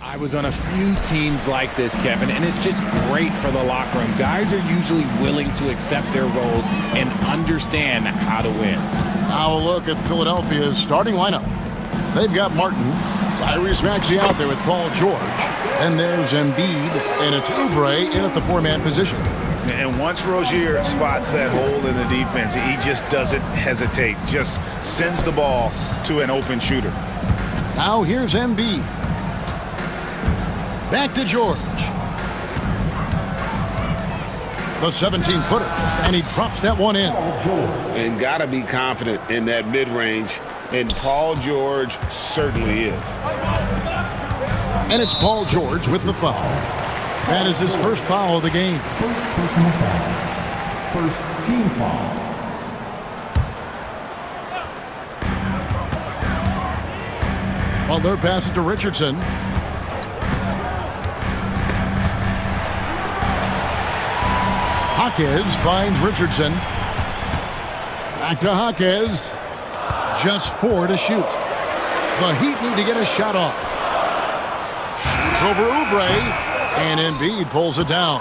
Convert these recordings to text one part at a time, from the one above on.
I was on a few teams like this, Kevin, and it's just great for the locker room. Guys are usually willing to accept their roles and understand how to win. Now a look at Philadelphia's starting lineup. They've got Martin, Tyrese Maxey out there with Paul George. And there's Embiid, and it's Oubre in at the four-man position. And once Rozier spots that hole in the defense, he just doesn't hesitate, just sends the ball to an open shooter. Now here's Embiid. Back to George. The 17-footer, and he drops that one in. And got to be confident in that mid-range, and Paul George certainly is. And it's Paul George with the foul. That is his first foul of the game. First personal foul. First team foul. Butler passes to Richardson. Hawkes finds Richardson. Back to Hawkes. Just 4 to shoot. The Heat need to get a shot off. Shoots over Oubre, and Embiid pulls it down.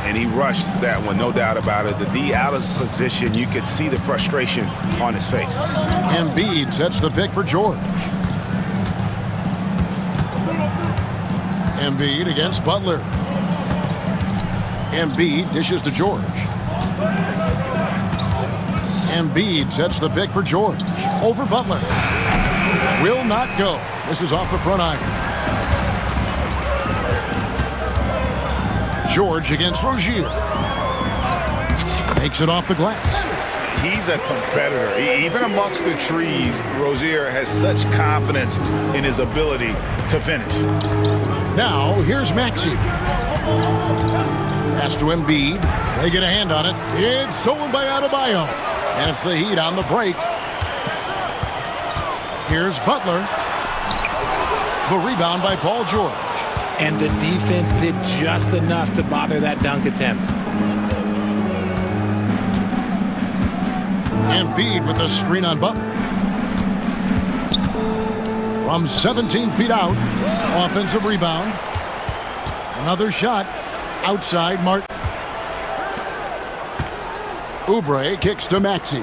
And he rushed that one, no doubt about it. The D out of position, you could see the frustration on his face. Embiid sets the pick for George. Embiid against Butler. Embiid dishes to George. Embiid sets the pick for George. Over Butler. Will not go. This is off the front iron. George against Rozier. Makes it off the glass. He's a competitor. Even amongst the trees, Rozier has such confidence in his ability to finish. Now, here's Maxey. Pass to Embiid. They get a hand on it. It's stolen by Adebayo. And it's the Heat on the break. Here's Butler. The rebound by Paul George. And the defense did just enough to bother that dunk attempt. Embiid with a screen on Butler. From 17 feet out. Offensive rebound. Another shot. Outside Martin. Oubre kicks to Maxey.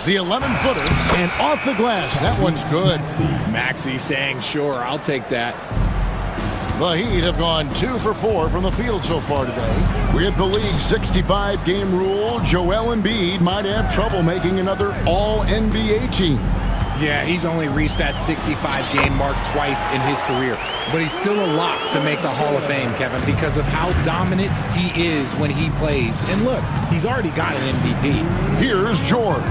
The 11-footer and off the glass. That one's good. Maxey saying, sure, I'll take that. The Heat have gone 2 for 4 from the field so far today. With the league's 65-game rule, Joel Embiid might have trouble making another All-NBA team. Yeah, he's only reached that 65-game mark twice in his career. But he's still a lock to make the Hall of Fame, Kevin, because of how dominant he is when he plays. And look, he's already got an MVP. Here's George.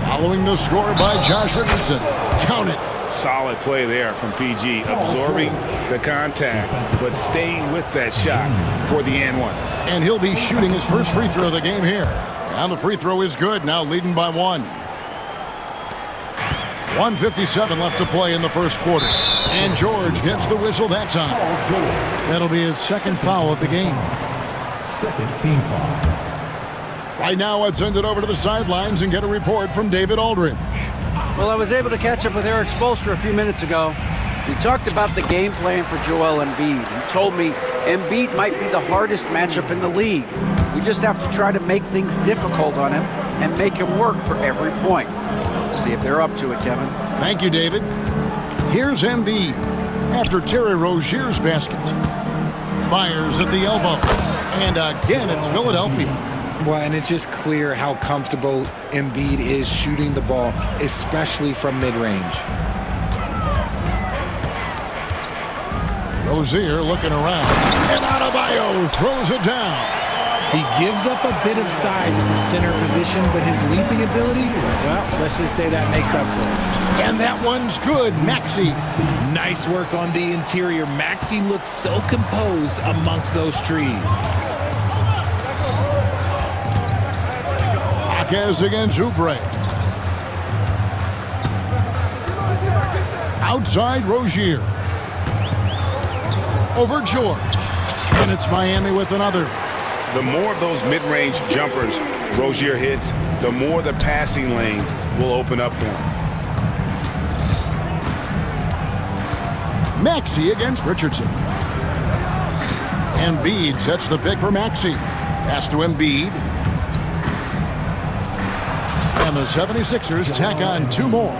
Following the score by Josh Richardson. Count it. Solid play there from PG, absorbing the contact, but staying with that shot for the and one. And he'll be shooting his first free throw of the game here. And the free throw is good, now leading by 1. 1:57 left to play in the first quarter. And George gets the whistle that time. That'll be his second foul of the game. Second team foul. Right now, let's send it over to the sidelines and get a report from David Aldridge. Well, I was able to catch up with Eric Spoelstra a few minutes ago. We talked about the game plan for Joel Embiid. He told me Embiid might be the hardest matchup in the league. We just have to try to make things difficult on him and make him work for every point. See if they're up to it, Kevin. Thank you, David. Here's Embiid after Terry Rozier's basket. Fires at the elbow. And again, it's Philadelphia. Well, and it's just clear how comfortable Embiid is shooting the ball, especially from mid-range. Rozier looking around. And Adebayo throws it down. He gives up a bit of size at the center position, but his leaping ability, well, let's just say that makes up for it. And that one's good. Maxey. Nice work on the interior. Maxey looks so composed amongst those trees. Hawkes against Oubre. Outside Rozier. Over George. And it's Miami with another. The more of those mid-range jumpers Rozier hits, the more the passing lanes will open up for him. Maxey against Richardson. Embiid sets the pick for Maxey. Pass to Embiid. And the 76ers tack on 2 more.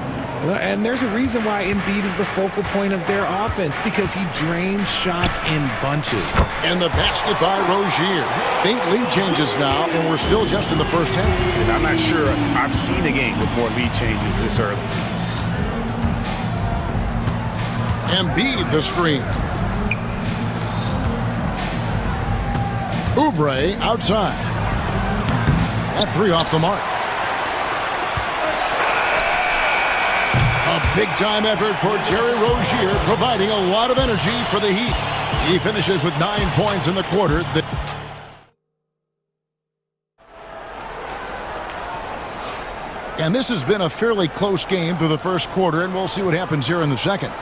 And there's a reason why Embiid is the focal point of their offense, because he drains shots in bunches. And the basket by Rozier. 8 lead changes now, and we're still just in the first half. And I'm not sure I've seen a game with more lead changes this early. Embiid the screen. Oubre outside. That 3 off the mark. A big-time effort for Jerry Rozier, providing a lot of energy for the Heat. He finishes with 9 points in the quarter. And this has been a fairly close game through the first quarter, and we'll see what happens here in the second.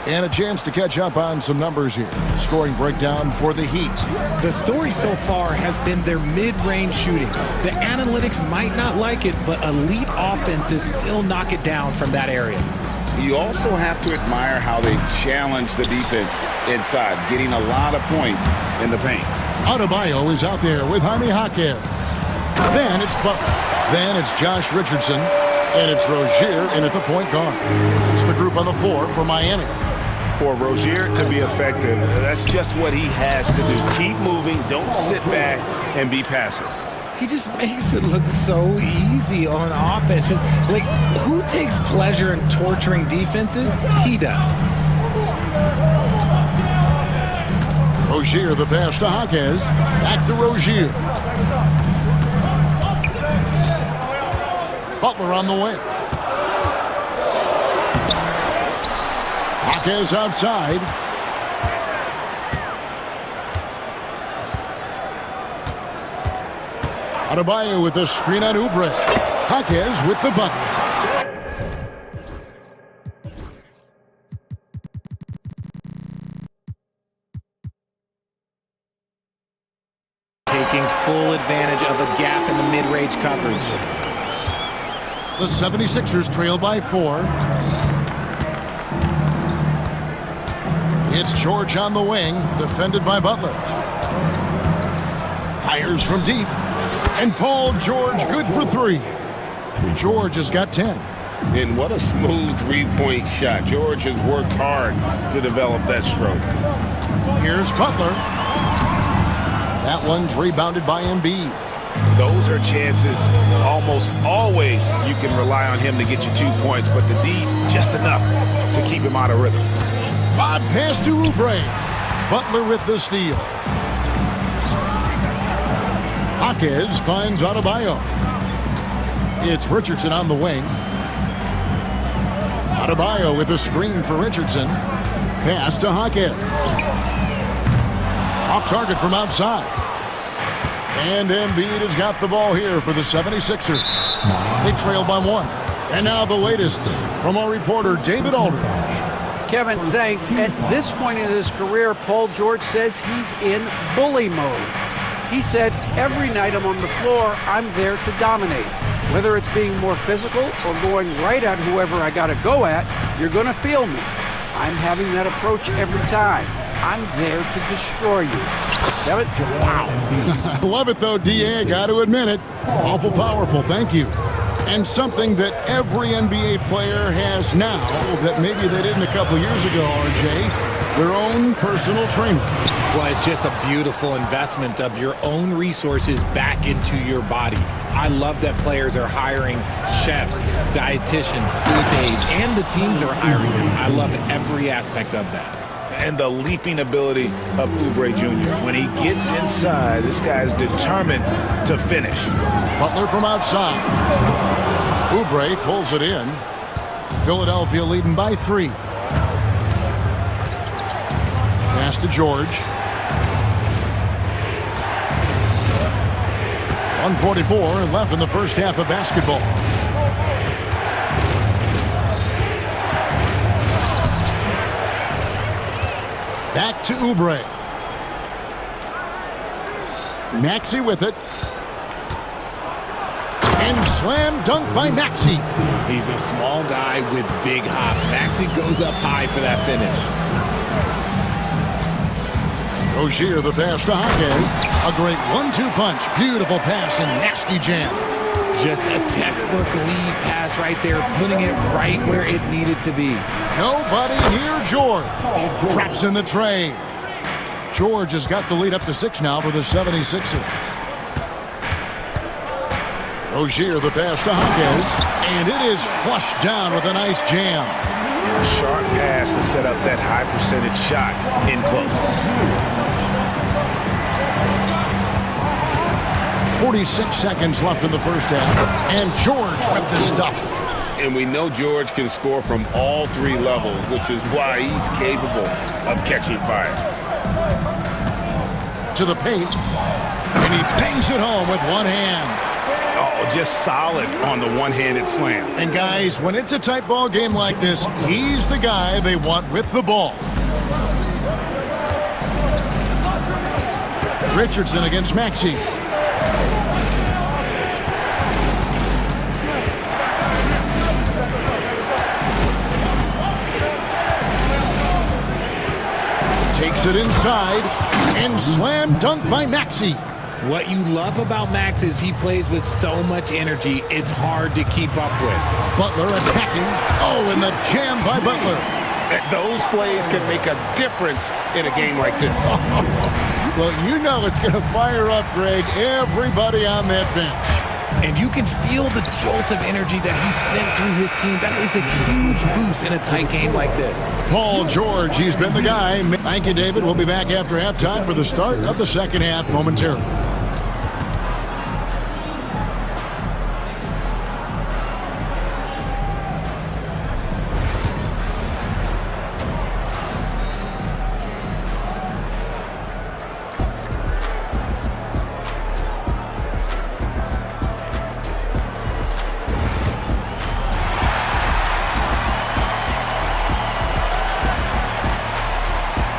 And a chance to catch up on some numbers here. Scoring breakdown for the Heat. The story so far has been their mid-range shooting. The analytics might not like it, but elite offenses still knock it down from that area. You also have to admire how they challenge the defense inside, getting a lot of points in the paint. Adebayo is out there with Jaime Jaquez. Then it's Butler. Then it's Josh Richardson. And it's Rozier in at the point guard. It's the group on the floor for Miami. For Rozier to be effective, that's just what he has to do. Keep moving, don't sit back and be passive. He just makes it look so easy on offense. Like, who takes pleasure in torturing defenses? He does. Rozier the pass to Jaquez. Back to Rozier. Butler on the wing. Jaquez outside. Adebayo with the screen on Oubre. Jaquez with the bucket. Taking full advantage of a gap in the mid-range coverage. The 76ers trail by 4. It's George on the wing, defended by Butler. Fires from deep. And Paul George good for 3. George has got 10. And what a smooth 3-point shot. George has worked hard to develop that stroke. Here's Butler. That one's rebounded by Embiid. Those are chances. Almost always you can rely on him to get you 2 points, but the D, just enough to keep him out of rhythm. Lob pass to Oubre. Butler with the steal. Jaquez finds Adebayo. It's Richardson on the wing. Adebayo with a screen for Richardson. Pass to Jaquez. Off target from outside. And Embiid has got the ball here for the 76ers. They trail by 1. And now the latest from our reporter, David Aldridge. Kevin, thanks. At this point in his career, Paul George says he's in bully mode. He said, every night I'm on the floor, I'm there to dominate. Whether it's being more physical or going right at whoever I got to go at, you're going to feel me. I'm having that approach every time. I'm there to destroy you. Kevin? Wow. I love it, though, D.A. I got to admit it. Awful powerful. Thank you. And something that every NBA player has now that maybe they didn't a couple years ago, RJ, their own personal trainer. Well, it's just a beautiful investment of your own resources back into your body. I love that players are hiring chefs, dietitians, sleep aides, and the teams are hiring them. I love every aspect of that. And the leaping ability of Oubre Jr. When he gets inside, this guy is determined to finish. Butler from outside. Oubre pulls it in. Philadelphia leading by 3. Pass to George. 1:44 left in the first half of basketball. Back to Oubre. Maxey with it. And slam dunk by Maxey. He's a small guy with big hops. Maxey goes up high for that finish. Rozier the pass to Hawkins. A great 1-2 punch. Beautiful pass and nasty jam. Just a textbook lead pass right there, putting it right where it needed to be. Nobody near George. Drops in the tray. George has got the lead up to 6 now for the 76ers. Rozier the pass to Hawkins. And it is flushed down with a nice jam. A sharp pass to set up that high percentage shot in close. 46 seconds left in the first half. And George with the stuff. And we know George can score from all 3 levels, which is why he's capable of catching fire. To the paint. And he bangs it home with one hand. Oh, just solid on the one-handed slam. And guys, when it's a tight ball game like this, he's the guy they want with the ball. Richardson against Maxey. Takes it inside and slam dunk by Maxey. What you love about Max is he plays with so much energy, it's hard to keep up with. Butler attacking. Oh, and the jam by Butler. Those plays can make a difference in a game like this. Well, you know it's going to fire up, Greg, everybody on that bench. And you can feel the jolt of energy that he sent through his team. That is a huge boost in a tight game like this. Paul George, he's been the guy. Thank you, David. We'll be back after halftime for the start of the second half momentarily.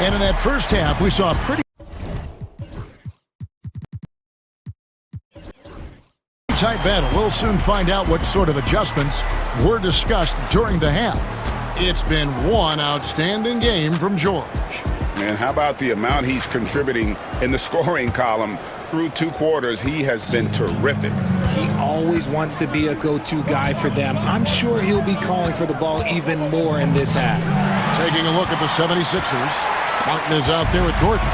And in that first half, we saw a pretty tight battle. We'll soon find out what sort of adjustments were discussed during the half. It's been one outstanding game from George. And how about the amount he's contributing in the scoring column? Through 2 quarters, he has been terrific. He always wants to be a go-to guy for them. I'm sure he'll be calling for the ball even more in this half. Taking a look at the 76ers. Martin is out there with Gordon.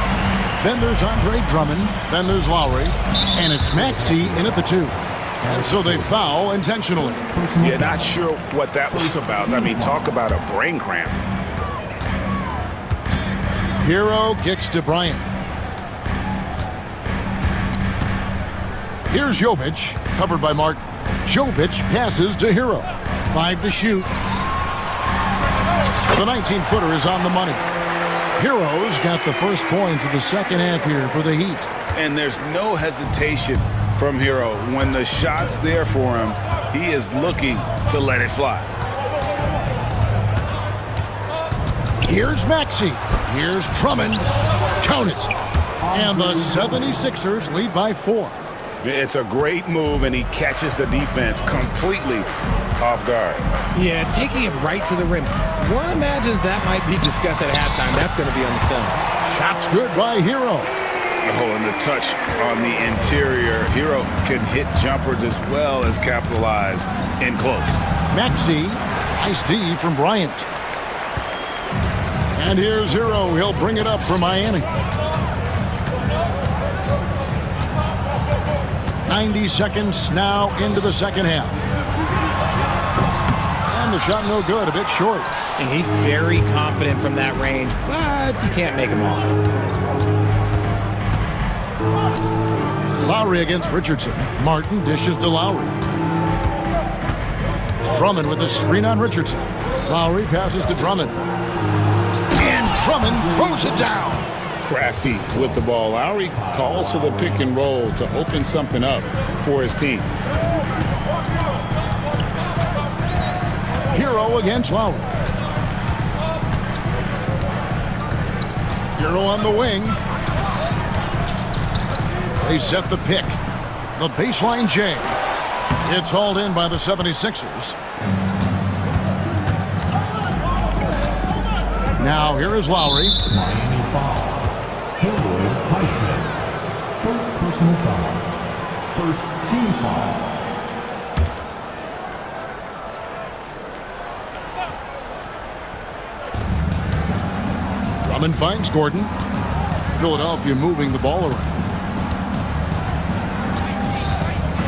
Then there's Andre Drummond. Then there's Lowry. And it's Maxey in at the 2. And so they foul intentionally. Yeah, not sure what that was about. I mean, talk about a brain cramp. Hero kicks to Bryant. Here's Jovic, covered by Martin. Jovic passes to Hero. 5 to shoot. The 19-footer is on the money. Hero's got the first points of the second half here for the Heat. And there's no hesitation from Hero. When the shot's there for him, he is looking to let it fly. Here's Maxey. Here's Drummond. Count it. And the 76ers lead by 4. It's a great move, and he catches the defense completely off guard. Yeah, taking it right to the rim. One imagines that might be discussed at halftime. That's going to be on the film. Shots good by Hero. Oh, and the touch on the interior. Hero can hit jumpers as well as capitalize in close. Maxey, nice D from Bryant. And here's Hero. He'll bring it up for Miami. 90 seconds now into the second half. And the shot no good, a bit short. And he's very confident from that range, but you can't make him all. Lowry against Richardson. Martin dishes to Lowry. Drummond with a screen on Richardson. Lowry passes to Drummond. And Drummond throws it down. Crafty with the ball. Lowry calls for the pick and roll to open something up for his team. Hero against Lowry. Hero on the wing. They set the pick. The baseline J. It's hauled in by the 76ers. Now here is Lowry. Miami foul. Hayward Highsmith. First personal foul. First team foul. Drummond finds Gordon. Philadelphia moving the ball around.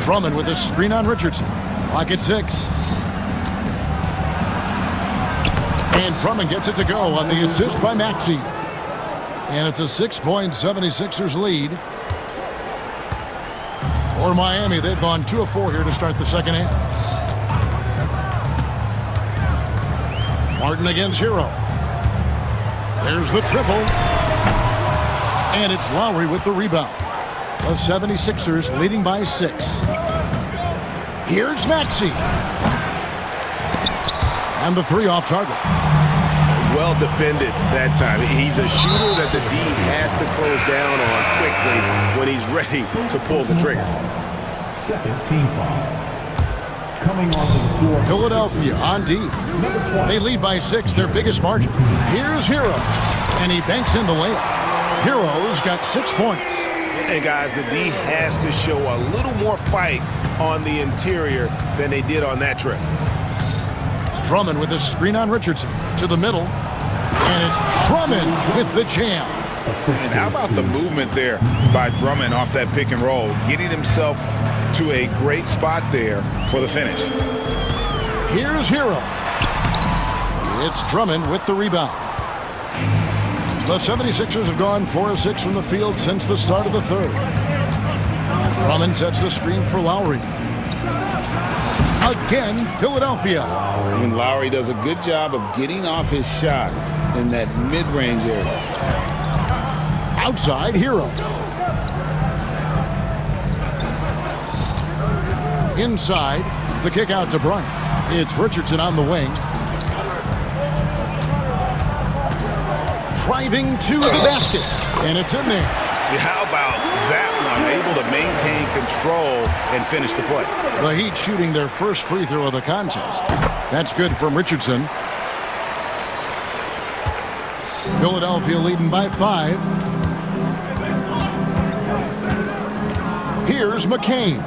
Drummond with a screen on Richardson. Clock at 6. And Drummond gets it to go on the assist by Maxey. And it's a 6-point 76ers lead. For Miami, they've gone 2 of 4 here to start the second half. Martin against Hero. There's the triple. And it's Lowry with the rebound. The 76ers leading by 6. Here's Maxey. And the 3 off target. Well defended that time. He's a shooter that the D has to close down on quickly when he's ready to pull the trigger. Second team foul. Coming onto the floor. Philadelphia on D. They lead by 6, their biggest margin. Here's Hero. And he banks in the layup. Hero's got 6 points. And guys, the D has to show a little more fight on the interior than they did on that trip. Drummond with a screen on Richardson to the middle. And it's Drummond with the jam. And how about the movement there by Drummond off that pick and roll, getting himself to a great spot there for the finish. Here's Hero. It's Drummond with the rebound. The 76ers have gone 4 of 6 from the field since the start of the third. Drummond sets the screen for Lowry. Again, Philadelphia. And Lowry does a good job of getting off his shot in that mid-range area. Outside, Hero. Inside, the kick out to Bryant. It's Richardson on the wing. Driving to the basket. And it's in there. How about that one? Able to maintain control and finish the play. The Heat shooting their first free throw of the contest. That's good from Richardson. Philadelphia leading by 5. Here's McCain.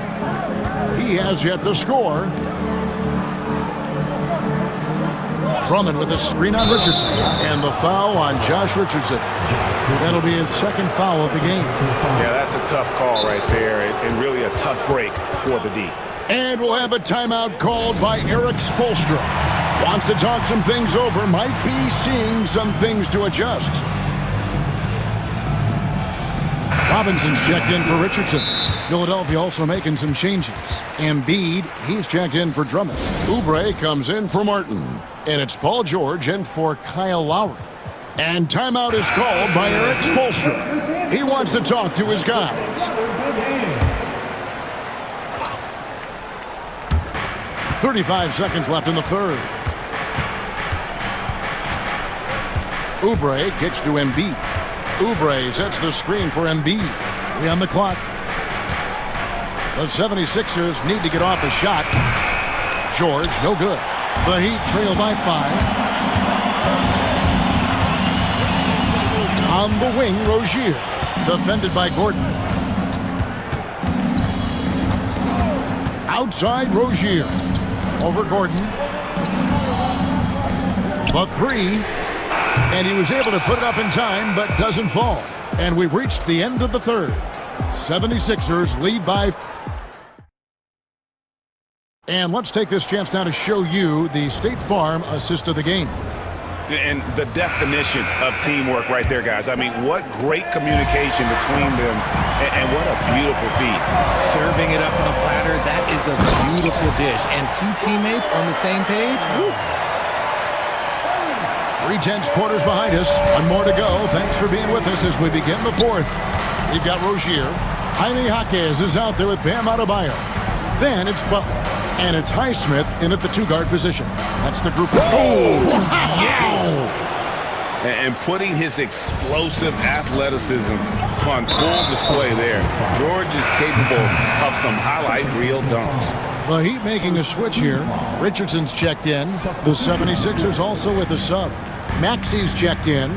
He has yet to score. Drummond with a screen on Richardson. And the foul on Josh Richardson. That'll be his second foul of the game. Yeah, that's a tough call right there, and really a tough break for the D. And we'll have a timeout called by Eric Spoelstra. Wants to talk some things over, might be seeing some things to adjust. Robinson's checked in for Richardson. Philadelphia also making some changes. Embiid, he's checked in for Drummond. Oubre comes in for Martin. And it's Paul George in for Kyle Lowry. And timeout is called by Eric Spoelstra. He wants to talk to his guys. 35 seconds left in the third. Oubre kicks to Embiid. Oubre sets the screen for Embiid. 3 on the clock. The 76ers need to get off a shot. George, no good. The Heat trail by 5. On the wing, Rozier. Defended by Gordon. Outside, Rozier. Over Gordon. The 3. And he was able to put it up in time, but doesn't fall. And we've reached the end of the third. 76ers lead by... And let's take this chance now to show you the State Farm assist of the game. And the definition of teamwork right there, guys. I mean, what great communication between them, and what a beautiful feed. Serving it up on a platter, that is a beautiful dish. And 2 teammates on the same page. Woo. 3/10 quarters behind us. 1 more to go. Thanks for being with us as we begin the fourth. We've got Rozier. Jaime Jaquez is out there with Bam Adebayo. Then it's Butler. And it's Highsmith in at the 2-guard position. That's the group. Oh, yes! And putting his explosive athleticism on full display there. George is capable of some highlight reel dunks. The Heat making a switch here. Richardson's checked in. The 76ers also with a sub. Maxi's checked in.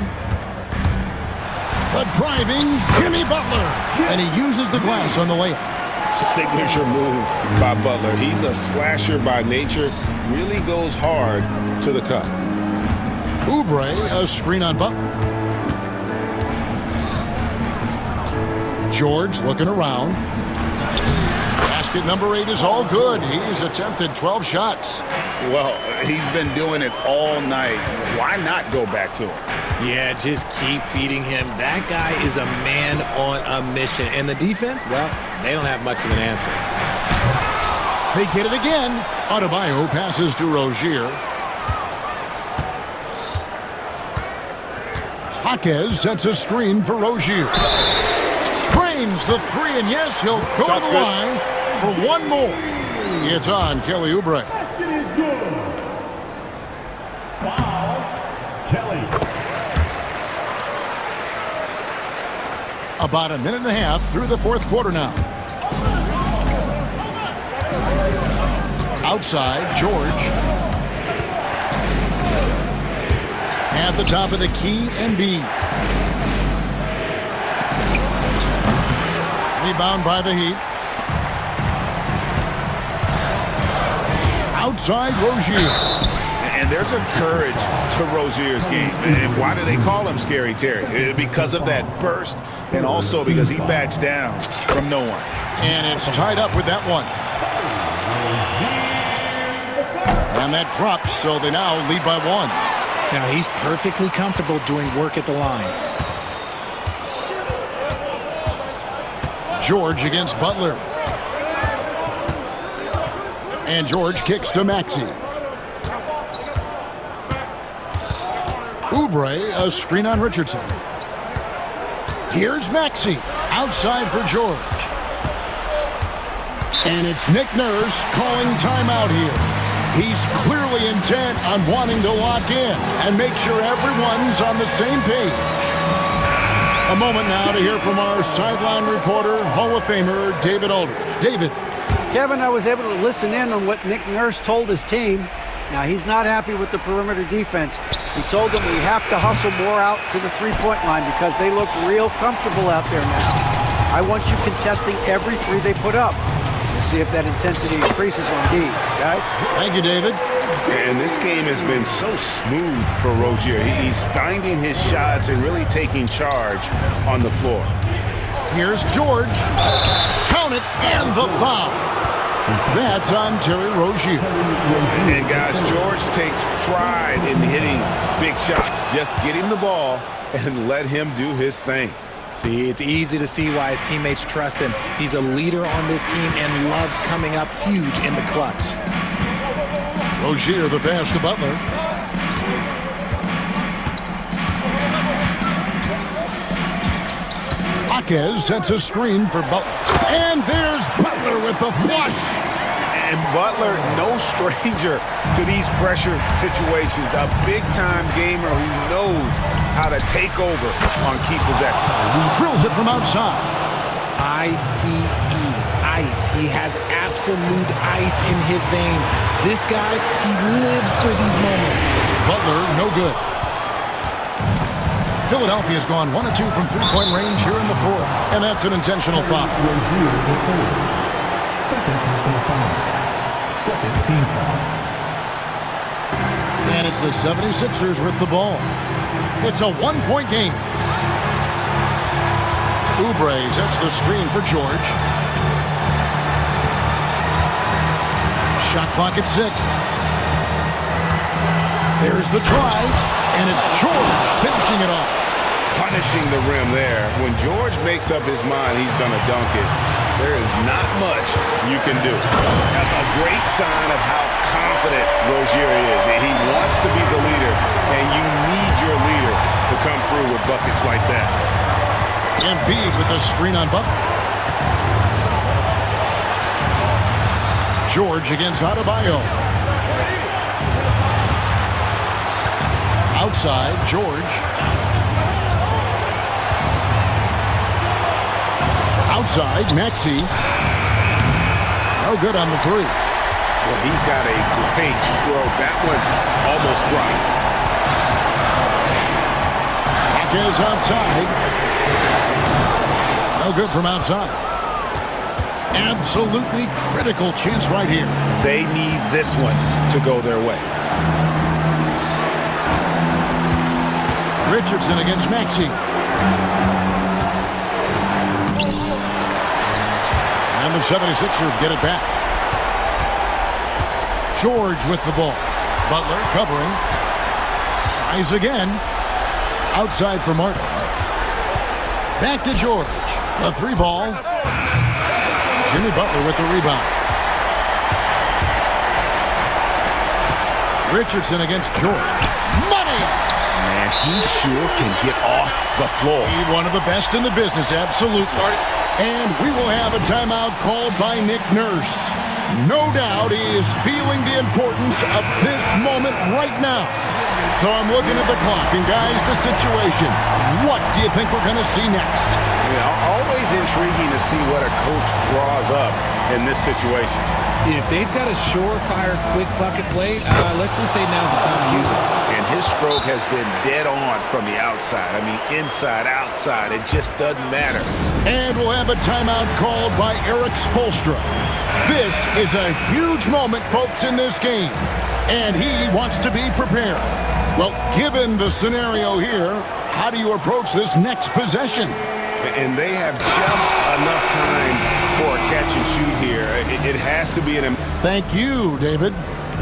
The driving Jimmy Butler. And he uses the glass on the layup. Signature move by Butler. He's a slasher by nature. Really goes hard to the cup. Oubre, a screen on Butler. George looking around. Basket number 8 is all good. He's attempted 12 shots. Well, he's been doing it all night. Why not go back to him? Yeah, just keep feeding him. That guy is a man on a mission. And the defense, well, they don't have much of an answer. They get it again. Adebayo passes to Rozier. Jaquez sets a screen for Rozier. Frames the 3, and yes, he'll go to the line for one more. It's on Kelly Oubre. Basket is good. Foul, Kelly. About a minute and a half through the fourth quarter now. Outside, George. At the top of the key, Embiid. Rebound by the Heat. Outside, Rozier. And there's a courage to Rozier's game. And why do they call him Scary Terry? Because of that burst, and also because he backs down from no one. And it's tied up with that one. And that drops, so they now lead by 1. Now he's perfectly comfortable doing work at the line. George against Butler. And George kicks to Maxey. Oubre, a screen on Richardson. Here's Maxey, outside for George. And it's Nick Nurse calling timeout here. He's clearly intent on wanting to lock in and make sure everyone's on the same page. A moment now to hear from our sideline reporter, Hall of Famer David Aldridge. David. Kevin, I was able to listen in on what Nick Nurse told his team. Now, he's not happy with the perimeter defense. He told them we have to hustle more out to the three-point line because they look real comfortable out there now. I want you contesting every 3 they put up. We'll see if that intensity increases on D. Guys? Thank you, David. And this game has been so smooth for Rozier. He's finding his shots and really taking charge on the floor. Here's George. Count it, and the foul. That's on Terry Rozier. And guys, George takes pride in hitting big shots. Just get him the ball and let him do his thing. See, it's easy to see why his teammates trust him. He's a leader on this team and loves coming up huge in the clutch. Rozier, the pass to Butler. Jaquez sets a screen for Butler. And there's Butler with the flush. And Butler, no stranger to these pressure situations. A big-time gamer who knows how to take over on key possession. Drills it from outside. ICE, ice. He has absolute ice in his veins. This guy, he lives for these moments. Butler, no good. Philadelphia's gone 1 of 2 from three-point range here in the fourth. And that's an intentional foul. Second personal foul. Second team foul. And it's the 76ers with the ball. It's a one-point game. Oubre sets the screen for George. Shot clock at 6. There's the drive, and it's George finishing it off. Punishing the rim there. When George makes up his mind he's going to dunk it, there is not much you can do. A great sign of how confident Rozier is. He wants to be the leader, and you need your leader to come through with buckets like that. Embiid with a screen on Butler. George against Adebayo. Outside, George. Outside, Maxey. No good on the 3. Well, he's got a great stroke. That one almost dropped. Is outside. No good from outside. Absolutely critical chance right here. They need this one to go their way. Richardson against Maxey. And the 76ers get it back. George with the ball. Butler covering. Tries again. Outside for Martin. Back to George. A three ball. Jimmy Butler with the rebound. Richardson against George. Money! Man, he sure can get off the floor. One of the best in the business, absolutely. And we will have a timeout called by Nick Nurse. No doubt he is feeling the importance of this moment right now. So I'm looking at the clock, and guys, the situation. What do you think we're going to see next? You know, always intriguing to see what a coach draws up in this situation. If they've got a surefire, quick bucket play, let's just say now's the time to use it. And his stroke has been dead on from the outside. I mean, inside, outside, it just doesn't matter. And we'll have a timeout called by Eric Spoelstra. This is a huge moment, folks, in this game. And he wants to be prepared. Well, given the scenario here, how do you approach this next possession? And they have just enough time for a catch and shoot here. It has to be an... Thank you, David.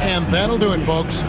And that'll do it, folks.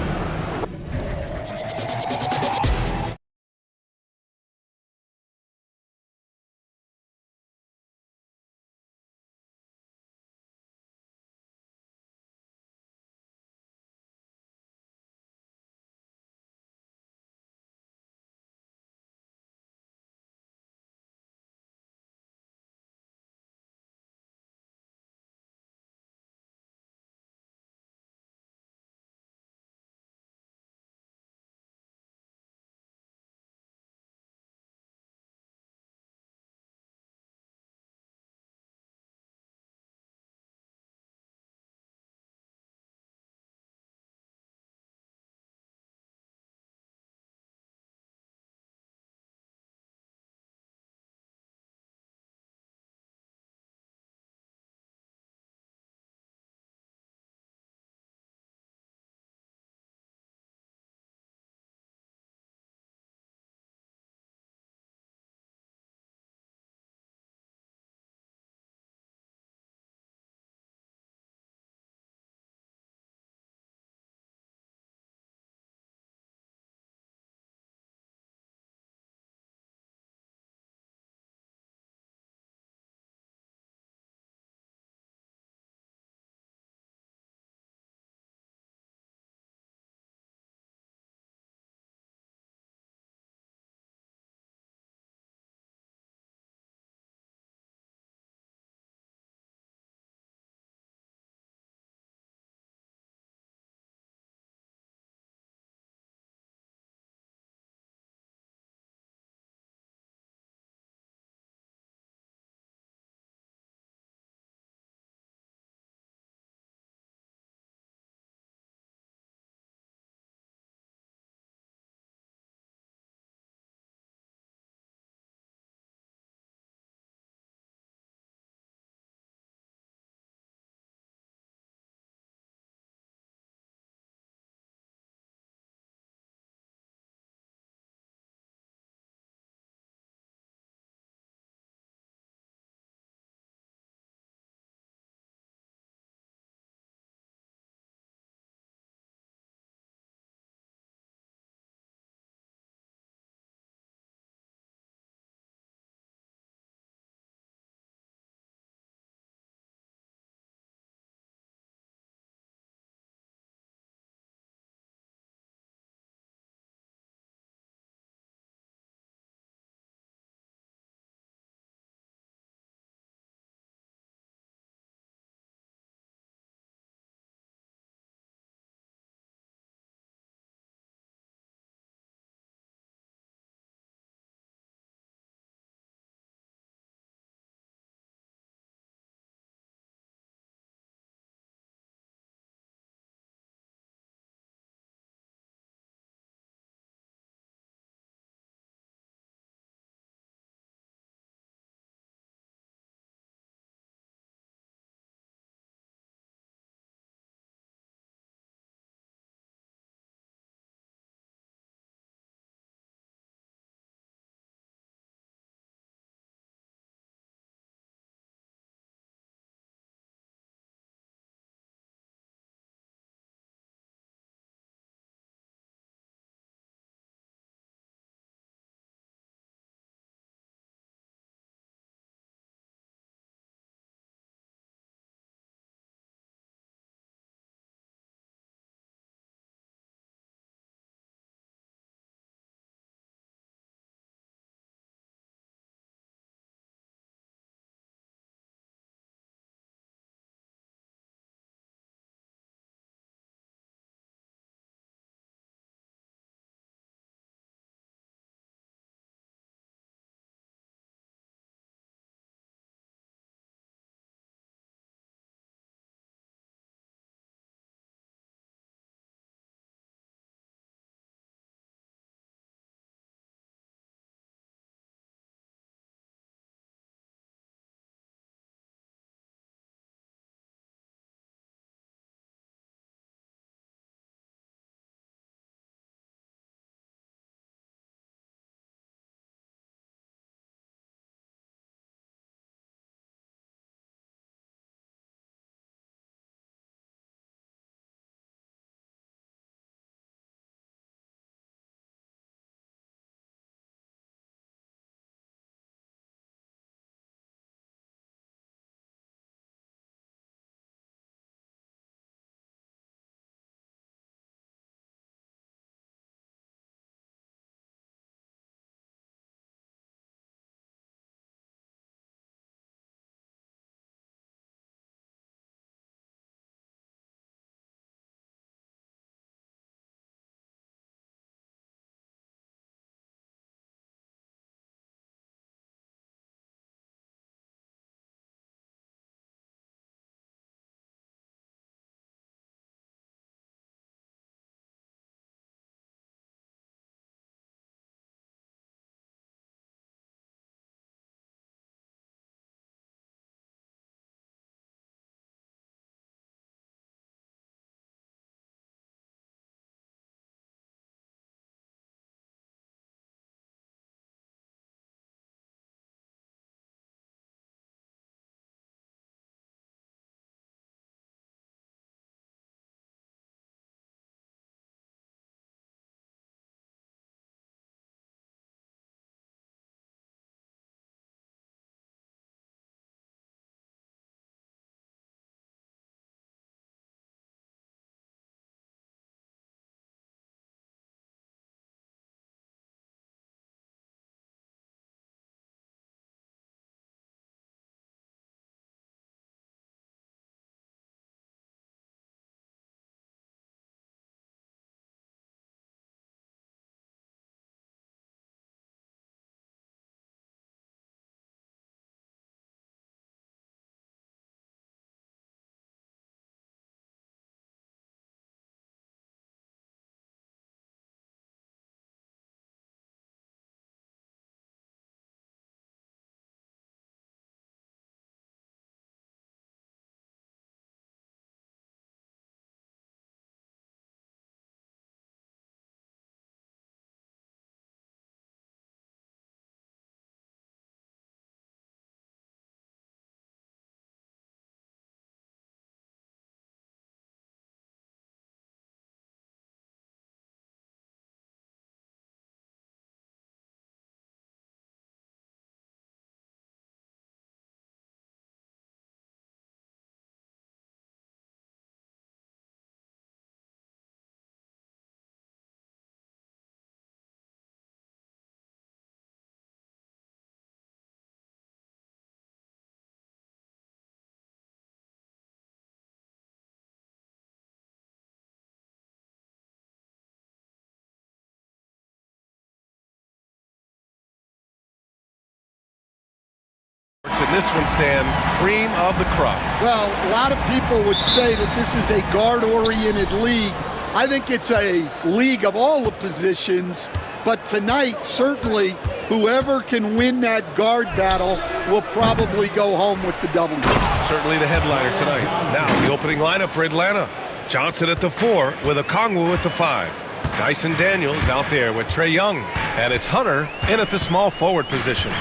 this one, Stan, cream of the crop. Well, a lot of people would say that this is a guard-oriented league. I think it's a league of all the positions, but tonight, certainly, whoever can win that guard battle will probably go home with the W. Certainly the headliner tonight. Now, the opening lineup for Atlanta. Johnson at the 4 with Okongwu at the 5. Dyson Daniels out there with Trae Young. And it's Hunter in at the small forward position.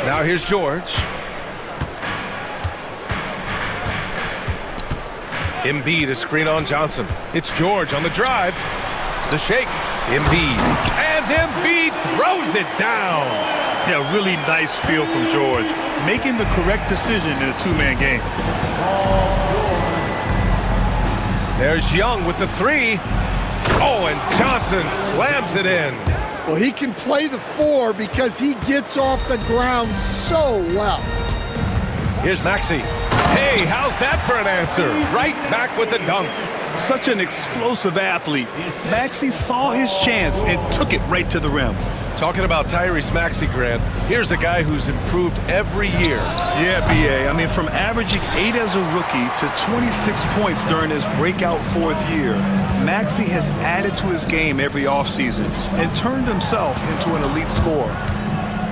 Now here's George. Embiid, a screen on Johnson. It's George on the drive. The shake. Embiid. And Embiid throws it down. Yeah, really nice feel from George. Making the correct decision in a two-man game. There's Young with the 3. Oh, and Johnson slams it in. Well, he can play the 4 because he gets off the ground so well. Here's Maxey. Hey, how's that for an answer? Right back with the dunk. Such an explosive athlete. Maxey saw his chance and took it right to the rim. Talking about Tyrese Maxey, Grant, here's a guy who's improved every year. Yeah, B.A. I mean, from averaging 8 as a rookie to 26 points during his breakout 4th year, Maxey has added to his game every offseason and turned himself into an elite scorer.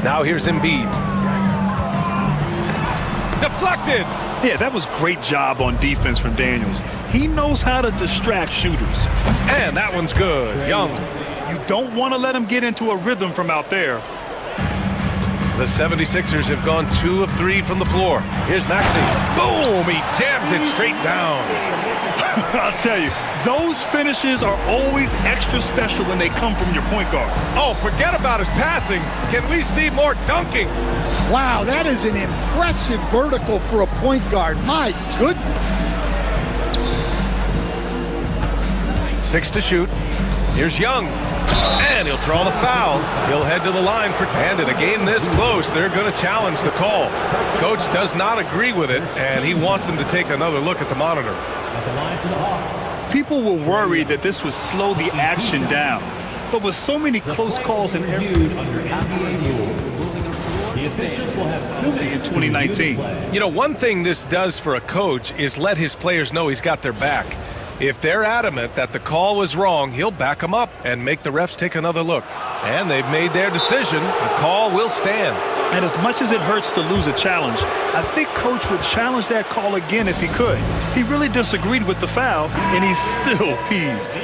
Now here's Embiid. Deflected! Yeah, that was great job on defense from Daniels. He knows how to distract shooters. And that one's good. Young. You don't want to let him get into a rhythm from out there. The 76ers have gone 2 of 3 from the floor. Here's Maxey. Boom! He jams it straight down. I'll tell you, those finishes are always extra special when they come from your point guard. Oh, forget about his passing. Can we see more dunking? Wow, that is an impressive vertical for a point guard. My goodness. 6 to shoot. Here's Young. And he'll draw the foul. He'll head to the line for, and in a game this close, they're going to challenge the call. Coach does not agree with it, and he wants him to take another look at the monitor. People were worried that this would slow the action down. But with so many close calls in every in 2019. You know, one thing this does for a coach is let his players know he's got their back. If they're adamant that the call was wrong, he'll back them up and make the refs take another look. And they've made their decision. The call will stand. And as much as it hurts to lose a challenge, I think Coach would challenge that call again if he could. He really disagreed with the foul, and he's still peeved.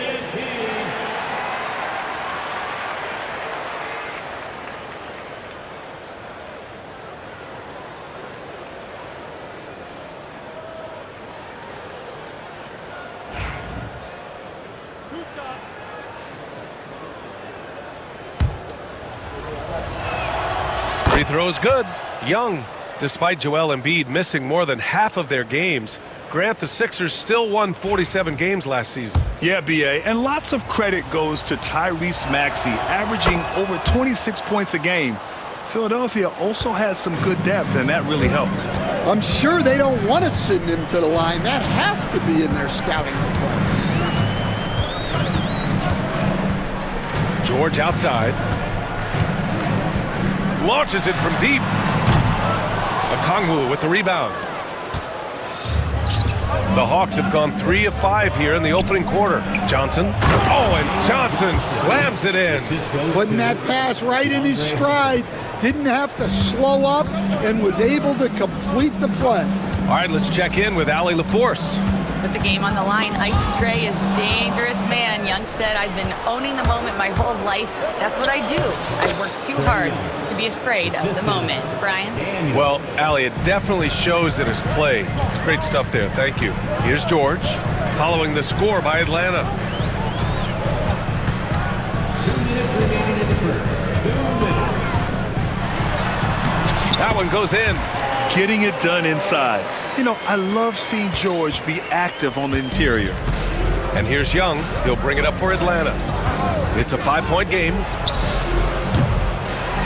Free throws good. Young, despite Joel Embiid missing more than half of their games, Grant, the Sixers still won 47 games last season. Yeah, B.A., and lots of credit goes to Tyrese Maxey, averaging over 26 points a game. Philadelphia also had some good depth, and that really helped. I'm sure they don't want to send him to the line. That has to be in their scouting report. George outside. Launches it from deep. Okongwu with the rebound. The Hawks have gone 3 of 5 here in the opening quarter. Johnson. Oh, and Johnson slams it in. Putting that pass right in his stride. Didn't have to slow up and was able to complete the play. All right, let's check in with Allie LaForce. With the game on the line, Ice Trae is dangerous man. Young said, I've been owning the moment my whole life. That's what I do. I work too hard to be afraid of the moment. Brian? Well, Allie, it definitely shows in his play. It's great stuff there. Thank you. Here's George, following the score by Atlanta. 2 minutes remaining in the first. 2 minutes. That one goes in. Getting it done inside. You know, I love seeing George be active on the interior. And here's Young. He'll bring it up for Atlanta. It's a 5-point game.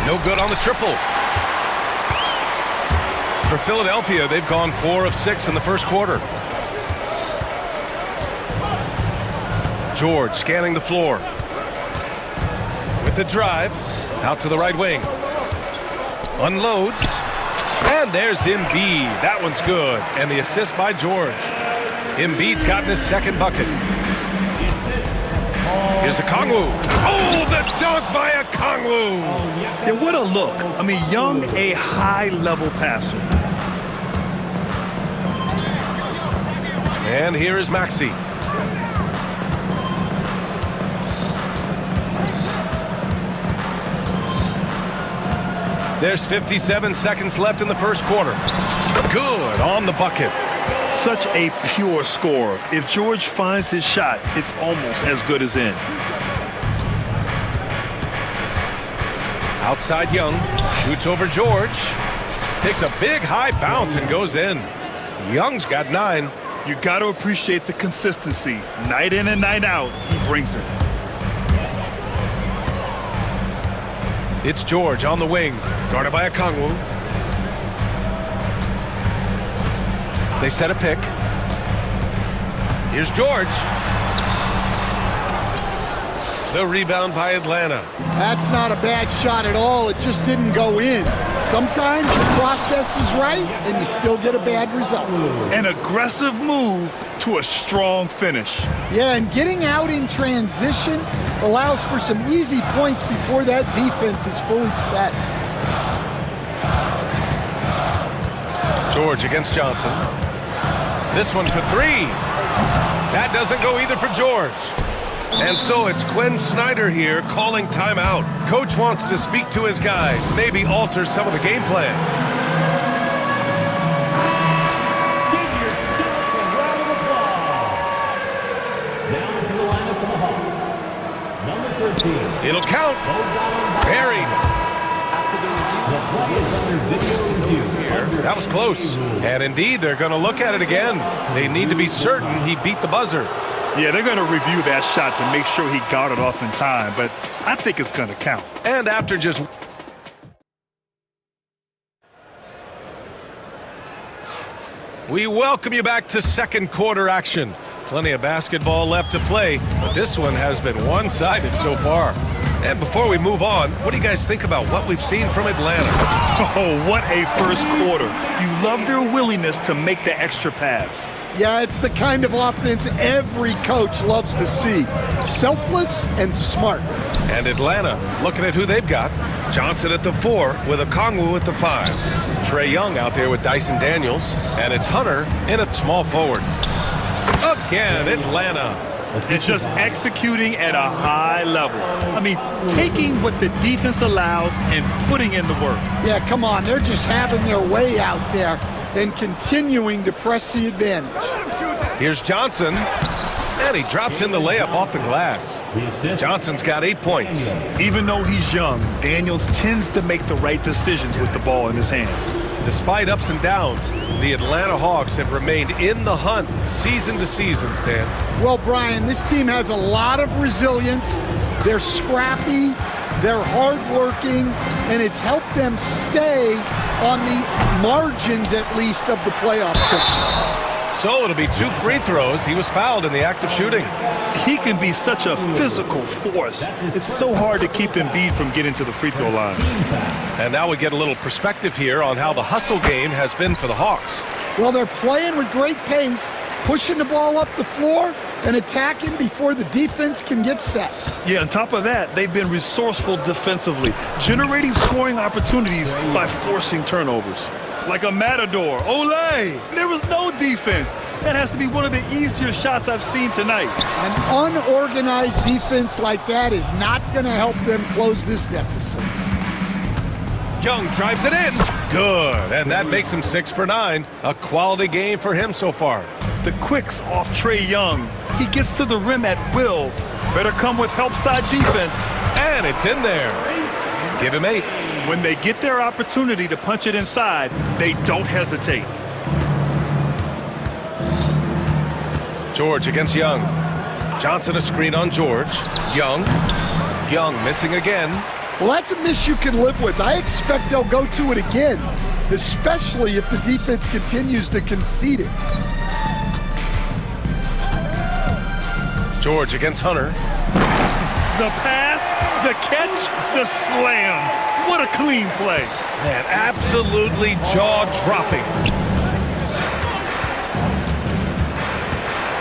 No good on the triple. For Philadelphia, they've gone 4 of 6 in the first quarter. George scanning the floor. With the drive, out to the right wing. Unloads. And there's Embiid. That one's good. And the assist by George. Embiid's gotten his second bucket. Here's Okongwu. Oh, the dunk by Okongwu. Yeah, what a look. I mean, Young, a high-level passer. And here is Maxey. There's 57 seconds left in the first quarter. Good on the bucket. Such a pure scorer. If George finds his shot, it's almost as good as in. Outside Young, shoots over George. Takes a big high bounce and goes in. Young's got 9. You got to appreciate the consistency. Night in and night out, he brings it. It's George on the wing, guarded by Okongwu. They set a pick. Here's George. The rebound by Atlanta. That's not a bad shot at all. It just didn't go in. Sometimes the process is right, and you still get a bad result. An aggressive move to a strong finish. Yeah, and getting out in transition allows for some easy points before that defense is fully set. George against Johnson. This one for 3. That doesn't go either for George. And so it's Quinn Snyder here calling timeout. Coach wants to speak to his guys, maybe alter some of the game plan. Give yourself a round of applause. Down to the lineup for the Hawks. Number 13. It'll count. Buried. The play is under video review. That was close. And indeed, they're going to look at it again. They need to be certain he beat the buzzer. Yeah, they're going to review that shot to make sure he got it off in time, but I think it's going to count. And after just... We welcome you back to second quarter action. Plenty of basketball left to play, but this one has been one-sided so far. And before we move on, what do you guys think about what we've seen from Atlanta? Oh, what a first quarter. You love their willingness to make the extra pass. Yeah, it's the kind of offense every coach loves to see. Selfless and smart. And Atlanta, looking at who they've got. Johnson at the 4 with Okongwu at the 5. Trae Young out there with Dyson Daniels. And it's Hunter in at small forward. Again, Atlanta. It's just executing at a high level. I mean, taking what the defense allows and putting in the work. Yeah, come on. They're just having their way out there and continuing to press the advantage. Here's Johnson. And he drops in the layup off the glass. Johnson's got 8 points. Even though he's young, Daniels tends to make the right decisions with the ball in his hands. Despite ups and downs, the Atlanta Hawks have remained in the hunt season to season, Stan. Well, Brian, this team has a lot of resilience. They're scrappy, they're hardworking, and it's helped them stay on the margins, at least, of the playoff picture. So it'll be 2 free throws. He was fouled in the act of shooting. He can be such a physical force. It's so hard to keep Embiid from getting to the free throw line. And now we get a little perspective here on how the hustle game has been for the Hawks. Well, they're playing with great pace, pushing the ball up the floor and attacking before the defense can get set. Yeah, on top of that, they've been resourceful defensively, generating scoring opportunities by forcing turnovers. Like a matador. Olay! There was no defense. That has to be one of the easier shots I've seen tonight. An unorganized defense like that is not going to help them close this deficit. Young drives it in. Good. And that makes him 6 for 9. A quality game for him so far. The quicks off Trae Young. He gets to the rim at will. Better come with help side defense. And it's in there. Give him 8. When they get their opportunity to punch it inside, they don't hesitate. George against Young. Johnson a screen on George. Young missing again. Well, that's a miss you can live with. I expect they'll go to it again, especially if the defense continues to concede it. George against Hunter. The pass, the catch, the slam. What a clean play. And absolutely jaw-dropping.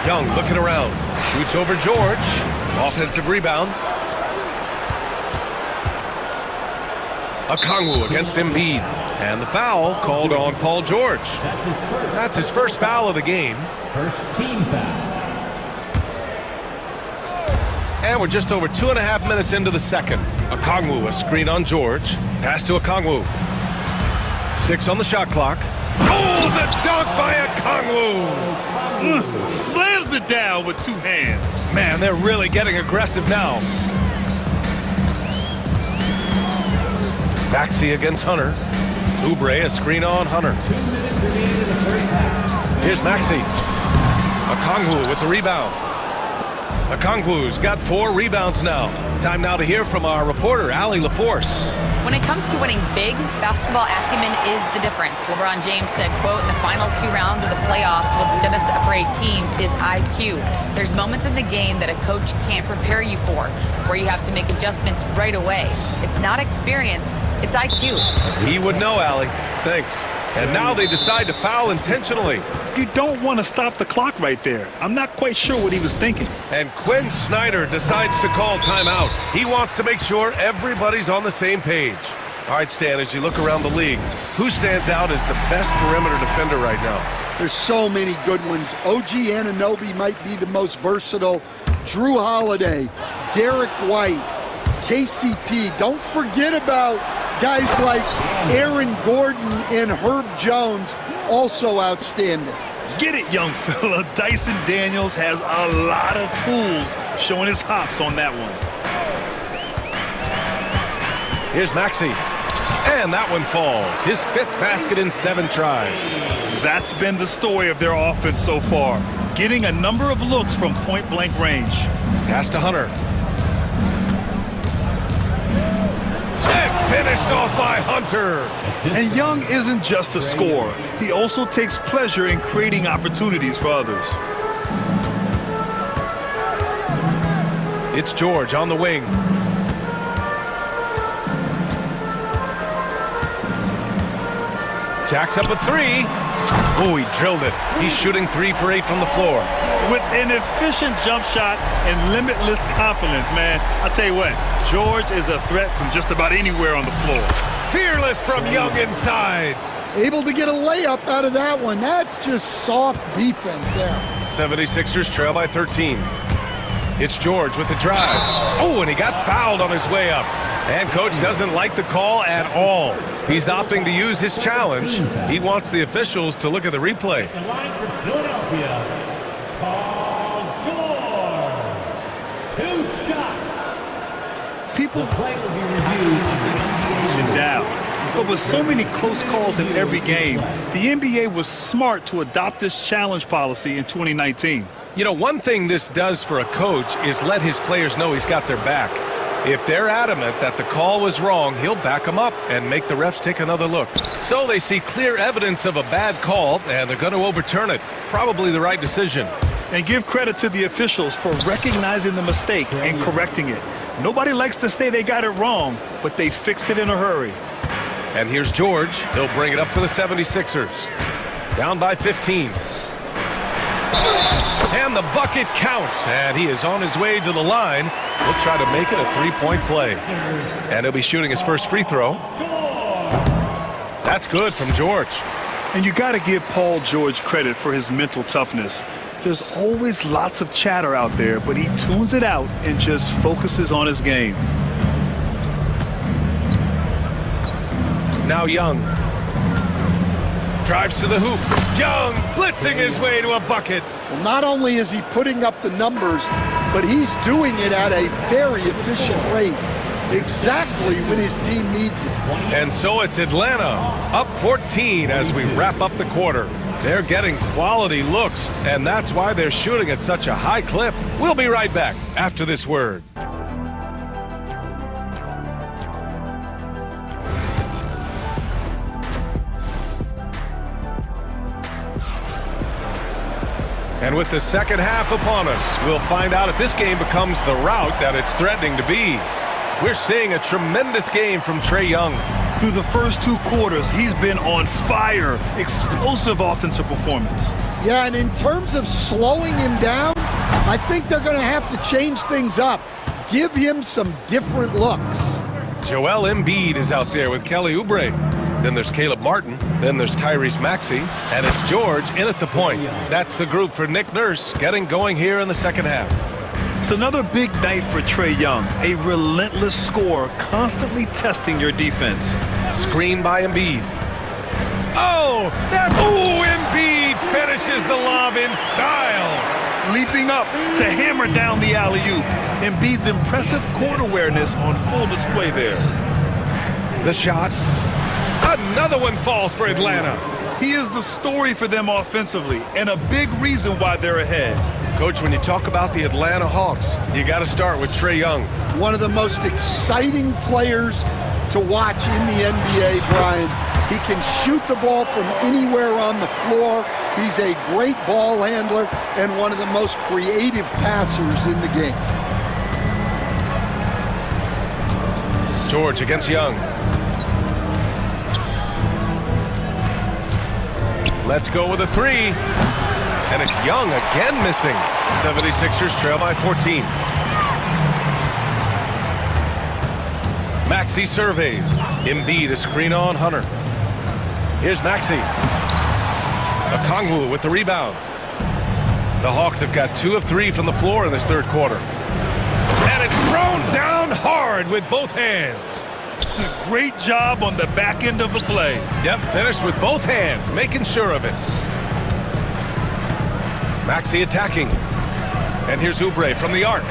Young looking around. Shoots over George. Offensive rebound. Okongwu against Embiid. And the foul called on Paul George. That's his first foul of the game. First team foul. And we're just over 2.5 minutes into the second. Okongwu, a screen on George. Pass to Okongwu. 6 on the shot clock. Oh, the dunk by Okongwu! Slams it down with 2 hands. Man, they're really getting aggressive now. Maxey against Hunter. Oubre, a screen on Hunter. 2 minutes remaining in the first half. Here's Maxey. Okongwu with the rebound. Okongwu's got 4 rebounds now. Time now to hear from our reporter, Allie LaForce. When it comes to winning big, basketball acumen is the difference. LeBron James said, quote, in the final 2 rounds of the playoffs, what's going to separate teams is IQ. There's moments in the game that a coach can't prepare you for, where you have to make adjustments right away. It's not experience, it's IQ. He would know, Allie. Thanks. And now they decide to foul intentionally. You don't want to stop the clock right there. I'm not quite sure what he was thinking. And Quinn Snyder decides to call timeout. He wants to make sure everybody's on the same page. All right, Stan, as you look around the league, who stands out as the best perimeter defender right now? There's so many good ones. OG Anunoby might be the most versatile. Drew Holiday, Derek White, KCP. Don't forget about guys like Aaron Gordon and Herb Jones, also outstanding. Get it, young fella. Dyson Daniels has a lot of tools, showing his hops on that one. Here's Maxey. And that one falls. His 5th basket in 7 tries. That's been the story of their offense so far, getting a number of looks from point-blank range. Pass to Hunter. And finished off by Hunter. And Young isn't just a scorer. He also takes pleasure in creating opportunities for others. It's George on the wing. Jacks up a 3. Oh, he drilled it. He's shooting 3 for 8 from the floor. With an efficient jump shot and limitless confidence, man. I'll tell you what, George is a threat from just about anywhere on the floor. Fearless from Young inside. Able to get a layup out of that one. That's just soft defense there. 76ers trail by 13. It's George with the drive. Oh, and he got fouled on his way up. And coach doesn't like the call at all. He's opting to use his challenge. He wants the officials to look at the replay. The line for Philadelphia, Paul George. 2 shots. People Play will be reviewed down. But with so many close calls in every game, the NBA was smart to adopt this challenge policy in 2019. You know, one thing this does for a coach is let his players know he's got their back. If they're adamant that the call was wrong, he'll back them up and make the refs take another look. So they see clear evidence of a bad call, and they're going to overturn it. Probably the right decision. And give credit to the officials for recognizing the mistake and correcting it. Nobody likes to say they got it wrong, but they fixed it in a hurry. And here's George. He'll bring it up for the 76ers. Down by 15. And the bucket counts, and he is on his way to the line. He'll try to make it a 3-point play. And he'll be shooting his first free throw. That's good from George. And you got to give Paul George credit for his mental toughness. There's always lots of chatter out there, but he tunes it out and just focuses on his game. Now Young. Drives to the hoop. Young blitzing his way to a bucket. Well, not only is he putting up the numbers, but he's doing it at a very efficient rate, exactly when his team needs it. And so it's Atlanta up 14 as we wrap up the quarter. They're getting quality looks, and that's why they're shooting at such a high clip. We'll be right back after this word. And with the second half upon us, we'll find out if this game becomes the rout that it's threatening to be. We're seeing a tremendous game from Trae Young. Through the first 2 quarters, he's been on fire. Explosive offensive performance. Yeah, and in terms of slowing him down, I think they're going to have to change things up. Give him some different looks. Joel Embiid is out there with Kelly Oubre. Then there's Caleb Martin. Then there's Tyrese Maxey. And it's George in at the point. That's the group for Nick Nurse getting going here in the second half. It's another big night for Trae Young. A relentless scorer, constantly testing your defense. Screen by Embiid. Oh, Embiid finishes the lob in style. Leaping up to hammer down the alley-oop. Embiid's impressive court awareness on full display there. The shot. Another one falls for Atlanta. He is the story for them offensively and a big reason why they're ahead. Coach, when you talk about the Atlanta Hawks, you got to start with Trae Young. One of the most exciting players to watch in the NBA, Brian. He can shoot the ball from anywhere on the floor. He's a great ball handler and one of the most creative passers in the game. George against Young. Let's go with a 3. And it's Young again missing. 76ers trail by 14. Maxey surveys. Embiid a screen on Hunter. Here's Maxey. Okongwu with the rebound. The Hawks have got 2 of 3 from the floor in this third quarter. And it's thrown down hard with both hands. Great job on the back end of the play. Yep, finished with both hands, making sure of it. Maxey attacking. And here's Oubre from the arc.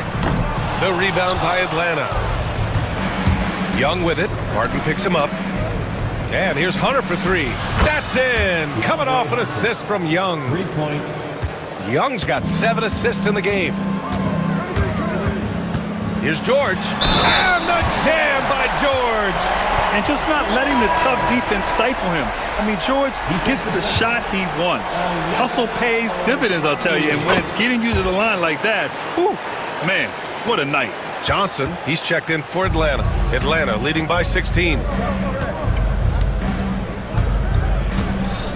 The rebound by Atlanta. Young with it. Martin picks him up. And here's Hunter for 3. That's in! Coming off an assist from Young. 3 points. Young's got 7 assists in the game. Here's George. And the jam by George! And just not letting the tough defense stifle him. I mean, George, he gets the shot he wants. Hustle pays dividends, I'll tell you. And when it's getting you to the line like that, whew, man, what a night. Johnson, he's checked in for Atlanta. Atlanta leading by 16.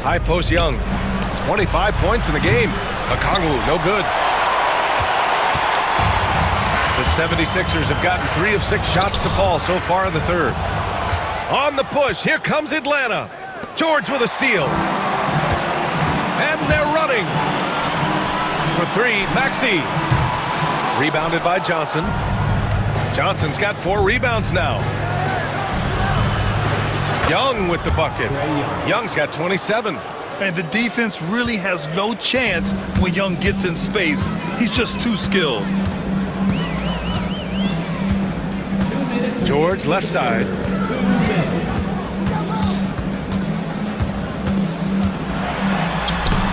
High post Young. 25 points in the game. Okongwu, no good. The 76ers have gotten 3 of 6 shots to fall so far in the third. On the push, here comes Atlanta. George with a steal. And they're running. For 3, Maxey. Rebounded by Johnson. Johnson's got 4 rebounds now. Young with the bucket. Young's got 27. And the defense really has no chance when Young gets in space. He's just too skilled. George left side.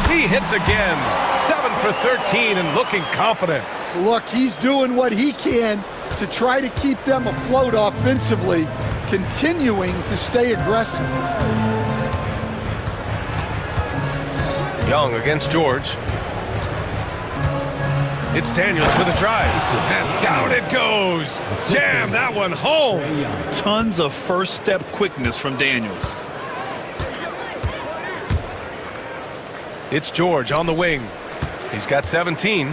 He hits again. 7 for 13 and looking confident. Look, he's doing what he can to try to keep them afloat offensively, continuing to stay aggressive. Young against George. It's Daniels with a drive. And down it goes. Jam that one home. Tons of first step quickness from Daniels. It's George on the wing. He's got 17.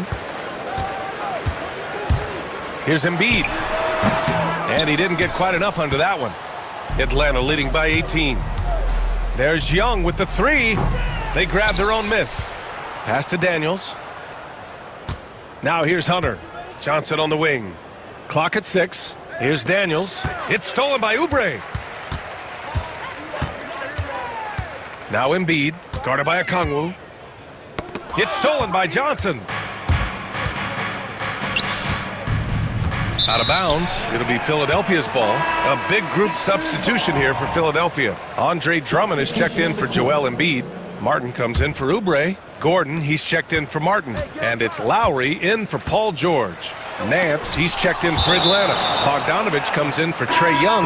Here's Embiid. And he didn't get quite enough under that one. Atlanta leading by 18. There's Young with the 3. They grab their own miss. Pass to Daniels. Now here's Hunter. Johnson on the wing. Clock at 6. Here's Daniels. It's stolen by Oubre. Now Embiid, guarded by Okongwu. It's stolen by Johnson. Out of bounds. It'll be Philadelphia's ball. A big group substitution here for Philadelphia. Andre Drummond is checked in for Joel Embiid. Martin comes in for Oubre. Gordon, he's checked in for Martin. And it's Lowry in for Paul George. Nance, he's checked in for Atlanta. Bogdanovich comes in for Trae Young.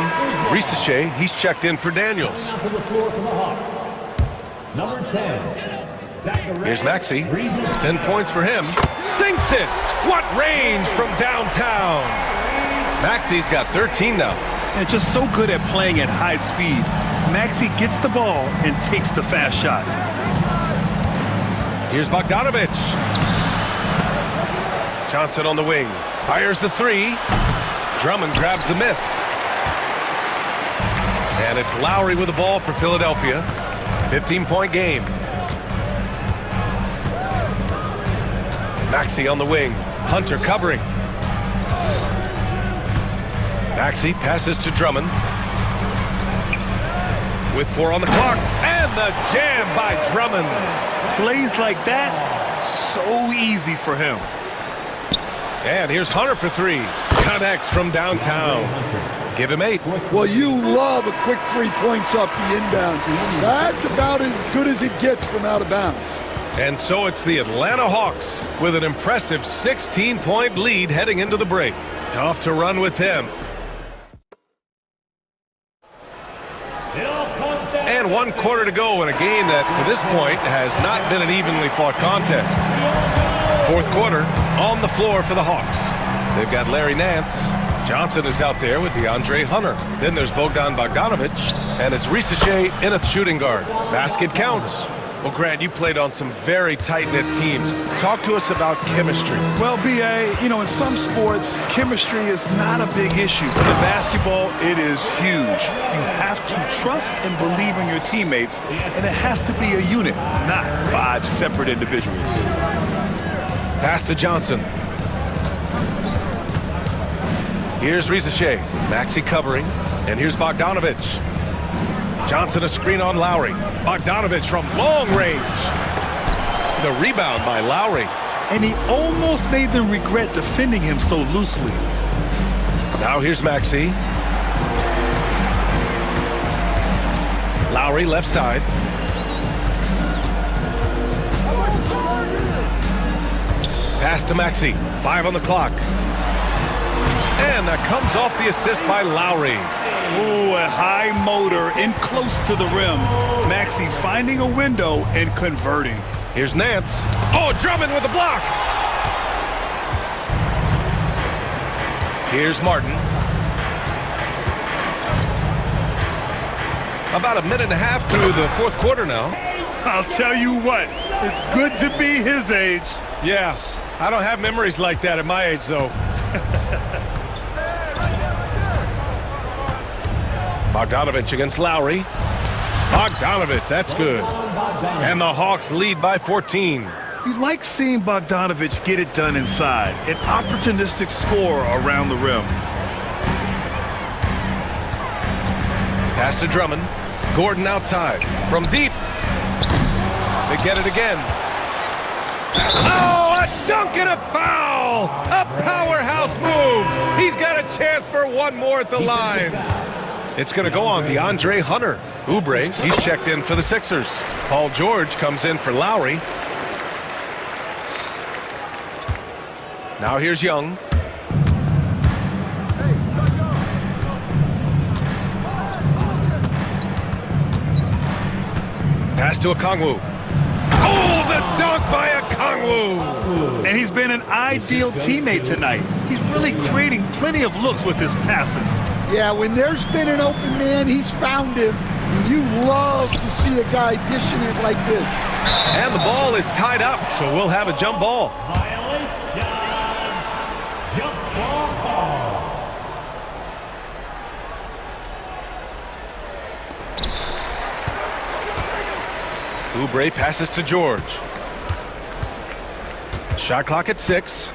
Risache, he's checked in for Daniels. To the floor for the Hawks. Number 10. Here's Maxey. 10 points for him. Sinks it! What range from downtown! Maxey's got 13 now. and just so good at playing at high speed. Maxey gets the ball and takes the fast shot. Here's Bogdanovic. Johnson on the wing. Fires the three. Drummond grabs the miss. And it's Lowry with the ball for Philadelphia. 15-point game. Maxey on the wing. Hunter covering. Maxey passes to Drummond. With 4 on the clock. And the jam by Drummond. Plays like that, so easy for him. And here's Hunter for 3. Connects from downtown. Give him 8. Well, you love a quick 3 points off the inbounds. That's about as good as it gets from out of bounds. And so it's the Atlanta Hawks with an impressive 16-point lead heading into the break. Tough to run with them. And 1 quarter to go in a game that, to this point, has not been an evenly fought contest. 4th quarter, on the floor for the Hawks. They've got Larry Nance. Johnson is out there with DeAndre Hunter. Then there's Bogdan Bogdanovic, and it's Risache in a shooting guard. Basket counts. Well, Grant, you played on some very tight-knit teams. Talk to us about chemistry. Well, B.A., you know, in some sports, chemistry is not a big issue. But in basketball, it is huge. You have to trust and believe in your teammates, and it has to be a unit, not 5 separate individuals. Pass to Johnson. Here's Risache. Maxey covering. And here's Bogdanovic. Johnson a screen on Lowry. Bogdanovic from long range. The rebound by Lowry. And he almost made them regret defending him so loosely. Now here's Maxey. Lowry left side. Pass to Maxey. 5 on the clock. And that comes off the assist by Lowry. Ooh, a high motor in close to the rim. Maxey finding a window and converting. Here's Nance. Oh, Drummond with the block. Here's Martin. About a minute and a half through the 4th quarter now. I'll tell you what, it's good to be his age. Yeah, I don't have memories like that at my age, though. Bogdanovic against Lowry. Bogdanovic, that's good. And the Hawks lead by 14. You like seeing Bogdanovic get it done inside. An opportunistic score around the rim. Pass to Drummond. Gordon outside. From deep. They get it again. Oh, a dunk and a foul! A powerhouse move! He's got a chance for one more at the line. It's going to go on DeAndre Hunter. Oubre, he's checked in for the Sixers. Paul George comes in for Lowry. Now here's Young. Pass to Okongwu. Oh, the dunk by Okongwu! And he's been an ideal teammate tonight. He's really creating plenty of looks with his passing. Yeah, when there's been an open man, he's found him. And you love to see a guy dishing it like this. And the ball is tied up, so we'll have a jump ball. Violation. Jump ball call. Oubre passes to George. Shot clock at 6.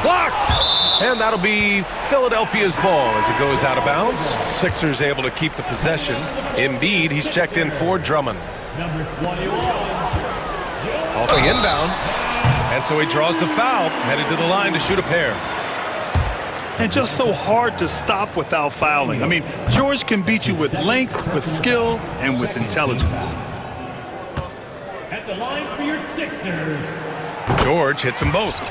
Blocked! And that'll be Philadelphia's ball as it goes out of bounds. Sixers able to keep the possession. Embiid, he's checked in for Drummond. Number 21. Off the inbound. And so he draws the foul, headed to the line to shoot a pair. And just so hard to stop without fouling. I mean, George can beat you with length, with skill, and with intelligence. At the line for your Sixers. George hits them both.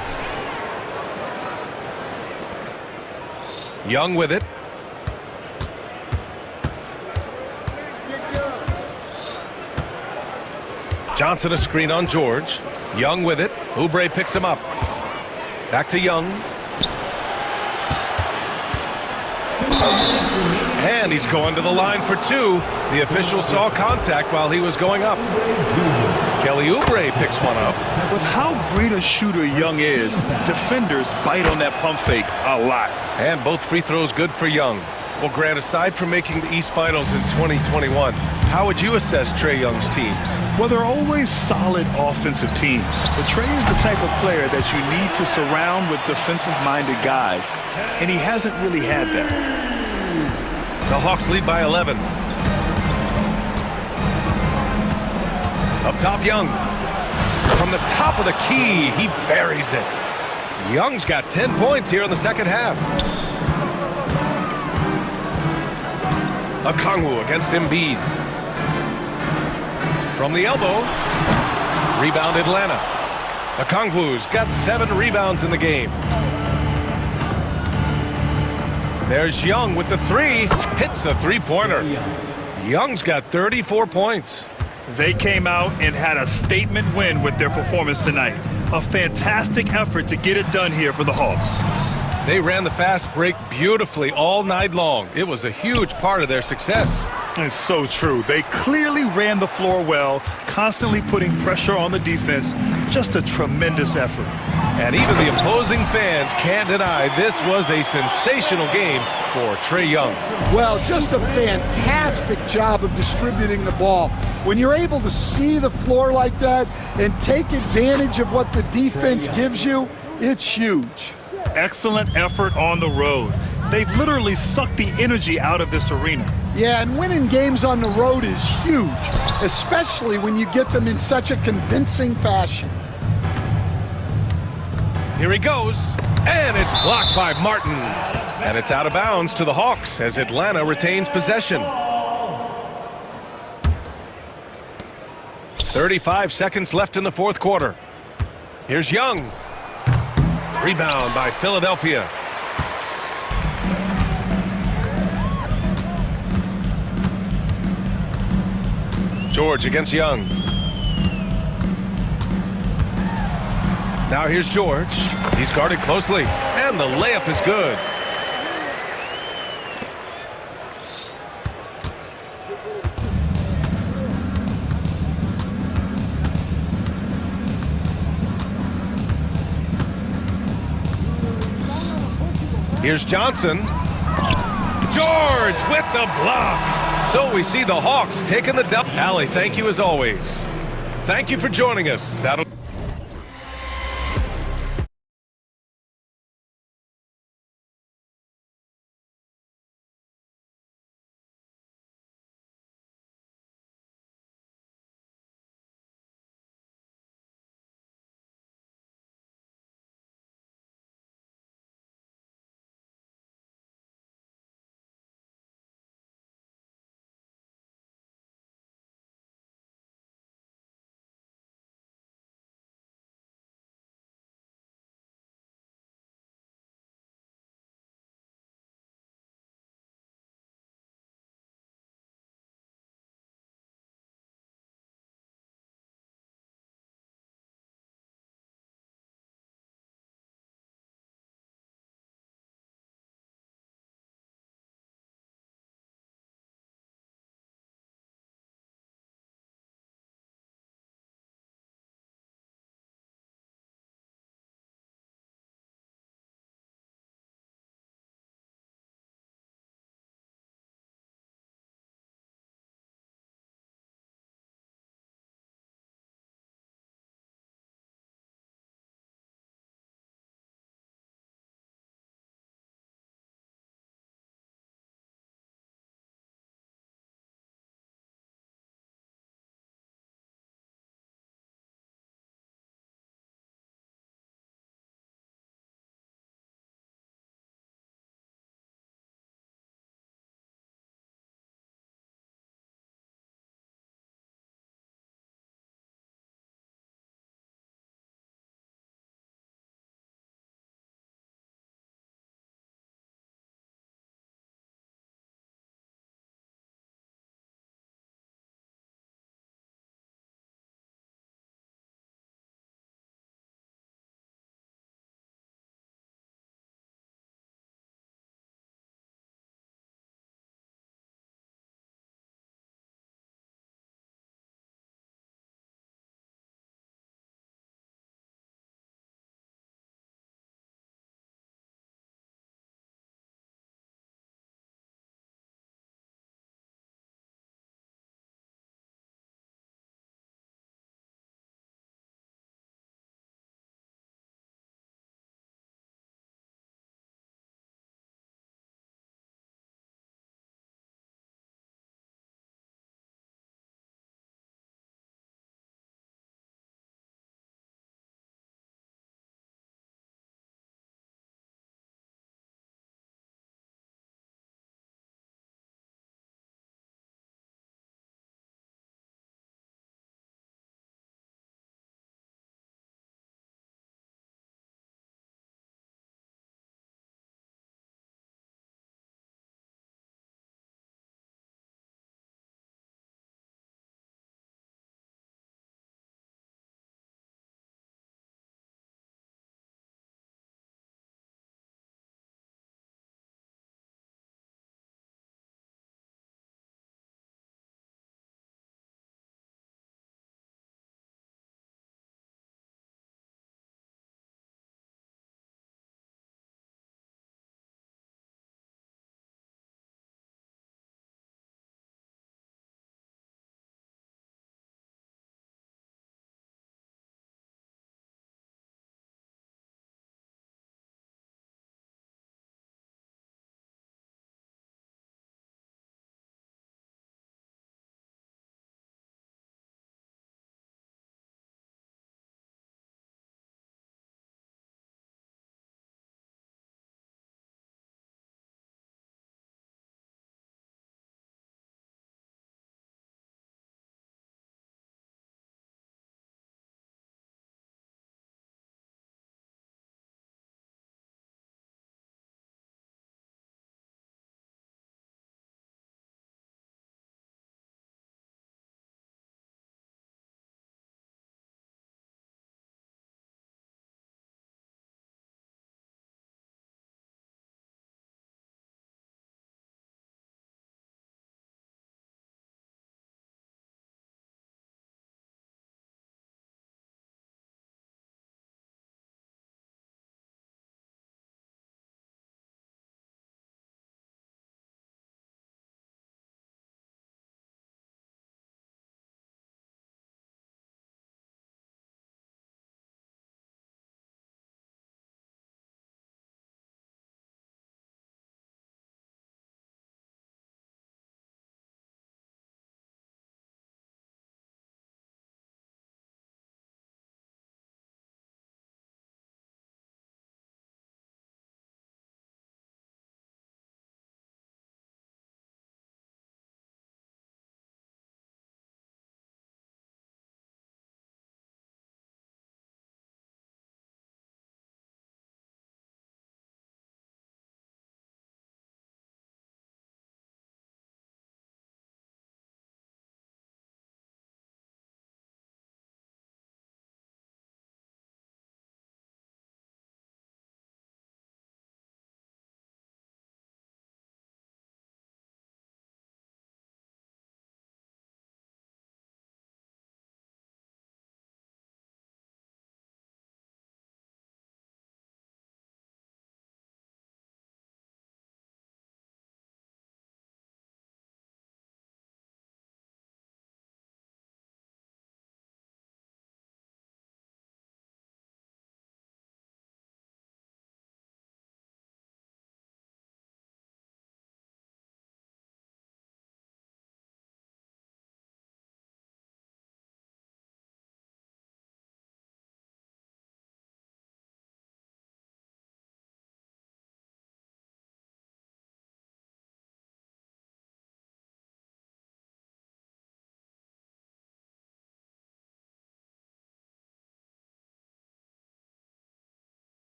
Young with it. Johnson a screen on George. Young with it. Oubre picks him up. Back to Young. And he's going to the line for two. The official saw contact while he was going up. Kelly Oubre picks one up. With how great a shooter Young is, defenders bite on that pump fake a lot. And both free throws good for Young. Well, Grant, aside from making the East Finals in 2021, how would you assess Trae Young's teams? Well, they're always solid offensive teams, but Trae is the type of player that you need to surround with defensive-minded guys, and he hasn't really had that. The Hawks lead by 11. Up top, Young. From the top of the key, he buries it. Young's got 10 points here in the second half. Okongwu against Embiid. From the elbow. Rebound Atlanta. Okongwu's got 7 rebounds in the game. There's Young with the three. Hits a three-pointer. Young's got 34 points. They came out and had a statement win with their performance tonight. A fantastic effort to get it done here for the Hawks. They ran the fast break beautifully all night long. It was a huge part of their success. It's so true. They clearly ran the floor well, constantly putting pressure on the defense. Just a tremendous effort. And even the opposing fans can't deny this was a sensational game for Trae Young. Well, just a fantastic job of distributing the ball. When you're able to see the floor like that and take advantage of what the defense gives you, it's huge. Excellent effort on the road. They've literally sucked the energy out of this arena. Yeah, and winning games on the road is huge, especially when you get them in such a convincing fashion. Here he goes, and it's blocked by Martin. And it's out of bounds to the Hawks as Atlanta retains possession. 35 seconds left in the fourth quarter. Here's Young. Rebound by Philadelphia. George against Young. Now here's George. He's guarded closely, and the layup is good. Here's Johnson. George with the block. So we see the Hawks taking the double. Allie, thank you as always. Thank you for joining us. That'll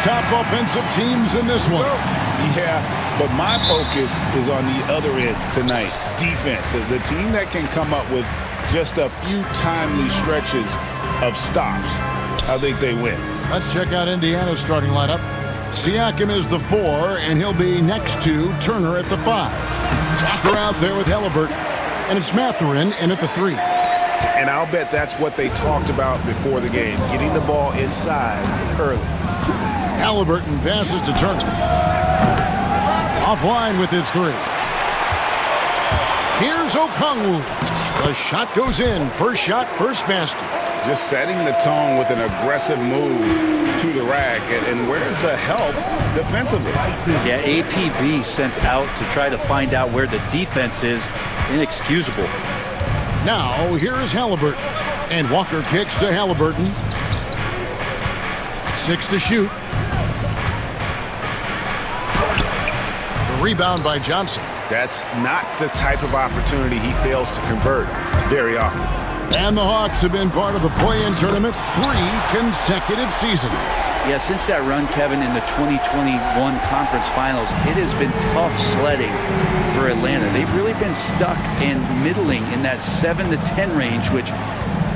top offensive teams in this one. Yeah, but my focus is on the other end tonight, defense. The team that can come up with just a few timely stretches of stops, I think they win. Let's check out Indiana's starting lineup. Siakam is the 4, and he'll be next to Turner at the 5. Walker out there with Halliburton, and it's Mathurin in at the 3. And I'll bet that's what they talked about before the game, getting the ball inside early. Halliburton passes to Turner. Offline with his 3. Here's Okongwu. The shot goes in. First shot, first basket. Just setting the tone with an aggressive move to the rack. And where's the help defensively? Yeah, APB sent out to try to find out where the defense is. Inexcusable. Now, here is Halliburton. And Walker kicks to Halliburton. 6 to shoot. The rebound by Johnson. That's not the type of opportunity he fails to convert very often. And the Hawks have been part of the play-in tournament 3 consecutive seasons. Yeah, since that run, Kevin, in the 2021 conference finals, it has been tough sledding for Atlanta. They've really been stuck and middling in that 7 to 10 range, which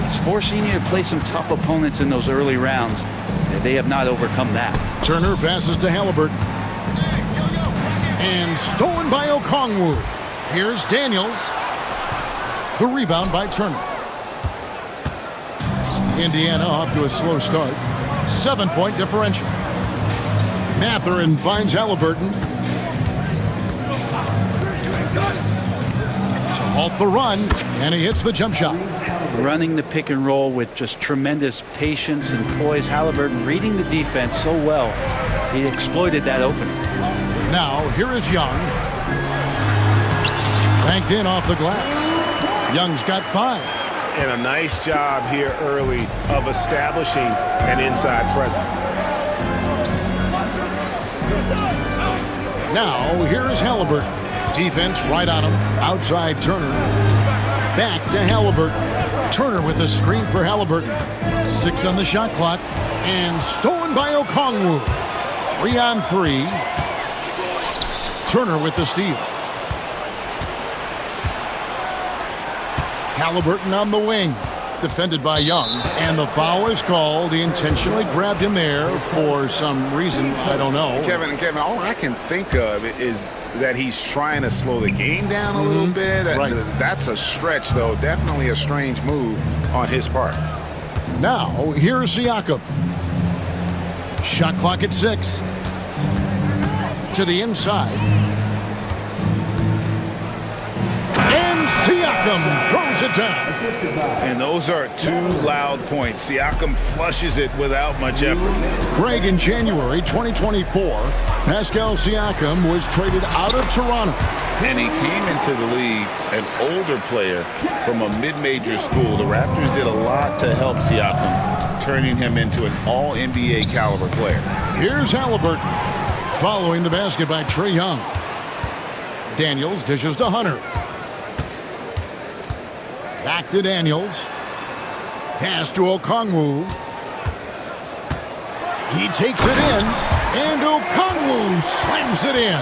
is forcing you to play some tough opponents in those early rounds. They have not overcome that. Turner passes to Halliburton. And stolen by Okongwu. Here's Daniels. The rebound by Turner. Indiana off to a slow start. 7-point differential. Mathurin finds Halliburton. To halt the run, and he hits the jump shot. Running the pick and roll with just tremendous patience and poise. Halliburton reading the defense so well. He exploited that opening. Now, here is Young. Banked in off the glass. Young's got 5. And a nice job here early of establishing an inside presence. Now, here is Halliburton. Defense right on him. Outside Turner. Back to Halliburton. Turner with a screen for Halliburton. 6 on the shot clock. And stolen by Okongwu. 3 on 3. Turner with the steal. Halliburton on the wing. Defended by Young. And the foul is called. He intentionally grabbed him there for some reason. I don't know. Kevin, all I can think of is that he's trying to slow the game down a little bit. Right. That's a stretch, though. Definitely a strange move on his part. Now, here's Siakam. Shot clock at 6. To the inside. And Siakam throws it down. And those are 2 loud points. Siakam flushes it without much effort. Greg, in January 2024, Pascal Siakam was traded out of Toronto. And he came into the league an older player from a mid-major school. The Raptors did a lot to help Siakam, turning him into an all-NBA caliber player. Here's Halliburton. Following the basket by Trae Young. Daniels dishes to Hunter. Back to Daniels. Pass to Okongwu. He takes it in, and Okongwu slams it in.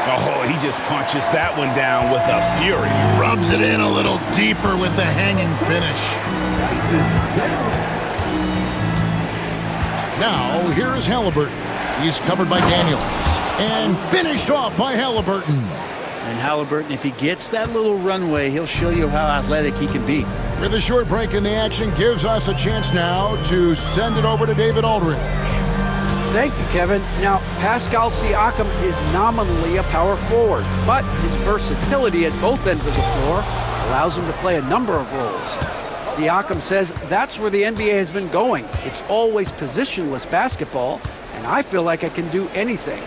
Oh, he just punches that one down with a fury. He rubs it in a little deeper with the hanging finish. Now, here is Halliburton. He's covered by Daniels. And finished off by Halliburton. And Halliburton, if he gets that little runway, he'll show you how athletic he can be. With a short break in the action, gives us a chance now to send it over to David Aldridge. Thank you, Kevin. Now, Pascal Siakam is nominally a power forward, but his versatility at both ends of the floor allows him to play a number of roles. Siakam says that's where the NBA has been going. It's always positionless basketball, and I feel like I can do anything.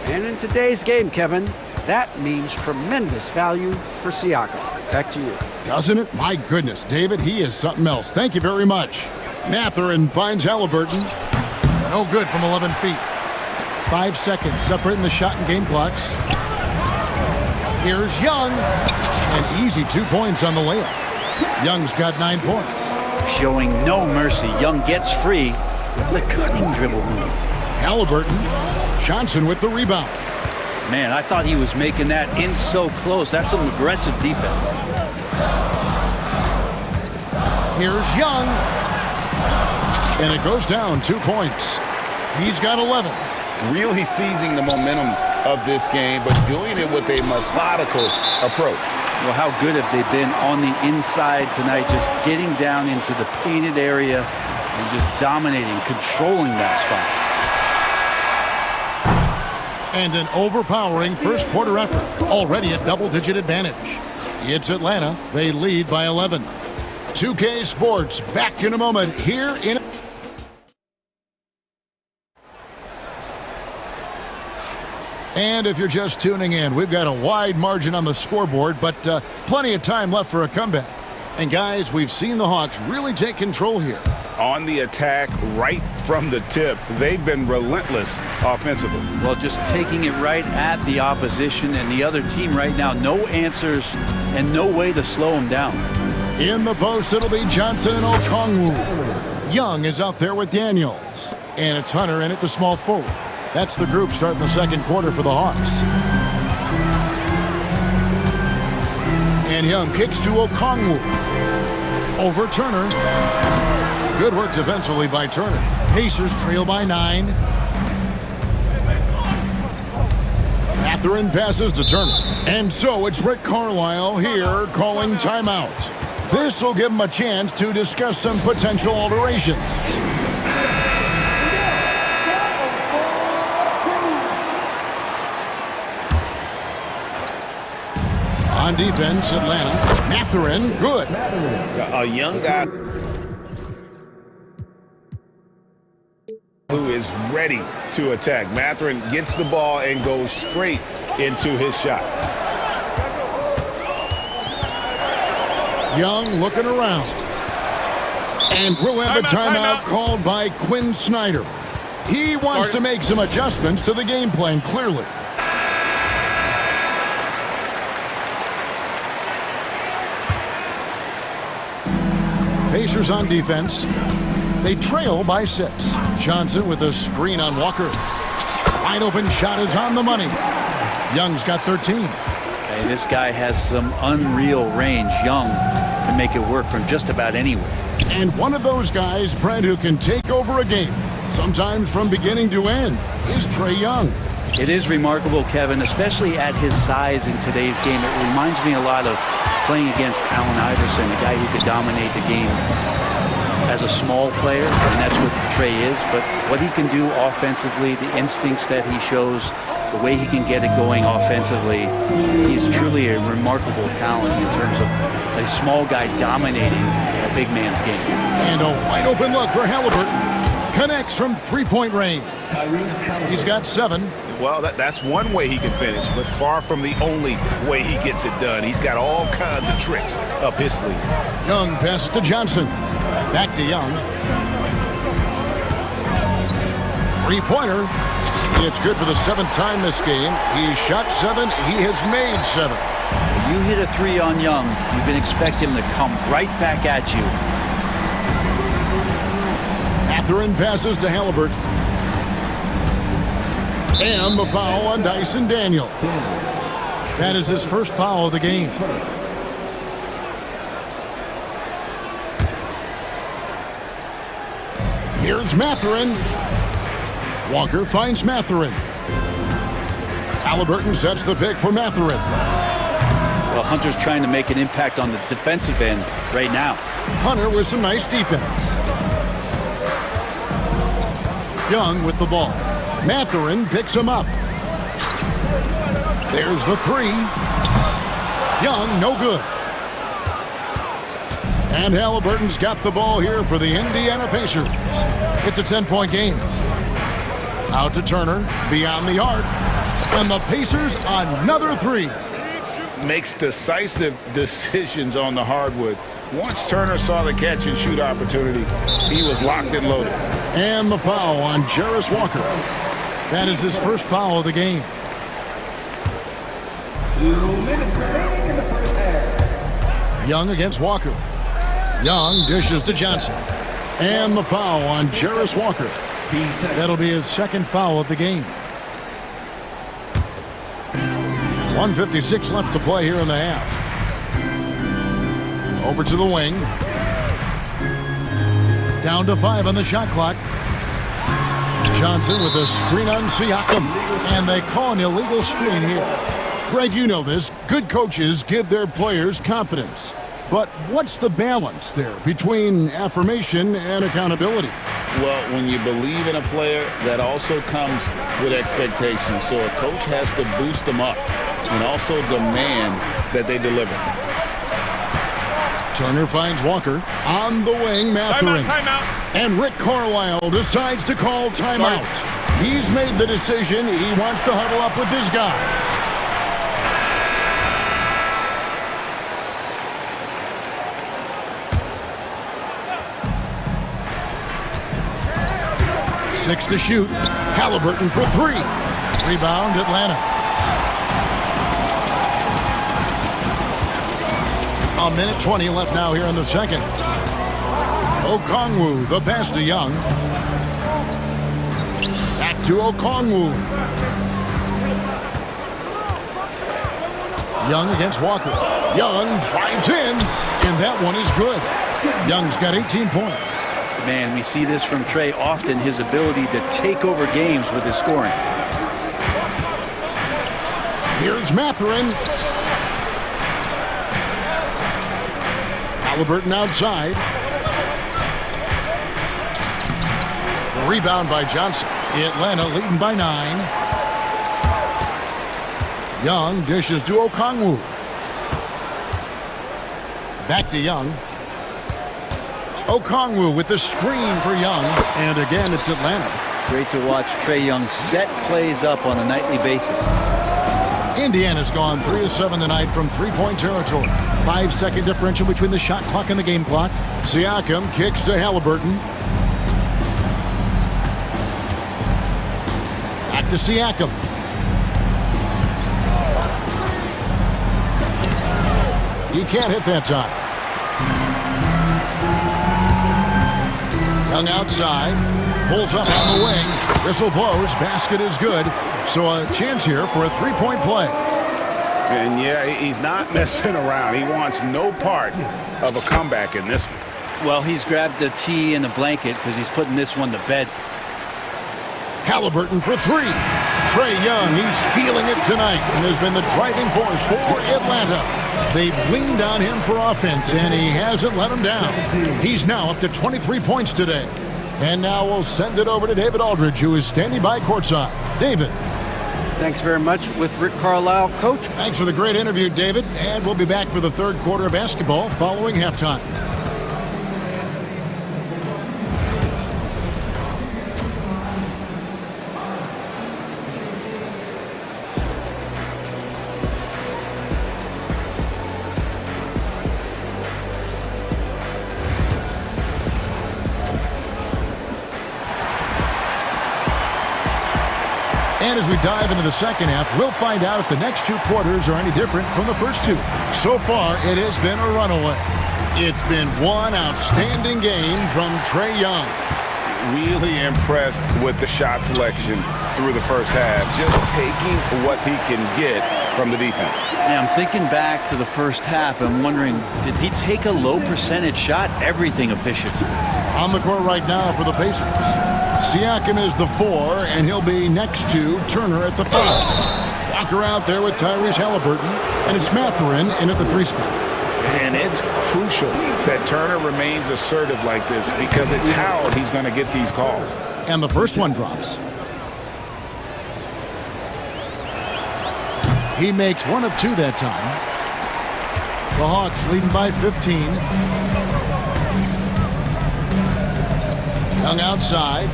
And in today's game, Kevin, that means tremendous value for Siakam. Back to you. Doesn't it? My goodness, David, he is something else. Thank you very much. Mathurin finds Halliburton. No good from 11 feet. 5 seconds separating the shot and game clocks. Here's Young. An easy 2 points on the layup. Young's got 9 points. Showing no mercy. Young gets free with the cutting dribble move. Halliburton. Johnson with the rebound. Man, I thought he was making that in so close. That's some aggressive defense. Here's Young. And it goes down 2 points. He's got 11. Really seizing the momentum of this game, but doing it with a methodical approach. Well, how good have they been on the inside tonight, just getting down into the painted area and just dominating, controlling that spot. And an overpowering first quarter effort. Already a double-digit advantage. It's Atlanta. They lead by 11. 2K Sports back in a moment here in... And if you're just tuning in, we've got a wide margin on the scoreboard, but plenty of time left for a comeback. And guys, we've seen the Hawks really take control here. On the attack right from the tip, they've been relentless offensively. Well, just taking it right at the opposition and the other team right now. No answers and no way to slow them down. In the post, it'll be Johnson and Okongwu. Young is out there with Daniels. And it's Hunter in at the small forward. That's the group starting the second quarter for the Hawks. And Young kicks to Okongwu. Over Turner. Good work defensively by Turner. Pacers trail by 9. Mathurin passes to Turner. And so it's Rick Carlisle here calling timeout. This will give him a chance to discuss some potential alterations. On defense, Atlanta. Mathurin, good. A young guy who is ready to attack. Mathurin gets the ball and goes straight into his shot. Young looking around. And we'll have a timeout called by Quinn Snyder. He wants to make some adjustments to the game plan, clearly. Pacers on defense. They trail by 6. Johnson with a screen on Walker. Wide open shot is on the money. Young's got 13. Hey, this guy has some unreal range. Young can make it work from just about anywhere. And one of those guys, Brent, who can take over a game, sometimes from beginning to end, is Trae Young. It is remarkable, Kevin, especially at his size in today's game. It reminds me a lot of playing against Allen Iverson, a guy who could dominate the game as a small player, and that's what Trae is. But what he can do offensively, the instincts that he shows, the way he can get it going offensively, he's truly a remarkable talent in terms of a small guy dominating a big man's game. And a wide open look for Halliburton. Connects from three-point range. He's got 7. Well, that's one way he can finish, but far from the only way he gets it done. He's got all kinds of tricks up his sleeve. Young pass to Johnson. Back to Young. Three-pointer. It's good for the 7th time this game. He's shot 7. He has made 7. When you hit a 3 on Young, you can expect him to come right back at you. Mathurin passes to Halliburton. And the foul on Dyson Daniel. That is his first foul of the game. Here's Mathurin. Walker finds Mathurin. Halliburton sets the pick for Mathurin. Well, Hunter's trying to make an impact on the defensive end right now. Hunter with some nice defense. Young with the ball. Mathurin picks him up. There's the 3. Young, no good. And Halliburton's got the ball here for the Indiana Pacers. It's a 10-point game. Out to Turner, beyond the arc. And the Pacers, another 3. Makes decisive decisions on the hardwood. Once Turner saw the catch and shoot opportunity, he was locked and loaded. And the foul on Jarris Walker. That is his first foul of the game. 2 minutes remaining in the first half. Young against Walker. Young dishes to Johnson. And the foul on Jarris Walker. That'll be his second foul of the game. 1:56 left to play here in the half. Over to the wing. Down to 5 on the shot clock. Johnson with a screen on Siakam. And they call an illegal screen here. Greg, you know this. Good coaches give their players confidence. But what's the balance there between affirmation and accountability? Well, when you believe in a player, that also comes with expectations. So a coach has to boost them up and also demand that they deliver. Turner finds Walker. On the wing, Mathurin. Timeout. And Rick Carlisle decides to call timeout. He's made the decision. He wants to huddle up with his guys. Six to shoot. Halliburton for 3. Rebound, Atlanta. A minute 20 left now here in the second. Okongwu, the pass to Young. Back to Okongwu. Young against Walker. Young drives in, and that one is good. Young's got 18 points. Man, we see this from Trey often, his ability to take over games with his scoring. Here's Mathurin. Halliburton outside. The rebound by Johnson. Atlanta leading by 9. Young dishes to Okongwu. Back to Young. Okongwu with the screen for Young. And again, it's Atlanta. Great to watch Trae Young set plays up on a nightly basis. Indiana's gone 3 of 7 tonight from three-point territory. 5-second differential between the shot clock and the game clock. Siakam kicks to Halliburton. Back to Siakam. He can't hit that time. Young outside. Pulls up on the wing. Whistle blows. Basket is good. So a chance here for a three-point play. And yeah, he's not messing around. He wants no part of a comeback in this one. Well, he's grabbed the tee and the blanket because he's putting this one to bed. Halliburton for 3. Trae Young, he's feeling it tonight and has been the driving force for Atlanta. They've leaned on him for offense, and he hasn't let them down. He's now up to 23 points today. And now we'll send it over to David Aldridge, who is standing by courtside. David. Thanks very much with Rick Carlisle. Coach. Thanks for the great interview, David. And we'll be back for the third quarter of basketball following halftime. And as we dive into the second half, we'll find out if the next 2 quarters are any different from the first 2. So far, it has been a runaway. It's been one outstanding game from Trae Young. Really impressed with the shot selection through the first half. Just taking what he can get from the defense. Yeah, I'm thinking back to the first half. I'm wondering, did he take a low percentage shot? Everything efficient. On the court right now for the Pacers. Siakam is the 4, and he'll be next to Turner at the 5. Walker out there with Tyrese Halliburton, and it's Mathurin in at the 3 spot. And it's crucial that Turner remains assertive like this because it's how he's going to get these calls. And the first one drops. He makes 1 of 2 that time. The Hawks leading by 15. Young outside.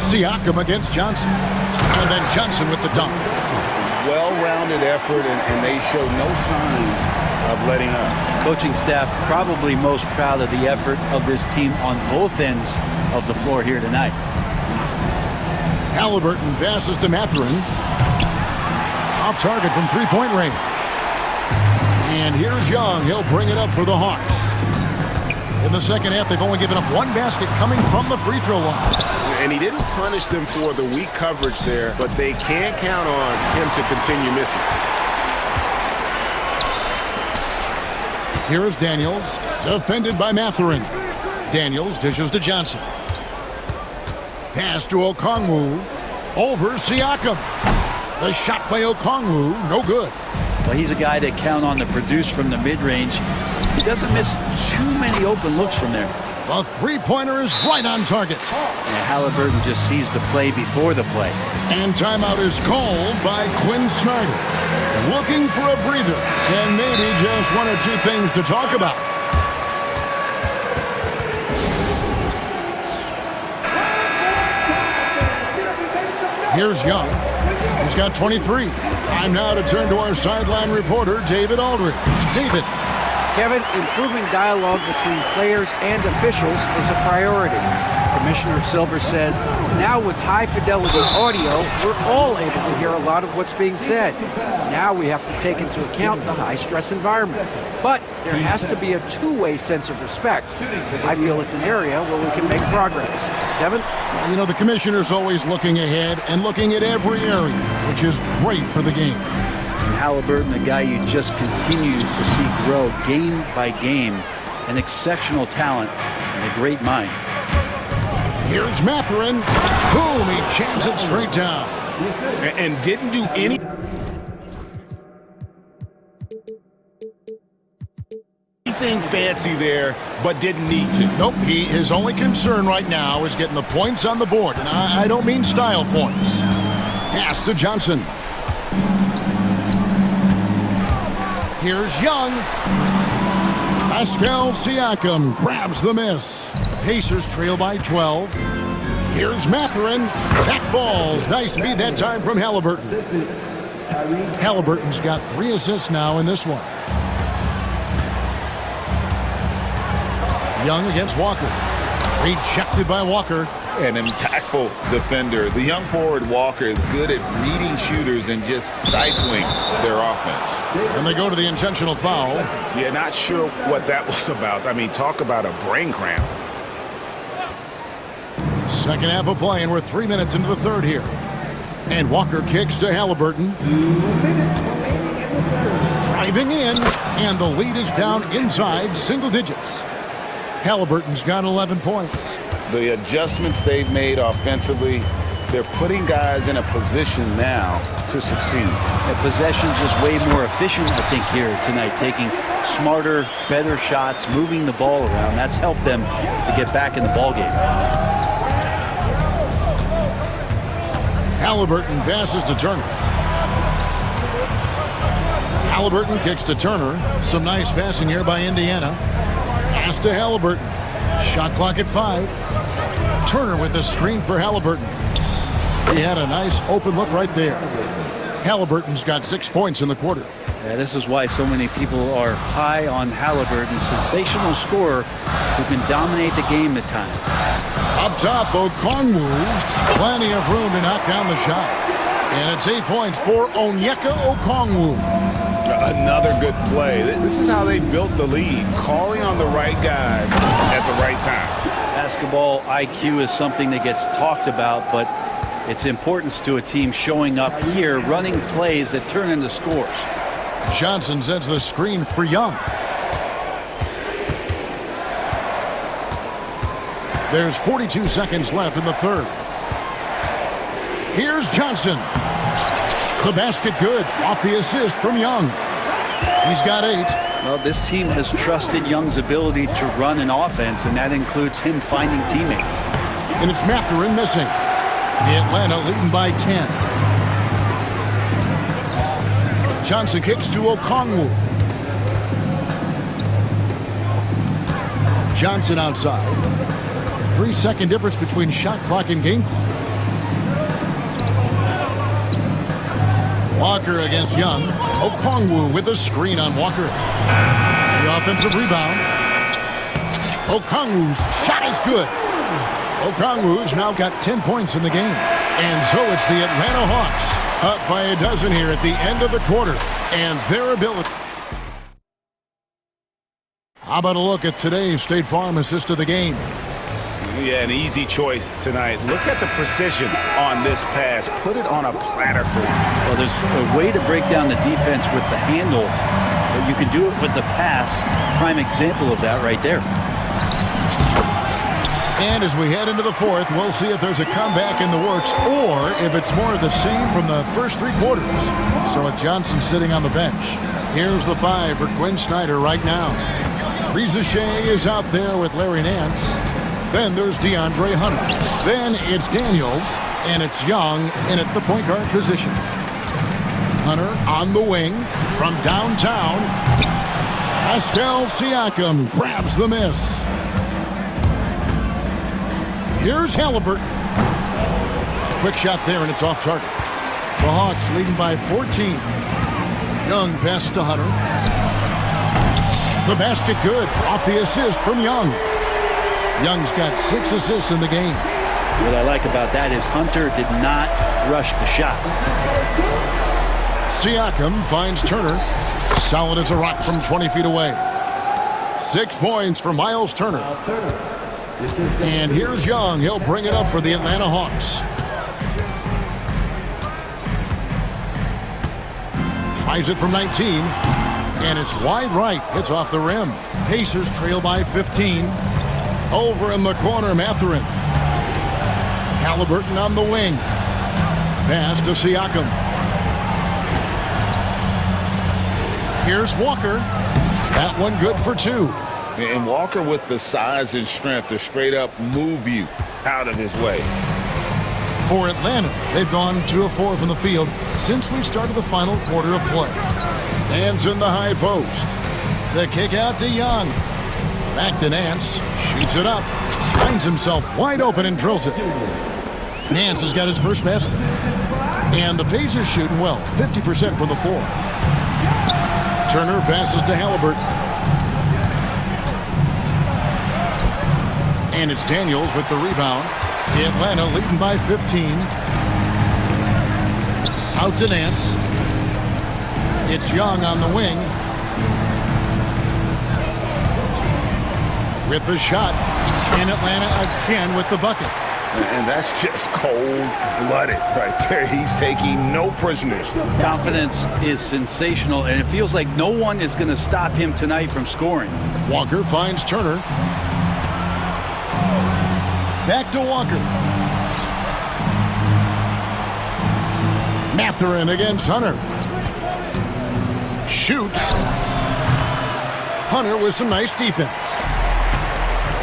Siakam against Johnson. And then Johnson with the dunk. Well-rounded effort, and they show no signs of letting up. Coaching staff probably most proud of the effort of this team on both ends of the floor here tonight. Halliburton passes to Mathurin. Off target from three-point range. And here's Young. He'll bring it up for the Hawks. In the second half, they've only given up one basket coming from the free throw line. And he didn't punish them for the weak coverage there, but they can't count on him to continue missing. Here is Daniels, defended by Mathurin. Daniels dishes to Johnson. Pass to Okongwu. Over Siakam. The shot by Okongwu, no good. Well, he's a guy that count on to produce from the mid-range. He doesn't miss too many open looks from there. The three-pointer is right on target. And Halliburton just sees the play before the play. And timeout is called by Quinn Snyder. Looking for a breather and maybe just one or two things to talk about. Here's Young. He's got 23. Time now to turn to our sideline reporter, David Aldridge. David. Kevin, improving dialogue between players and officials is a priority. Commissioner Silver says, now with high-fidelity audio, we're all able to hear a lot of what's being said. Now we have to take into account the high-stress environment. But there has to be a two-way sense of respect. I feel it's an area where we can make progress. Kevin? You know, the commissioner's always looking ahead and looking at every area, which is great for the game. And Halliburton, the guy you just continue to see grow game by game, an exceptional talent and a great mind. Here's Mathurin. Boom, he jams it straight down. And didn't do anything fancy there, but didn't need to. Nope, his only concern right now is getting the points on the board. And I don't mean style points. Pass to Johnson. Here's Young. Pascal Siakam grabs the miss. Pacers trail by 12. Here's Mathurin. That falls. Nice feed that time from Halliburton. Halliburton's got 3 assists now in this one. Young against Walker. Rejected by Walker. An impactful defender. The young forward Walker is good at reading shooters and just stifling their offense. And they go to the intentional foul. Yeah, not sure what that was about. I mean, talk about a brain cramp. Second half of play, and we're 3 minutes into the third here. And Walker kicks to Halliburton. 2 minutes remaining in the third. Driving in, and the lead is down inside single digits. Halliburton's got 11 points. The adjustments they've made offensively, they're putting guys in a position now to succeed. The possession's just way more efficient, I think, here tonight, taking smarter, better shots, moving the ball around. That's helped them to get back in the ball game. Halliburton passes to Turner. Halliburton kicks to Turner. Some nice passing here by Indiana. Pass to Halliburton. Shot clock at 5. Turner with a screen for Halliburton. He had a nice open look right there. Halliburton's got 6 points in the quarter. Yeah, this is why so many people are high on Halliburton. Sensational scorer who can dominate the game at times. Up top, Okongwu. Plenty of room to knock down the shot. And it's 8 points for Onyeka Okongwu. Another good play. This is how they built the lead, calling on the right guys at the right time. Basketball IQ is something that gets talked about, but its importance to a team showing up here, running plays that turn into scores. Johnson sends the screen for Young. There's 42 seconds left in the third. Here's Johnson. The basket good off the assist from Young. He's got 8. Well, this team has trusted Young's ability to run an offense, and that includes him finding teammates. And it's Mathurin missing. Atlanta leading by 10. Johnson kicks to Okongwu. Johnson outside. 3-second difference between shot clock and game clock. Walker against Young. Okongwu with a screen on Walker. The offensive rebound. Okongwu's shot is good. Okongwu's now got 10 points in the game. And so it's the Atlanta Hawks up by a dozen here at the end of the quarter. And their ability. How about a look at today's State Farm assist of the game? Yeah, an easy choice tonight. Look at the precision on this pass. Put it on a platter for him. Well, there's a way to break down the defense with the handle, but you can do it with the pass. Prime example of that right there. And as we head into the fourth, we'll see if there's a comeback in the works or if it's more of the same from the first three quarters. So with Johnson sitting on the bench, here's the 5 for Quinn Snyder right now. Reza Shea is out there with Larry Nance. Then there's DeAndre Hunter. Then it's Daniels, and it's Young in at the point guard position. Hunter on the wing from downtown. Pascal Siakam grabs the miss. Here's Halliburton. Quick shot there, and it's off target. The Hawks leading by 14. Young passes to Hunter. The basket good. Off the assist from Young. Young's got 6 assists in the game. What I like about that is Hunter did not rush the shot. Siakam finds Turner. Solid as a rock from 20 feet away. 6 points for Miles Turner. And here's Young. He'll bring it up for the Atlanta Hawks. Tries it from 19. And it's wide right. Hits off the rim. Pacers trail by 15. Over in the corner, Mathurin. Halliburton on the wing. Pass to Siakam. Here's Walker. That one good for 2. And Walker with the size and strength to straight up move you out of his way. For Atlanta, they've gone 2 of 4 from the field since we started the final quarter of play. Hands in the high post. The kick out to Young. Back to Nance. Shoots it up. Finds himself wide open and drills it. Nance has got his first basket. And the Pacers shooting well. 50% from the floor. Turner passes to Halliburton. And it's Daniels with the rebound. Atlanta leading by 15. Out to Nance. It's Young on the wing. With the shot. And Atlanta again with the bucket. And that's just cold-blooded right there. He's taking no prisoners. Confidence is sensational, and it feels like no one is going to stop him tonight from scoring. Walker finds Turner. Back to Walker. Mathurin against Hunter. Shoots. Hunter with some nice defense.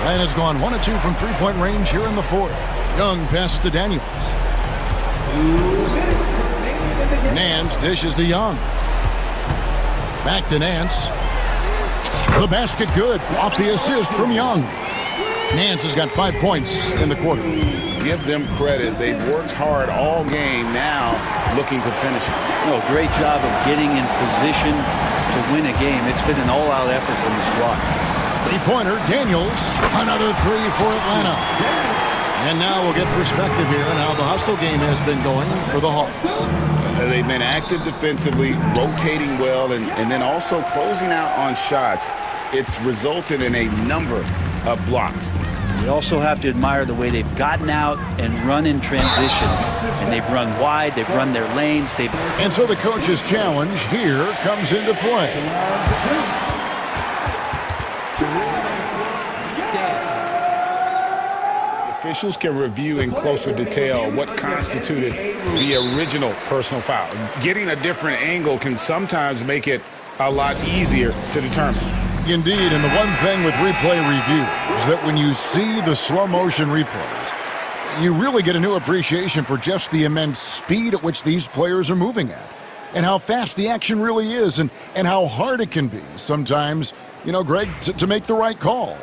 Atlanta's gone 1 of 2 from three-point range here in the fourth. Young passes to Daniels. Nance dishes to Young. Back to Nance. The basket good. Off the assist from Young. Nance has got 5 points in the quarter. Give them credit. They've worked hard all game, now looking to finish it. No, great job of getting in position to win a game. It's been an all-out effort from the squad. Three-pointer, Daniels. Another 3 for Atlanta. And now we'll get perspective here on how the hustle game has been going for the Hawks. They've been active defensively, rotating well, and then also closing out on shots. It's resulted in a number of blocks. We also have to admire the way they've gotten out and run in transition. And they've run wide, they've run their lanes. And so the coach's challenge here comes into play. Officials can review in closer detail what constituted the original personal foul. Getting a different angle can sometimes make it a lot easier to determine. Indeed, and the one thing with replay review is that when you see the slow motion replays, you really get a new appreciation for just the immense speed at which these players are moving at, and how fast the action really is, and how hard it can be sometimes, you know, Greg, to make the right call.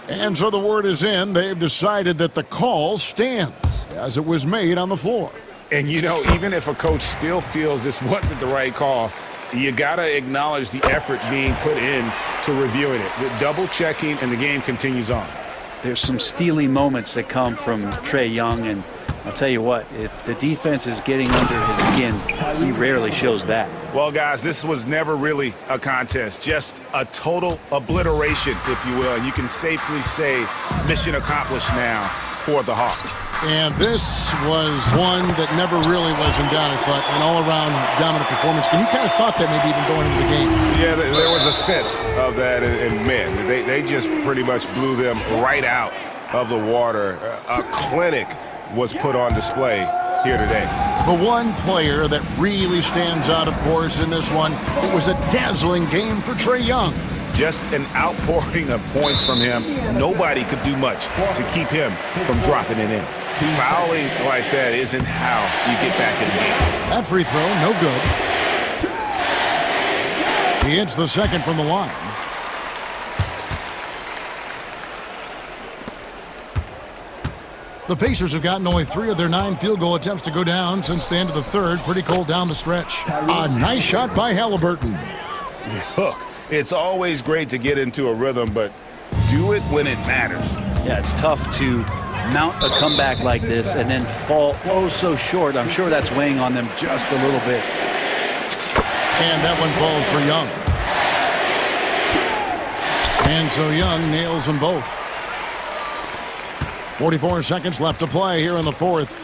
And so the word is in. They've decided that the call stands as it was made on the floor. And, you know, even if a coach still feels this wasn't the right call, you got to acknowledge the effort being put in to reviewing it. With double checking, and the game continues on. There's some steely moments that come from Trae Young, and I'll tell you what, if the defense is getting under his skin, he rarely shows that. Well, guys, this was never really a contest, just a total obliteration, if you will. And you can safely say mission accomplished now for the Hawks. And this was one that never really was in doubt, I thought, an all-around dominant performance. And you kind of thought that maybe even going into the game. Yeah, there was a sense of that, and man, they just pretty much blew them right out of the water. A clinic was put on display here today. The one player that really stands out, of course, in this one, it was a dazzling game for Trae Young. Just an outpouring of points from him. Nobody could do much to keep him from dropping it in. Fouling like that isn't how you get back in the game. That free throw, no good. He hits the second from the line. The Pacers have gotten only 3 of their 9 field goal attempts to go down since the end of the third. Pretty cold down the stretch. A nice shot by Halliburton. Look, it's always great to get into a rhythm, but do it when it matters. Yeah, it's tough to mount a comeback like this and then fall oh so short. I'm sure that's weighing on them just a little bit. And that one falls for Young. And so Young nails them both. 44 seconds left to play here in the fourth.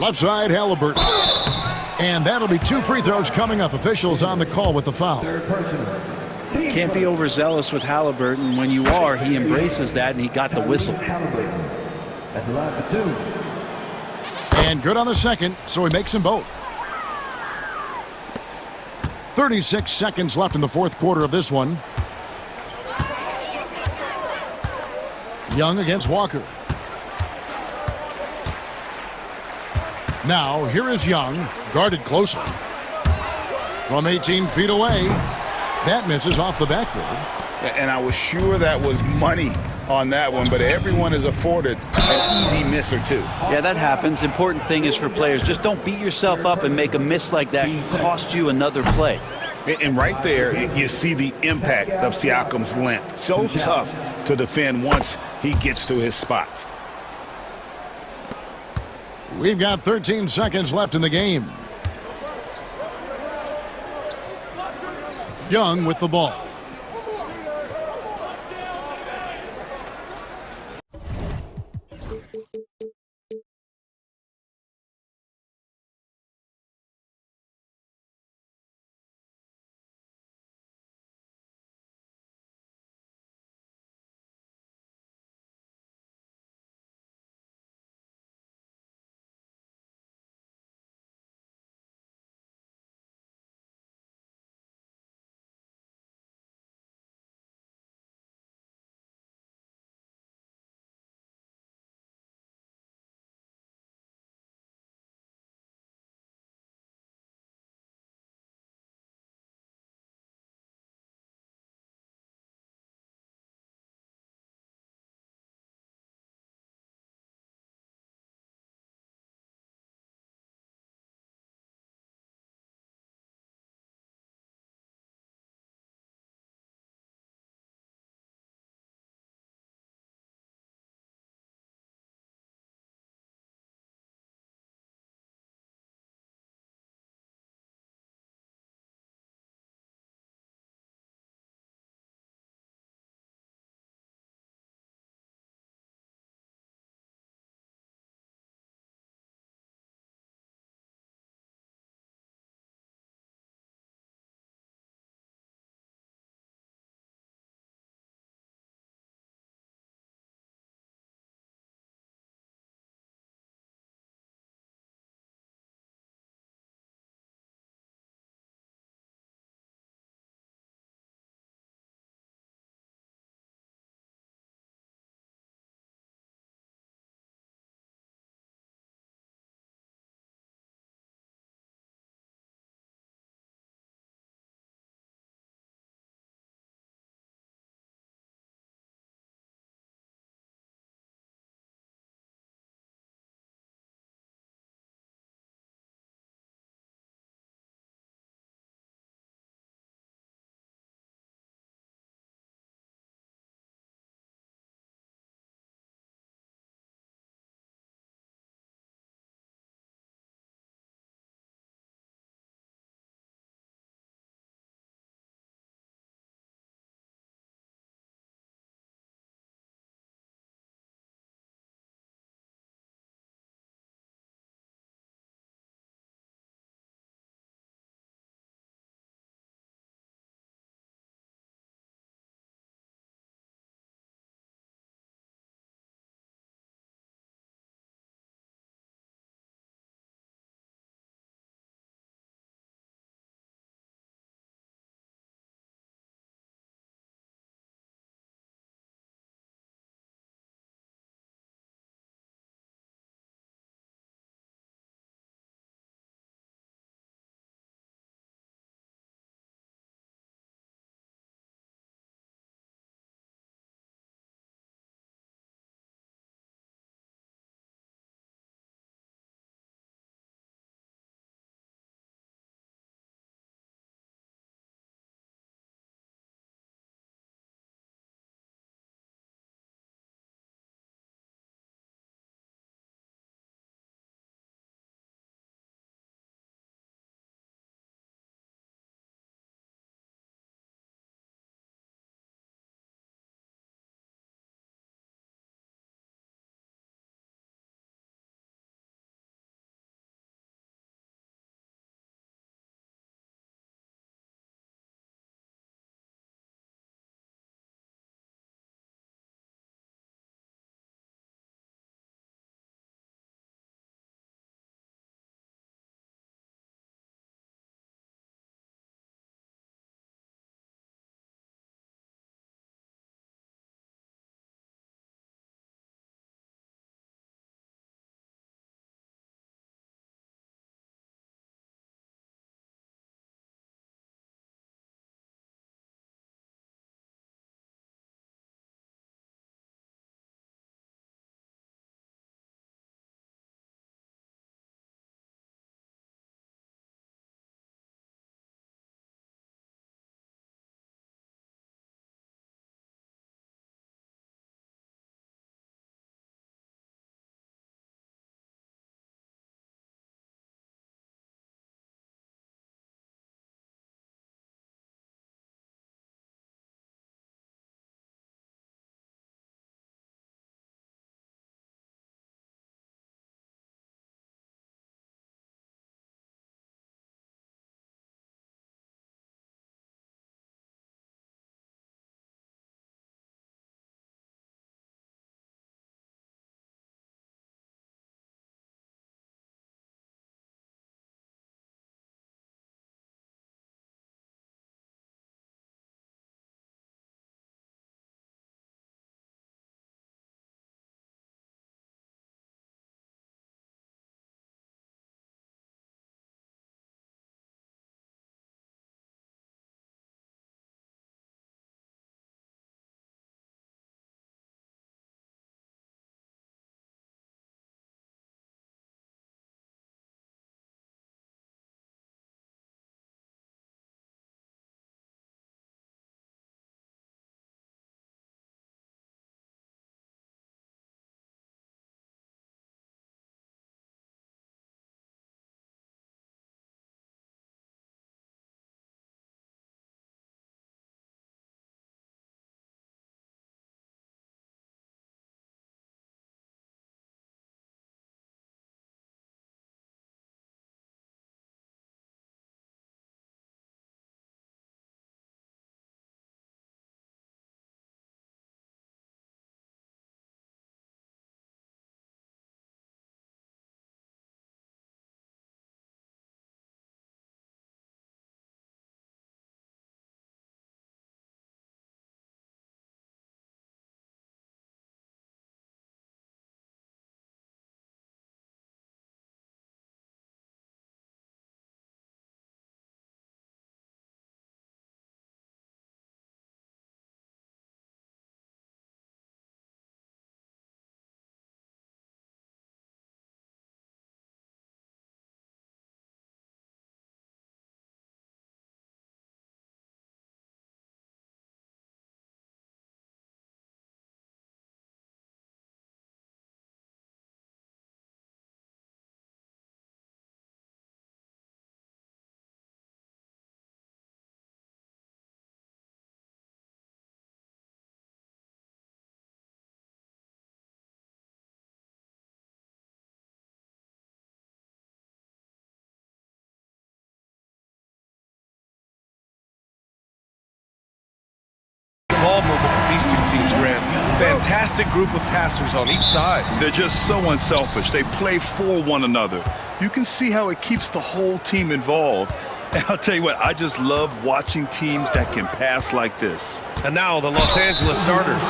Left side, Halliburton. And that'll be 2 free throws coming up. Officials on the call with the foul. Can't be overzealous with Halliburton. When you are, he embraces that, and he got the whistle. And good on the second, so he makes them both. 36 seconds left in the fourth quarter of this one. Young against Walker. Now, here is Young, guarded closely. From 18 feet away, that misses off the backboard. And I was sure that was money on that one, but everyone is afforded an easy miss or two. Yeah, that happens. Important thing is for players, just don't beat yourself up and make a miss like that cost you another play. And right there, you see the impact of Siakam's length. So tough to defend once he gets to his spots. We've got 13 seconds left in the game. Young with the ball. fantastic group of passers on each side. They're just so unselfish. They play for one another. You can see how it keeps the whole team involved. And I'll tell you what, I just love watching teams that can pass like this. And now the Los Angeles starters.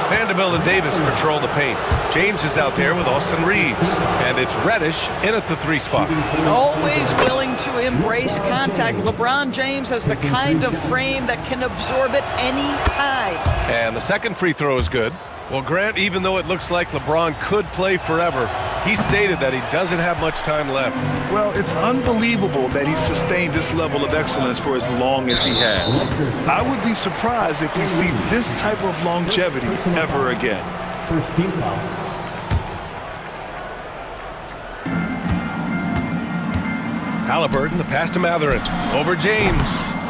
Vanderbilt and Davis patrol the paint. James is out there with Austin Reeves. And it's Reddish in at the 3 spot. Always willing to embrace contact. LeBron James has the kind of frame that can absorb it any time. And the second free throw is good. Well, Grant, even though it looks like LeBron could play forever, he stated that he doesn't have much time left. Well, it's unbelievable that he's sustained this level of excellence for as long as he has. I would be surprised if we see this type of longevity ever again. First team foul. Halliburton, the pass to Matherin. Over James.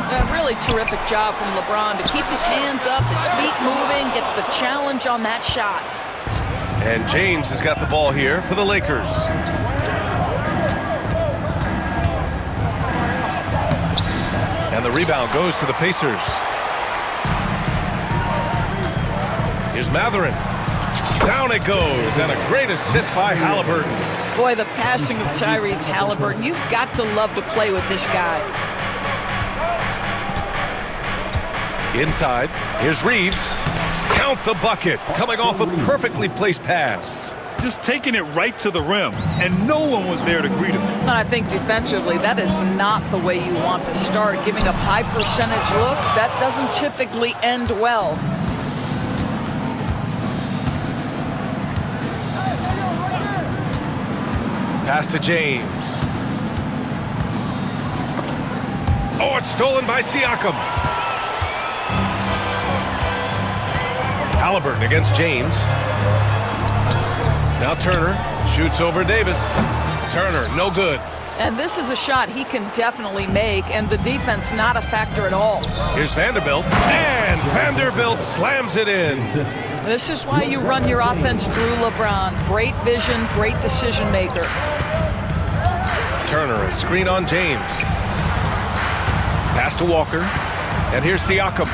A really terrific job from LeBron to keep his hands up, his feet moving, gets the challenge on that shot. And James has got the ball here for the Lakers. And the rebound goes to the Pacers. Here's Matherin. Down it goes, and a great assist by Halliburton. Boy, the passing of Tyrese Halliburton, you've got to love to play with this guy. Inside, here's Reeves. Count the bucket, coming off a perfectly placed pass. Just taking it right to the rim, and no one was there to greet him. I think defensively, that is not the way you want to start. Giving up high percentage looks, that doesn't typically end well. Pass to James. Oh, it's stolen by Siakam. Halliburton against James. Now Turner shoots over Davis. Turner, no good. And this is a shot he can definitely make, and the defense not a factor at all. Here's Vanderbilt, and Vanderbilt slams it in. This is why you run your offense through LeBron. Great vision, great decision maker. Turner, a screen on James. Pass to Walker, and here's Siakam.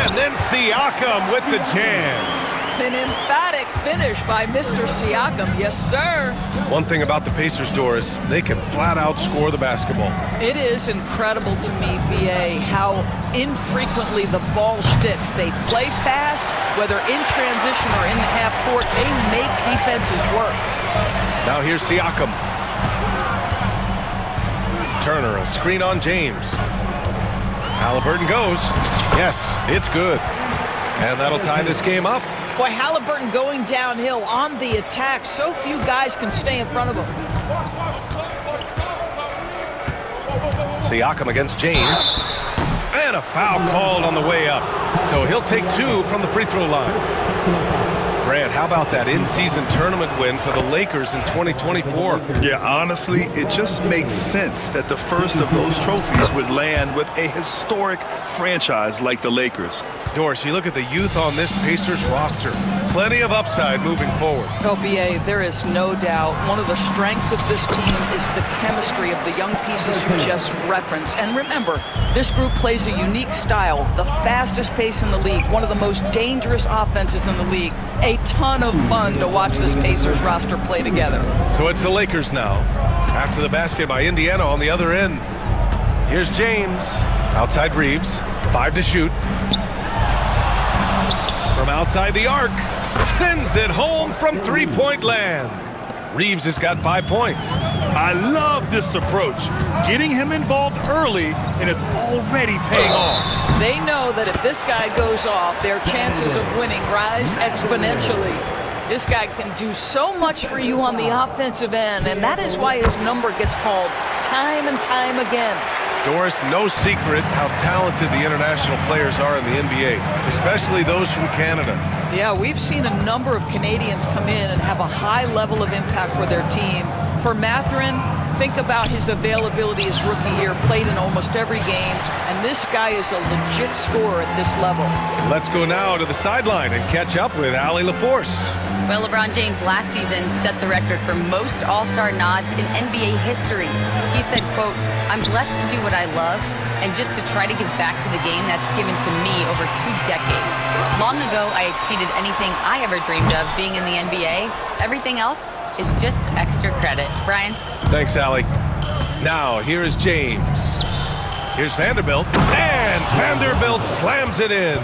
And then Siakam with the jam. An emphatic finish by Mr. Siakam. Yes, sir. One thing about the Pacers, Doris, they can flat out score the basketball. It is incredible to me, BA, how infrequently the ball sticks. They play fast, whether in transition or in the half court. They make defenses work. Now here's Siakam. Turner, a screen on James. Halliburton goes. Yes, it's good. And that'll tie this game up. Boy, Halliburton going downhill on the attack. So few guys can stay in front of him. Siakam against James. And a foul called on the way up. So he'll take 2 from the free throw line. Grant, how about that in-season tournament win for the Lakers in 2024? Yeah, honestly, it just makes sense that the first of those trophies would land with a historic franchise like the Lakers. Doris, you look at the youth on this Pacers roster. Plenty of upside moving forward. Oh, BA, there is no doubt. One of the strengths of this team is the chemistry of the young pieces you just referenced. And remember, this group plays a unique style, the fastest pace in the league, one of the most dangerous offenses in the league. A ton of fun to watch this Pacers roster play together. So it's the Lakers now. After the basket by Indiana on the other end. Here's James. Outside Reeves. 5 to shoot. From outside the arc. Sends it home from three-point land. Reeves has got 5 points. I love this approach. Getting him involved early, and it's already paying off. They know that if this guy goes off, their chances of winning rise exponentially. This guy can do so much for you on the offensive end, and that is why his number gets called time and time again. Doris, no secret how talented the international players are in the NBA, especially those from Canada. Yeah, we've seen a number of Canadians come in and have a high level of impact for their team. For Matherin, think about his availability his rookie year, played in almost every game, and this guy is a legit scorer at this level. Let's go now to the sideline and catch up with Allie LaForce. Well, LeBron James last season set the record for most All-Star nods in NBA history. He said, quote, "I'm blessed to do what I love, and just to try to give back to the game that's given to me over 2 decades. Long ago, I exceeded anything I ever dreamed of being in the NBA. Everything else is just extra credit. Brian? Thanks, Allie. Now, here is James. Here's Vanderbilt, and Vanderbilt slams it in.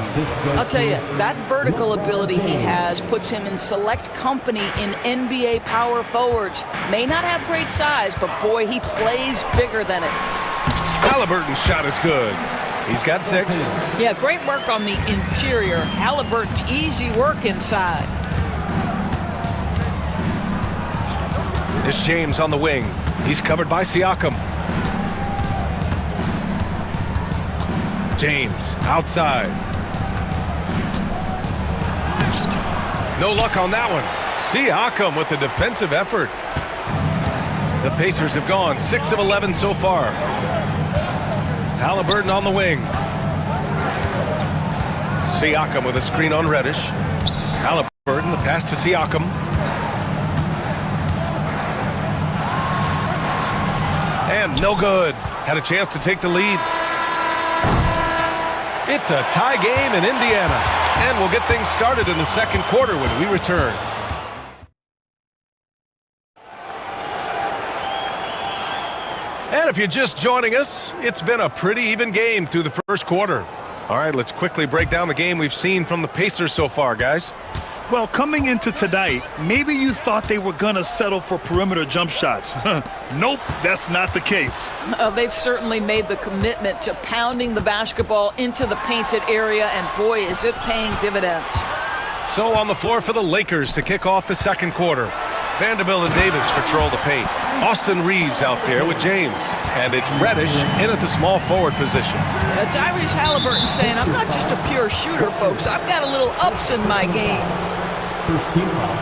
I'll tell you, that vertical ability he has puts him in select company in NBA power forwards. May not have great size, but boy, he plays bigger than it. Halliburton's shot is good. He's got 6. Yeah, great work on the interior. Halliburton, easy work inside. It's James on the wing. He's covered by Siakam. James outside. No luck on that one. Siakam with the defensive effort. The Pacers have gone 6 of 11 so far. Halliburton on the wing. Siakam with a screen on Reddish. Halliburton, the pass to Siakam. And no good. Had a chance to take the lead. It's a tie game in Indiana. And we'll get things started in the second quarter when we return. And if you're just joining us, it's been a pretty even game through the first quarter. All right, let's quickly break down the game we've seen from the Pacers so far, guys. Well, coming into tonight, maybe you thought they were going to settle for perimeter jump shots. Nope, that's not the case. They've certainly made the commitment to pounding the basketball into the painted area, and boy, is it paying dividends. So on the floor for the Lakers to kick off the second quarter. Vanderbilt and Davis patrol the paint. Austin Reeves out there with James. And it's Reddish in at the small forward position. Tyrese Halliburton saying, I'm not just a pure shooter, folks. I've got a little ups in my game. First team foul.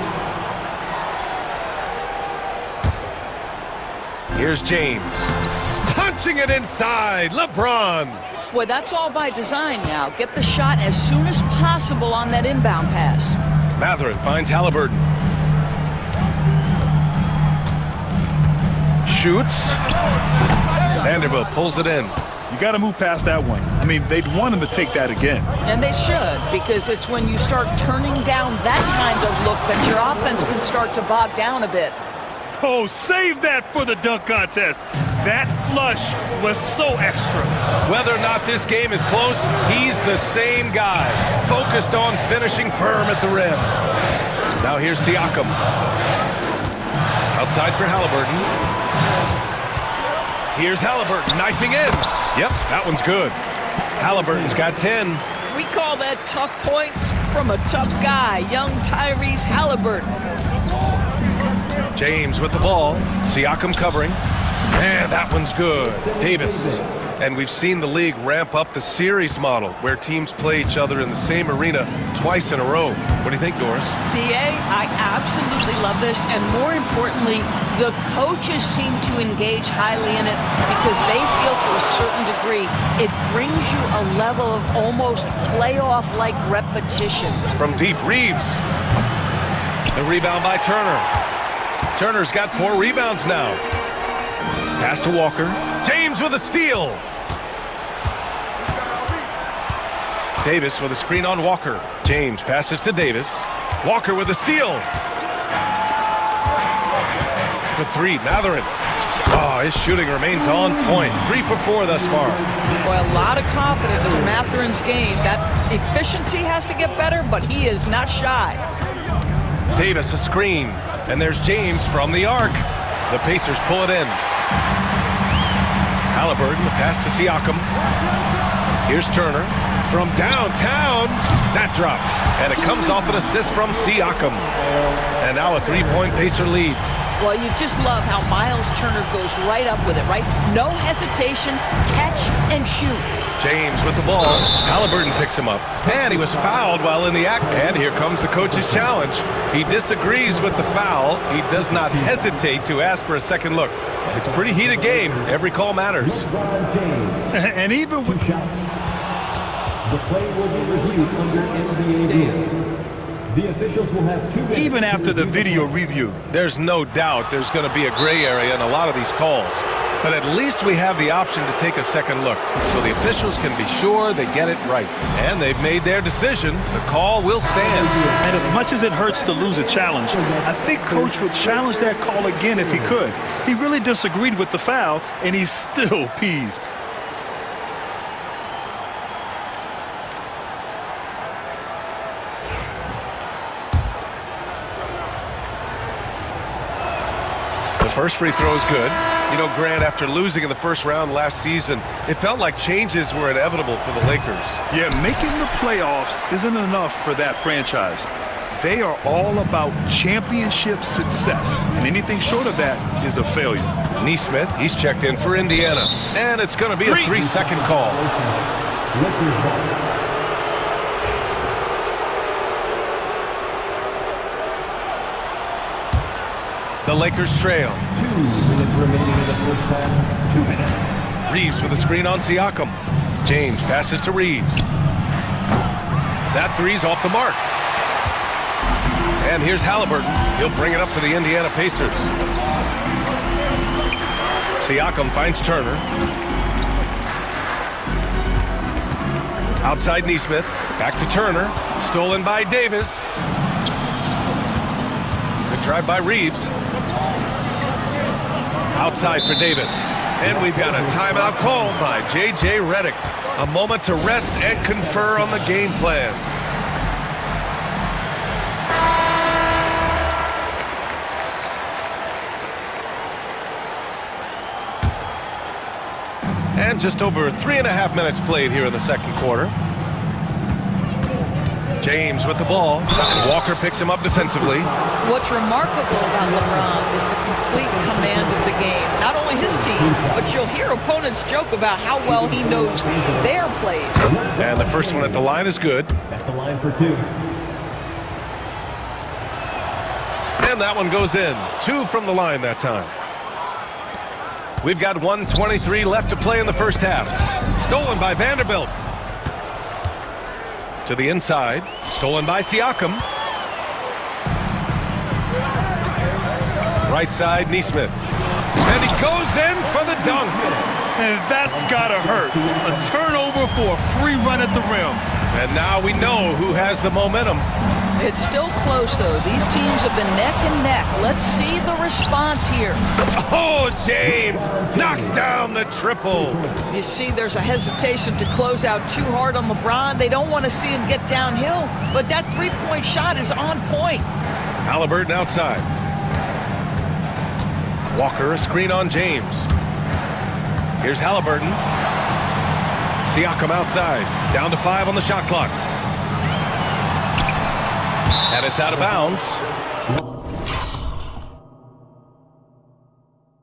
Here's James. Punching it inside. LeBron. Boy, that's all by design now. Get the shot as soon as possible on that inbound pass. Mathurin finds Halliburton. Shoots. Vanderbilt pulls it in. You got to move past that one. I mean, they'd want him to take that again. And they should, because it's when you start turning down that kind of look that your offense can start to bog down a bit. Oh, save that for the dunk contest. That flush was so extra. Whether or not this game is close, he's the same guy, focused on finishing firm at the rim. Now here's Siakam. Outside for Halliburton. Here's Halliburton knifing in. Yep, that one's good. Halliburton's got 10. We call that tough points from a tough guy, young Tyrese Halliburton. James with the ball. Siakam covering. And that one's good. Davis. And we've seen the league ramp up the series model where teams play each other in the same arena twice in a row. What do you think, Doris? BA, I absolutely love this. And more importantly, the coaches seem to engage highly in it because they feel to a certain degree it brings you a level of almost playoff-like repetition. From deep, Reeves. The rebound by Turner. Turner's got 4 rebounds now. Pass to Walker. James with a steal. Davis with a screen on Walker. James passes to Davis. Walker with a steal. For 3, Mathurin. Oh, his shooting remains on point. 3 for 4 thus far. Boy, a lot of confidence to Mathurin's game. That efficiency has to get better, but he is not shy. Davis a screen. And there's James from the arc. The Pacers pull it in. Halliburton, the pass to Siakam. Here's Turner. From downtown, that drops. And it comes off an assist from Siakam. And now a 3-point Pacer lead. Well, you just love how Miles Turner goes right up with it, right? No hesitation, catch and shoot. James with the ball. Halliburton picks him up. And he was fouled while in the act. And here comes the coach's challenge. He disagrees with the foul. He does not hesitate to ask for a second look. It's a pretty heated game. Every call matters. And even with... The play will be reviewed under NBA rules. The officials will have 2 minutes. Even after the video review. There's no doubt there's going to be a gray area in a lot of these calls. But at least we have the option to take a second look, so the officials can be sure they get it right. And they've made their decision. The call will stand. And as much as it hurts to lose a challenge, I think Coach would challenge that call again if he could. He really disagreed with the foul, and he's still peeved. The first free throw is good. You know, Grant, after losing in the first round last season, it felt like changes were inevitable for the Lakers. Yeah, making the playoffs isn't enough for that franchise. They are all about championship success, and anything short of that is a failure. Neesmith, he's checked in for Indiana, and it's going to be a 3-second call. The Lakers trail. 2 minutes remaining in the first half. 2 minutes. Reeves with a screen on Siakam. James passes to Reeves. That three's off the mark. And here's Halliburton. He'll bring it up for the Indiana Pacers. Siakam finds Turner. Outside Neesmith. Back to Turner. Stolen by Davis. Good drive by Reeves. Outside for Davis. And we've got a timeout called by J.J. Redick. A moment to rest and confer on the game plan. And just over 3.5 minutes played here in the second quarter. James with the ball. Walker picks him up defensively. What's remarkable about LeBron is the complete command of the game. Not only his team, but you'll hear opponents joke about how well he knows their plays. And the first one at the line is good. At the line for 2. And that one goes in. 2 from the line that time. We've got 1:23 left to play in the first half. Stolen by Vanderbilt. To the inside. Stolen by Siakam. Right side, Neesmith. And he goes in for the dunk. And that's gotta hurt. A turnover for a free run at the rim. And now we know who has the momentum. It's still close, though. These teams have been neck and neck. Let's see the response here. Oh, James knocks down the triple. You see, there's a hesitation to close out too hard on LeBron. They don't want to see him get downhill, but that three-point shot is on point. Halliburton outside. Walker, a screen on James. Here's Halliburton. Siakam outside. Down to 5 on the shot clock. And it's out of bounds.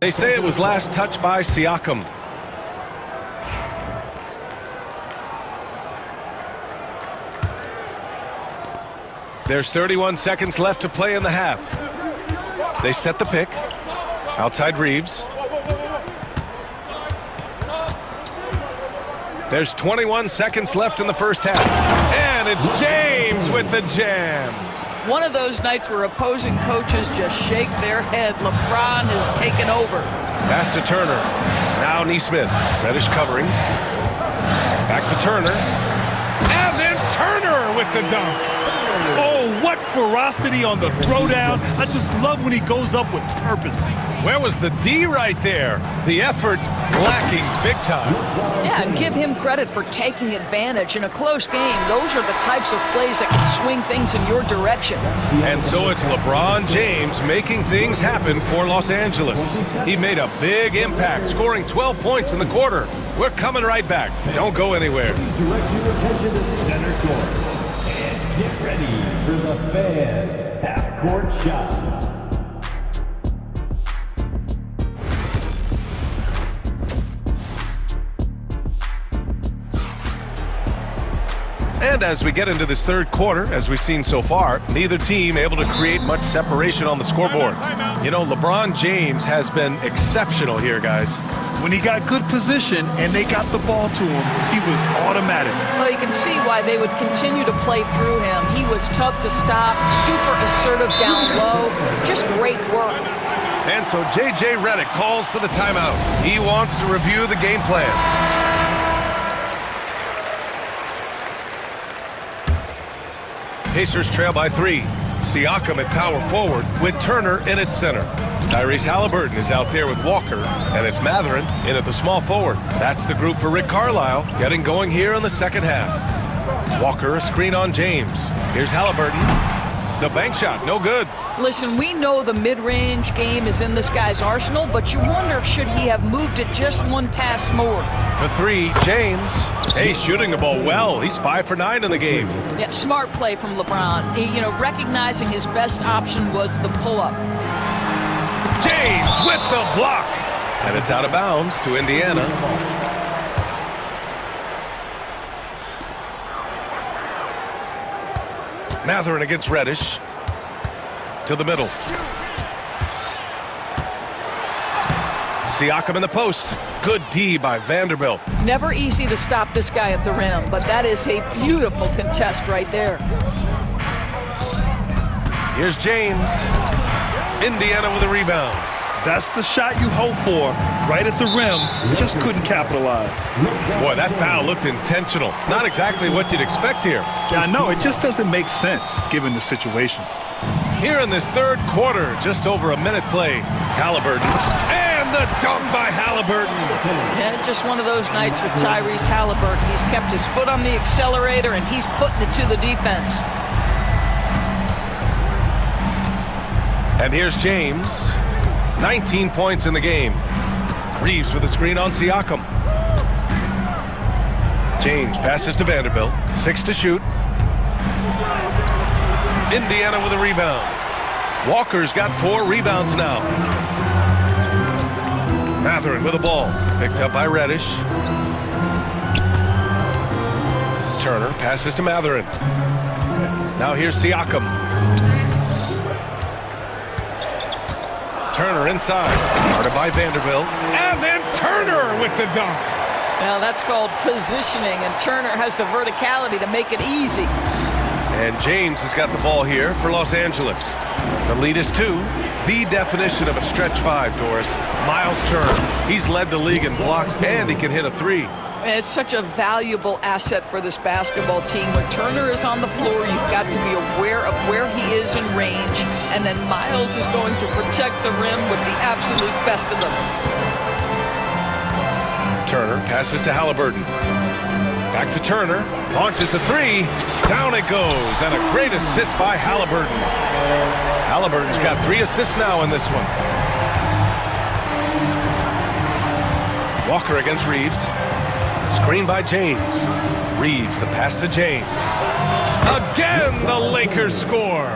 They say it was last touched by Siakam. There's 31 seconds left to play in the half. They set the pick. Outside Reeves. There's 21 seconds left in the first half. And it's James with the jam. One of those nights where opposing coaches just shake their head. LeBron has taken over. Pass to Turner. Now Neesmith. Reddish covering. Back to Turner. And then Turner with the dunk. Oh, what ferocity on the throwdown. I just love when he goes up with purpose. Where was the D right there? The effort lacking big time. Yeah, and give him credit for taking advantage in a close game. Those are the types of plays that can swing things in your direction. And so it's LeBron James making things happen for Los Angeles. He made a big impact, scoring 12 points in the quarter. We're coming right back. Don't go anywhere. Direct your attention to center court. And get ready for the fan half-court shot. And as we get into this third quarter, as we've seen so far, neither team able to create much separation on the scoreboard. You know, LeBron James has been exceptional here, guys. When he got good position and they got the ball to him, he was automatic. Well, you can see why they would continue to play through him. He was tough to stop, super assertive down low, just great work. And so J.J. Redick calls for the timeout. He wants to review the game plan. Pacers trail by 3. Siakam at power forward with Turner in at center. Tyrese Halliburton is out there with Walker, and it's Mathurin in at the small forward. That's the group for Rick Carlisle, getting going here in the second half. Walker, a screen on James. Here's Halliburton. The bank shot, no good. Listen, we know the mid-range game is in this guy's arsenal, but you wonder, should he have moved it just one pass more? The 3, James. Hey, shooting the ball well. He's 5 for 9 in the game. Yeah, smart play from LeBron. Recognizing his best option was the pull-up. James with the block. And it's out of bounds to Indiana. Mathurin against Reddish. To the middle. Siakam in the post. Good D by Vanderbilt. Never easy to stop this guy at the rim, but that is a beautiful contest right there. Here's James. Indiana with a rebound. That's the shot you hope for, right at the rim. Just couldn't capitalize. Boy, that foul looked intentional. Not exactly what you'd expect here. Yeah, I know. It just doesn't make sense, given the situation. Here in this third quarter, just over a minute play. Halliburton. And the dunk by Halliburton. Yeah, just one of those nights with Tyrese Halliburton. He's kept his foot on the accelerator, and he's putting it to the defense. And here's James. 19 points in the game. Reeves with a screen on Siakam. James passes to Vanderbilt. 6 to shoot. Indiana with a rebound. Walker's got 4 rebounds now. Mathurin with the ball. Picked up by Reddish. Turner passes to Mathurin. Now here's Siakam. Turner inside. Guarded by Vanderbilt. And then Turner with the dunk. Now that's called positioning, and Turner has the verticality to make it easy. And James has got the ball here for Los Angeles. The lead is 2. The definition of a stretch 5, Doris. Miles Turner. He's led the league in blocks, and he can hit a 3. It's such a valuable asset for this basketball team. When Turner is on the floor, you've got to be aware of where he is in range, and then Miles is going to protect the rim with the absolute best of them. Turner passes to Halliburton. Back to Turner. Launches a 3. Down it goes, and a great assist by Halliburton. Halliburton's got 3 assists now in this one. Walker against Reeves. Screen by James. Reeves, the pass to James. Again, the Lakers score.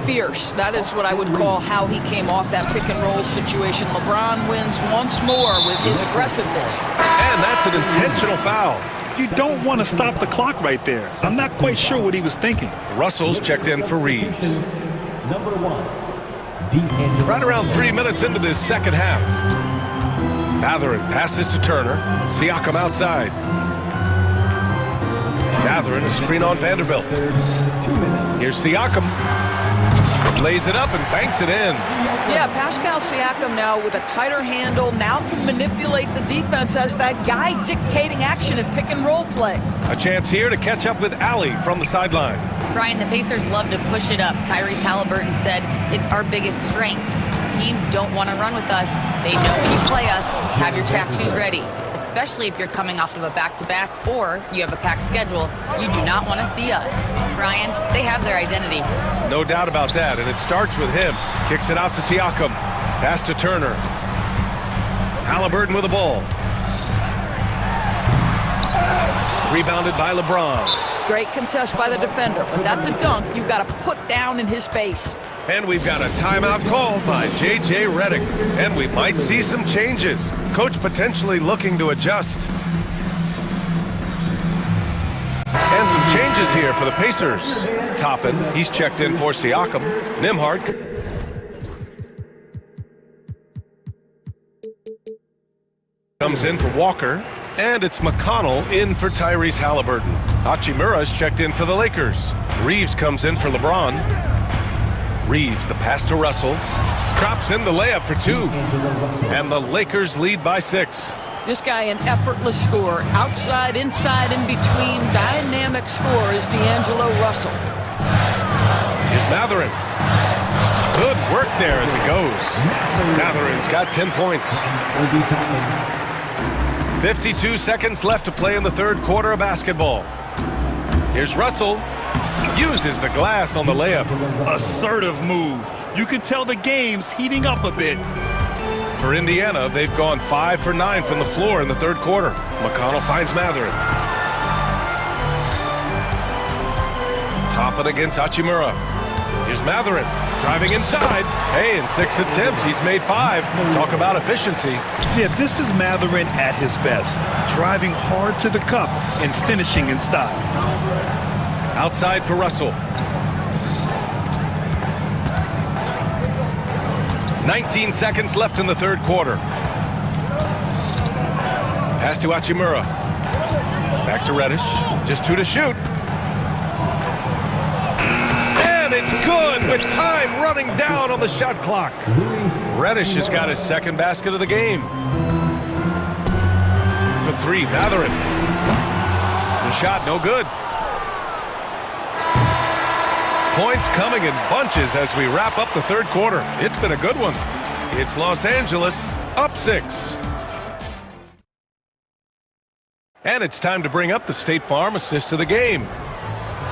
Fierce. That is what I would call how he came off that pick and roll situation. LeBron wins once more with his aggressiveness. And that's an intentional foul. You don't want to stop the clock right there. I'm not quite sure what he was thinking. Russell's checked in for Reeves. Number 1. Right around 3 minutes into this second half. Mathurin passes to Turner. Siakam outside. Mathurin, a screen on Vanderbilt. Here's Siakam. Lays it up and banks it in. Yeah, Pascal Siakam now with a tighter handle, now can manipulate the defense as that guy dictating action in pick and roll play. A chance here to catch up with Allie from the sideline. Brian, the Pacers love to push it up. Tyrese Halliburton said it's our biggest strength. Teams don't want to run with us. They know when you play us, have your track shoes ready. Especially if you're coming off of a back-to-back or you have a packed schedule, you do not want to see us. Brian, they have their identity. No doubt about that, and it starts with him. Kicks it out to Siakam. Pass to Turner. Halliburton with the ball. Rebounded by LeBron. Great contest by the defender, but that's a dunk you've got to put down in his face. And we've got a timeout called by J.J. Redick. And we might see some changes. Coach potentially looking to adjust. And some changes here for the Pacers. Toppin, he's checked in for Siakam. Nembhard comes in for Walker, and it's McConnell in for Tyrese Halliburton. Hachimura's checked in for the Lakers. Reeves comes in for LeBron. Reeves, the pass to Russell, drops in the layup for 2, and the Lakers lead by 6. This guy, an effortless scorer. Outside, inside, in between. Dynamic scorer is D'Angelo Russell. Here's Matherin. Good work there as it goes. Matherin's got 10 points. 52 seconds left to play in the third quarter of basketball. Here's Russell. Uses the glass on the layup. Assertive move. You can tell the game's heating up a bit. For Indiana, they've gone 5 for 9 from the floor in the third quarter. McConnell finds Matherin. Toppin against Hachimura. Here's Matherin, driving inside. Hey, in 6 attempts, he's made 5. Talk about efficiency. Yeah, this is Matherin at his best. Driving hard to the cup and finishing in style. Outside for Russell. 19 seconds left in the third quarter. Pass to Hachimura. Back to Reddish. Just 2 to shoot. And it's good with time running down on the shot clock. Reddish has got his second basket of the game. For 3, Matherin. The shot no good. Points coming in bunches as we wrap up the third quarter. It's been a good one. It's Los Angeles up 6. And it's time to bring up the State Farm assist of the game.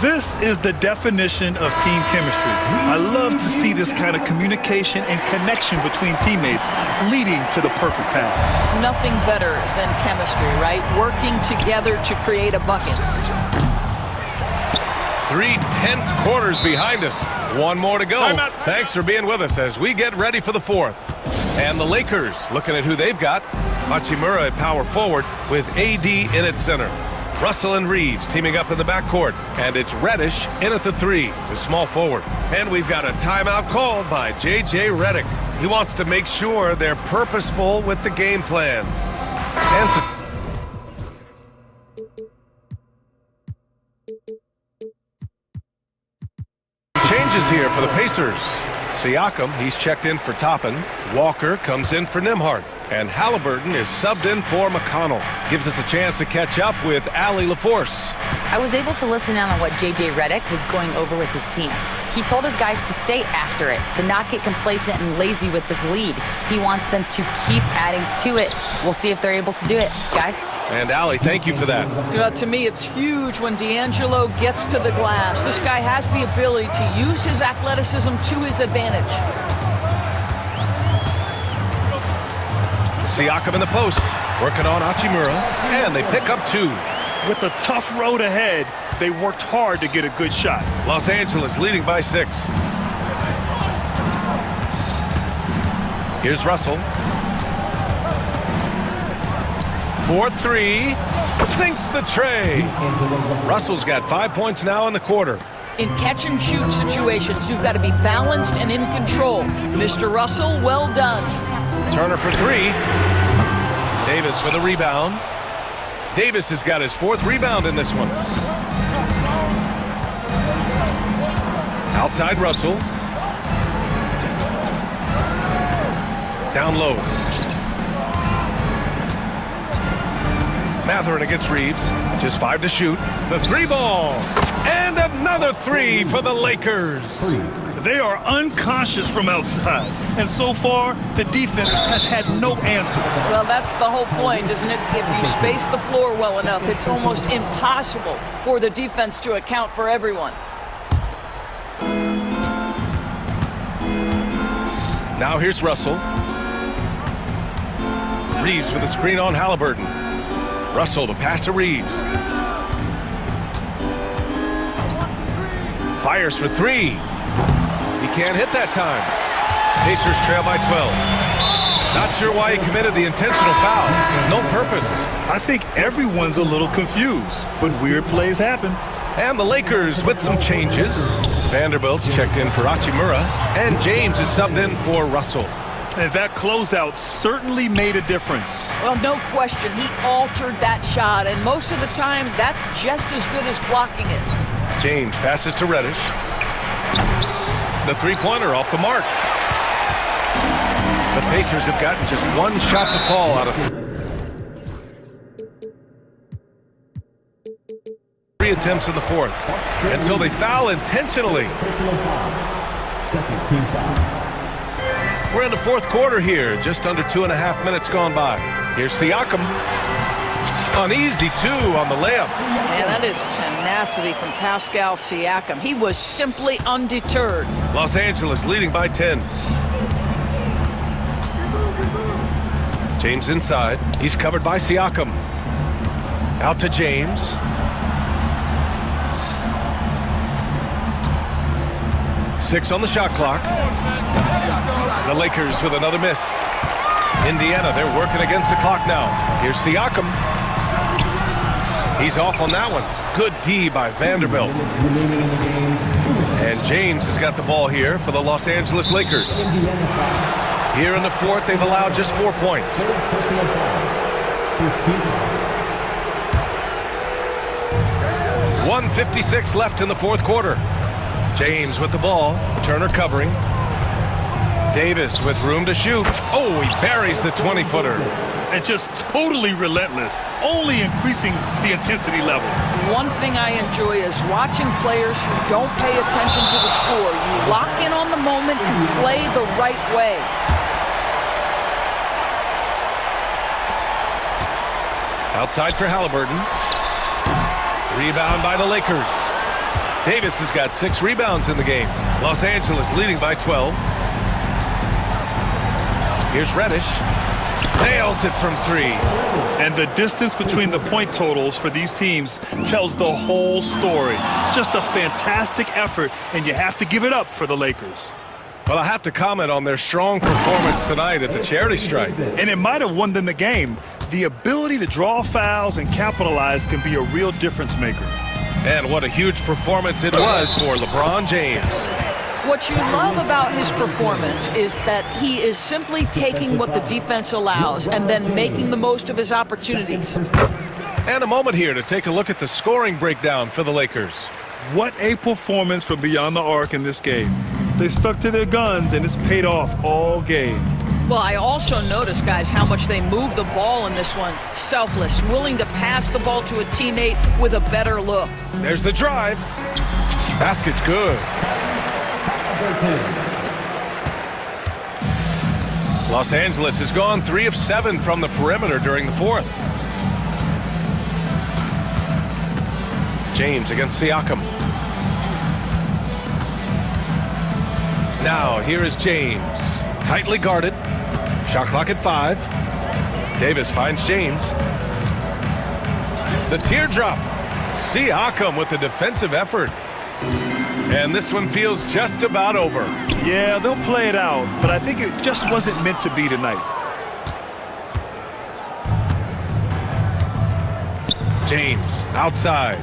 This is the definition of team chemistry. I love to see this kind of communication and connection between teammates leading to the perfect pass. Nothing better than chemistry, right? Working together to create a bucket. 3 tense quarters behind us. 1 more to go. Thanks for being with us as we get ready for the 4th. And the Lakers, looking at who they've got. Hachimura at power forward with AD in at center. Russell and Reeves teaming up in the backcourt. And it's Reddish in at the 3, the small forward. And we've got a timeout called by J.J. Redick. He wants to make sure they're purposeful with the game plan. And changes here for the Pacers. Siakam, he's checked in for Toppin. Walker comes in for Nembhard. And Halliburton is subbed in for McConnell. Gives us a chance to catch up with Allie LaForce. I was able to listen in on what J.J. Redick was going over with his team. He told his guys to stay after it, to not get complacent and lazy with this lead. He wants them to keep adding to it. We'll see if they're able to do it, guys. And Allie, thank you for that. To me, it's huge when D'Angelo gets to the glass. This guy has the ability to use his athleticism to his advantage. Siakam in the post, working on Hachimura, and they pick up 2. With a tough road ahead, they worked hard to get a good shot. Los Angeles leading by 6. Here's Russell. 4-3, sinks the tray. Russell's got 5 points now in the quarter. In catch-and-shoot situations, you've got to be balanced and in control. Mr. Russell, well done. Turner for 3. Davis with a rebound. Davis has got his 4th rebound in this one. Outside Russell. Down low. Matherin against Reeves. Just 5 to shoot. The 3 ball. And another 3 for the Lakers. They are unconscious from outside. And so far, the defense has had no answer. Well, that's the whole point, isn't it? If you space the floor well enough, it's almost impossible for the defense to account for everyone. Now here's Russell. Reeves with a screen on Halliburton. Russell to pass to Reeves. Fires for 3. He can't hit that time. Pacers trail by 12. Not sure why he committed the intentional foul. No purpose. I think everyone's a little confused, but weird plays happen. And the Lakers with some changes. Vanderbilt's checked in for Hachimura, and James is subbed in for Russell. And that closeout certainly made a difference. Well, no question. He altered that shot, and most of the time, that's just as good as blocking it. James passes to Reddish. The three-pointer off the mark. The Pacers have gotten just one shot to fall out of 3 attempts in the fourth. And so they foul intentionally. Second team foul. We're in the fourth quarter here, just under 2.5 minutes gone by. Here's Siakam. An easy 2 on the layup. And that is tenacity from Pascal Siakam. He was simply undeterred. Los Angeles leading by 10. James inside. He's covered by Siakam. Out to James. Six on the shot clock. The Lakers with another miss. Indiana, they're working against the clock now. Here's Siakam. He's off on that one. Good D by Vanderbilt. And James has got the ball here for the Los Angeles Lakers. Here in the fourth, they've allowed just 4 points. 1:56 left in the fourth quarter. James with the ball. Turner covering. Davis with room to shoot. Oh, he buries the 20-footer. And just totally relentless, only increasing the intensity level. One thing I enjoy is watching players who don't pay attention to the score. You lock in on the moment and play the right way. Outside for Halliburton. Rebound by the Lakers. Davis has got 6 rebounds in the game. Los Angeles leading by 12. Here's Reddish. Nails it from 3. And the distance between the point totals for these teams tells the whole story. Just a fantastic effort, and you have to give it up for the Lakers. Well, I have to comment on their strong performance tonight at the charity stripe. And it might have won them the game. The ability to draw fouls and capitalize can be a real difference maker. And what a huge performance it was for LeBron James. What you love about his performance is that he is simply taking what the defense allows and then making the most of his opportunities. And a moment here to take a look at the scoring breakdown for the Lakers. What a performance from beyond the arc in this game. They stuck to their guns, and it's paid off all game. Well, I also noticed, guys, how much they moved the ball in this one. Selfless, willing to pass the ball to a teammate with a better look. There's the drive. Basket's good. Los Angeles has gone 3 of 7 from the perimeter during the fourth. James against Siakam. Now, here is James. Tightly guarded. Shot clock at 5. Davis finds James. The teardrop. Siakam with the defensive effort. And this one feels just about over. Yeah, they'll play it out, but I think it just wasn't meant to be tonight. James outside.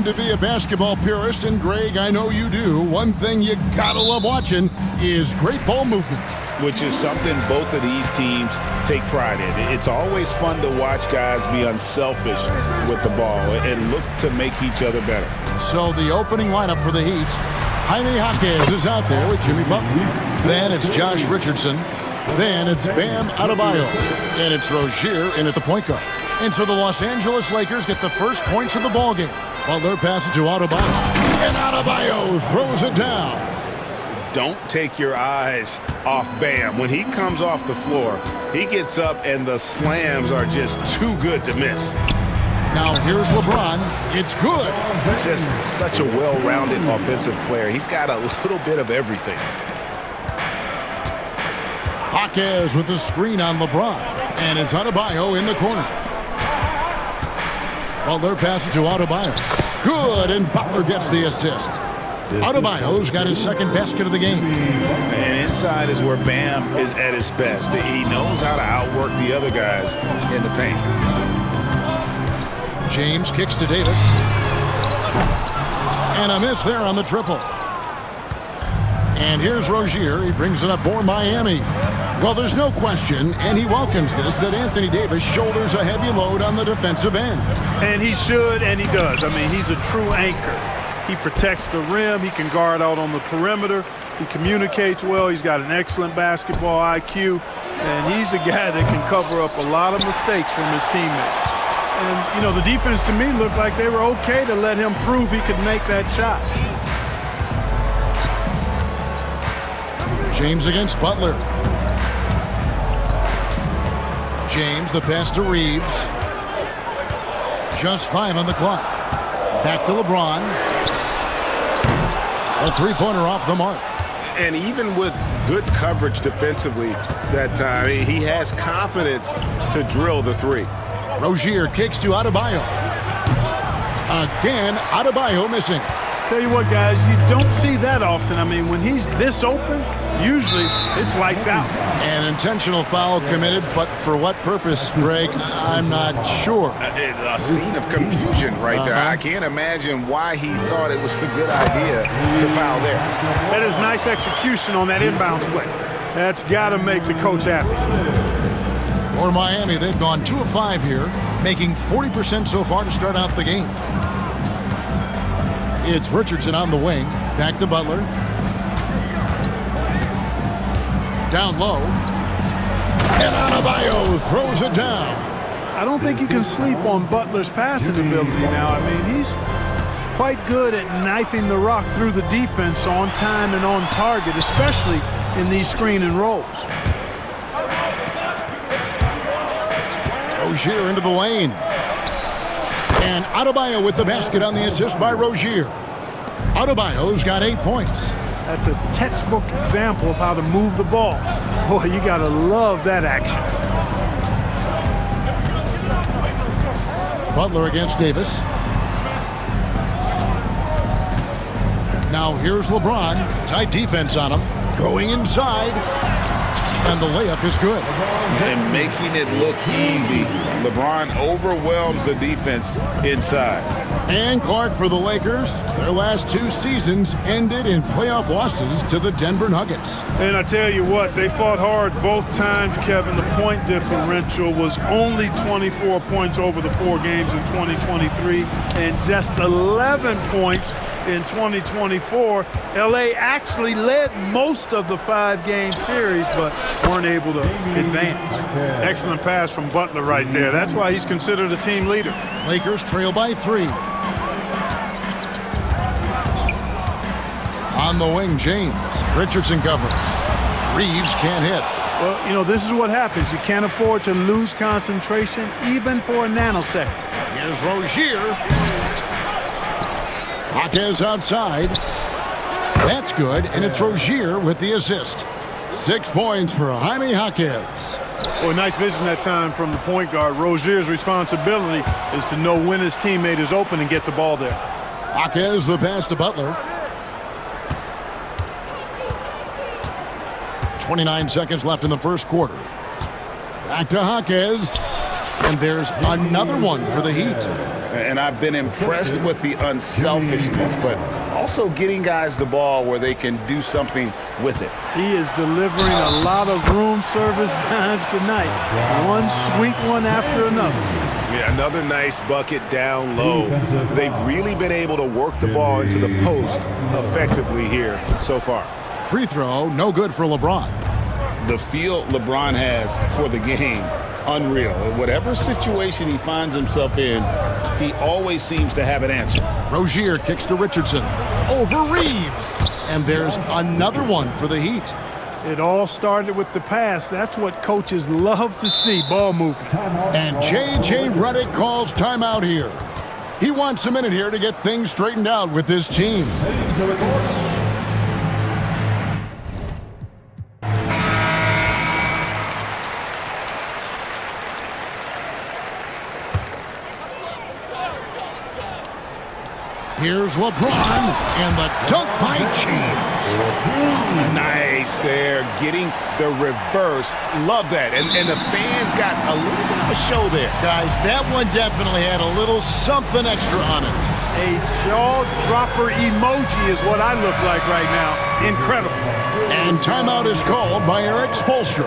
claim to be a basketball purist, and Greg, I know you do. One thing you gotta love watching is great ball movement. Which is something both of these teams take pride in. It's always fun to watch guys be unselfish with the ball and look to make each other better. So the opening lineup for the Heat, Jaime Jaquez is out there with Jimmy Butler. Then it's Josh Richardson. Then it's Bam Adebayo. And it's Rozier in at the point guard. And so the Los Angeles Lakers get the first points of the ballgame. Butler passes to Adebayo. And Adebayo throws it down. Don't take your eyes off Bam. When he comes off the floor, he gets up and the slams are just too good to miss. Now here's LeBron. It's good. Just such a well-rounded offensive player. He's got a little bit of everything. Jaquez with the screen on LeBron. And it's Adebayo in the corner. Butler passes to Adebayo. Good, and Butler gets the assist. Adebayo's got his second basket of the game. And inside is where Bam is at his best. He knows how to outwork the other guys in the paint. James kicks to Davis. And a miss there on the triple. And here's Rozier. He brings it up for Miami. Well, there's no question, and he welcomes this, that Anthony Davis shoulders a heavy load on the defensive end. And he should, and he does. I mean, he's a true anchor. He protects the rim. He can guard out on the perimeter. He communicates well. He's got an excellent basketball IQ. And he's a guy that can cover up a lot of mistakes from his teammates. And, you know, the defense to me looked like they were okay to let him prove he could make that shot. James against Butler. James, the pass to Reeves. Just 5 on the clock. Back to LeBron. A three-pointer off the mark. And even with good coverage defensively that time, he has confidence to drill the three. Rozier kicks to Adebayo. Again, Adebayo missing. Tell you what, guys, you don't see that often. I mean, when he's this open, usually it's lights out. An intentional foul committed, but for what purpose, Greg? I'm not sure. A scene of confusion right there. I can't imagine why he thought it was a good idea to foul there. That is nice execution on that inbound play. That's got to make the coach happy. For Miami, they've gone 2 of 5 here, making 40% so far to start out the game. It's Richardson on the wing. Back to Butler. Down low. And Adebayo throws it down. I don't think you can sleep on Butler's passing ability now. I mean, he's quite good at knifing the rock through the defense on time and on target, especially in these screen and rolls. Rozier into the lane. And Adebayo with the basket on the assist by Rozier. Adebayo's got 8 points. That's a textbook example of how to move the ball. Boy, you got to love that action. Butler against Davis. Now here's LeBron. Tight defense on him. Going inside. And the layup is good. And making it look easy. LeBron overwhelms the defense inside. And Clark for the Lakers. Their last 2 seasons ended in playoff losses to the Denver Nuggets. And I tell you what, they fought hard both times, Kevin. The point differential was only 24 points over the 4 games in 2023 and just 11 points in 2024. LA actually led most of the 5-game series, but weren't able to advance. Excellent pass from Butler right there. That's why he's considered a team leader. Lakers trail by 3. On the wing, James. Richardson covers. Reeves can't hit. Well, you know, this is what happens. You can't afford to lose concentration even for a nanosecond. Here's Rozier. Jaquez outside. That's good, and it's Rozier with the assist. 6 points for Jaime Jaquez. Well, nice vision that time from the point guard. Rozier's responsibility is to know when his teammate is open and get the ball there. Jaquez the pass to Butler. 29 seconds left in the first quarter. Back to Jaquez. And there's another one for the Heat. And I've been impressed with the unselfishness, but also getting guys the ball where they can do something with it. He is delivering a lot of room service dimes tonight. One sweet one after another. Yeah, another nice bucket down low. They've really been able to work the ball into the post effectively here so far. Free throw, no good for LeBron. The feel LeBron has for the game, unreal. Whatever situation he finds himself in, he always seems to have an answer. Rozier kicks to Richardson. Over Reeves. And there's another one for the Heat. It all started with the pass. That's what coaches love to see, ball movement. And J.J. Redick calls timeout here. He wants a minute here to get things straightened out with this team. Here's LeBron, and the dunk by James. Nice there, getting the reverse. Love that. And the fans got a little bit of a show there. Guys, that one definitely had a little something extra on it. A jaw-dropper emoji is what I look like right now. Incredible. And timeout is called by Eric Spoelstra.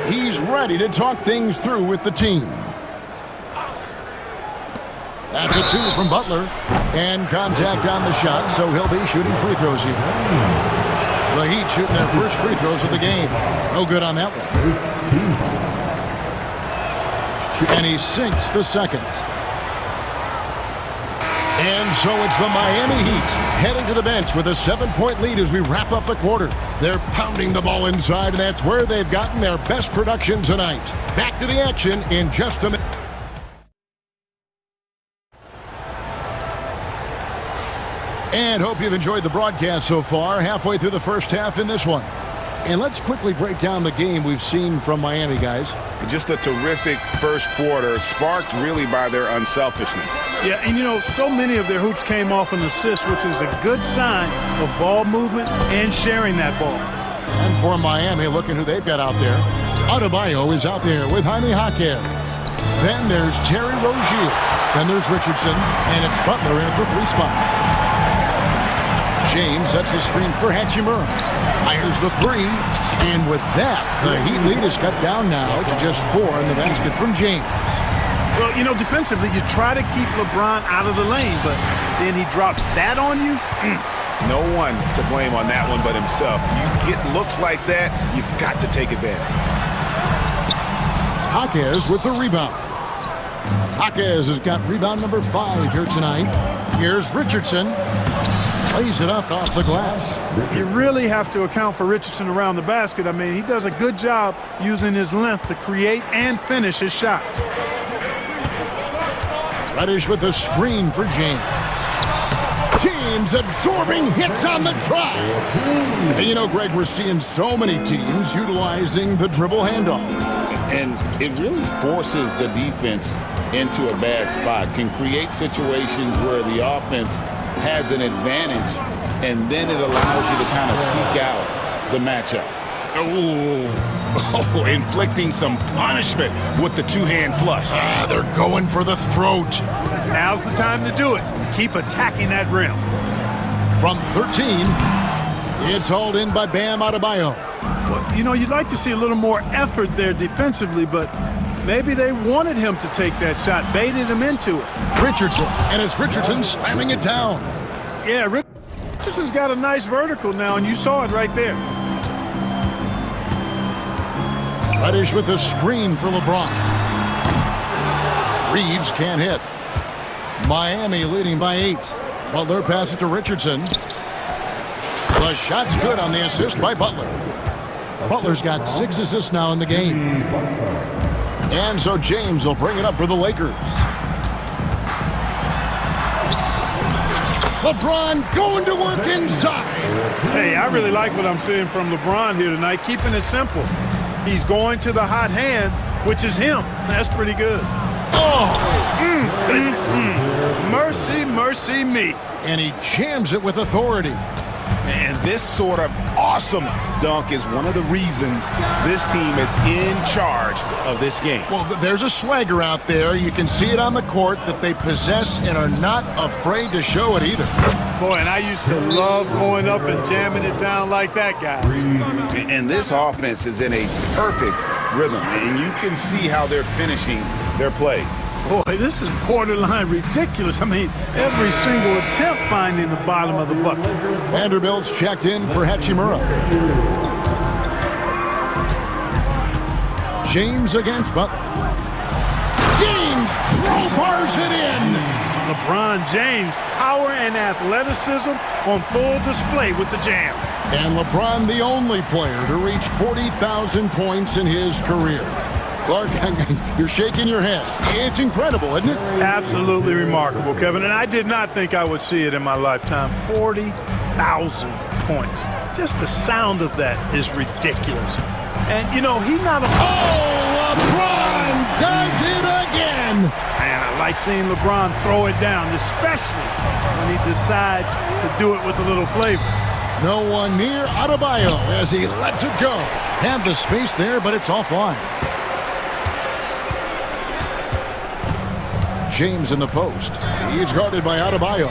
He's ready to talk things through with the team. That's a 2 from Butler. And contact on the shot, so he'll be shooting free throws here. The Heat shooting their first free throws of the game. No good on that one. And he sinks the second. And so it's the Miami Heat heading to the bench with a 7-point lead as we wrap up the quarter. They're pounding the ball inside, and that's where they've gotten their best production tonight. Back to the action in just a minute. And hope you've enjoyed the broadcast so far, halfway through the first half in this one. And let's quickly break down the game we've seen from Miami, guys. Just a terrific first quarter, sparked really by their unselfishness. Yeah, and you know, so many of their hoops came off an assist, which is a good sign of ball movement and sharing that ball. And for Miami, looking who they've got out there. Adebayo is out there with Jaime Jaquez. Then there's Terry Rozier. Then there's Richardson, and it's Butler in at the 3 spot. James sets the screen for Hachimura. Fires the 3. And with that, the Heat lead is cut down now to just 4 in the basket from James. Well, you know, defensively, you try to keep LeBron out of the lane, but then he drops that on you. No one to blame on that one but himself. You get looks like that, you've got to take advantage. Jaquez with the rebound. Jaquez has got rebound number 5 here tonight. Here's Richardson. Plays it up off the glass. You really have to account for Richardson around the basket. I mean, he does a good job using his length to create and finish his shots. Reddish with the screen for James. James absorbing hits on the drive. And you know, Greg, we're seeing so many teams utilizing the dribble handoff. And it really forces the defense into a bad spot. Can create situations where the offense has an advantage, and then it allows you to kind of seek out the matchup. Oh, inflicting some punishment with the 2-hand flush. They're going for the throat. Now's the time to do it. Keep attacking that rim. From 13, it's hauled in by Bam Adebayo. Well, you know, you'd like to see a little more effort there defensively, but maybe they wanted him to take that shot, baited him into it. Richardson, and it's Richardson slamming it down. Yeah, Richardson's got a nice vertical now, and you saw it right there. Reddish with the screen for LeBron. Reeves can't hit. Miami leading by 8. Butler passes to Richardson. The shot's good on the assist by Butler. Butler's got 6 assists now in the game. And so James will bring it up for the Lakers. LeBron going to work inside. Hey, I really like what I'm seeing from LeBron here tonight, keeping it simple. He's going to the hot hand, which is him. That's pretty good. Oh! Goodness. Mercy, mercy me. And he jams it with authority. And this sort of awesome dunk is one of the reasons this team is in charge of this game. Well, there's a swagger out there. You can see it on the court that they possess and are not afraid to show it either. Boy, and I used to love going up and jamming it down like that, guys. And this offense is in a perfect rhythm, and you can see how they're finishing their plays. Boy, this is borderline ridiculous. I mean, every single attempt finding the bottom of the bucket. Vanderbilt's checked in for Hachimura. James against Butler. James crowbars it in. LeBron James, power and athleticism on full display with the jam. And LeBron, the only player to reach 40,000 points in his career. Clark, you're shaking your head. It's incredible, isn't it? Absolutely remarkable, Kevin. And I did not think I would see it in my lifetime. 40,000 points. Just the sound of that is ridiculous. And, you know, he not... Oh, LeBron does it again! Man, I like seeing LeBron throw it down, especially when he decides to do it with a little flavor. No one near Adebayo as he lets it go. Had the space there, but it's offline. James in the post. He's guarded by Adebayo.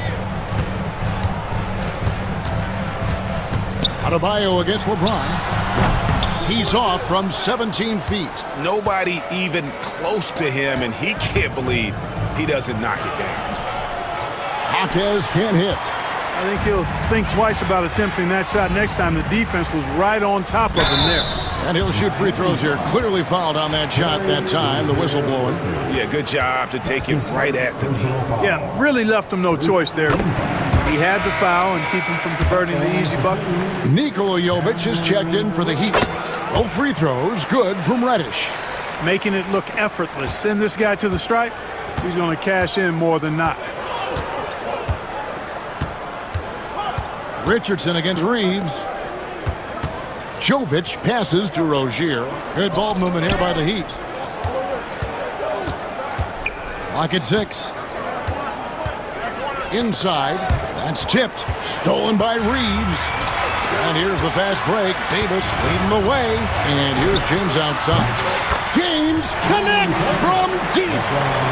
Adebayo against LeBron. He's off from 17 feet. Nobody even close to him, and he can't believe he doesn't knock it down. Hawkes can't hit. I think he'll think twice about attempting that shot next time. The defense was right on top of him there. And he'll shoot free throws here. Clearly fouled on that shot that time. The whistle blowing. Yeah, good job to take it right at the knee. Yeah, really left him no choice there. He had to foul and keep him from converting the easy bucket. Nikola Jovic is checked in for the Heat. Both free throws good from Reddish. Making it look effortless. Send this guy to the stripe. He's going to cash in more than not. Richardson against Reeves. Jovic passes to Rozier. Good ball movement here by the Heat. Lock at 6. Inside. That's tipped. Stolen by Reeves. And here's the fast break. Davis leading the way. And here's James outside. James connects from deep.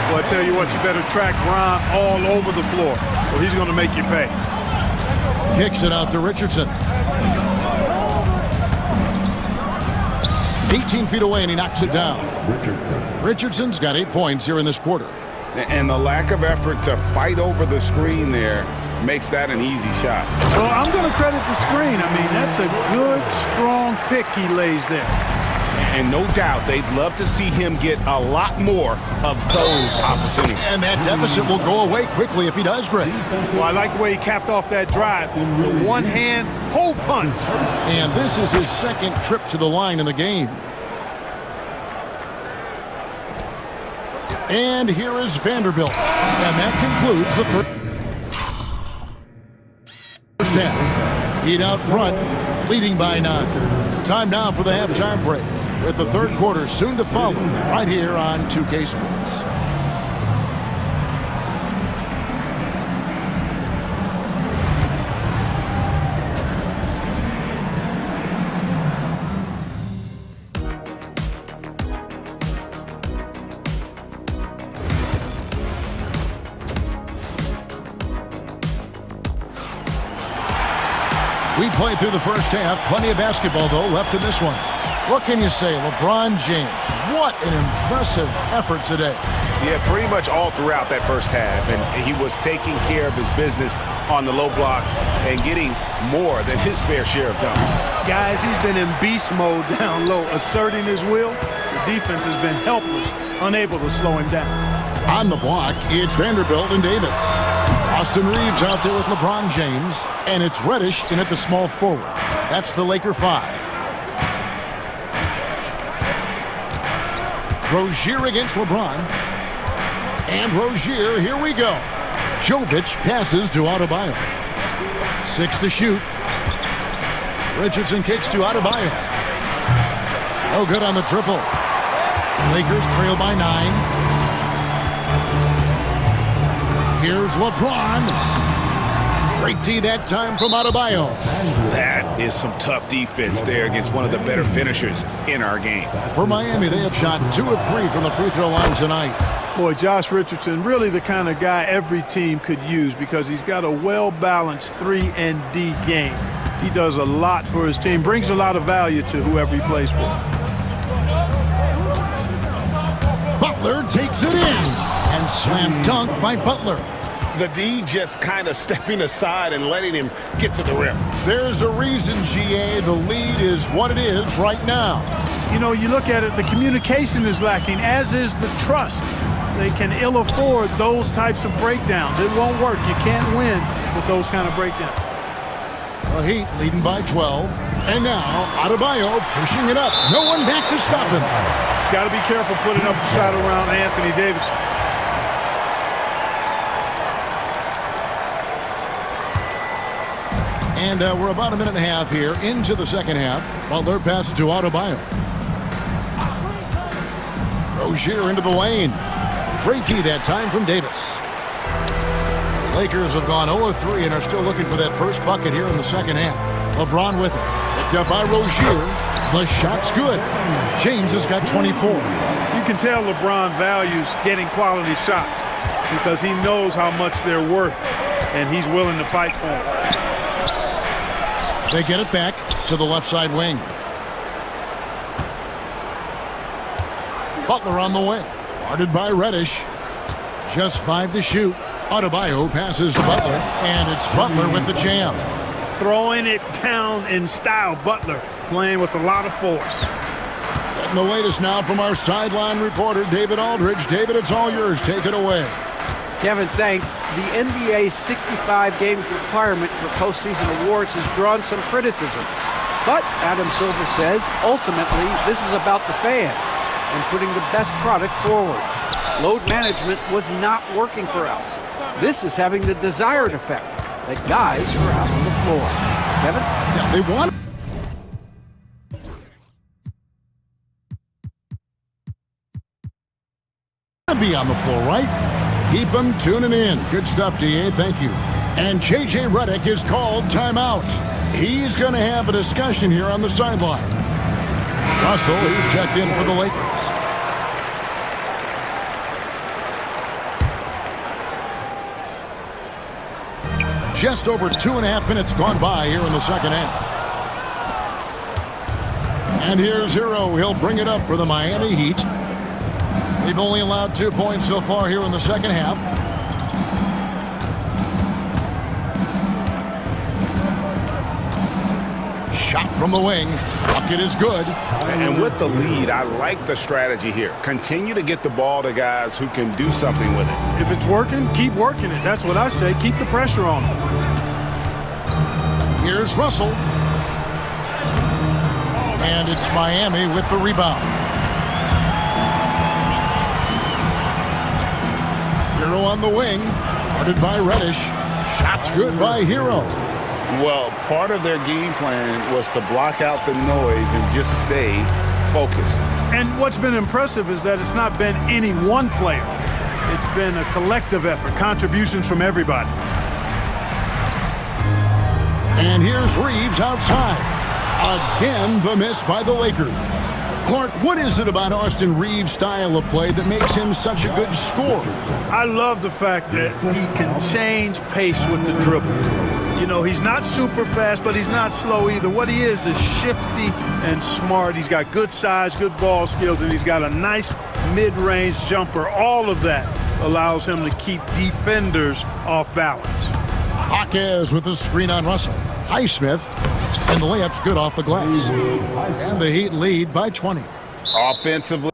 Well, I tell you what, you better track Ron all over the floor, or he's going to make you pay. Kicks it out to Richardson. 18 feet away, and he knocks it down. Richardson's got 8 points here in this quarter. And the lack of effort to fight over the screen there makes that an easy shot. Well, I'm going to credit the screen. I mean, that's a good, strong pick he lays there. And no doubt they'd love to see him get a lot more of those opportunities. And that deficit will go away quickly if he does great. Well, I like the way he capped off that drive. The one-hand hole punch. And this is his second trip to the line in the game. And here is Vanderbilt. And that concludes the first half. Heat out front, leading by 9. Time now for the halftime break, with the third quarter soon to follow right here on 2K Sports. We played through the first half. Plenty of basketball, though, left in this one. What can you say? LeBron James, what an impressive effort today. Yeah, pretty much all throughout that first half. And he was taking care of his business on the low blocks and getting more than his fair share of dunks. Guys, he's been in beast mode down low, asserting his will. The defense has been helpless, unable to slow him down. On the block, it's Vanderbilt and Davis. Austin Reeves out there with LeBron James, and it's Reddish in at the small forward. That's the Laker 5. Rozier against LeBron. And Rozier, here we go. Jovic passes to Adebayo. 6 to shoot. Richardson kicks to Adebayo. No good on the triple. Lakers trail by 9. Here's LeBron. Great D that time from Adebayo. That is some tough defense there against one of the better finishers in our game. For Miami, they have shot 2 of 3 from the free throw line tonight. Boy, Josh Richardson, really the kind of guy every team could use because he's got a well-balanced 3 and D game. He does a lot for his team, brings a lot of value to whoever he plays for. Butler takes it in, and slam dunk by Butler. The D just kind of stepping aside and letting him get to the rim. There's a reason, GA, the lead is what it is right now. You know, you look at it, the communication is lacking, as is the trust. They can ill afford those types of breakdowns. It won't work. You can't win with those kind of breakdowns. The Heat leading by 12. And now, Adebayo pushing it up. No one back to stop him. Got to be careful putting up a shot around Anthony Davis. And we're about a minute and a half here into the second half. Butler passes to Adebayo. Rozier into the lane. Great D that time from Davis. Lakers have gone 0-3 and are still looking for that first bucket here in the second half. LeBron with it. Picked up by Rozier. The shot's good. James has got 24. You can tell LeBron values getting quality shots because he knows how much they're worth, and he's willing to fight for them. They get it back to the left side wing. Butler on the wing. Guarded by Reddish. Just 5 to shoot. Adebayo passes to Butler, and it's Butler with the jam. Throwing it down in style. Butler playing with a lot of force. And the latest now from our sideline reporter, David Aldridge. David, it's all yours. Take it away. Kevin, thanks. The NBA's 65 games requirement for postseason awards has drawn some criticism. But, Adam Silver says, ultimately, this is about the fans and putting the best product forward. Load management was not working for us. This is having the desired effect, that guys are out on the floor. Kevin? Yeah, they want to be on the floor, right? Keep them tuning in. Good stuff, DA. Thank you. And J.J. Redick is called timeout. He's going to have a discussion here on the sideline. Russell, he's checked in for the Lakers. Just over 2.5 minutes gone by here in the second half. And here's Hero. He'll bring it up for the Miami Heat. They've only allowed 2 points so far here in the second half. Shot from the wing. Bucket is good. And with the lead, I like the strategy here. Continue to get the ball to guys who can do something with it. If it's working, keep working it. That's what I say. Keep the pressure on them. Here's Russell. And it's Miami with the rebound. Hero on the wing. Guarded by Reddish. Shot's good by Hero. Well, part of their game plan was to block out the noise and just stay focused. And what's been impressive is that it's not been any one player. It's been a collective effort, contributions from everybody. And here's Reeves outside. Again, the miss by the Lakers. Clark, what is it about Austin Reeves' style of play that makes him such a good scorer? I love the fact that he can change pace with the dribble. You know, he's not super fast, but he's not slow either. What he is shifty and smart. He's got good size, good ball skills, and he's got a nice mid-range jumper. All of that allows him to keep defenders off balance. Hawkes with the screen on Russell. Highsmith, and the layup's good off the glass. And the Heat lead by 20. Offensively,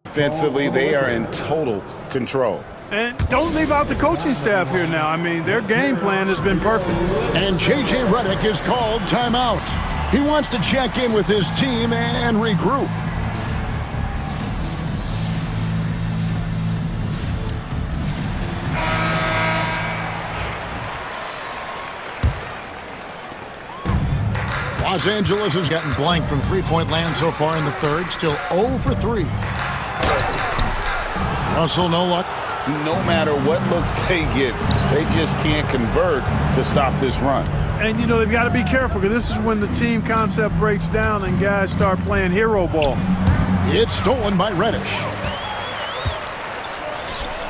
defensively, they are in total control. And don't leave out the coaching staff here now. I mean, their game plan has been perfect. And J.J. Redick is called timeout. He wants to check in with his team and regroup. Los Angeles has gotten blank from three-point land so far in the third. Still 0 for 3. Russell, no luck. No matter what looks they get, they just can't convert to stop this run. And, you know, they've got to be careful because this is when the team concept breaks down and guys start playing hero ball. It's stolen by Reddish.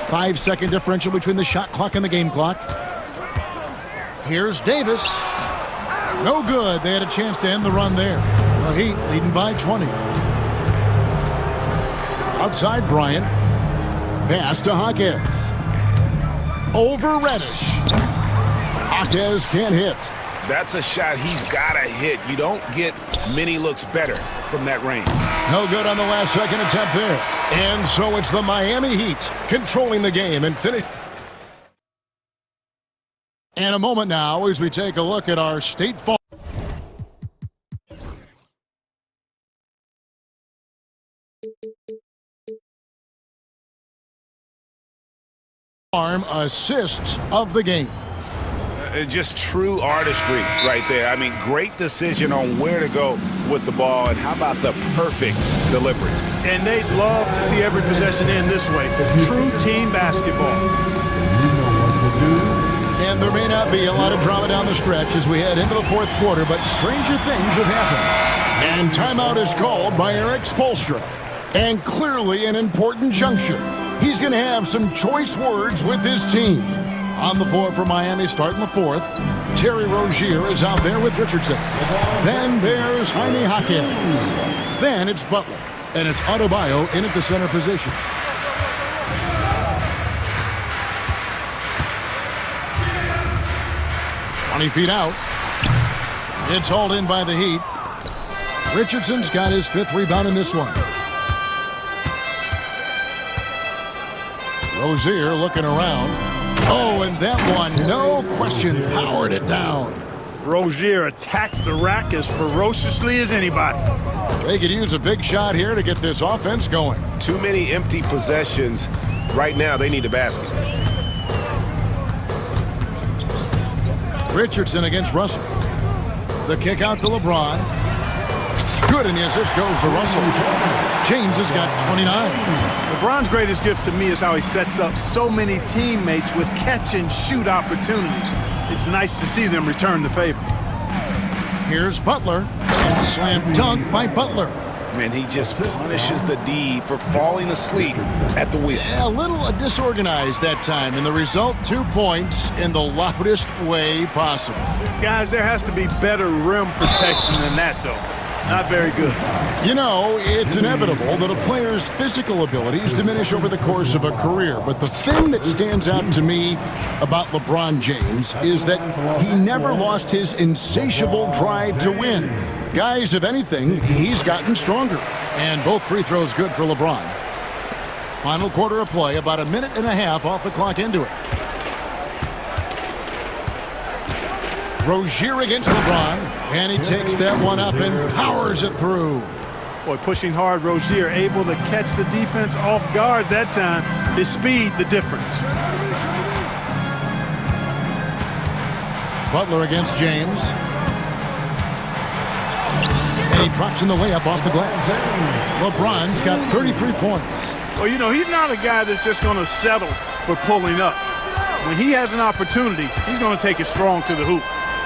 5-second differential between the shot clock and the game clock. Here's Davis. No good. They had a chance to end the run there. The Heat leading by 20. Outside Bryant. Pass to Hawkes. Over Reddish. Hawkes can't hit. That's a shot he's got to hit. You don't get many looks better from that range. No good on the last second attempt there. And so it's the Miami Heat controlling the game and finish. And a moment now as we take a look at our State Farm assists of the game. Just true artistry right there. I mean, great decision on where to go with the ball, and how about the perfect delivery? And they'd love to see every possession end this way. True team basketball. And there may not be a lot of drama down the stretch as we head into the fourth quarter, but stranger things have happened. And timeout is called by Eric Spoelstra. And clearly an important juncture. He's going to have some choice words with his team. On the floor for Miami starting the fourth. Terry Rozier is out there with Richardson. Then there's Jaime Hawkins. Then it's Butler. And it's Adebayo in at the center position. Feet out. It's hauled in by the Heat. Richardson's got his 5th rebound in this one. Rozier looking around. Oh, and that one, no question, powered it down. Rozier attacks the rack as ferociously as anybody. They could use a big shot here to get this offense going. Too many empty possessions. Right now, they need a basket. Richardson against Russell. The kick out to LeBron. Good, and the assist goes to Russell. James has got 29. LeBron's greatest gift to me is how he sets up so many teammates with catch-and-shoot opportunities. It's nice to see them return the favor. Here's Butler, and slam dunk by Butler. And he just punishes the D for falling asleep at the wheel. Yeah, a little disorganized that time, and the result, 2 points in the loudest way possible. Guys, there has to be better rim protection than that, though. Not very good. You know, it's inevitable that a player's physical abilities diminish over the course of a career, but the thing that stands out to me about LeBron James is that he never lost his insatiable drive to win. Guys, if anything, he's gotten stronger. And both free throws good for LeBron. Final quarter of play, about 1.5 minutes off the clock into it. Rozier against LeBron, and he takes that one up and powers it through. Boy, pushing hard, Rozier able to catch the defense off guard that time. His speed, the difference. Butler against James. And he drops in the layup off the glass. LeBron's got 33 points. Well, you know, he's not a guy that's just going to settle for pulling up. When he has an opportunity, he's going to take it strong to the hoop.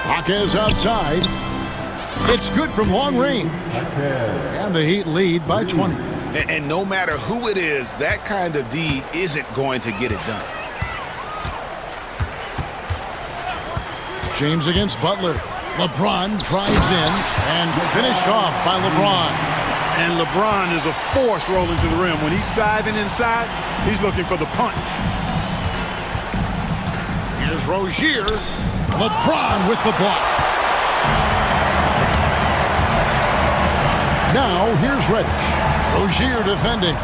Hawkes outside. It's good from long range. And the Heat lead by 20. And no matter who it is, that kind of D isn't going to get it done. James against Butler. LeBron drives in and finished off by LeBron. And LeBron is a force rolling to the rim. When he's diving inside, he's looking for the punch. Here's Rozier. LeBron with the block. Now here's Reddish. Rozier defending.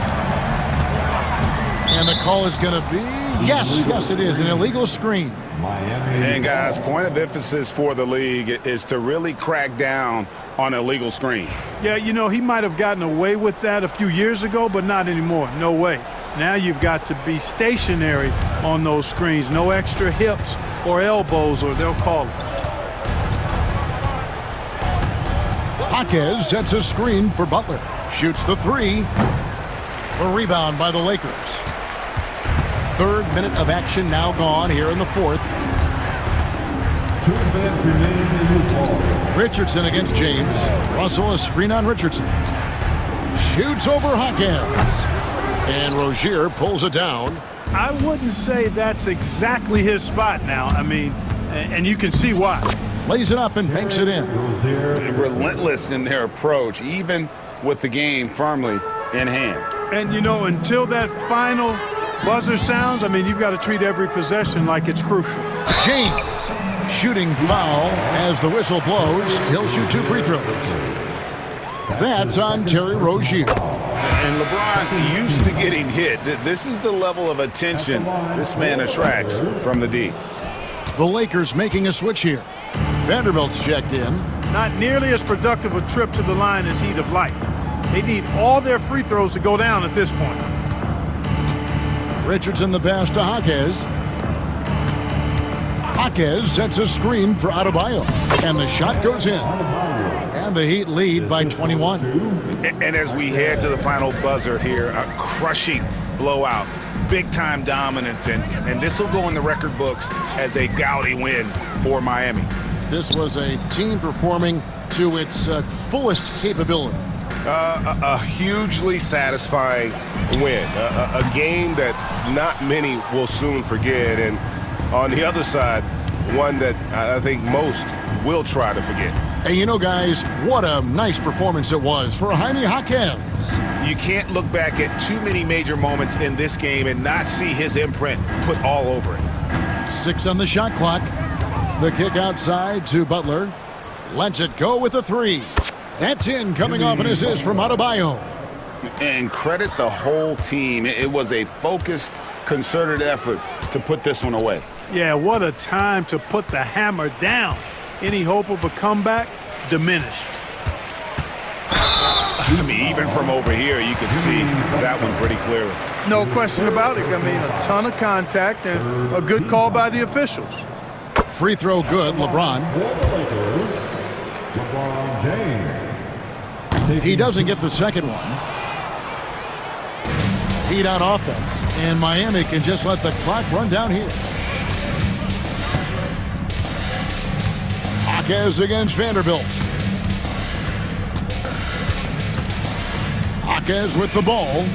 And the call is going to be, yes, it is, an illegal screen. And guys, point of emphasis for the league is to really crack down on illegal screens. Yeah, you know, he might have gotten away with that a few years ago, but not anymore. No way. Now you've got to be stationary on those screens. No extra hips or elbows, or they'll call it. Hawkes sets a screen for Butler. Shoots the three. The rebound by the Lakers. Third minute of action now gone here in the fourth. 2 minutes remaining in this ball. Richardson against James. Russell a screen on Richardson. Shoots over Hawkins. And Rozier pulls it down. I wouldn't say that's exactly his spot now. I mean, and you can see why. Lays it up and banks it in. Relentless in their approach, even with the game firmly in hand. And, you know, until that final buzzer sounds, I mean, you've got to treat every possession like it's crucial. James, shooting foul as the whistle blows. He'll shoot 2 free throws. That's on Terry Rozier. And LeBron used to getting hit. This is the level of attention this man attracts from the D. The Lakers making a switch here. Vanderbilt's checked in. Not nearly as productive a trip to the line as he'd have liked. They need all their free throws to go down at this point. Richardson the pass to Hawkins. Hawkins sets a screen for Adebayo. And the shot goes in. And the Heat lead by 21. And as we head to the final buzzer here, a crushing blowout. Big-time dominance. And this will go in the record books as a gaudy win for Miami. This was a team performing to its fullest capability. A hugely satisfying win. A game that not many will soon forget. And on the other side, one that I think most will try to forget. And you know, guys, what a nice performance it was for Jaime Hawkins. You can't look back at too many major moments in this game and not see his imprint put all over it. 6 on the shot clock. The kick outside to Butler. Lets it go with a 3. That's in, coming off an assist from Adebayo. And credit the whole team. It was a focused, concerted effort to put this one away. Yeah, what a time to put the hammer down. Any hope of a comeback diminished. I mean, even from over here, you can see that one pretty clearly. No question about it. I mean, a ton of contact and a good call by the officials. Free throw good, LeBron. LeBron James. He doesn't get the second one. Heat on offense, and Miami can just let the clock run down here. Hawkins against Vanderbilt. Hawkins with the ball.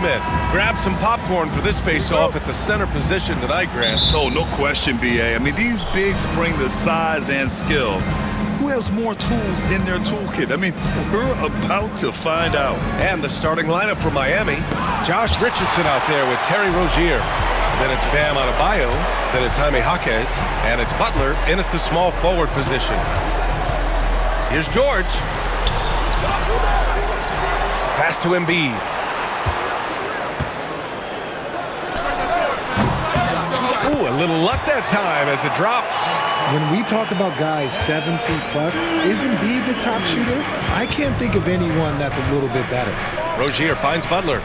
men. Grab some popcorn for this face-off at the center position tonight, Grant. Oh, no question, BA. I mean, these bigs bring the size and skill. Who has more tools in their toolkit? I mean, we're about to find out. And the starting lineup for Miami. Josh Richardson out there with Terry Rozier. Then it's Bam Adebayo. Then it's Jaime Jaquez. And it's Butler in at the small forward position. Here's George. Pass to Embiid. Ooh, a little luck that time as it drops. When we talk about guys 7 feet plus, is Embiid the top shooter? I can't think of anyone that's a little bit better. Rozier finds Butler.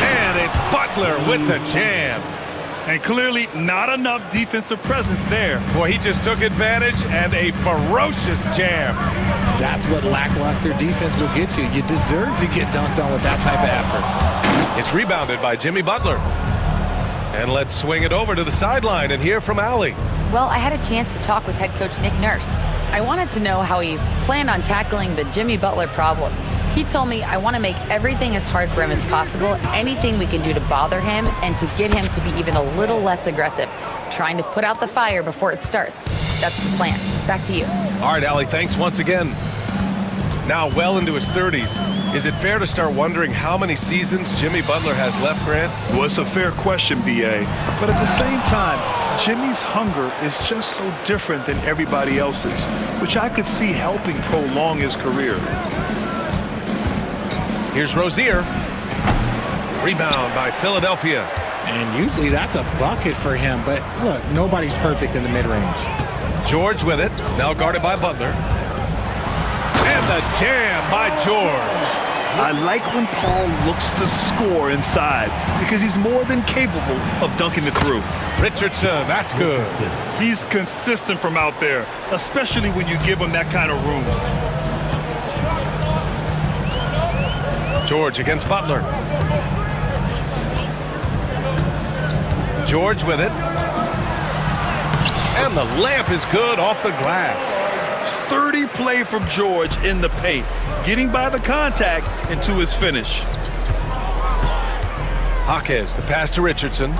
And it's Butler with the jam. And clearly not enough defensive presence there. Boy, he just took advantage and a ferocious jam. That's what lackluster defense will get you. You deserve to get dunked on with that type of effort. It's rebounded by Jimmy Butler. And let's swing it over to the sideline and hear from Allie. Well, I had a chance to talk with head coach Nick Nurse. I wanted to know how he planned on tackling the Jimmy Butler problem. He told me I want to make everything as hard for him as possible, anything we can do to bother him and to get him to be even a little less aggressive, trying to put out the fire before it starts. That's the plan. Back to you. All right, Allie, thanks once again. Now well into his 30s. Is it fair to start wondering how many seasons Jimmy Butler has left, Grant? Well, it's a fair question, BA. But at the same time, Jimmy's hunger is just so different than everybody else's, which I could see helping prolong his career. Here's Rozier. Rebound by Philadelphia. And usually that's a bucket for him, but look, nobody's perfect in the mid-range. George with it, now guarded by Butler. And the jam by George. I like when Paul looks to score inside because he's more than capable of dunking it through. Richardson, that's good. He's consistent from out there, especially when you give him that kind of room. George against Butler. George with it. And the layup is good off the glass. Sturdy play from George in the paint, getting by the contact into his finish. Jaquez, the pass to Richardson.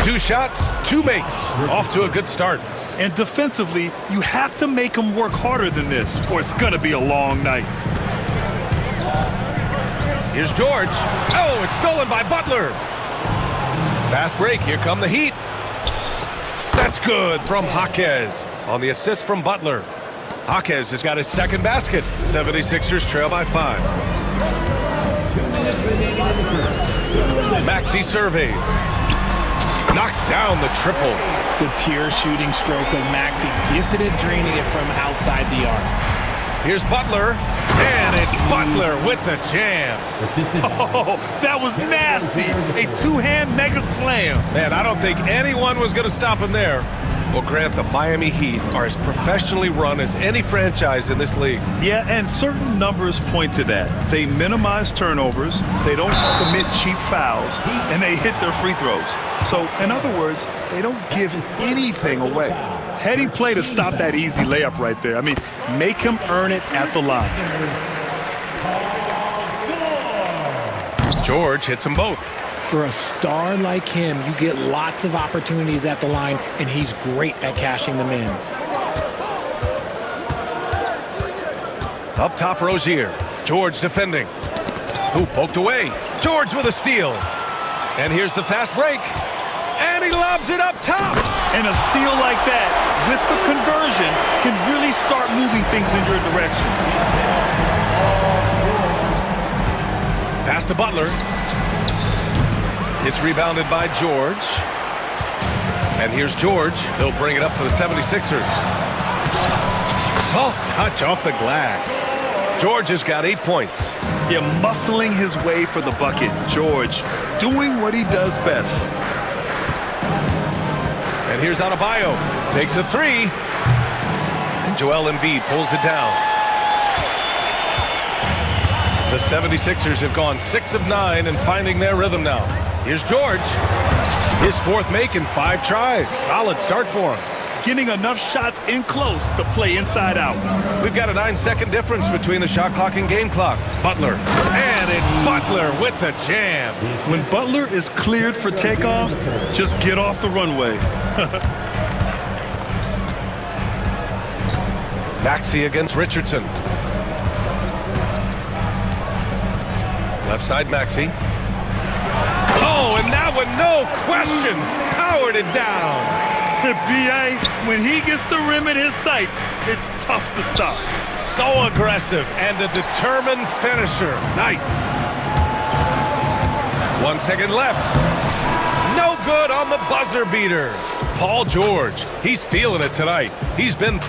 Two shots, two makes. Off to a good start. And defensively, you have to make him work harder than this, or it's going to be a long night. Here's George. Oh, it's stolen by Butler. Fast break, here come the Heat. That's good from Jaquez on the assist from Butler. Jaquez has got his second basket. 76ers trail by 5. Maxey surveys. Knocks down the triple. The pure shooting stroke of Maxey, gifted at draining it from outside the arc. Here's Butler, and it's Butler with the jam. Oh, that was nasty. A two-hand mega slam. Man, I don't think anyone was going to stop him there. Well, Grant, the Miami Heat are as professionally run as any franchise in this league. Yeah, and certain numbers point to that. They minimize turnovers, they don't commit cheap fouls, and they hit their free throws. So, in other words, they don't give anything away. Heady play to stop that easy layup right there. I mean, make him earn it at the line. George hits them both. For a star like him, you get lots of opportunities at the line, and he's great at cashing them in. Up top, Rozier. George defending. Who poked away? George with a steal. And here's the fast break. And he lobs it up top. And a steal like that, with the conversion, can really start moving things in your direction. Pass to Butler. It's rebounded by George. And here's George. He'll bring it up for the 76ers. Soft touch off the glass. George has got 8 points. Yeah, muscling his way for the bucket. George doing what he does best. And here's Adebayo. Takes a three. And Joel Embiid pulls it down. The 76ers have gone 6 of 9 and finding their rhythm now. Here's George. His fourth make in 5 tries. Solid start for him. getting enough shots in close to play inside out. We've got a 9-second difference between the shot clock and game clock. Butler, and it's Butler with the jam. When Butler is cleared for takeoff, just get off the runway. Maxey against Richardson. Left side Maxey. Oh, and that one, no question, powered it down. B.A., when he gets the rim in his sights, it's tough to stop. So aggressive and a determined finisher. Nice. 1 second left. No good on the buzzer beater. Paul George, he's feeling it tonight. He's been...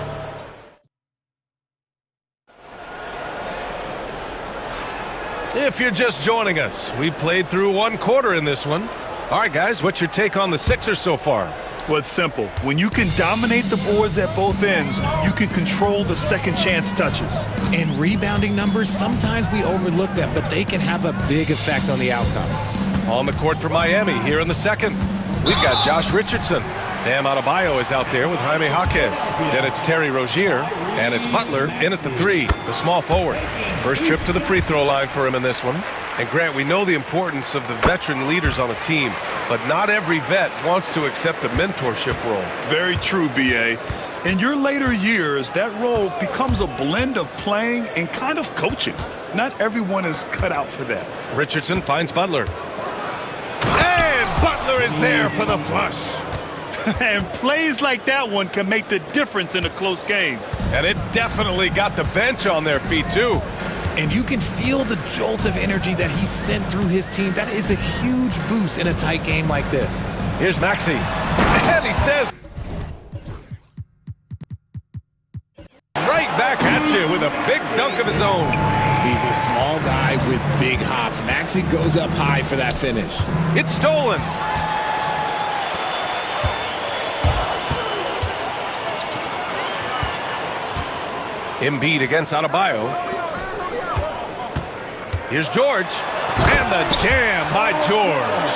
If you're just joining us, we played through 1 quarter in this one. All right, guys, what's your take on the Sixers so far? Well, it's simple. When you can dominate the boards at both ends, you can control the second chance touches. And rebounding numbers, sometimes we overlook them, but they can have a big effect on the outcome. On the court for Miami here in the second. We've got Josh Richardson. Bam Adebayo is out there with Jaime Jaquez. Then it's Terry Rozier, and it's Butler in at the 3, the small forward. First trip to the free throw line for him in this one. And Grant, we know the importance of the veteran leaders on a team, but not every vet wants to accept a mentorship role. Very true, B.A. In your later years, that role becomes a blend of playing and kind of coaching. Not everyone is cut out for that. Richardson finds Butler. And Butler is there for the flush. And plays like that one can make the difference in a close game. And it definitely got the bench on their feet, too. And you can feel the jolt of energy that he sent through his team. That is a huge boost in a tight game like this. Here's Maxey. And he says... right back at you with a big dunk of his own. He's a small guy with big hops. Maxey goes up high for that finish. It's stolen. Embiid against Adebayo. Here's George. And the jam by George.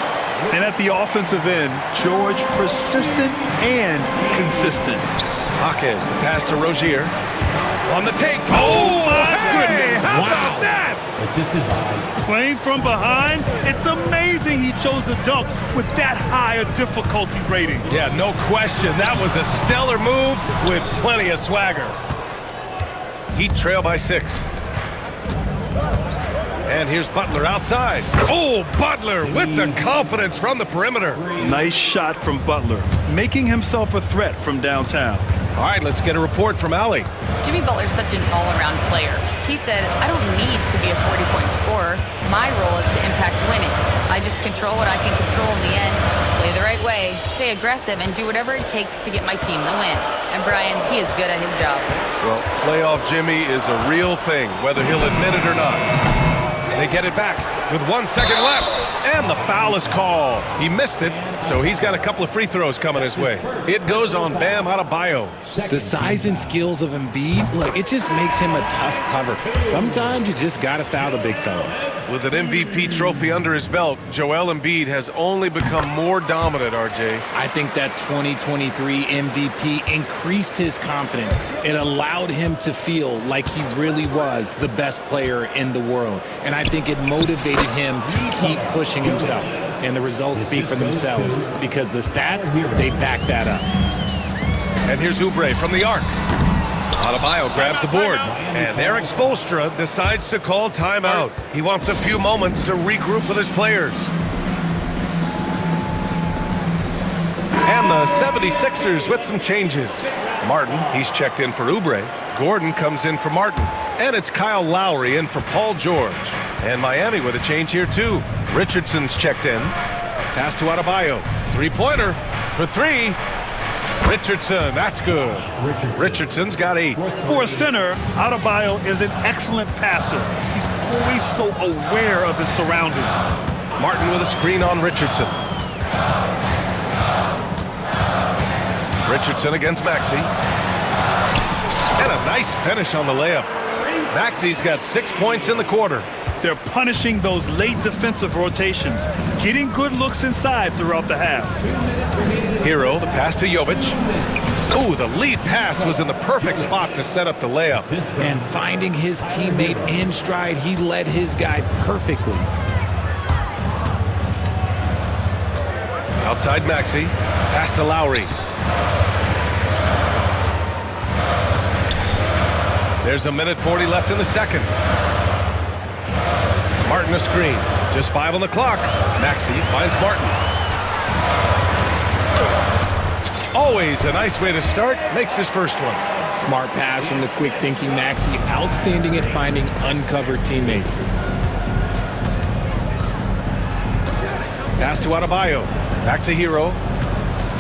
And at the offensive end, George persistent and consistent. Jaquez, the pass to Rozier. On the take. Oh, my goodness. How about that? Assisted by... Playing from behind, it's amazing he chose a dunk with that high a difficulty rating. Yeah, no question. That was a stellar move with plenty of swagger. Heat trail by 6. And here's Butler outside. Oh, Butler with the confidence from the perimeter. Nice shot from Butler, making himself a threat from downtown. All right, let's get a report from Allie. Jimmy Butler's such an all-around player. He said, I don't need to be a 40-point scorer. My role is to impact winning. I just control what I can control in the end, play the right way, stay aggressive, and do whatever it takes to get my team the win. And Brian, he is good at his job. Well, playoff Jimmy is a real thing, whether he'll admit it or not. They get it back with 1 second left, and the foul is called. He missed it, so he's got a couple of free throws coming his way. It goes on Bam Adebayo. The size and skills of Embiid, look, it just makes him a tough cover. Sometimes you just got to foul the big fella. With an MVP trophy under his belt, Joel Embiid has only become more dominant, RJ. I think that 2023 MVP increased his confidence. It allowed him to feel like he really was the best player in the world. And I think it motivated him to keep pushing himself. And the results speak for themselves because the stats, they back that up. And here's Oubre from the arc. Adebayo grabs the board, and Eric Spoelstra decides to call timeout. He wants a few moments to regroup with his players. And the 76ers with some changes. Martin, he's checked in for Oubre. Gordon comes in for Martin. And it's Kyle Lowry in for Paul George. And Miami with a change here too. Richardson's checked in. Pass to Adebayo. Three-pointer for 3. Richardson, that's good. Richardson's got 8. For a center, Adebayo is an excellent passer. He's always so aware of his surroundings. Martin with a screen on Richardson. Richardson against Maxey. And a nice finish on the layup. Maxey's got 6 points in the quarter. They're punishing those late defensive rotations, getting good looks inside throughout the half. Hero, the pass to Jovic. Ooh, the lead pass was in the perfect spot to set up the layup. And finding his teammate in stride, he led his guy perfectly. Outside Maxey, pass to Lowry. There's a minute 40 left in the second. Martin a screen. Just 5 on the clock. Maxey finds Martin. Always a nice way to start. Makes his first one. Smart pass from the quick-thinking Maxey. Outstanding at finding uncovered teammates. Pass to Adebayo. Back to Hero.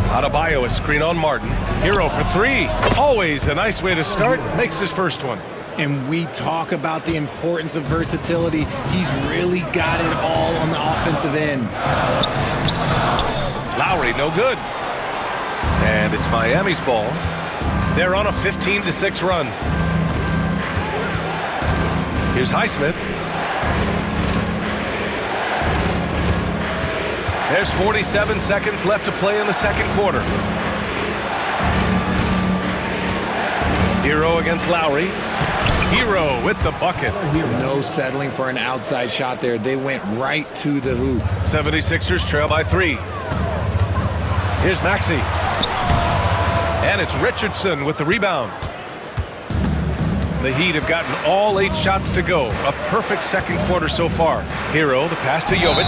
Adebayo a screen on Martin. Hero for 3. Always a nice way to start. Makes his first one. And we talk about the importance of versatility. He's really got it all on the offensive end. Lowry, no good. And it's Miami's ball. They're on a 15-6 run. Here's Highsmith. There's 47 seconds left to play in the second quarter. Hero against Lowry. Hero with the bucket. No settling for an outside shot there. They went right to the hoop. 76ers trail by 3. Here's Maxey. And it's Richardson with the rebound. The Heat have gotten all 8 shots to go. A perfect second quarter so far. Hero, the pass to Jovic.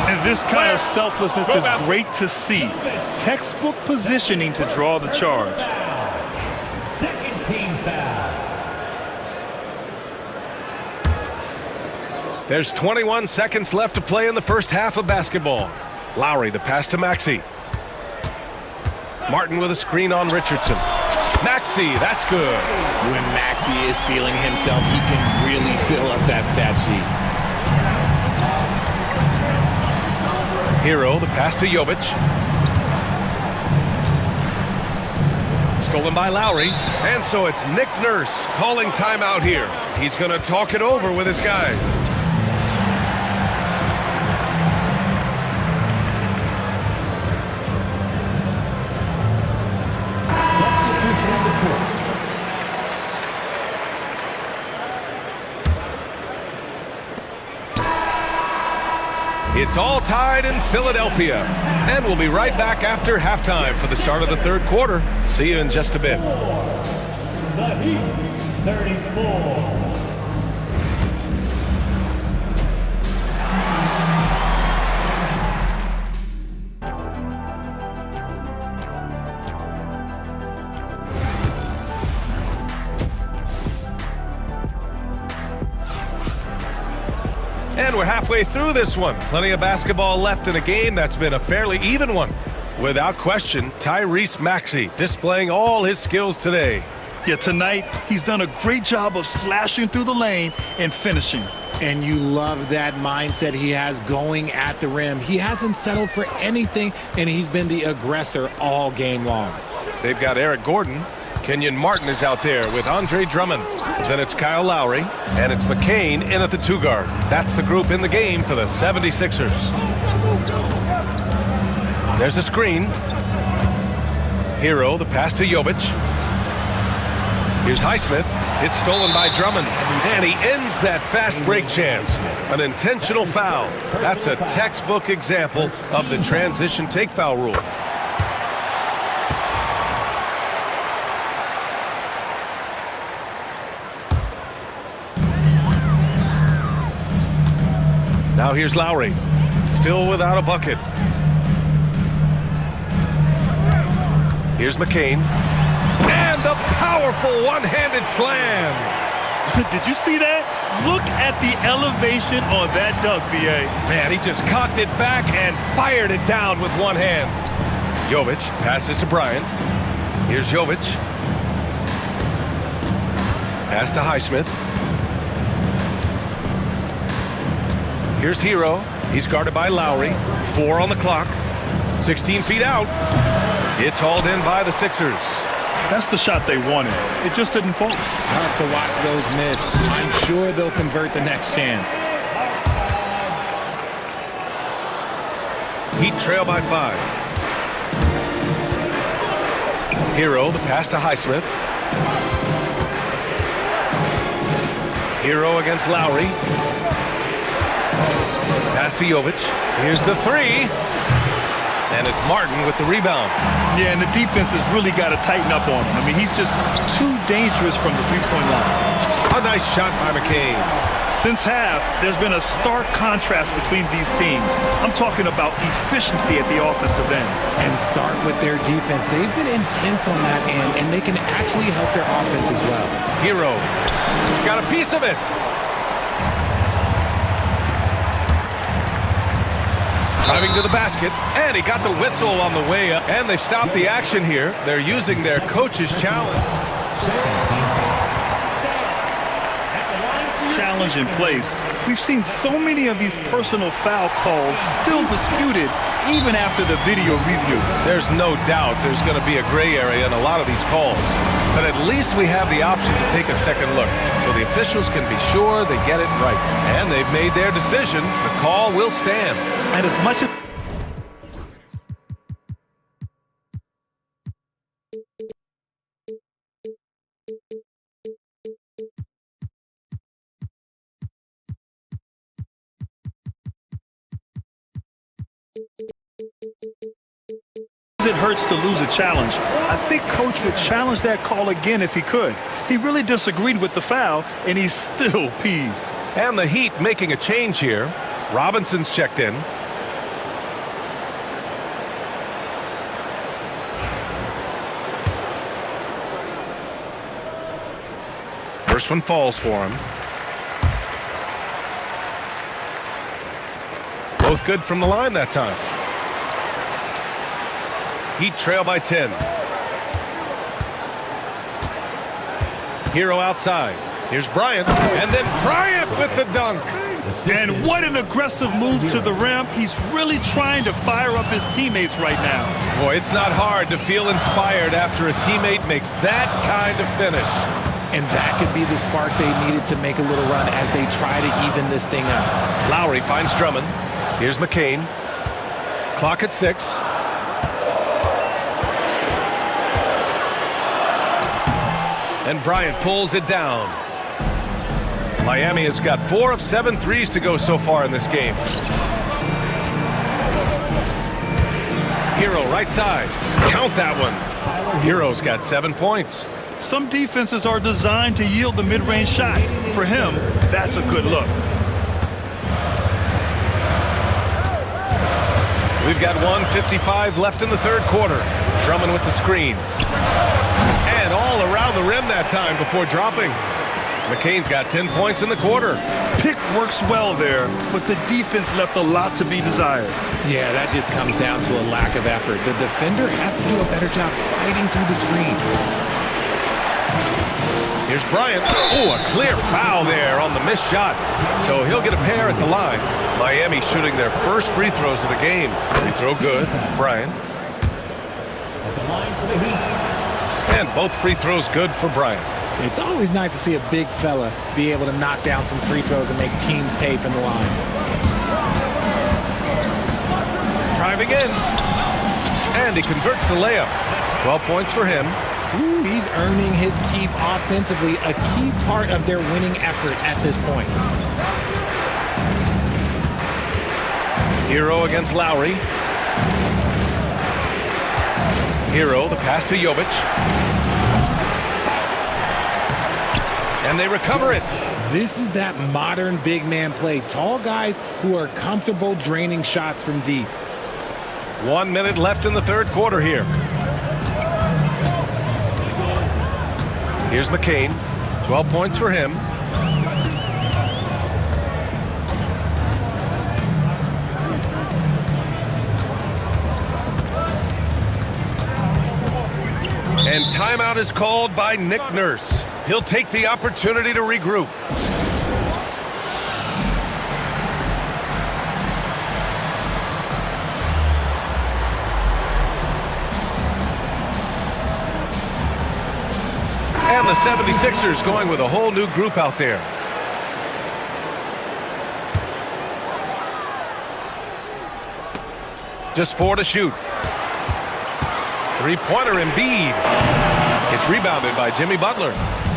And this kind of selflessness is great to see. Textbook positioning to draw the charge. Second team foul. There's 21 seconds left to play in the first half of basketball. Lowry, the pass to Maxey. Martin with a screen on Richardson. Maxey, that's good. When Maxey is feeling himself, he can really fill up that stat sheet. Hero, the pass to Jovic. Stolen by Lowry. And so it's Nick Nurse calling timeout here. He's going to talk it over with his guys. It's all tied in Philadelphia. And we'll be right back after halftime for the start of the third quarter. See you in just a bit. The Heat, 34. And we're halfway through this one. Plenty of basketball left in a game that's been a fairly even one. Without question, Tyrese Maxey displaying all his skills today. Yeah, tonight he's done a great job of slashing through the lane and finishing. And you love that mindset he has going at the rim. He hasn't settled for anything, and he's been the aggressor all game long. They've got Eric Gordon. Kenyon Martin is out there with Andre Drummond. Then it's Kyle Lowry, and it's McCain in at the 2 guard. That's the group in the game for the 76ers. There's a screen. Hero, the pass to Jovic. Here's Highsmith. It's stolen by Drummond, and he ends that fast break chance. An intentional foul. That's a textbook example of the transition take foul rule. Now here's Lowry, still without a bucket. Here's McCain, and the powerful one-handed slam. Did you see that? Look at the elevation on that dunk, B.A. Man, he just cocked it back and fired it down with one hand. Jovic passes to Bryant. Here's Jovic. Pass to Highsmith. Here's Hero. He's guarded by Lowry. 4 on the clock. 16 feet out. It's hauled in by the Sixers. That's the shot they wanted. It just didn't fall. Tough to watch those miss. I'm sure they'll convert the next chance. Heat trail by 5. Hero, the pass to Highsmith. Hero against Lowry. Pass to Jovic. Here's the three. And it's Martin with the rebound. Yeah, and the defense has really got to tighten up on him. I mean, he's just too dangerous from the three-point line. A nice shot by McCain. Since half, there's been a stark contrast between these teams. I'm talking about efficiency at the offensive end. And start with their defense. They've been intense on that end, and they can actually help their offense as well. Hero got a piece of it. Driving to the basket, and he got the whistle on the way up, and they've stopped the action here. They're using their coach's challenge. Challenge in place. We've seen so many of these personal foul calls still disputed even after the video review. There's no doubt there's going to be a gray area in a lot of these calls, but at least we have the option to take a second look so the officials can be sure they get it right. And they've made their decision. The call will stand. And as much as it hurts to lose a challenge, I think Coach would challenge that call again if he could. He really disagreed with the foul, and he's still peeved. And the Heat making a change here. Robinson's checked in. First one falls for him. Both good from the line that time. Heat trail by 10. Hero outside. Here's Bryant, and then Bryant with the dunk. And what an aggressive move to the rim. He's really trying to fire up his teammates right now. Boy, it's not hard to feel inspired after a teammate makes that kind of finish. And that could be the spark they needed to make a little run as they try to even this thing up. Lowry finds Drummond. Here's McCain. Clock at 6. And Bryant pulls it down. Miami has got 4 of 7 threes to go so far in this game. Hero right side. Count that one. Hero's got 7 points. Some defenses are designed to yield the mid-range shot. For him, that's a good look. We've got 1:55 left in the third quarter. Drummond with the screen. And all around the rim that time before dropping. McCain's got 10 points in the quarter. Pick works well there, but the defense left a lot to be desired. Yeah, that just comes down to a lack of effort. The defender has to do a better job fighting through the screen. Here's Bryant. Oh, a clear foul there on the missed shot. So he'll get a pair at the line. Miami shooting their first free throws of the game. Free throw good. Bryant. And both free throws good for Bryant. It's always nice to see a big fella be able to knock down some free throws and make teams pay from the line. Driving in. And he converts the layup. 12 points for him. Ooh, he's earning his keep offensively, a key part of their winning effort at this point. Hero against Lowry. Hero, the pass to Jovic. And they recover it. This is that modern big man play. Tall guys who are comfortable draining shots from deep. 1 minute left in the third quarter here. Here's McCain. 12 points for him. And timeout is called by Nick Nurse. He'll take the opportunity to regroup. And the 76ers going with a whole new group out there. Just 4 to shoot. Three-pointer Embiid. It's rebounded by Jimmy Butler.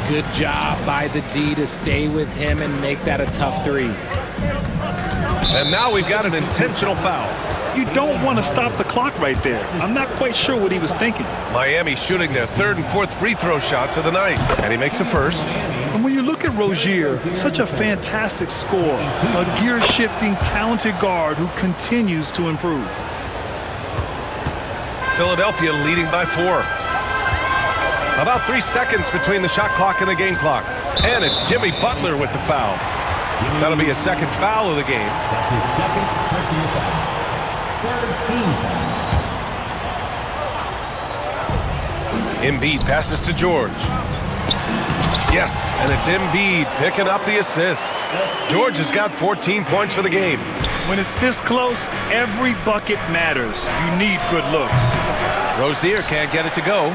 Good job by the D to stay with him and make that a tough three. And now we've got an intentional foul. You don't want to stop the clock right there. I'm not quite sure what he was thinking. Miami shooting their third and fourth free throw shots of the night. And he makes the first. And when you look at Rozier, such a fantastic scorer, a gear-shifting, talented guard who continues to improve. Philadelphia leading by 4. About 3 seconds between the shot clock and the game clock. And it's Jimmy Butler with the foul. That'll be his second foul of the game. That's his second personal foul. Third team foul. Embiid passes to George. Yes, and it's Embiid picking up the assist. George has got 14 points for the game. When it's this close, every bucket matters. You need good looks. Rozier can't get it to go.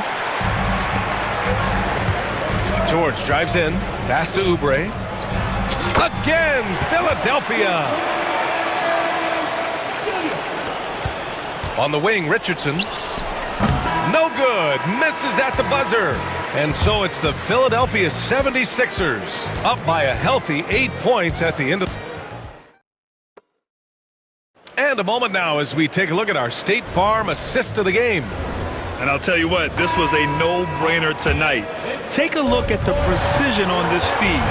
George drives in, pass to Oubre. Again, Philadelphia. On the wing, Richardson. No good, misses at the buzzer. And so it's the Philadelphia 76ers up by a healthy 8 points at the end of. And a moment now as we take a look at our State Farm assist of the game. And I'll tell you what, this was a no-brainer tonight. Take a look at the precision on this feed.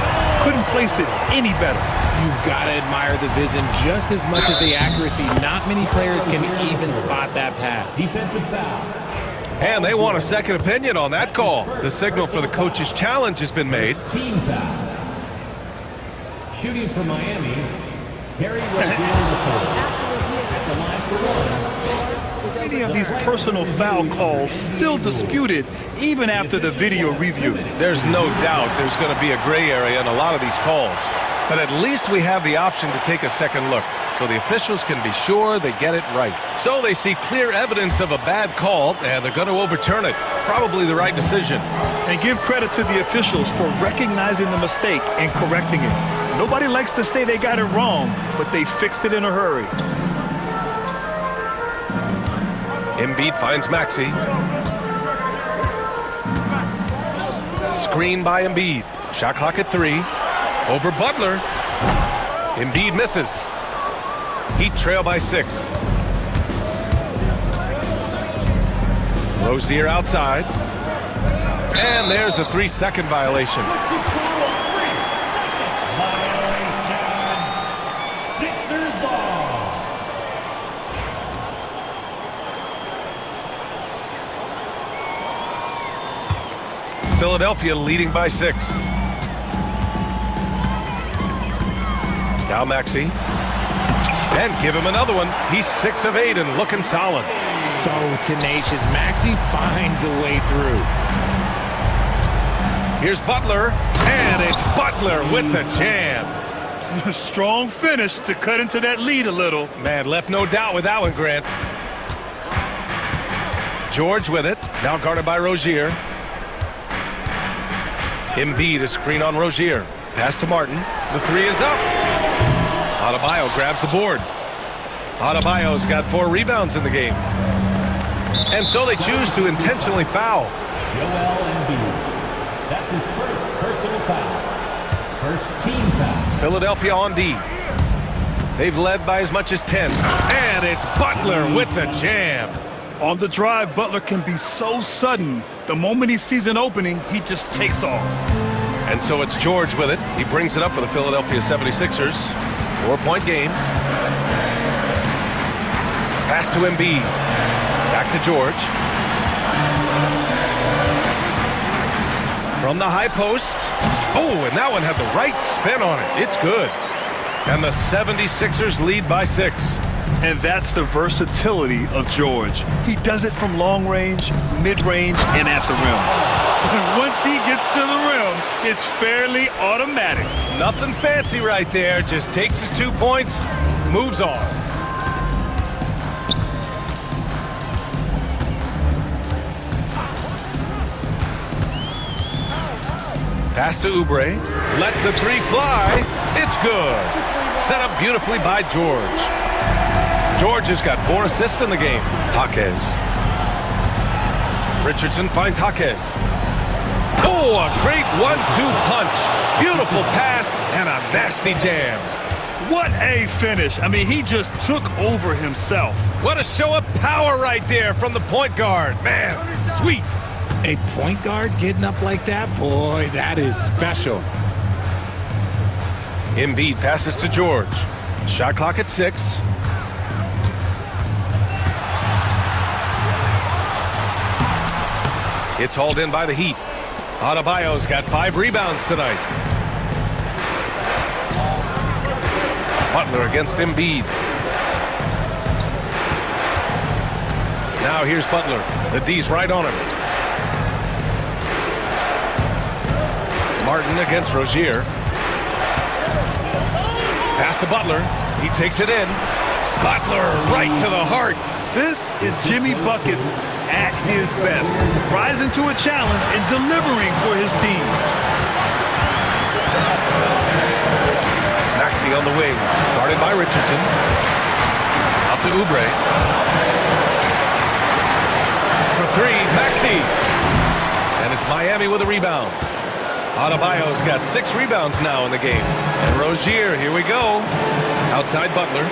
Couldn't place it any better. You've got to admire the vision just as much as the accuracy. Not many players can even spot that pass. Defensive foul. And they want a second opinion on that call. The signal for the coach's challenge has been made. Team foul. Shooting for Miami, Terry Rozier. Many of these personal foul calls still disputed even after the video review. There's no doubt there's going to be a gray area in a lot of these calls. But at least we have the option to take a second look, so the officials can be sure they get it right. So they see clear evidence of a bad call, and they're going to overturn it. Probably the right decision. And give credit to the officials for recognizing the mistake and correcting it. Nobody likes to say they got it wrong, but they fixed it in a hurry. Embiid finds Maxey. Screen by Embiid. Shot clock at 3. Over Butler. Embiid misses. Heat trail by 6. Rozier outside. And there's a 3-second violation. Sixers ball. Philadelphia leading by 6. Now Maxey. And give him another one. He's 6 of 8 and looking solid. So tenacious. Maxey finds a way through. Here's Butler. And it's Butler with the jam. A strong finish to cut into that lead a little. Man, left no doubt with that one, Grant. George with it. Now guarded by Rozier. Embiid, a screen on Rozier. Pass to Martin. The 3 is up. Adebayo grabs the board. Adebayo's got 4 rebounds in the game. And so they choose to intentionally foul. Joel Embiid. That's his first personal foul. First team foul. Philadelphia on D. They've led by as much as 10. And it's Butler with the jam. On the drive, Butler can be so sudden. The moment he sees an opening, he just takes off. And so it's George with it. He brings it up for the Philadelphia 76ers. 4-point game. Pass to Embiid. Back to George. From the high post. Oh, and that one had the right spin on it. It's good. And the 76ers lead by 6. And that's the versatility of George. He does it from long range, mid-range, and at the rim. Once he gets to the rim, it's fairly automatic. Nothing fancy right there. Just takes his 2 points, moves on. Pass to Oubre. Lets the 3 fly. It's good. Set up beautifully by George. George has got 4 assists in the game. Jaquez. Richardson finds Jaquez. Oh, a great 1-2 punch. Beautiful pass and a nasty jam. What a finish. I mean, he just took over himself. What a show of power right there from the point guard. Man, sweet. A point guard getting up like that? Boy, that is special. Embiid passes to George. Shot clock at 6. It's hauled in by the Heat. Adebayo's got 5 rebounds tonight. Butler against Embiid. Now here's Butler. The D's right on him. Martin against Rozier. Pass to Butler. He takes it in. Butler right to the heart. This is Jimmy Buckets at his best, rising to a challenge and delivering for his team. Maxey on the wing, guarded by Richardson. Out to Oubre. For 3, Maxey. And it's Miami with a rebound. Adebayo's got 6 rebounds now in the game. And Rozier, here we go. Outside Butler.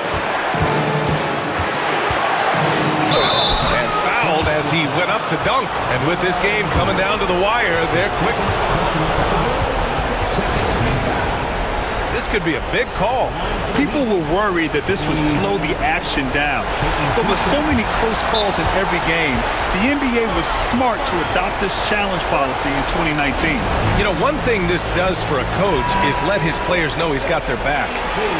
And fouled as he went up to dunk. And with this game coming down to the wire, they're quick. This could be a big call. People were worried that this would slow the action down. But with so many close calls in every game, the NBA was smart to adopt this challenge policy in 2019. You know, one thing this does for a coach is let his players know he's got their back.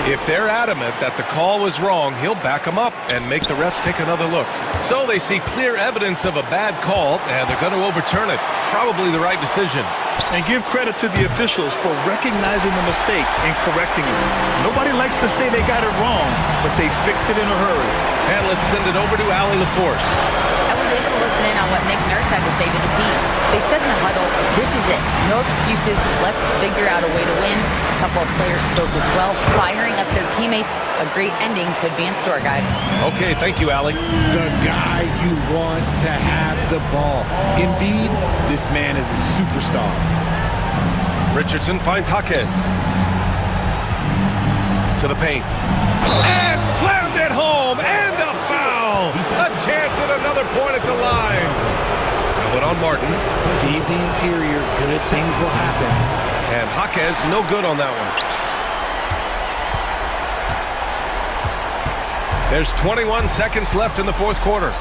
If they're adamant that the call was wrong, he'll back them up and make the refs take another look. So they see clear evidence of a bad call, and they're going to overturn it. Probably the right decision. And give credit to the officials for recognizing the mistake and correcting it. Nobody likes to say they got it wrong, but they fixed it in a hurry. And let's send it over to Allie LaForce. I was able to listen in on what Nick Nurse had to say to the team. They said in the huddle, this is it. No excuses. Let's figure out a way to win. A couple of players spoke as well, firing up their teammates. A great ending could be in store, guys. Okay, thank you, Allie. The guy you want to have the ball. Embiid, this man is a superstar. Richardson finds Jaquez. To the paint. And slammed it home. And a foul. A chance at another point at the line. Put on Martin. Feed the interior. Good things will happen. And Jaquez no good on that one. There's 21 seconds left in the fourth quarter.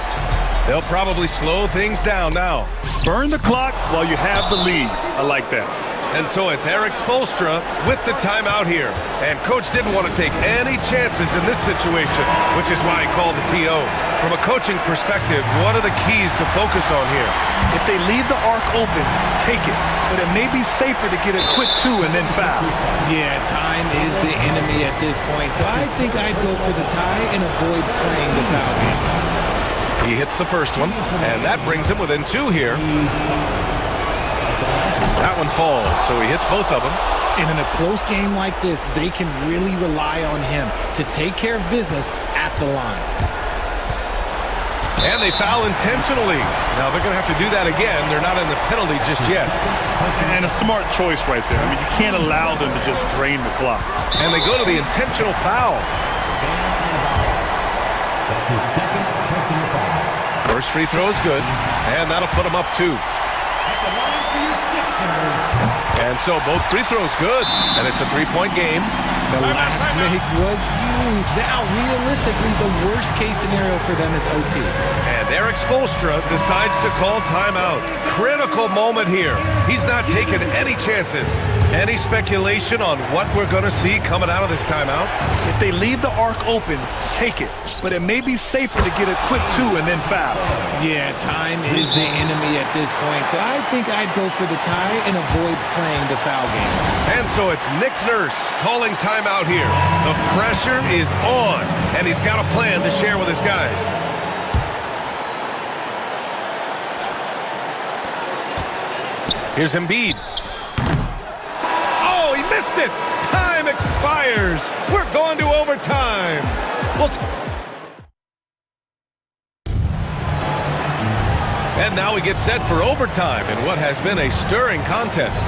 They'll probably slow things down now. Burn the clock while you have the lead. I like that. And so it's Eric Spoelstra with the timeout here. And coach didn't want to take any chances in this situation, which is why he called the TO. From a coaching perspective, what are the keys to focus on here? If they leave the arc open, take it. But it may be safer to get a quick 2 and then foul. Yeah, time is the enemy at this point. So I think I'd go for the tie and avoid playing the foul game. He hits the first one, and that brings him within 2 here. That one falls, so he hits both of them. And in a close game like this, they can really rely on him to take care of business at the line. And they foul intentionally. Now they're going to have to do that again. They're not in the penalty just yet. And a smart choice right there. I mean, you can't allow them to just drain the clock. And they go to the intentional foul. That's his second personal foul. First free throw is good, and that'll put him up 2. And so both free throws good, and it's a 3-point game. The last make was huge. Now, realistically, the worst-case scenario for them is OT. And Eric Spoelstra decides to call timeout. Critical moment here. He's not taking any chances. Any speculation on what we're going to see coming out of this timeout? If they leave the arc open, take it. But it may be safer to get a quick 2 and then foul. Yeah, time is the enemy at this point. So I think I'd go for the tie and avoid playing the foul game. And so it's Nick Nurse calling timeout here. The pressure is on, and he's got a plan to share with his guys. Here's Embiid. Oh, he missed it! Time expires! We're going to overtime! Well, and And now we get set for overtime in what has been a stirring contest.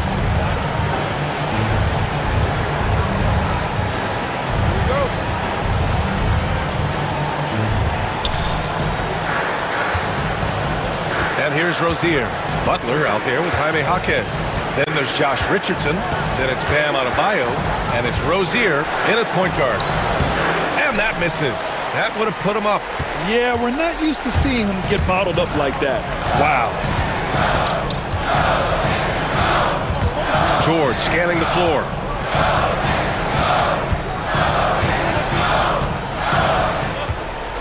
And here's Rozier. Butler out there with Jaime Jaquez. Then there's Josh Richardson. Then it's Bam Adebayo. And it's Rozier in at point guard. And that misses. That would have put him up. Yeah, we're not used to seeing him get bottled up like that. Wow. George scanning the floor.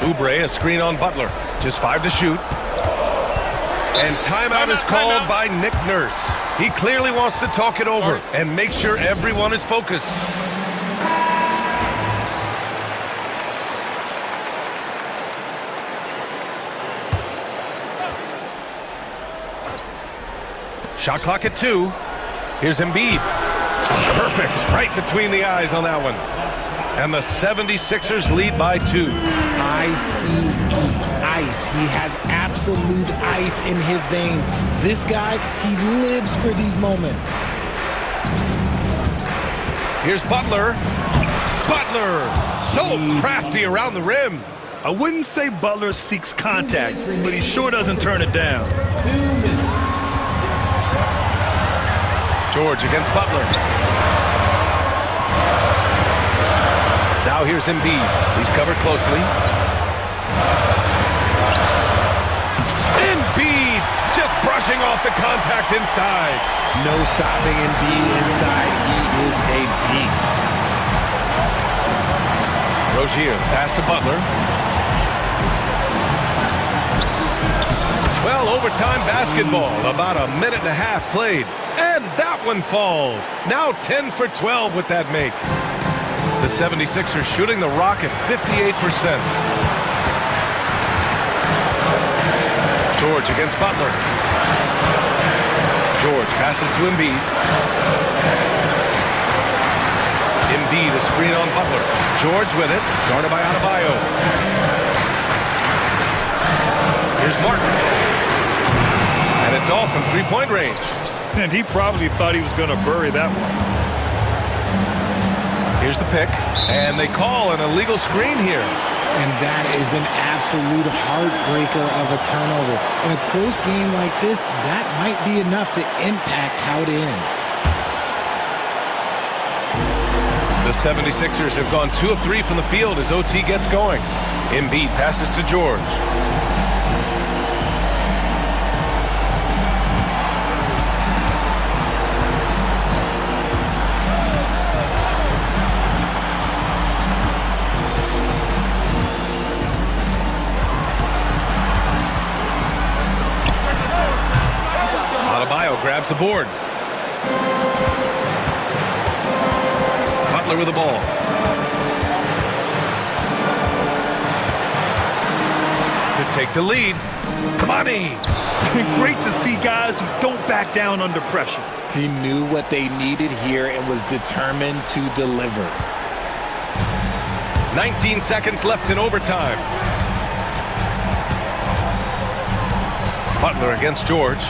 Oubre, a screen on Butler. Just 5 to shoot. And timeout is called by Nick Nurse. He clearly wants to talk it over and make sure everyone is focused. Shot clock at 2. Here's Embiid. Perfect. Right between the eyes on that one. And the 76ers lead by 2. ICE. Ice. He has absolute ice in his veins. This guy, he lives for these moments. Here's Butler. Butler! So crafty around the rim. I wouldn't say Butler seeks contact, but he sure doesn't turn it down. George against Butler. Now here's Embiid. He's covered closely. Embiid just brushing off the contact inside. No stopping Embiid inside. He is a beast. Rozier, pass to Butler. Well, overtime basketball. About a minute and a half played. And that one falls. Now 10 for 12 with that make. The 76ers shooting the rock at 58%. George against Butler. George passes to Embiid. Embiid, a screen on Butler. George with it. Guarded by Adebayo. Here's Martin. And it's all from three-point range. And he probably thought he was going to bury that one. Here's the pick. And they call an illegal screen here. And that is an absolute heartbreaker of a turnover. In a close game like this, that might be enough to impact how it ends. The 76ers have gone 2 of 3 from the field as OT gets going. Embiid passes to George. Adebayo grabs the board. Butler with the ball. To take the lead. Money! Great to see guys who don't back down under pressure. He knew what they needed here and was determined to deliver. 19 seconds left in overtime. Butler against George.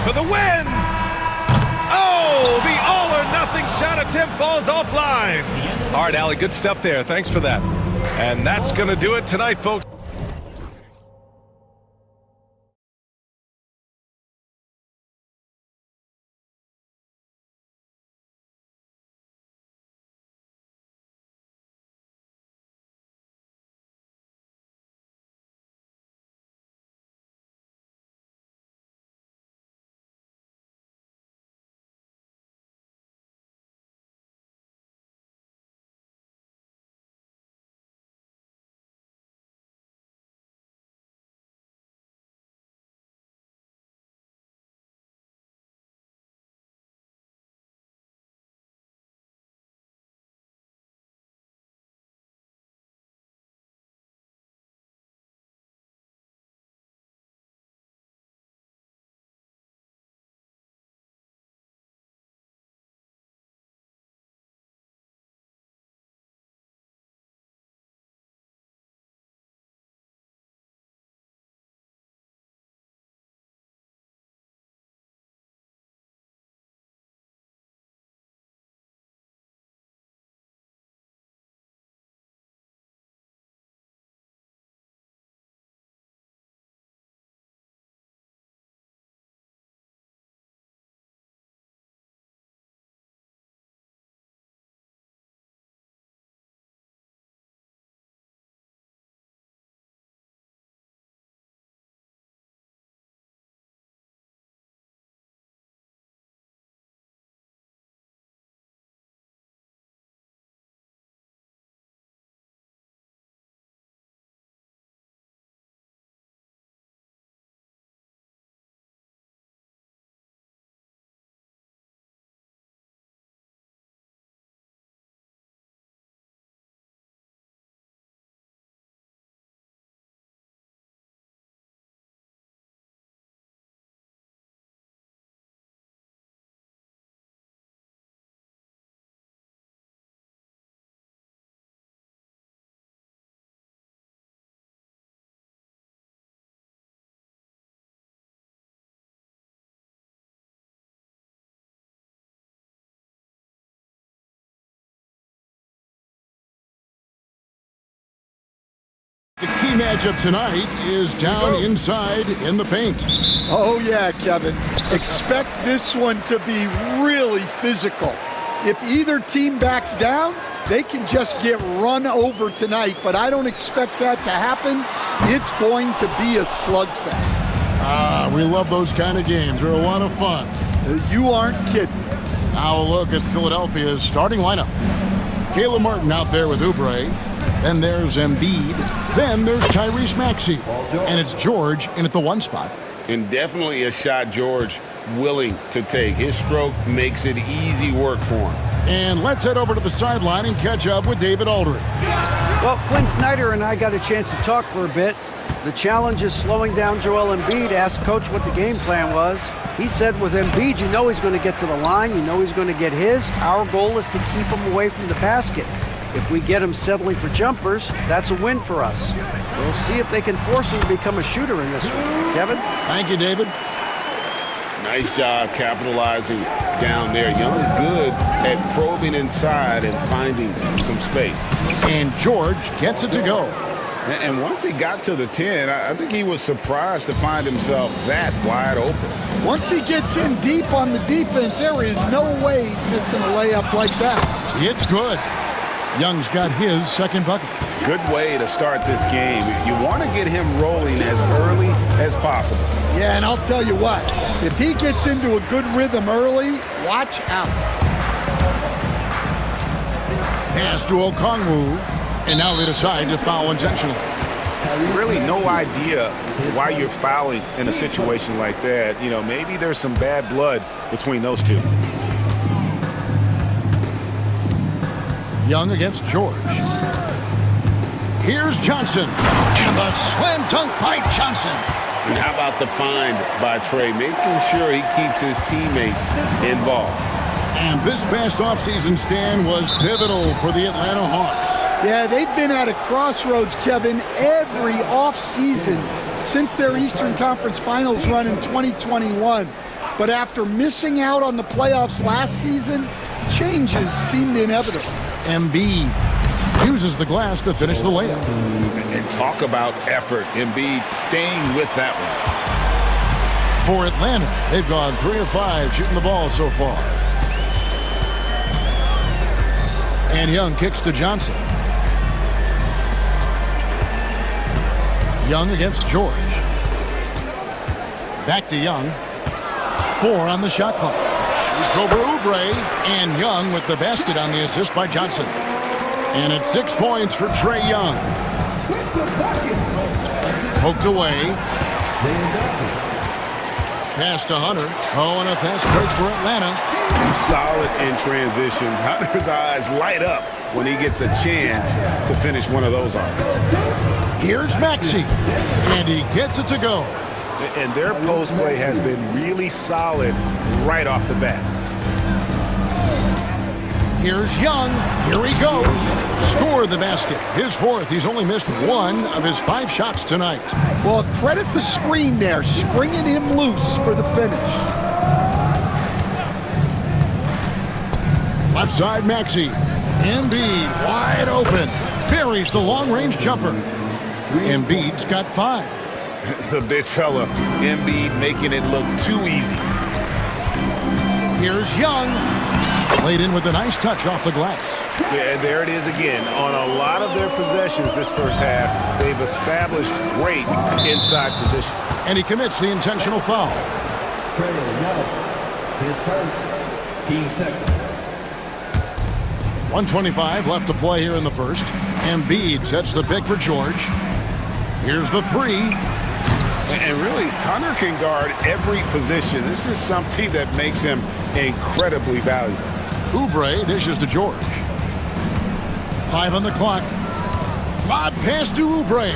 For the win! Oh, the all-or-nothing shot attempt falls offline. All right, Allie, good stuff there. Thanks for that. And that's going to do it tonight, folks. matchup tonight is down inside in the paint. Oh, yeah, Kevin. Expect this one to be really physical. If either team backs down, they can just get run over tonight, but I don't expect that to happen. It's going to be a slugfest. We love those kind of games. They're a lot of fun. You aren't kidding. Now a look at Philadelphia's starting lineup. Caleb Martin out there with Oubre. Then there's Embiid. Then there's Tyrese Maxey. And it's George in at the 1 spot. And definitely a shot George willing to take. His stroke makes it easy work for him. And let's head over to the sideline and catch up with David Aldridge. Well, Quinn Snyder and I got a chance to talk for a bit. The challenge is slowing down Joel Embiid. Asked Coach what the game plan was. He said with Embiid, you know he's going to get to the line. You know he's going to get his. Our goal is to keep him away from the basket. If we get him settling for jumpers, that's a win for us. We'll see if they can force him to become a shooter in this one. Kevin? Thank you, David. Nice job capitalizing down there. Young good at probing inside and finding some space. And George gets it to go. And once he got to the 10, I think he was surprised to find himself that wide open. Once he gets in deep on the defense, there is no way he's missing a layup like that. It's good. Young's got his second bucket. Good way to start this game. You want to get him rolling as early as possible. Yeah, and I'll tell you what, if he gets into a good rhythm early, watch out. Pass to Okongwu, and now they decide to foul intentionally. Really no idea why you're fouling in a situation like that. You know, maybe there's some bad blood between those two. Young against George. Here's Johnson, and the slam dunk by Johnson. And how about the find by Trey, making sure he keeps his teammates involved. And this past offseason, Stan, was pivotal for the Atlanta Hawks. Yeah, they've been at a crossroads, Kevin, every offseason since their Eastern Conference Finals run in 2021. But after missing out on the playoffs last season, changes seemed inevitable. Embiid uses the glass to finish the layup. And talk about effort. Embiid staying with that one. For Atlanta, they've gone 3 of 5 shooting the ball so far. And Young kicks to Johnson. Young against George. Back to Young. 4 on the shot clock. Shoots over Oubre, and Young with the basket on the assist by Johnson. And it's 6 points for Trae Young. Poked away. Pass to Hunter. Oh, and a fast break for Atlanta. Solid in transition. Hunter's eyes light up when he gets a chance to finish one of those off. Here's Maxey, and he gets it to go. And their post play has been really solid right off the bat. Here's Young. Here he goes. Score the basket. His 4th. He's only missed 1 of his 5 shots tonight. Well, credit the screen there, springing him loose for the finish. Left side, Maxey. Embiid wide open. Buries the long-range jumper. Embiid's got 5. The big fella, Embiid, making it look too easy. Here's Young. Laid in with a nice touch off the glass. Yeah, there it is again. On a lot of their possessions this first half, they've established great inside position. And he commits the intentional foul. His first, team second. 1:25 left to play here in the first. Embiid sets the pick for George. Here's the 3. And really, Hunter can guard every position. This is something that makes him incredibly valuable. Oubre dishes to George. 5 on the clock. Lob pass to Oubre.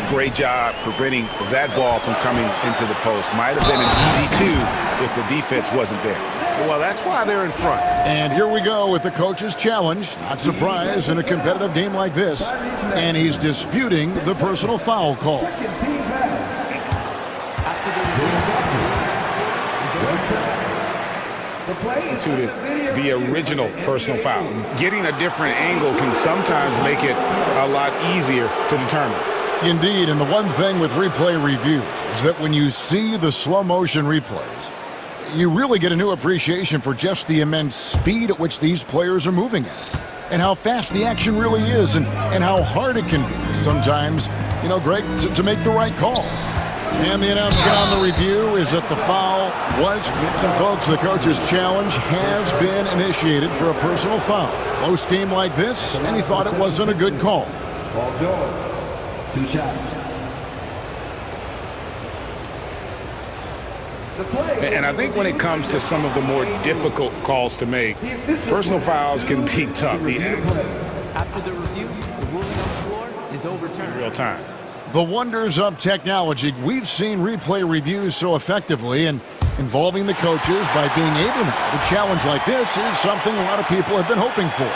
Great job preventing that ball from coming into the post. Might have been an easy 2 if the defense wasn't there. Well, that's why they're in front. And here we go with the coach's challenge. Not surprised in a competitive game like this. And he's disputing the personal foul call. Substituted the original personal foul. Getting a different angle can sometimes make it a lot easier to determine. Indeed, and the one thing with replay review is that when you see the slow motion replays, you really get a new appreciation for just the immense speed at which these players are moving at, and how fast the action really is, and how hard it can be sometimes, Greg, to make the right call. And the announcement on the review is that the foul was committed. And folks, the coach's challenge has been initiated for a personal foul. Close game like this, and he thought it wasn't a good call. Ball George. 2 shots. And I think when it comes to some of the more difficult calls to make, personal fouls can be tough. After the review, the ruling on the floor is overturned. Real time. The wonders of technology. We've seen replay reviews so effectively, and involving the coaches by being able to challenge like this is something a lot of people have been hoping for.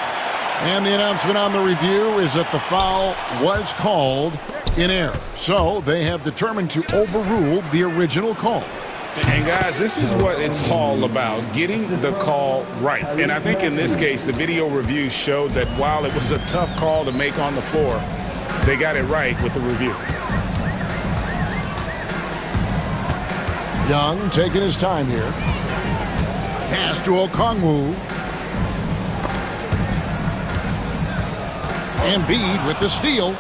And the announcement on the review is that the foul was called in error. So they have determined to overrule the original call. And guys, this is what it's all about, getting the call right. And I think in this case, the video review showed that while it was a tough call to make on the floor, they got it right with the review. Young taking his time here. Pass to Okongwu. Embiid with the steal.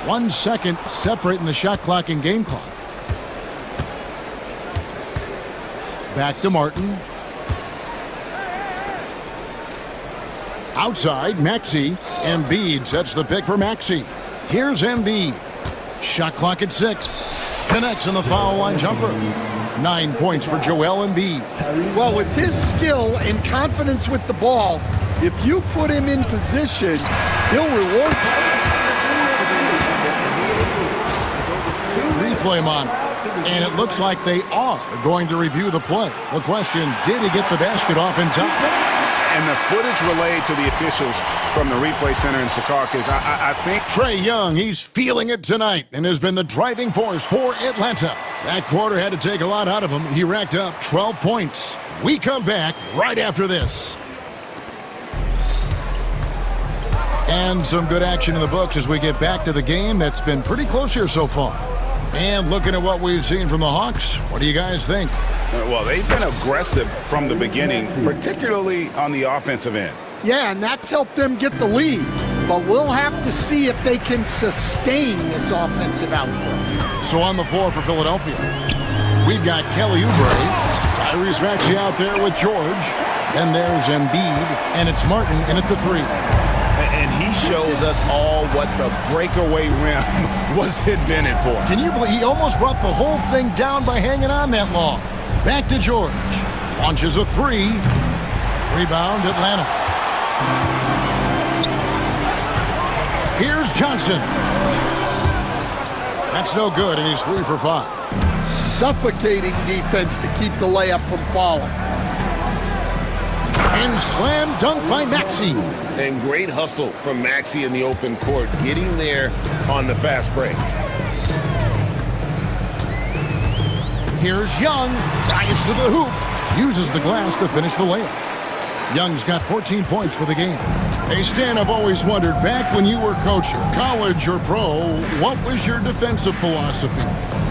1 second separating the shot clock and game clock. Back to Martin. Outside, Maxey. Embiid sets the pick for Maxey. Here's Embiid. Shot clock at 6. Connects on the foul line jumper. 9 points for Joel Embiid. Well, with his skill and confidence with the ball, if you put him in position, he'll reward you. Replay monitor. And it looks like they are going to review the play. The question, did he get the basket off in time? And the footage relayed to the officials from the replay center in Secaucus, I think Trae Young, he's feeling it tonight and has been the driving force for Atlanta. That quarter had to take a lot out of him. He racked up 12 points. We come back right after this. And some good action in the books as we get back to the game that's been pretty close here so far. And looking at what we've seen from the Hawks, what do you guys think? Well, they've been aggressive from the beginning, particularly on the offensive end. Yeah, and that's helped them get the lead. But we'll have to see if they can sustain this offensive output. So on the floor for Philadelphia, we've got Kelly Oubre, Tyrese Maxey out there with George, and there's Embiid, and it's Martin in at the 3. And he shows us all what the breakaway rim was invented for. Can you believe he almost brought the whole thing down by hanging on that long? Back to George. Launches a 3. Rebound, Atlanta. Here's Johnson. That's no good, and he's 3 for 5. Suffocating defense to keep the layup from falling. And slam dunk by Maxey. And great hustle from Maxey in the open court, getting there on the fast break. Here's Young, drives to the hoop, uses the glass to finish the layup. Young's got 14 points for the game. Hey, Stan, I've always wondered, back when you were coaching, college or pro, what was your defensive philosophy?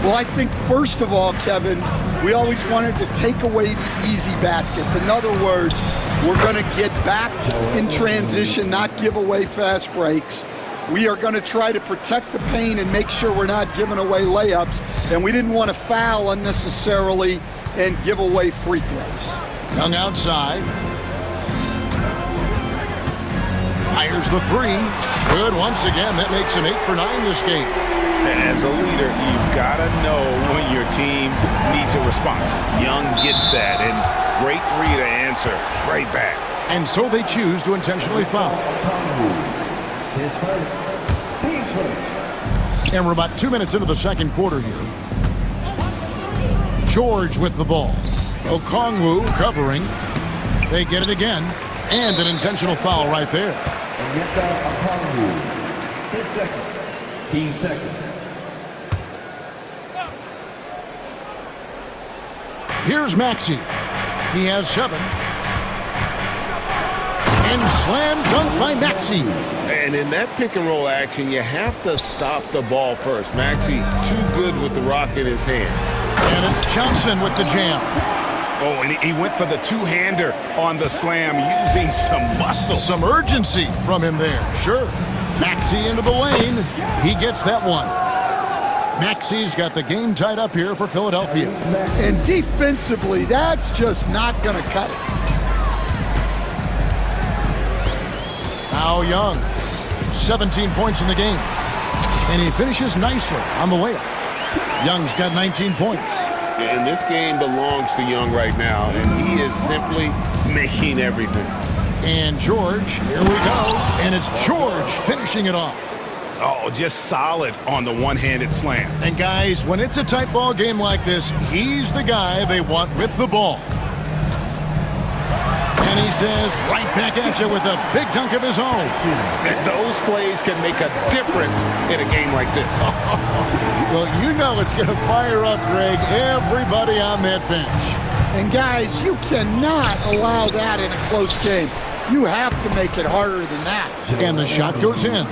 Well, I think first of all, Kevin, we always wanted to take away the easy baskets. In other words, we're going to get back in transition, not give away fast breaks. We are going to try to protect the paint and make sure we're not giving away layups. And we didn't want to foul unnecessarily and give away free throws. Young outside. Fires the 3. Good once again. That makes him 8 for 9 this game. As a leader, you've got to know when your team needs a response. Young gets that, and great 3 to answer right back. And so they choose to intentionally foul. His first. Team first. And we're about 2 minutes into the second quarter here. George with the ball. Okongwu covering. They get it again. And an intentional foul right there. And get that Okongwu. His second. Team second. Here's Maxey. He has 7. And slam dunk by Maxey. And in that pick and roll action, you have to stop the ball first. Maxey too good with the rock in his hands. And it's Johnson with the jam. Oh, and he went for the two-hander on the slam using some muscle. Some urgency from him there, sure. Maxey into the lane. He gets that one. Maxey's got the game tied up here for Philadelphia. And defensively, that's just not going to cut it. Now Young, 17 points in the game. And he finishes nicely on the layup. Young's got 19 points. And this game belongs to Young right now, and he is simply making everything. And George, here we go. And it's George finishing it off. Oh, just solid on the one-handed slam. And guys, when it's a tight ball game like this, he's the guy they want with the ball. And he says, right back at you with a big dunk of his own. And those plays can make a difference in a game like this. Well, you know it's going to fire up, Greg, everybody on that bench. And guys, you cannot allow that in a close game. You have to make it harder than that. And the shot goes in.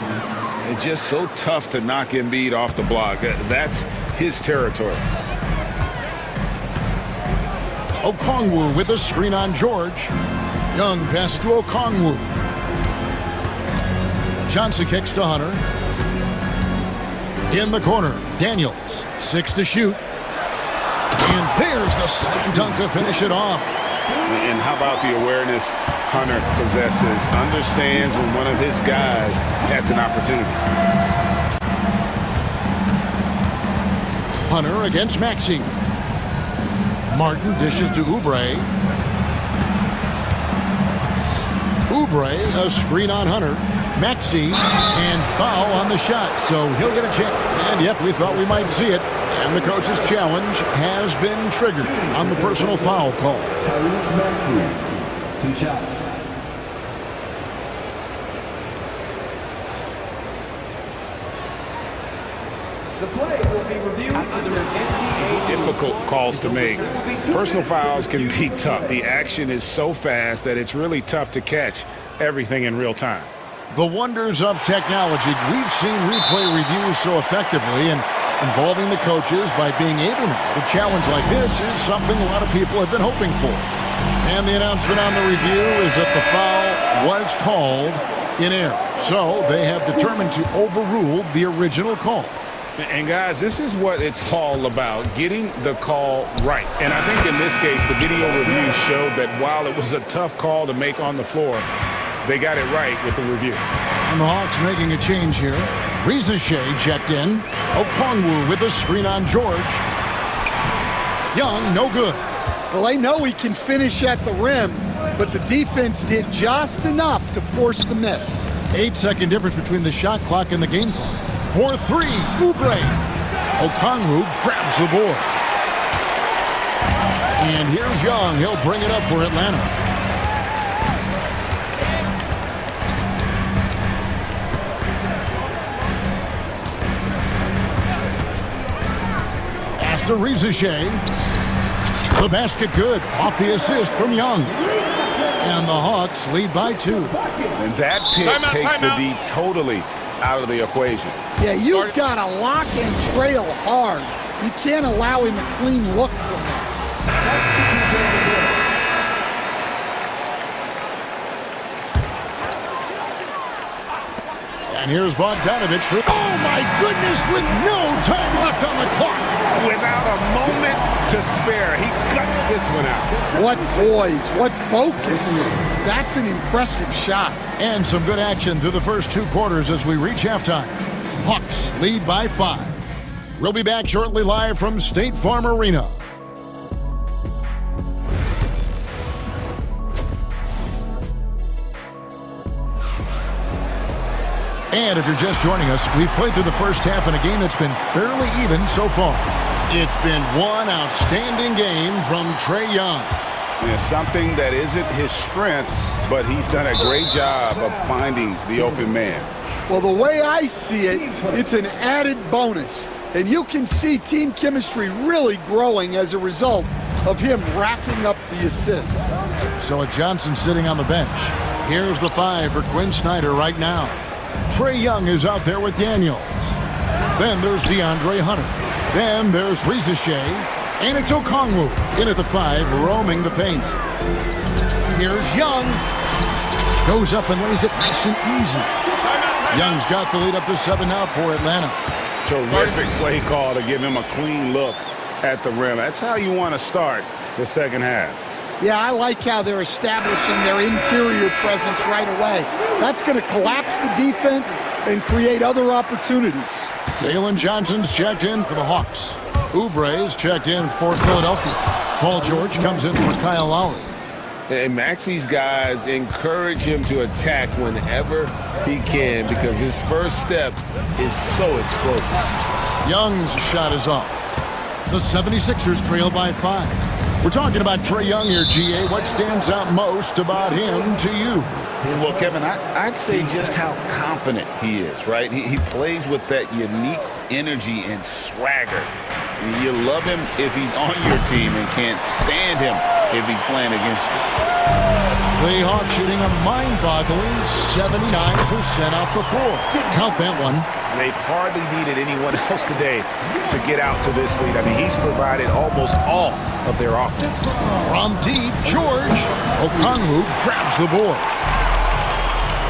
It's just so tough to knock Embiid off the block. That's his territory. Okongwu with a screen on George. Young pass to Okongwu. Johnson kicks to Hunter. In the corner, Daniels, 6 to shoot. And there's the slam dunk to finish it off. And how about the awareness Hunter possesses? Understands when one of his guys has an opportunity. Hunter against Maxey. Martin dishes to Oubre. Oubre, a screen on Hunter. Maxey, and foul on the shot, so he'll get a chance. And yep, we thought we might see it. And the coach's challenge has been triggered on the personal foul call. Tyrese Maxey, 2 shots. The play will be reviewed under NBA. Difficult calls to make. Personal fouls can be tough. The action is so fast that it's really tough to catch everything in real time. The wonders of technology. We've seen replay reviews so effectively, and involving the coaches by being able now to challenge like this is something a lot of people have been hoping for. And the announcement on the review is that the foul was called in error. So they have determined to overrule the original call. And guys, this is what it's all about, getting the call right. And I think in this case, the video review showed that while it was a tough call to make on the floor, they got it right with the review. And the Hawks making a change here. Rizashay checked in. Okongwu with a screen on George. Young, no good. Well, they know he can finish at the rim, but the defense did just enough to force the miss. 8-second difference between the shot clock and the game clock. 4-3, Oubre. Okongwu grabs the board. And here's Young. He'll bring it up for Atlanta. To Rizashay. The basket good. Off the assist from Young. And the Hawks lead by 2. And that pick takes the D totally out of the equation. Yeah, you've got to lock and trail hard. You can't allow him a clean look from that. And here's Bogdanovich. Oh, my goodness, with no time left on the clock. Without a moment to spare, he guts this one out. What poise, what focus. That's an impressive shot. And some good action through the first 2 quarters as we reach halftime. Hawks lead by 5. We'll be back shortly live from State Farm Arena. And if you're just joining us, we've played through the first half in a game that's been fairly even so far. It's been one outstanding game from Trae Young. Yeah, something that isn't his strength, but he's done a great job of finding the open man. Well, the way I see it, it's an added bonus. And you can see team chemistry really growing as a result of him racking up the assists. So with Johnson sitting on the bench, Here's the 5 for Quinn Snyder right now. Trae Young is out there with Daniels. Then there's DeAndre Hunter. Then there's Reza Shea. And it's Okongwu in at the 5, roaming the paint. Here's Young. Goes up and lays it nice and easy. Young's got the lead up to 7 now for Atlanta. Terrific play call to give him a clean look at the rim. That's how you want to start the second half. Yeah, I like how they're establishing their interior presence right away. That's going to collapse the defense and create other opportunities. Jalen Johnson's checked in for the Hawks. Oubre's checked in for Philadelphia. Paul George comes in for Kyle Lowry. And Maxi's guys encourage him to attack whenever he can because his first step is so explosive. Young's shot is off. The 76ers trail by 5. We're talking about Trae Young here, GA. What stands out most about him to you? Well, Kevin, I'd say just how confident he is, right? He plays with that unique energy and swagger. You love him if he's on your team and can't stand him if he's playing against you. The Hawks shooting a mind-boggling 79% off the floor. Count that one. They've hardly needed anyone else today to get out to this lead. I mean, he's provided almost all of their offense. From deep, George. Okongwu grabs the board.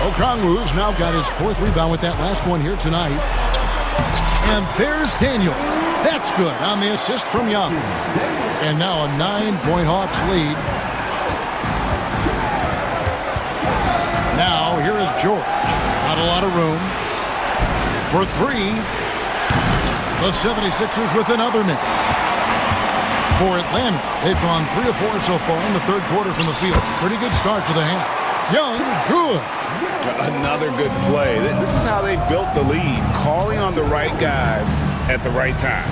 Okongwu's now got his 4th rebound with that last one here tonight. And there's Daniel. That's good on the assist from Young. And now a 9-point Hawks lead. Now here is George. Not a lot of room. For 3, the 76ers with another miss. For Atlanta, they've gone 3 of 4 so far in the 3rd quarter from the field. Pretty good start to the half. Young, good. Another good play. This is how they built the lead, calling on the right guys at the right time.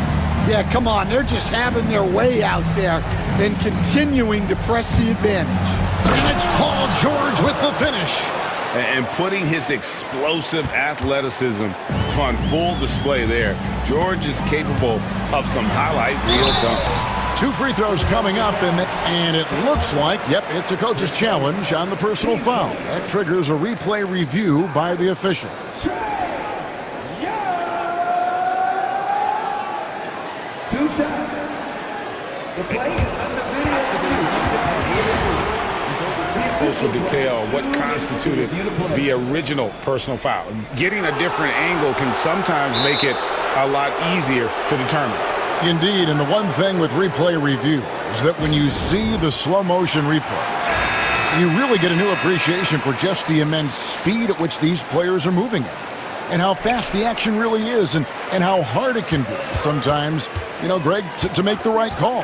Yeah, come on. They're just having their way out there and continuing to press the advantage. And it's Paul George with the finish. And putting his explosive athleticism on full display there. George is capable of some highlight reel dunks. 2 free throws coming up, and it looks like, yep, it's a coach's challenge on the personal foul. That triggers a replay review by the officials. 2 shots. The play is under video. Closer detail what constituted the original personal foul. Getting a different angle can sometimes make it a lot easier to determine. Indeed, and the one thing with replay review is that when you see the slow motion replay, you really get a new appreciation for just the immense speed at which these players are moving at, and how fast the action really is, and how hard it can be sometimes, Greg, to make the right call.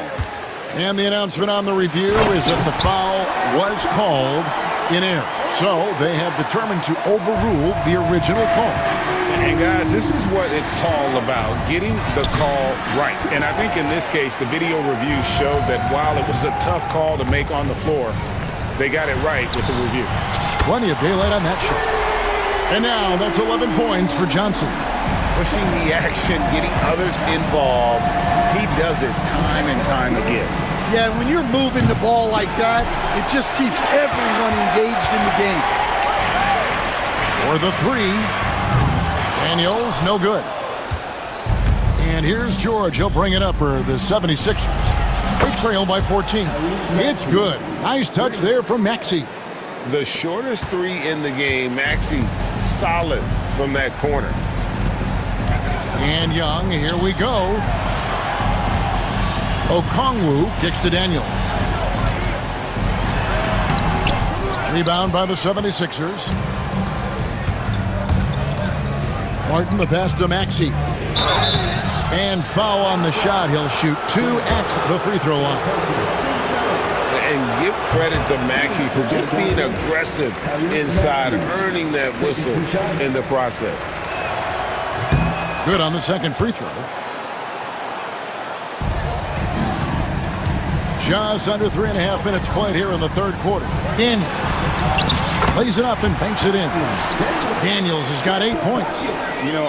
And the announcement on the review is that the foul was called in error. So they have determined to overrule the original call. And guys, this is what it's all about, getting the call right. And I think in this case, the video review showed that while it was a tough call to make on the floor, they got it right with the review. Plenty of daylight on that shot. And now that's 11 points for Johnson. Pushing the action, getting others involved. He does it time and time again. Yeah, when you're moving the ball like that, it just keeps everyone engaged in the game. For the 3, Daniels, no good. And here's George. He'll bring it up for the 76ers. They trail by 14. It's good. Nice touch there from Maxey. The shortest 3 in the game, Maxey, solid from that corner. And Young, here we go. Okongwu kicks to Daniels. Rebound by the 76ers. Martin, the pass to Maxey. And foul on the shot. He'll shoot 2 at the free throw line. And give credit to Maxey for just being aggressive inside, earning that whistle in the process. Good on the second free throw. Just under 3.5 minutes played here in the 3rd quarter. Daniels lays it up and banks it in. Daniels has got 8 points.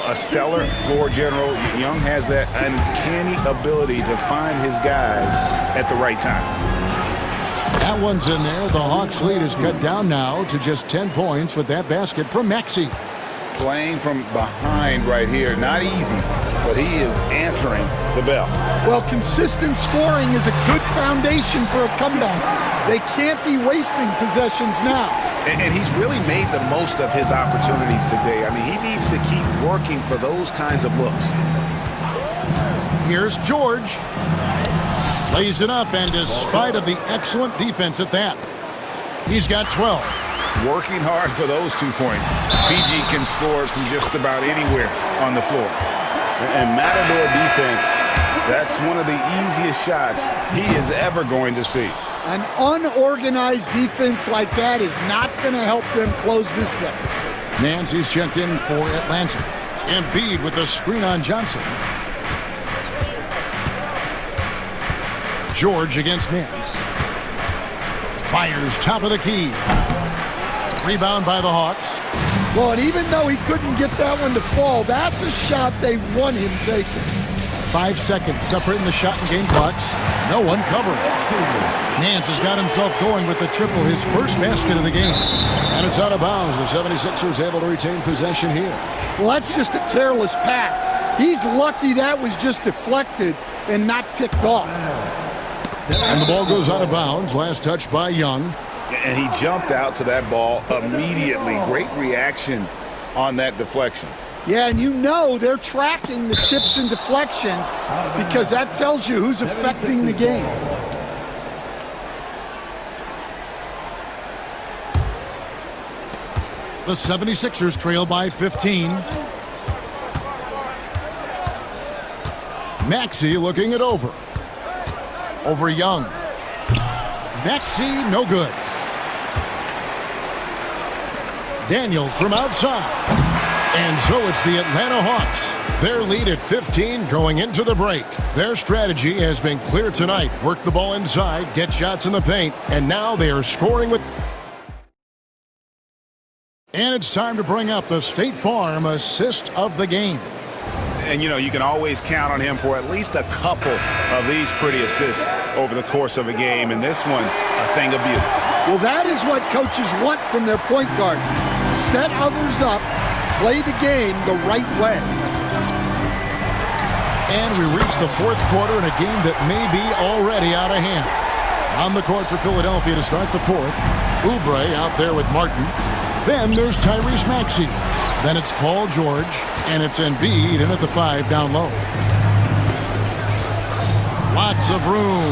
A stellar floor general. Young has that uncanny ability to find his guys at the right time. That one's in there. The Hawks lead is cut down now to just 10 points with that basket from Maxey. Playing from behind right here. Not easy, but he is answering the bell. Well, consistent scoring is a good foundation for a comeback. They can't be wasting possessions now. And he's really made the most of his opportunities today. I mean, he needs to keep working for those kinds of looks. Here's George. Lays it up, and despite of the excellent defense at that, he's got 12. Working hard for those 2 points. PG can score from just about anywhere on the floor. And Matador defense, that's one of the easiest shots he is ever going to see. An unorganized defense like that is not going to help them close this deficit. Nancy's checked in for Atlanta. Embiid with the screen on Johnson. George against Nance. Fires top of the key. Rebound by the Hawks. Well, and even though he couldn't get that one to fall, that's a shot they want him taking. 5 seconds separating the shot and game clocks. No one covering. Nance has got himself going with the triple, his first basket of the game. And it's out of bounds. The 76ers able to retain possession here. Well, that's just a careless pass. He's lucky that was just deflected and not picked off. And the ball goes out of bounds. Last touch by Young. And he jumped out to that ball immediately. Great reaction on that deflection. Yeah, and you know they're tracking the tips and deflections because that tells you who's affecting the game. The 76ers trail by 15. Maxey looking it over. Over Young. Maxey, no good. Daniels from outside. And so it's the Atlanta Hawks. Their lead at 15 going into the break. Their strategy has been clear tonight. Work the ball inside, get shots in the paint, and now they are scoring with... And it's time to bring up the State Farm assist of the game. And, you know, you can always count on him for at least a couple of these pretty assists over the course of a game. And this one, a thing of beauty. Well, that is what coaches want from their point guard. Set others up, play the game the right way. And we reach the fourth quarter in a game that may be already out of hand. On the court for Philadelphia to start the fourth. Oubre out there with Martin. Then there's Tyrese Maxey. Then it's Paul George, and it's Embiid in at the 5 down low. Lots of room.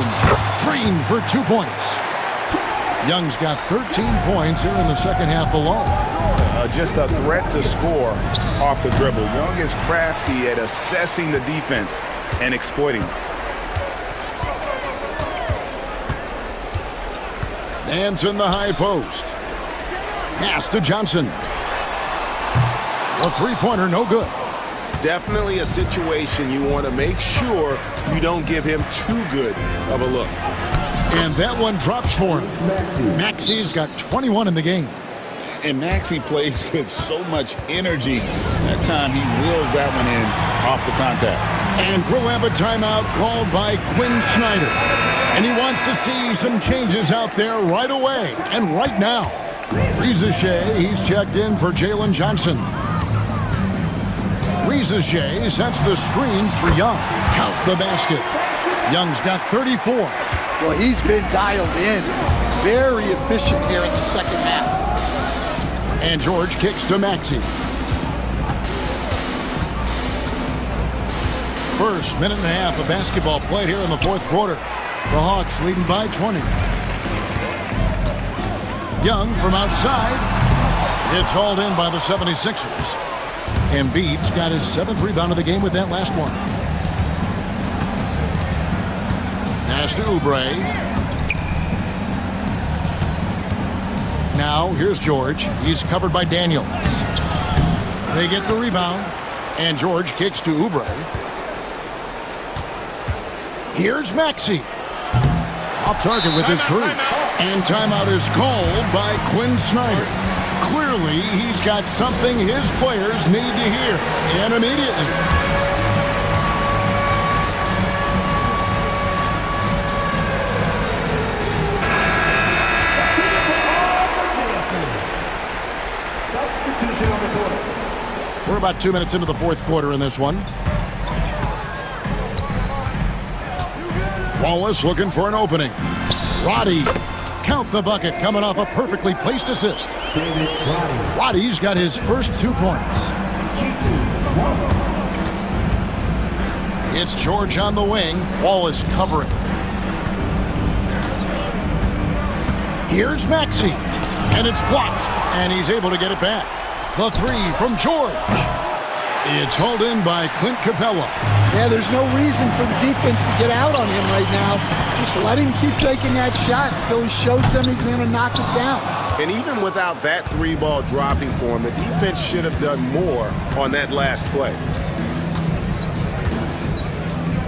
Green for 2 points. Young's got 13 points here in the second half alone. Just a threat to score off the dribble. Young is crafty at assessing the defense and exploiting it. Nance in the high post. Pass to Johnson. A three-pointer, no good. Definitely a situation you want to make sure you don't give him too good of a look. And that one drops for him. Maxey's got 21 in the game. And Maxey plays with so much energy. That time he wheels that one in off the contact. And we'll have a timeout called by Quinn Snyder. And he wants to see some changes out there right away and right now. Rizachet, he's checked in for Jalen Johnson. Rizachet sets the screen for Young. Count the basket. Young's got 34. Well, he's been dialed in. Very efficient here in the second half. And George kicks to Maxey. First minute and a half of basketball played here in the fourth quarter. The Hawks leading by 20. Young from outside. It's hauled in by the 76ers. Embiid's got his 7th rebound of the game with that last one. Pass to Oubre. Now here's George. He's covered by Daniels. They get the rebound. And George kicks to Oubre. Here's Maxey. Off target with his three. And timeout is called by Quinn Snyder. Clearly, he's got something his players need to hear. And immediately. about 2 minutes into the fourth quarter in this one. Wallace looking for an opening. Roddy, count the bucket, coming off a perfectly placed assist. Roddy's got his first 2 points. It's George on the wing. Wallace covering. Here's Maxey, and it's blocked, and he's able to get it back. The 3 from George. It's hauled in by Clint Capella. Yeah, there's no reason for the defense to get out on him right now. Just let him keep taking that shot until he shows them he's going to knock it down. And even without that 3-ball dropping for him, the defense should have done more on that last play.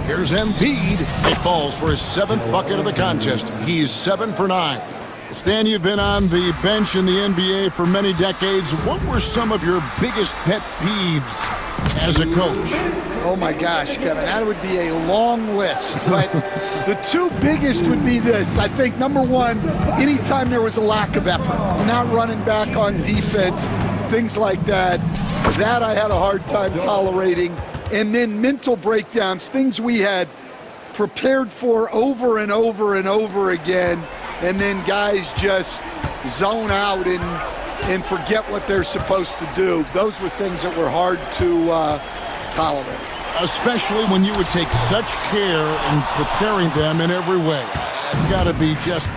Here's Embiid. It falls for his 7th bucket of the contest. He's 7 for 9. Stan, you've been on the bench in the NBA for many decades. What were some of your biggest pet peeves as a coach? Oh my gosh, Kevin, that would be a long list. But the 2 biggest would be this. I think number 1, anytime there was a lack of effort, not running back on defense, things like that, that I had a hard time tolerating. And then mental breakdowns, things we had prepared for over and over and over again, and then guys just zone out and forget what they're supposed to do. Those were things that were hard to tolerate. Especially when you would take such care in preparing them in every way. It's got to be just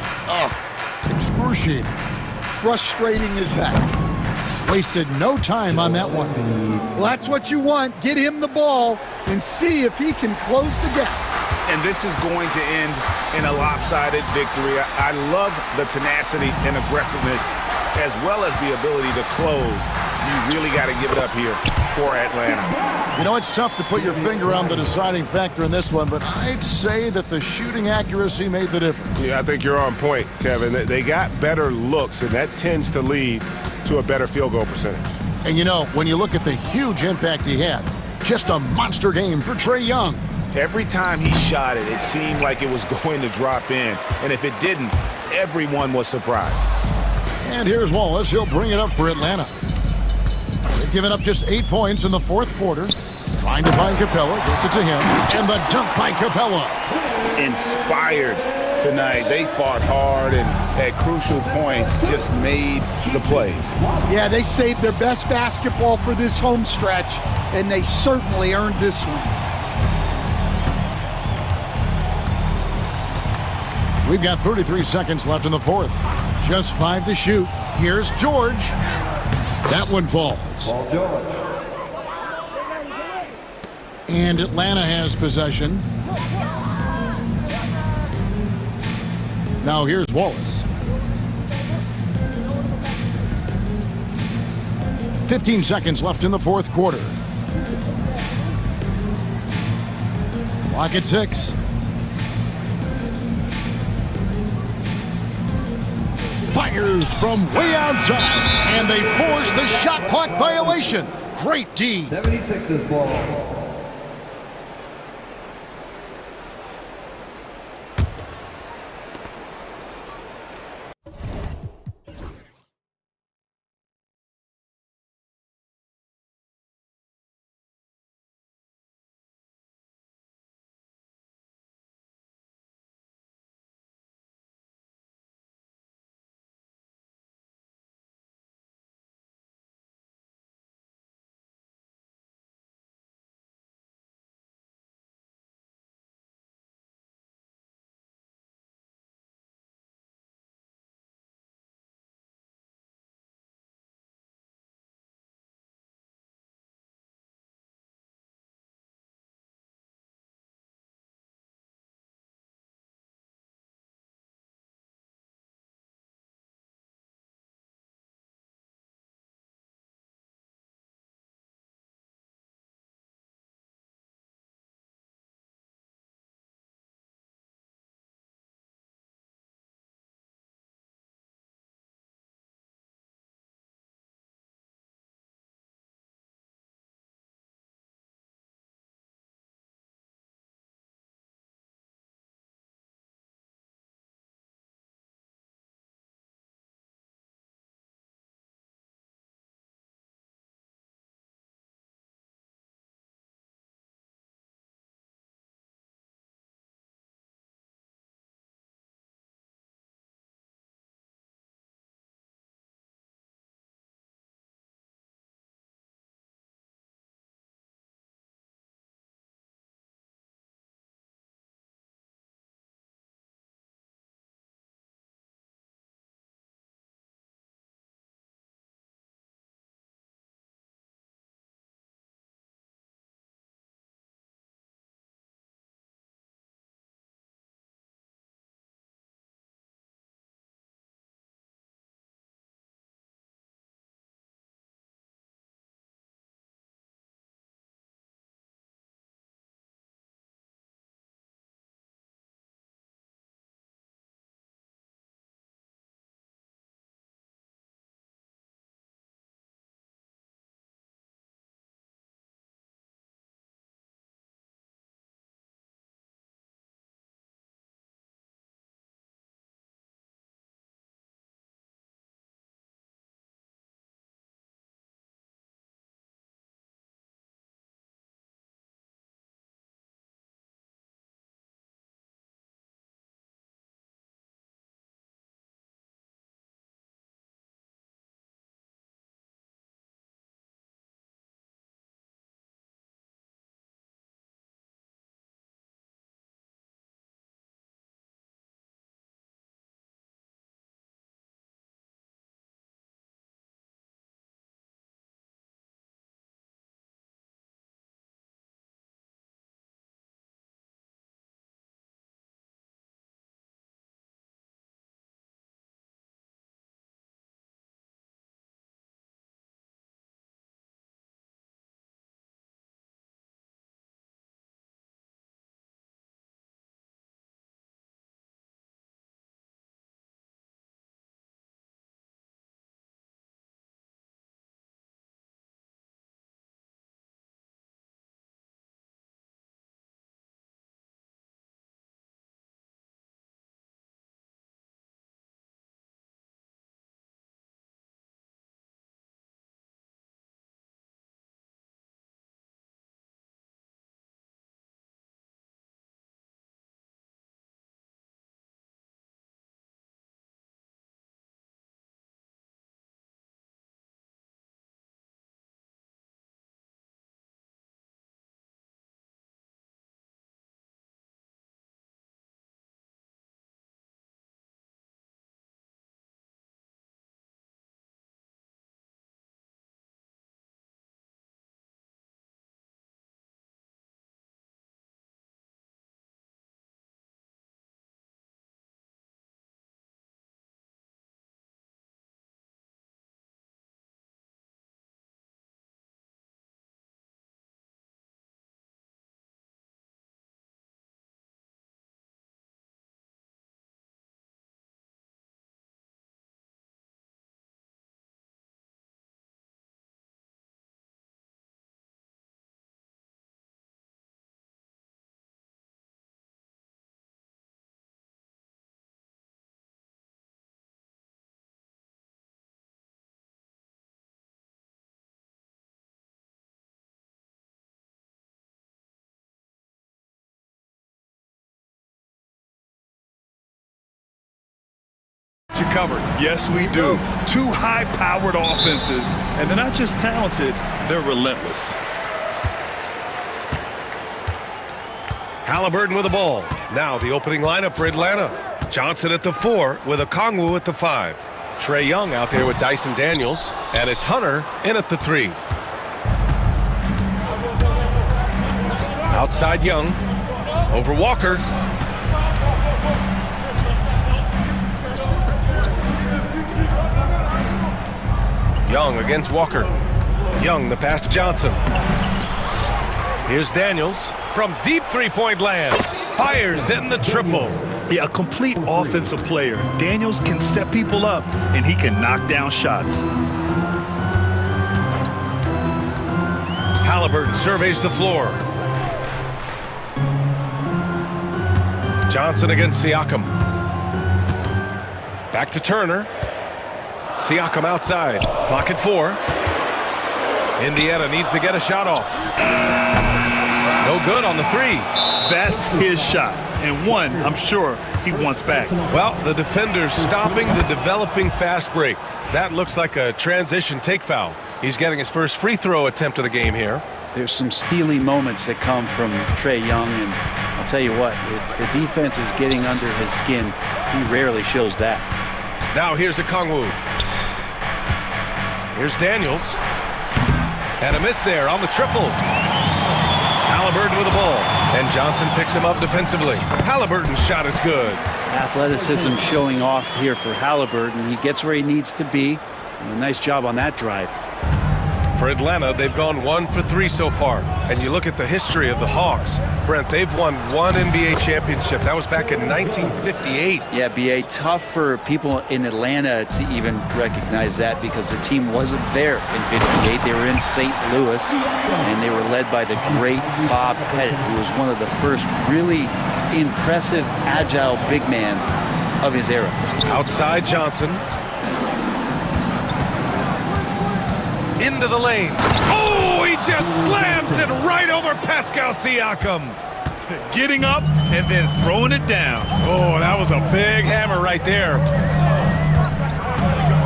excruciating. Frustrating as heck. Wasted no time on that one. Well, that's what you want. Get him the ball and see if he can close the gap. And this is going to end in a lopsided victory. I love the tenacity and aggressiveness as well as the ability to close. You really got to give it up here for Atlanta. You know, it's tough to put your finger on the deciding factor in this one, but I'd say that the shooting accuracy made the difference. Yeah, I think you're on point, Kevin. They got better looks, and that tends to lead to a better field goal percentage. And you know, when you look at the huge impact he had, just a monster game for Trae Young. Every time he shot it, it seemed like it was going to drop in. And if it didn't, everyone was surprised. And here's Wallace. He'll bring it up for Atlanta. They've given up just 8 points in the fourth quarter. Trying to find Capella. Gets it to him. And the dunk by Capella. Inspired tonight. They fought hard and at crucial points just made the plays. Yeah, they saved their best basketball for this home stretch, and they certainly earned this one. We've got 33 seconds left in the fourth. Just 5 to shoot. Here's George. That one falls. And Atlanta has possession. Now here's Wallace. 15 seconds left in the fourth quarter. Clock at 6. Fires from way outside, and they force the shot clock violation. Great D. 76ers ball. you covered. Yes, we do. Two high-powered offenses, and they're not just talented, they're relentless. Halliburton with the ball. Now the opening lineup for Atlanta. Johnson at the 4 with Okongwu at the 5. Trae Young out there with Dyson Daniels, and it's Hunter in at the 3. Outside Young, over Walker. Young against Walker. Young, the pass to Johnson. Here's Daniels from deep three-point land. Fires in the triple. Yeah, a complete offensive player. Daniels can set people up, and he can knock down shots. Halliburton surveys the floor. Johnson against Siakam. Back to Turner. Siakam outside. Clock at 4. Indiana needs to get a shot off. No good on the 3. That's his shot, and one I'm sure he wants back. Well, the defender's stopping the developing fast break. That looks like a transition take foul. He's getting his first free throw attempt of the game here. There's some steely moments that come from Trae Young, and I'll tell you what, if the defense is getting under his skin, he rarely shows that. Now here's Okongwu. Here's Daniels. And a miss there on the triple. Halliburton with the ball. And Johnson picks him up defensively. Halliburton's shot is good. Athleticism showing off here for Halliburton. He gets where he needs to be. And a nice job on that drive. For Atlanta, they've gone 1 for 3 so far. And you look at the history of the Hawks. Brent, they've won 1 NBA championship. That was back in 1958. Yeah, B.A., tough for people in Atlanta to even recognize that because the team wasn't there in 58. They were in St. Louis, and they were led by the great Bob Pettit, who was one of the first really impressive, agile big man of his era. Outside Johnson. Into the lane. Oh, he just slams it right over Pascal Siakam. Getting up and then throwing it down. Oh, that was a big hammer right there.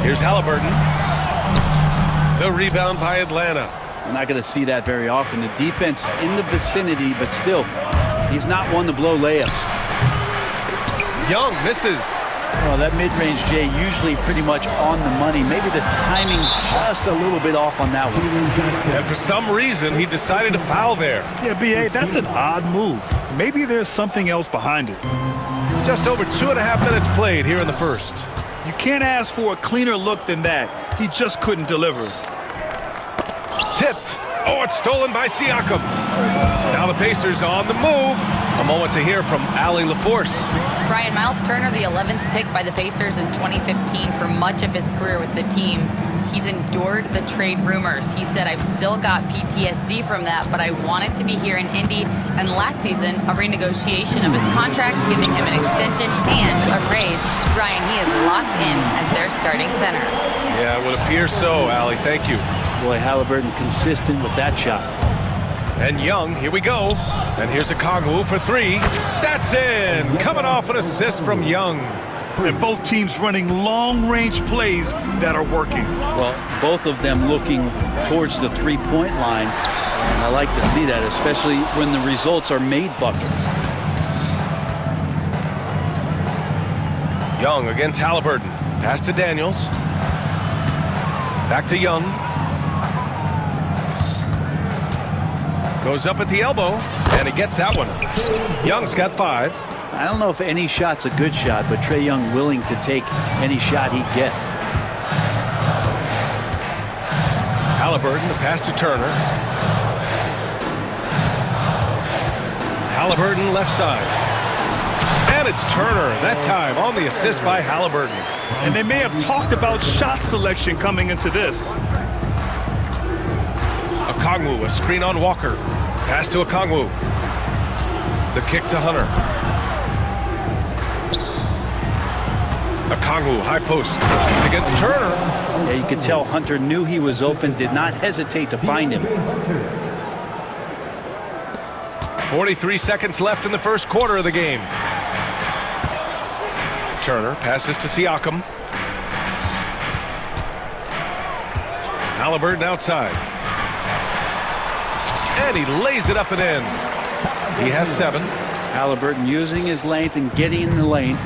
Here's Halliburton. The rebound by Atlanta. We're not going to see that very often. The defense in the vicinity, but still, he's not one to blow layups. Young misses. Well, that mid-range, Jay, usually pretty much on the money. Maybe the timing just a little bit off on that one. And for some reason, he decided to foul there. Yeah, B.A., that's an odd move. Maybe there's something else behind it. Just over 2.5 minutes played here in the first. You can't ask for a cleaner look than that. He just couldn't deliver. Tipped. Oh, it's stolen by Siakam. Now the Pacers on the move. A moment to hear from Allie LaForce. Brian, Miles Turner, the 11th pick by the Pacers in 2015 for much of his career with the team. He's endured the trade rumors. He said, I've still got PTSD from that, but I wanted to be here in Indy. And last season, a renegotiation of his contract, giving him an extension and a raise. Brian, he is locked in as their starting center. Yeah, it would appear so, Allie. Thank you. Boy, Halliburton consistent with that shot. And Young, here we go. And here's Okongwu for 3. That's in! Coming off an assist from Young. And both teams running long-range plays that are working. Well, both of them looking towards the three-point line. And I like to see that, especially when the results are made buckets. Young against Halliburton. Pass to Daniels. Back to Young. Goes up at the elbow, and he gets that one. Young's got 5. I don't know if any shot's a good shot, but Trae Young willing to take any shot he gets. Halliburton, the pass to Turner. Halliburton left side. And it's Turner, that time on the assist by Halliburton. And they may have talked about shot selection coming into this. Okongwu, a screen on Walker. Pass to Okongwu. The kick to Hunter. Okongwu, high post. It's against Turner. Yeah, you could tell Hunter knew he was open, did not hesitate to find him. 43 seconds left in the first quarter of the game. Turner passes to Siakam. Halliburton outside. And he lays it up and in. He has 7. Halliburton using his length and getting in the lane.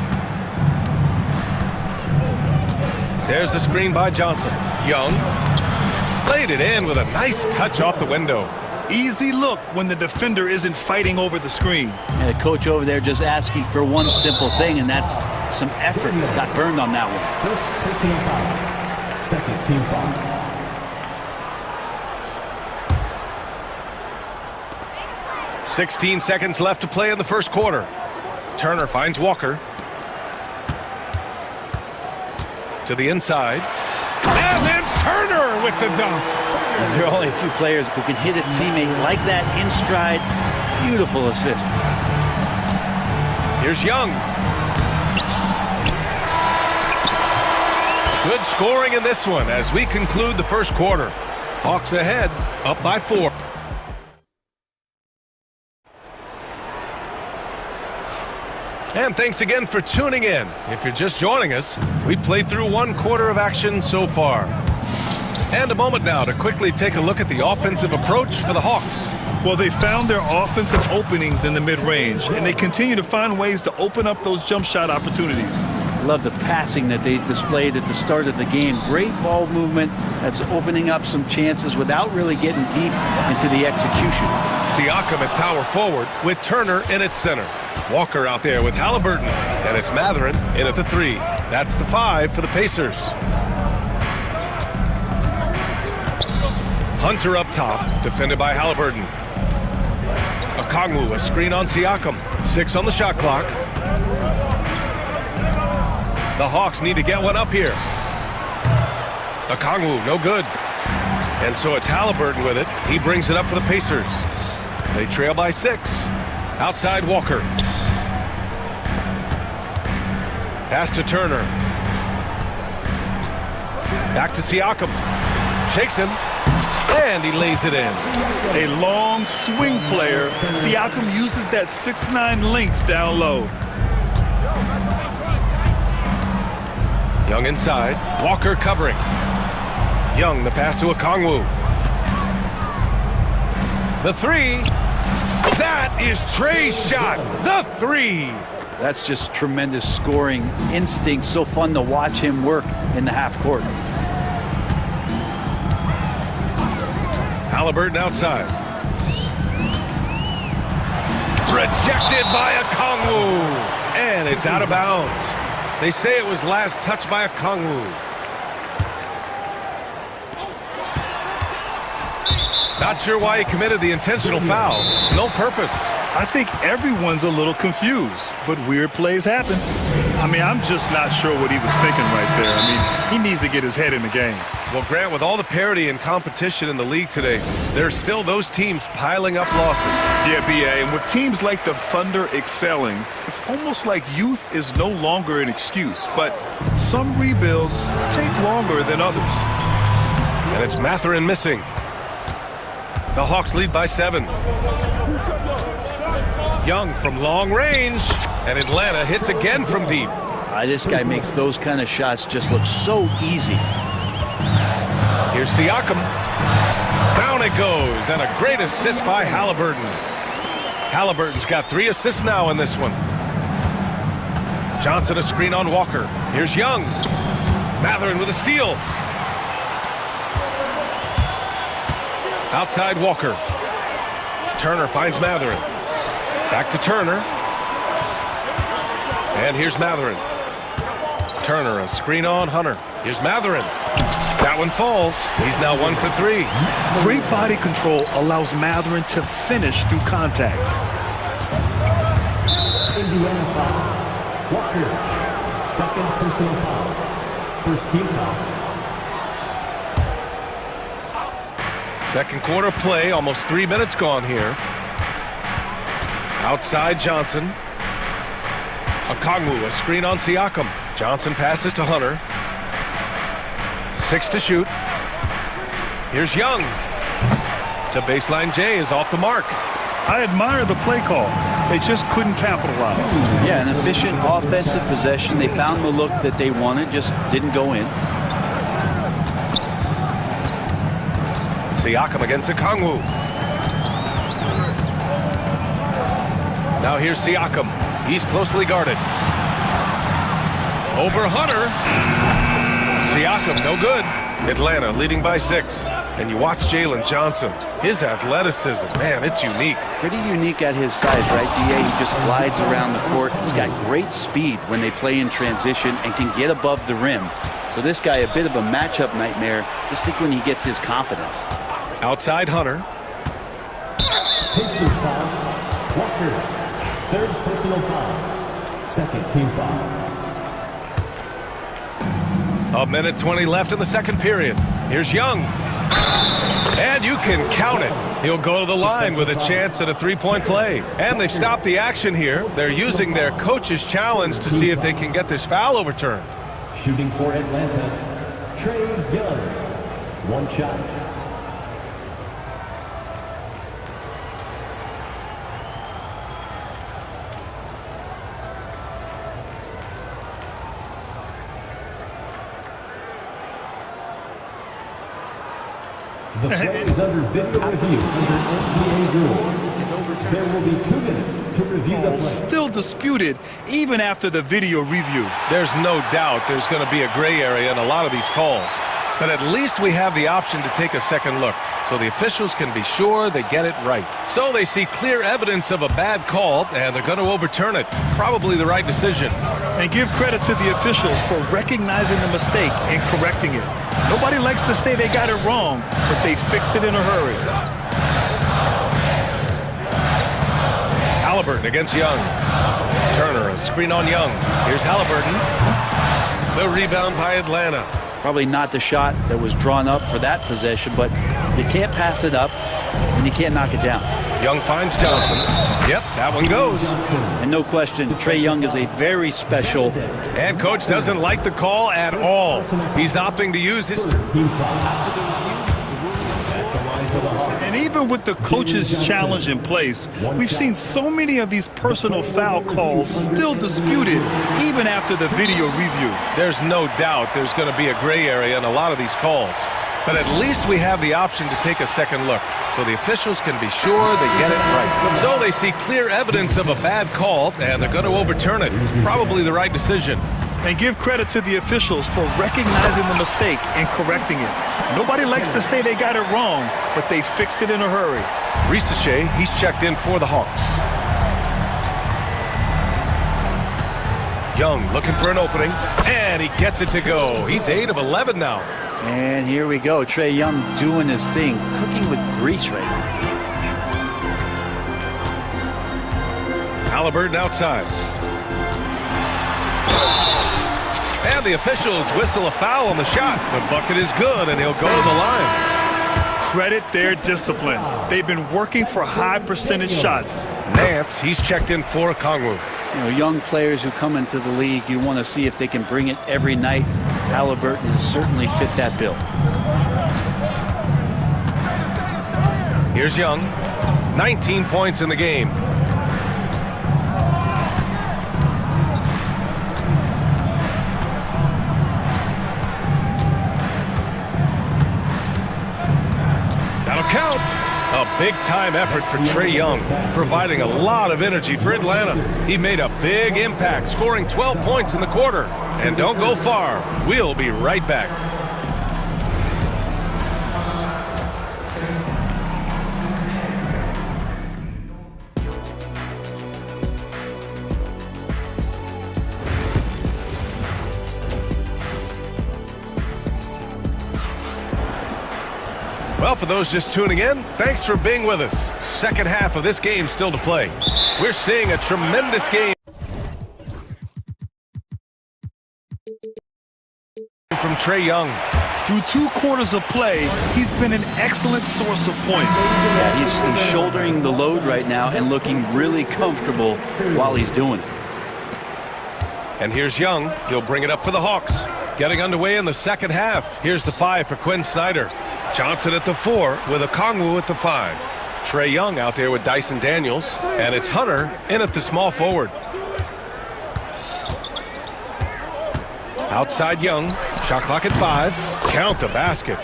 There's the screen by Johnson. Young laid it in with a nice touch off the window. Easy look when the defender isn't fighting over the screen. And the coach over there just asking for one simple thing, and that's some effort. Got burned on that one. First personal foul. Second team foul. .16 seconds left to play in the first quarter. Turner finds Walker. To the inside. And then Turner with the dunk. There are only a few players who can hit a teammate like that in stride. Beautiful assist. Here's Young. Good scoring in this one as we conclude the first quarter. Hawks ahead, up by 4. And thanks again for tuning in. If you're just joining us, we played through 1 quarter of action so far. And a moment now to quickly take a look at the offensive approach for the Hawks. Well, they found their offensive openings in the mid-range, and they continue to find ways to open up those jump shot opportunities. Love the passing that they displayed at the start of the game. Great ball movement that's opening up some chances without really getting deep into the execution. Siakam at power forward with Turner in at center. Walker out there with Halliburton, and it's Mathurin in at the 3. That's the 5 for the Pacers. Hunter up top, defended by Halliburton. Okongwu, a screen on Siakam. 6 on the shot clock. The Hawks need to get one up here. Okongwu, no good. And so it's Halliburton with it. He brings it up for the Pacers. They trail by 6. Outside Walker. Pass to Turner. Back to Siakam. Shakes him. And he lays it in. A long swing player. Siakam uses that 6'9" length down low. Young inside. Walker covering. Young, the pass to Okongwu. The 3. That is Trey's shot. The 3. That's just tremendous scoring instinct. So fun to watch him work in the half court. Halliburton outside. Rejected by Okongwu. And it's out of bounds. They say it was last touched by Okongwu. Not sure why he committed the intentional foul. No purpose. I think everyone's a little confused, but weird plays happen. I mean, I'm just not sure what he was thinking right there. I mean, he needs to get his head in the game. Well, Grant, with all the parity and competition in the league today, there's still those teams piling up losses. Yeah, B.A., and with teams like the Thunder excelling, it's almost like youth is no longer an excuse, but some rebuilds take longer than others. And it's Mathurin missing. The Hawks lead by 7. Young from long range, and Atlanta hits again from deep. This guy makes those kind of shots just look so easy. Here's Siakam. Down it goes, and a great assist by Halliburton. Halliburton's got 3 assists now in this one. Johnson a screen on Walker. Here's Young. Mathurin with a steal. Outside Walker. Turner finds Mathurin. Back to Turner. And here's Mathurin. Turner, a screen on Hunter. Here's Mathurin. That one falls. He's now 1 for 3. Great body control allows Mathurin to finish through contact. Indiana foul. Walker. Second personal foul. First team foul. Second quarter play, almost 3 minutes gone here. Outside Johnson. Okongwu, a screen on Siakam. Johnson passes to Hunter. 6 to shoot. Here's Young. The baseline J is off the mark. I admire the play call. They just couldn't capitalize. Yeah, an efficient offensive possession. They found the look that they wanted, just didn't go in. Siakam against Okongwu. Now here's Siakam. He's closely guarded. Over Hunter. Siakam, no good. Atlanta leading by 6. And you watch Jalen Johnson. His athleticism, man, it's unique. Pretty unique at his size, right, D.A.? He just glides around the court. He's got great speed when they play in transition and can get above the rim. So this guy, a bit of a matchup nightmare. Just think when he gets his confidence. Outside Hunter. Pacers foul. Walker. Third personal foul. Second team foul. A minute 20 left in the second period. Here's Young. And you can count it. He'll go to the line with a chance at a three-point play. And they've stopped the action here. They're using their coach's challenge to see if they can get this foul overturned. Shooting for Atlanta, Trae Young. One shot. The play is under video review under NBA rules. There will be 2 minutes to review the play. Still disputed even after the video review. There's no doubt there's going to be a gray area in a lot of these calls. But at least we have the option to take a second look, so the officials can be sure they get it right. So they see clear evidence of a bad call, and they're going to overturn it. Probably the right decision. And give credit to the officials for recognizing the mistake and correcting it. Nobody likes to say they got it wrong, but they fixed it in a hurry. Halliburton against Young. Turner, a screen on Young. Here's Halliburton. The rebound by Atlanta. Probably not the shot that was drawn up for that possession, but you can't pass it up, and you can't knock it down. Young finds Johnson. Yep, that one goes. And no question, Trae Young is a very special. And coach doesn't like the call at all. He's opting to use his... And even with the coach's challenge in place, we've seen so many of these personal foul calls still disputed even after the video review. There's no doubt there's going to be a gray area in a lot of these calls. But at least we have the option to take a second look, so the officials can be sure they get it right. So they see clear evidence of a bad call, and they're going to overturn it. Probably the right decision. And give credit to the officials for recognizing the mistake and correcting it. Nobody likes to say they got it wrong, but they fixed it in a hurry. Ricochet, he's checked in for the Hawks. Young looking for an opening, and he gets it to go. He's 8 of 11 now. And here we go. Trae Young doing his thing, cooking with grease right now. Halliburton outside. And the officials whistle a foul on the shot. The bucket is good, and he'll go to the line. Credit their discipline. They've been working for high percentage shots. Nance, he's checked in for Okongwu. You know, young players who come into the league, you want to see if they can bring it every night. Halliburton has certainly fit that bill. Here's Young. 19 points in the game. That'll count. A big-time effort for Trae Young, providing a lot of energy for Atlanta. He made a big impact, scoring 12 points in the quarter. And don't go far. We'll be right back. Well, for those just tuning in, thanks for being with us. Second half of this game still to play. We're seeing a tremendous game from Trae Young. Through 2 quarters of play, he's been an excellent source of points. Yeah, he's shouldering the load right now and looking really comfortable while he's doing it. And here's Young. He'll bring it up for the Hawks. Getting underway in the second half. Here's the 5 for Quinn Snyder. Johnson at the 4 with Okongwu at the 5. Trae Young out there with Dyson Daniels. And it's Hunter in at the small forward. Outside Young. Shot clock at 5. Count the basket.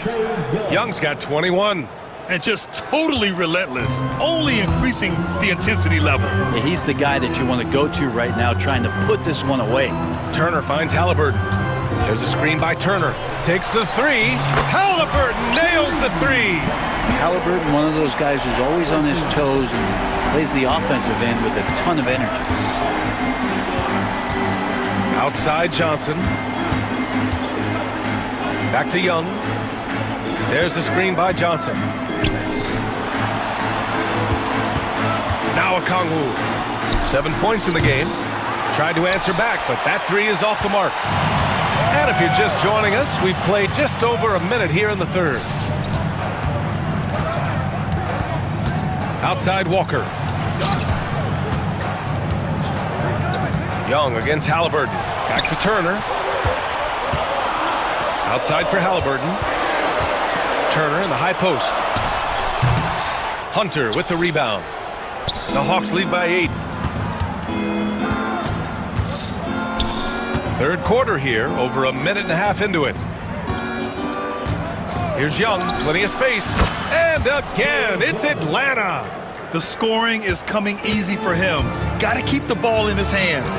Young's got 21. and just totally relentless, only increasing the intensity level. Yeah, he's the guy that you want to go to right now, trying to put this one away. Turner finds Halliburton. There's a screen by Turner. Takes the three. Halliburton nails the three. Halliburton, one of those guys who's always on his toes and plays the offensive end with a ton of energy. Outside Johnson. Back to Young. There's the screen by Johnson. Now Okongwu. 7 points in the game. Tried to answer back, but that three is off the mark. And if you're just joining us, we've played just over a minute here in the third. Outside Walker. Young against Halliburton. Back to Turner. Outside for Halliburton. Turner in the high post. Hunter with the rebound. The Hawks lead by 8. Third quarter here, over a minute and a half into it. Here's Young, plenty of space. And again, it's Atlanta. The scoring is coming easy for him. Got to keep the ball in his hands.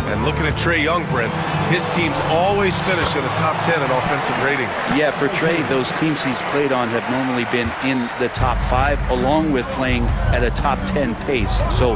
And looking at Trae Young, Brent, his teams always finish in the top 10 in offensive rating. Yeah, for Trae, those teams he's played on have normally been in the top 5, along with playing at a top 10 pace. So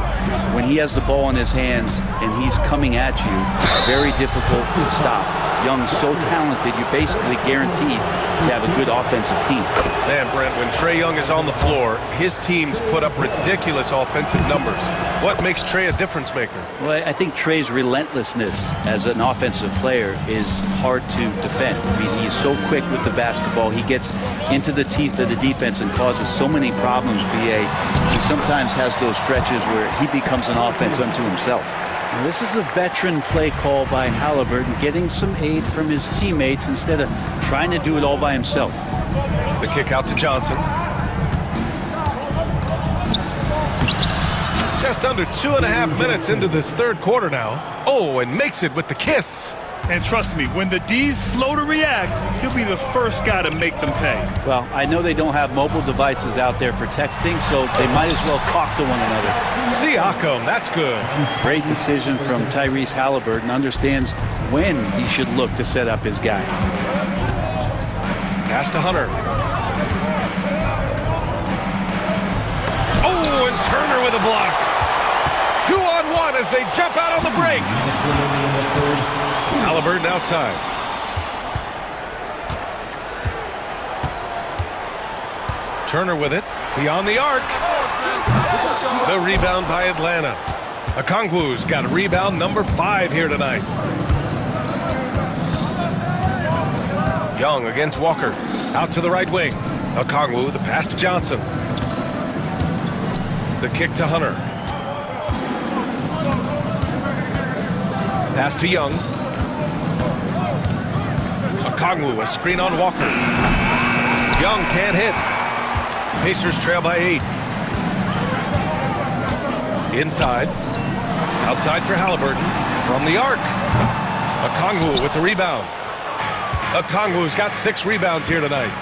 when he has the ball in his hands and he's coming at you, very difficult to stop. Young's so talented, you're basically guaranteed to have a good offensive team. Man, Brent, when Trae Young is on the floor, his teams put up ridiculous offensive numbers. What makes Trae a difference maker? Well, I think Trae's relentlessness as an offensive player is hard to defend. I mean, he's so quick with the basketball. He gets into the teeth of the defense and causes so many problems, BA. He sometimes has those stretches where he becomes an offense unto himself. Now, this is a veteran play call by Halliburton, getting some aid from his teammates instead of trying to do it all by himself. The kick out to Johnson. Just under 2.5 minutes into this third quarter now. Oh, and makes it with the kiss. And trust me, when the D's slow to react, he'll be the first guy to make them pay. Well, I know they don't have mobile devices out there for texting, so they might as well talk to one another. Siakam, that's good. Great decision from Tyrese Halliburton. Understands when he should look to set up his guy. Pass to Hunter. Oh, and Turner with a block. 2-on-1 as they jump out on the break. Halliburton outside. Turner with it. Beyond the arc. The rebound by Atlanta. Okongwu's got a rebound number 5 here tonight. Young against Walker. Out to the right wing. Okongwu, the pass to Johnson. The kick to Hunter. Pass to Young. Okongwu, a screen on Walker. Young can't hit. Pacers trail by 8. Inside. Outside for Halliburton. From the arc. Okongwu with the rebound. Okongwu's got 6 rebounds here tonight.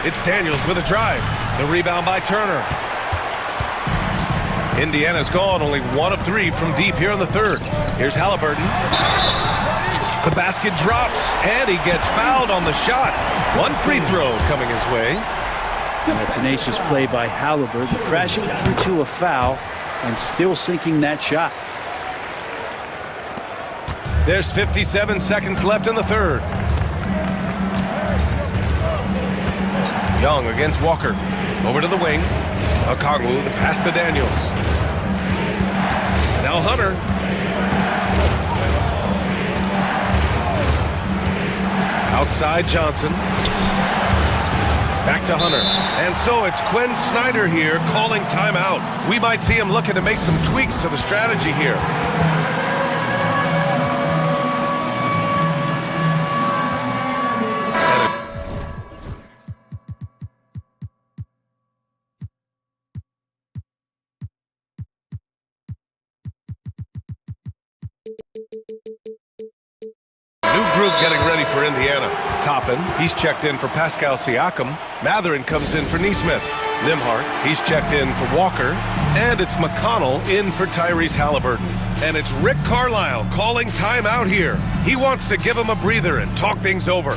It's Daniels with a drive. The rebound by Turner. Indiana's gone only 1 of 3 from deep here in the third. Here's Halliburton. The basket drops, and he gets fouled on the shot. 1 free throw coming his way. And a tenacious play by Halliburton, crashing into a foul and still sinking that shot. There's 57 seconds left in the third. Young against Walker. Over to the wing. Okongwu, the pass to Daniels. Now Hunter. Outside Johnson. Back to Hunter. And so it's Quinn Snyder here calling timeout. We might see him looking to make some tweaks to the strategy here. New group getting ready for Indiana. Toppin, he's checked in for Pascal Siakam. Matherin comes in for Neesmith. Nimhart, he's checked in for Walker. And it's McConnell in for Tyrese Halliburton. And it's Rick Carlisle calling timeout here. He wants to give him a breather and talk things over.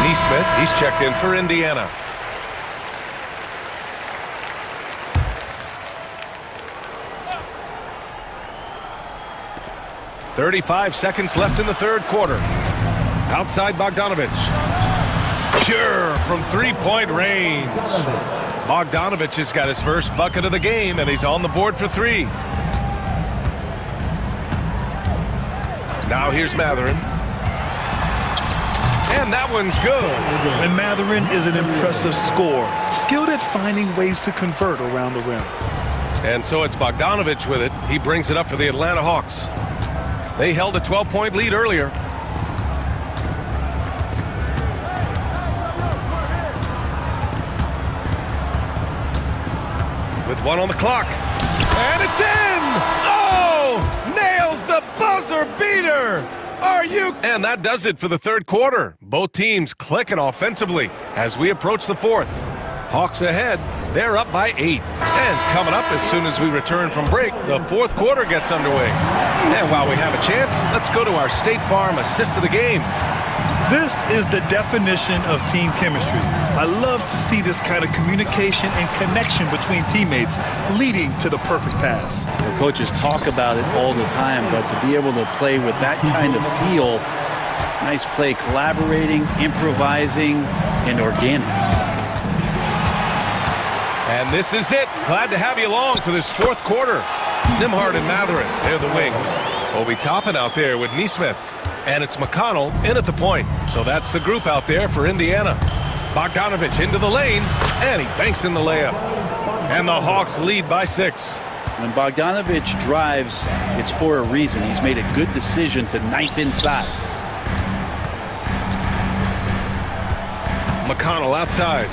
Neesmith, he's checked in for Indiana. .35 seconds left in the third quarter. Outside Bogdanovic. Pure from three-point range. Bogdanovic has got his first bucket of the game, and he's on the board for three. Now here's Matherin. And that one's good. And Matherin is an impressive scorer, skilled at finding ways to convert around the rim. And so it's Bogdanovic with it. He brings it up for the Atlanta Hawks. They held a 12-point lead earlier. With one on the clock. And it's in! Oh! Nails the buzzer beater! Are you? And that does it for the third quarter. Both teams clicking offensively as we approach the fourth. Hawks ahead. They're up by 8. And coming up as soon as we return from break, the fourth quarter gets underway. And while we have a chance, let's go to our State Farm assist of the game. This is the definition of team chemistry. I love to see this kind of communication and connection between teammates leading to the perfect pass. The coaches talk about it all the time, but to be able to play with that kind of feel, nice play, collaborating, improvising, and organic. And this is it. Glad to have you along for this fourth quarter. Nimhart and Matherin, they're the wings. Obi Toppin out there with Neesmith. And it's McConnell in at the point. So that's the group out there for Indiana. Bogdanovic into the lane, and he banks in the layup. And the Hawks lead by 6. When Bogdanovic drives, it's for a reason. He's made a good decision to knife inside. McConnell outside.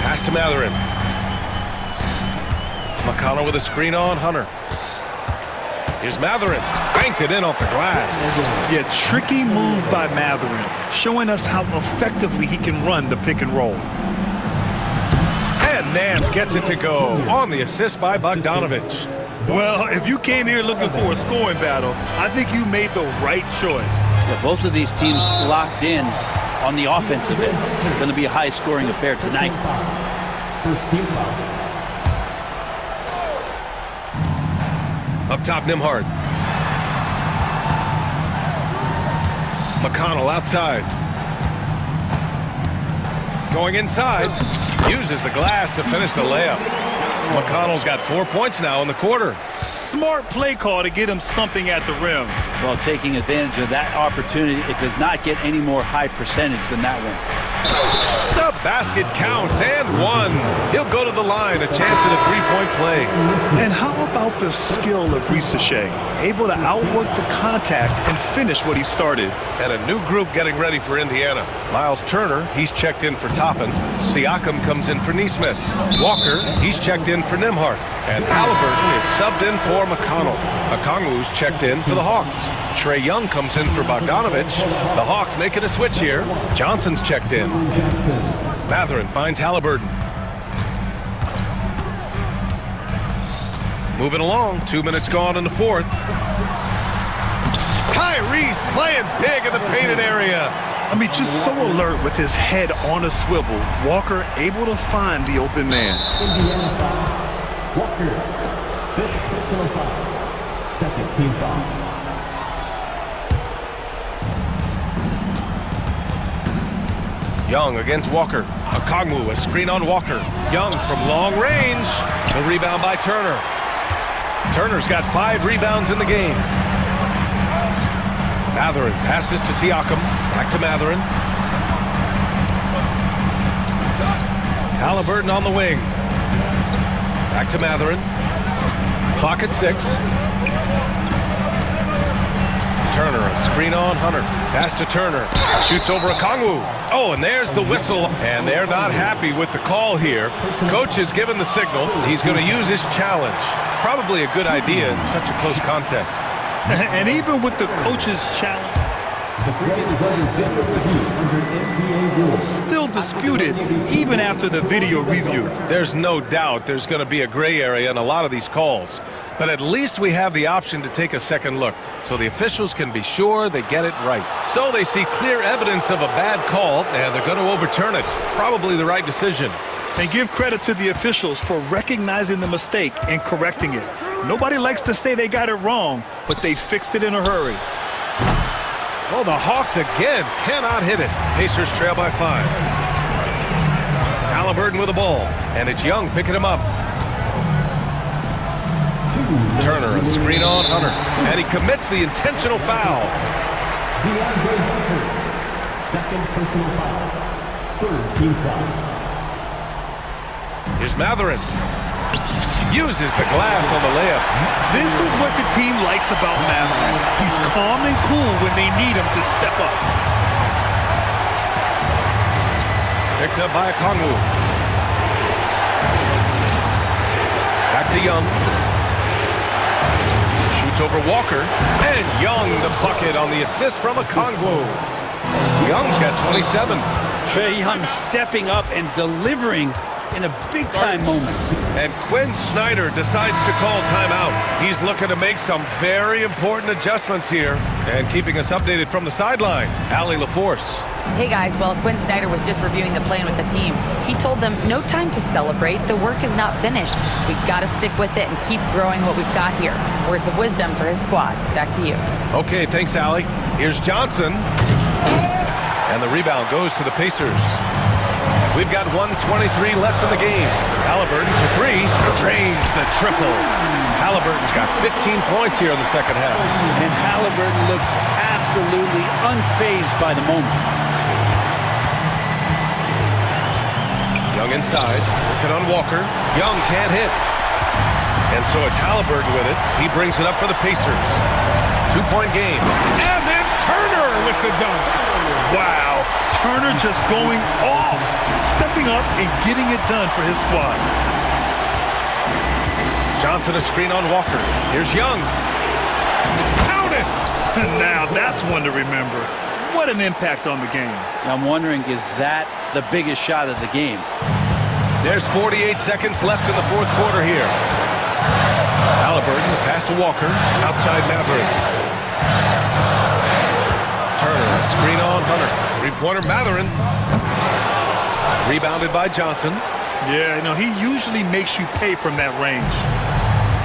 Pass to Matherin. McConnell with a screen on Hunter. Here's Matherin. Banked it in off the glass. Yeah, tricky move by Matherin, showing us how effectively he can run the pick and roll. And Nance gets it to go on the assist by Bogdanovic. Well, if you came here looking for a scoring battle, I think you made the right choice. Yeah, both of these teams locked in on the offensive end. It's going to be a high-scoring affair tonight. First team foul. Up top, Nimhart. McConnell outside. Going inside. Uses the glass to finish the layup. McConnell's got 4 points now in the quarter. Smart play call to get him something at the rim. Well, taking advantage of that opportunity, it does not get any more high percentage than that one. The basket counts and one. He'll go to the line, a chance at a three-point play. And how about the skill of Ricochet? Able to outwork the contact and finish what he started. And a new group getting ready for Indiana. Miles Turner, he's checked in for Toppin. Siakam comes in for Neesmith. Walker, he's checked in for Nimhart. And Halliburton is subbed in for McConnell. Okongwu's checked in for the Hawks. Trey Young comes in for Bogdanovic. The Hawks making a switch here. Johnson's checked in. Matherin finds Halliburton. Moving along, 2 minutes gone in the fourth. Tyrese playing big in the painted area. I mean, just so alert with his head on a swivel. Walker able to find the open man. Indiana foul. Walker, 5th personal foul. 2nd team foul. Young against Walker. Okongwu, a screen on Walker. Young from long range. The rebound by Turner. Turner's got 5 rebounds in the game. Matherin passes to Siakam. Back to Matherin. Halliburton on the wing. Back to Matherin. Clock at 6. Turner, a screen on Hunter. Pass to Turner. Shoots over Okongwu. Oh, and there's the whistle. And they're not happy with the call here. Coach has given the signal. He's going to use his challenge. Probably a good idea in such a close contest. And even with the coach's challenge, still disputed even after the video review. There's no doubt there's going to be a gray area in a lot of these calls. But at least we have the option to take a second look, so the officials can be sure they get it right. So they see clear evidence of a bad call, and they're going to overturn it. Probably the right decision. And give credit to the officials for recognizing the mistake and correcting it. Nobody likes to say they got it wrong, but they fixed it in a hurry. Oh, the Hawks again cannot hit it. Pacers trail by 5. Halliburton with the ball, and it's Young picking him up. Turner, a screen on Hunter, and he commits the intentional foul. Second personal foul. Third team foul. Here's Matherin. Uses the glass on the layup. This is what the team likes about Matherin. He's calm and cool when they need him to step up. Picked up by Okongwu. Back to Young. Shoots over Walker. And Young the bucket on the assist from Okongwu. Young's got 27. Trae Young stepping up and delivering in a big-time moment. And Quinn Snyder decides to call timeout. He's looking to make some very important adjustments here. And keeping us updated from the sideline, Allie LaForce. Hey guys, well, Quinn Snyder was just reviewing the plan with the team. He told them no time to celebrate. The work is not finished. We've got to stick with it and keep growing what we've got here. Words of wisdom for his squad. Back to you. Okay, thanks, Allie. Here's Johnson. And the rebound goes to the Pacers. We've got 1:23 left in the game. Halliburton for 3, drains the triple. Halliburton's got 15 points here in the second half. And Halliburton looks absolutely unfazed by the moment. Young inside, working on Walker. Young can't hit. And so it's Halliburton with it. He brings it up for the Pacers. 2-point game. And then Turner with the dunk. Wow, Turner just going off, stepping up and getting it done for his squad. Johnson a screen on Walker. Here's Young. Count it! Now that's one to remember. What an impact on the game. I'm wondering, is that the biggest shot of the game? There's 48 seconds left in the fourth quarter here. Halliburton, the pass to Walker, outside Matherin. Turner, a screen on Hunter. Three-pointer Matherin. Rebounded by Johnson. Yeah, you know, he usually makes you pay from that range.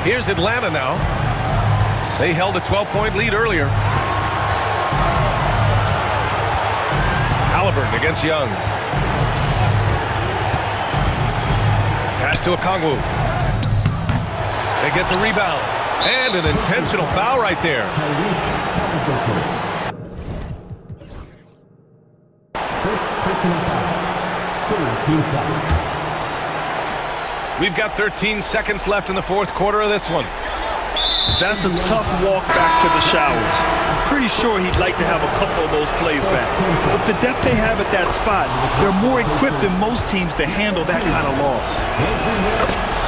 Here's Atlanta now. They held a 12-point lead earlier. Halliburton against Young. Pass to Okongwu. They get the rebound. And an intentional foul right there. First personal foul. Third team foul. We've got 13 seconds left in the fourth quarter of this one. That's a tough walk back to the showers. I'm pretty sure he'd like to have a couple of those plays back. With the depth they have at that spot, they're more equipped than most teams to handle that kind of loss.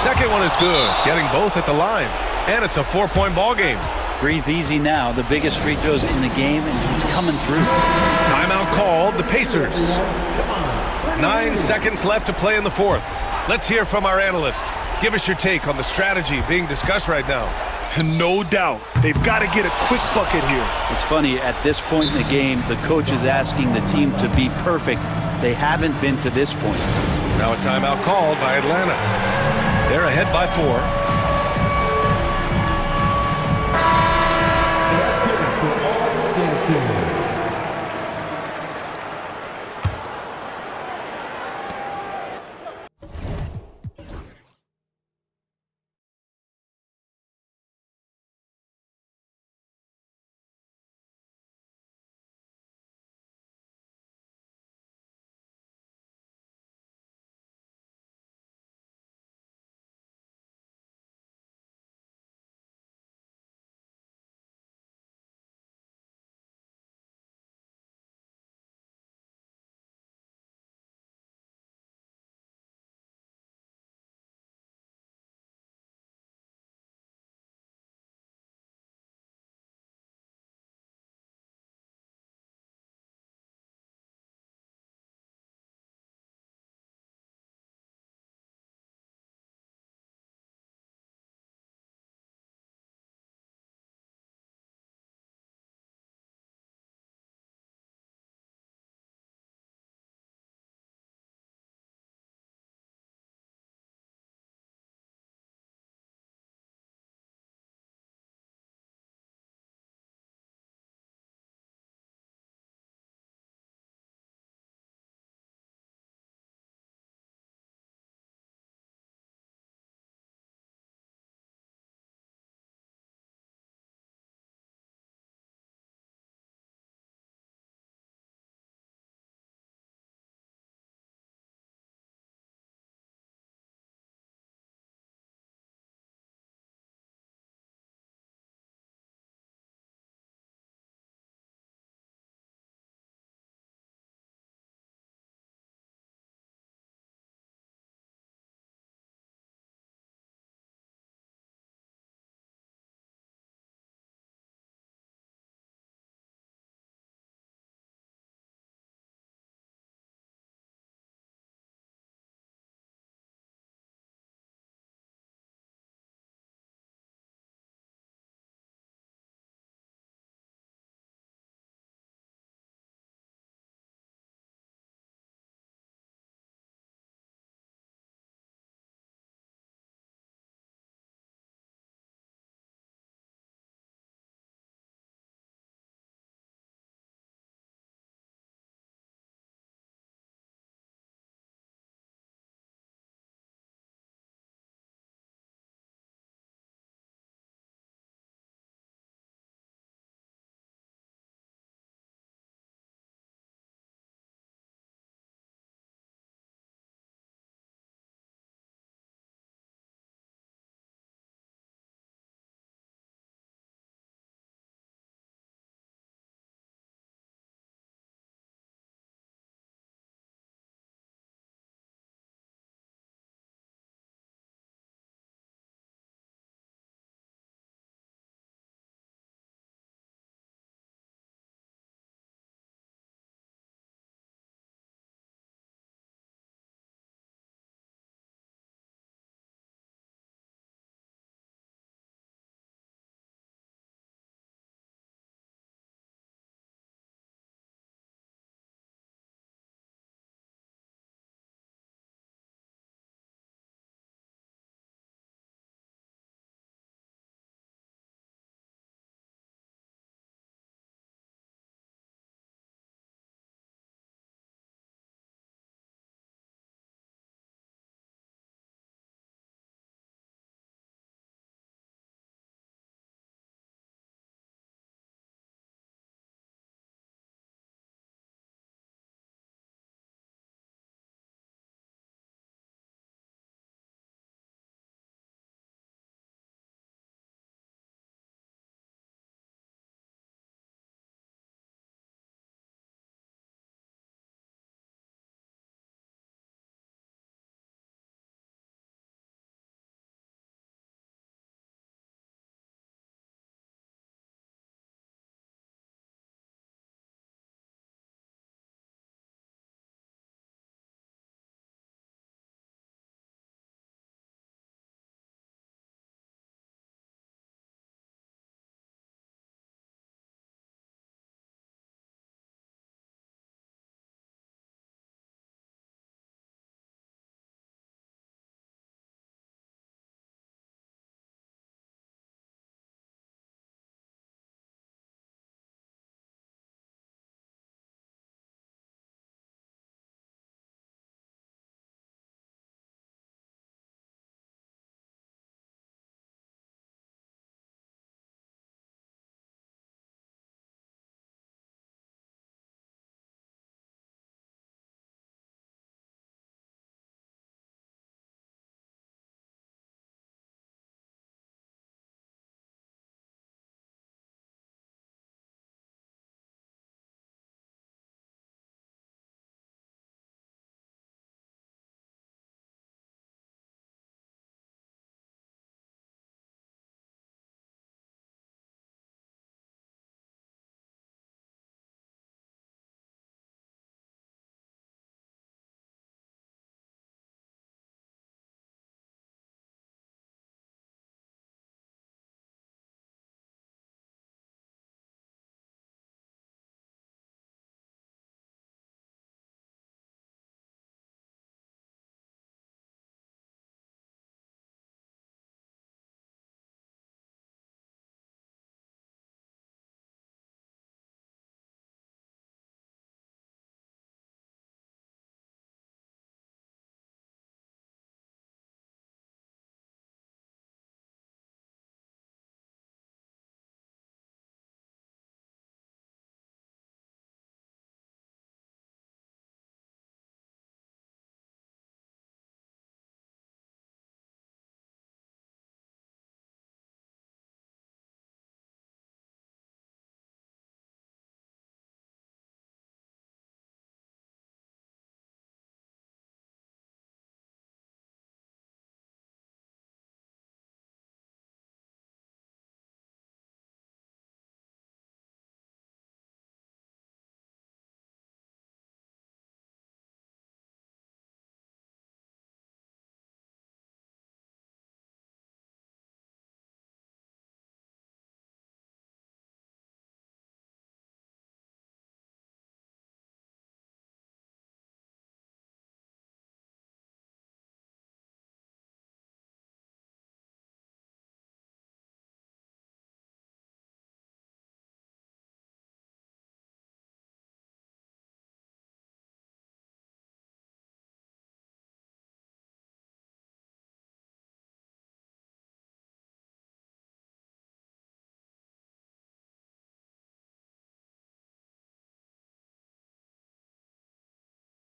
Second one is good, getting both at the line. And it's a 4-point ball game. Breathe easy now. The biggest free throws in the game, and he's coming through. Timeout called, the Pacers. 9 seconds left to play in the fourth. Let's hear from our analyst. Give us your take on the strategy being discussed right now. No doubt. They've got to get a quick bucket here. It's funny, at this point in the game, the coach is asking the team to be perfect. They haven't been to this point. Now a timeout called by Atlanta. They're ahead by 4.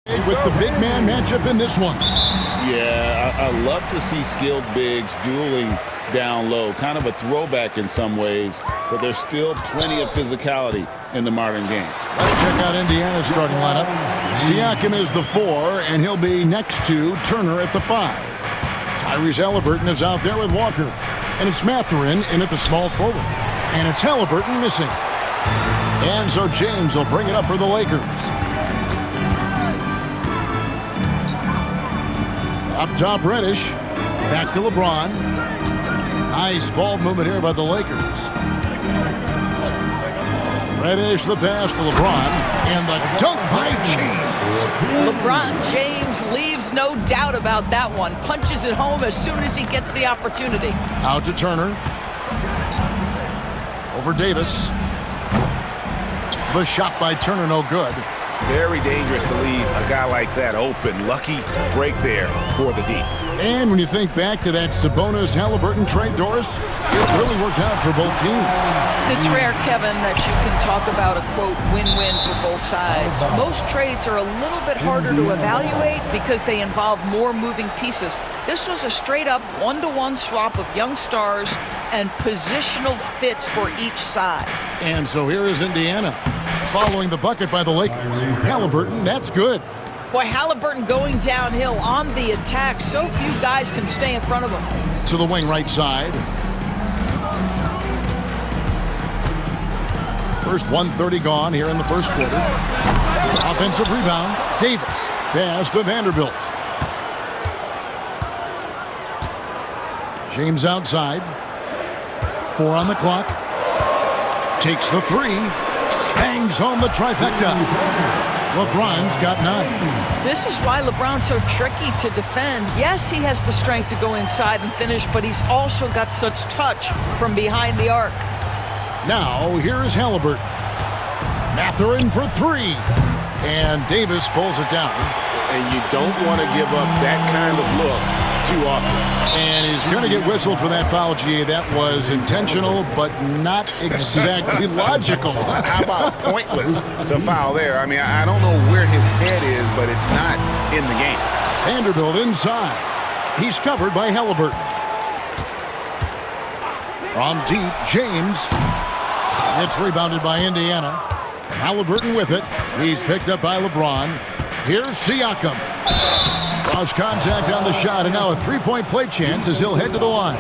With the big man matchup in this one. Yeah, I love to see skilled bigs dueling down low. Kind of a throwback in some ways, but there's still plenty of physicality in the modern game. Let's check out Indiana's starting lineup. Siakam is the 4, and he'll be next to Turner at the 5. Tyrese Halliburton is out there with Walker. And it's Mathurin in at the small forward. And it's Halliburton missing. And so James will bring it up for the Lakers. Up top, Reddish. Back to LeBron. Nice ball movement here by the Lakers. Reddish, the pass to LeBron. And the dunk by James. LeBron James leaves no doubt about that one. Punches it home as soon as he gets the opportunity. Out to Turner. Over Davis. The shot by Turner, no good. Very dangerous to leave a guy like that open. Lucky break there for the D. And when you think back to that Sabonis-Halliburton trade, Doris, it really worked out for both teams. It's rare, Kevin, that you can talk about a, quote, win-win for both sides. Most trades are a little bit harder to evaluate because they involve more moving pieces. This was a straight-up one-to-one swap of young stars and positional fits for each side. And so here is Indiana, following the bucket by the Lakers. Halliburton, that's good. Boy, Halliburton going downhill on the attack. So few guys can stay in front of him. To the wing right side. First 1:30 gone here in the first quarter. Offensive rebound. Davis. Pass to Vanderbilt. James outside. 4 on the clock. Takes the 3. Bangs home the trifecta. LeBron's got 9. This is why LeBron's so tricky to defend. Yes, he has the strength to go inside and finish, but he's also got such touch from behind the arc. Now, here is Halliburton. Mathurin for 3. And Davis pulls it down. And you don't want to give up that kind of look too often. And he's going to get whistled for that foul, G. That was intentional, but not exactly logical. How about pointless to foul there? I mean, I don't know where his head is, but it's not in the game. Vanderbilt inside. He's covered by Halliburton. From deep, James. It's rebounded by Indiana. Halliburton with it. He's picked up by LeBron. Here's Siakam. Cross contact on the shot, and now a three-point play chance as he'll head to the line.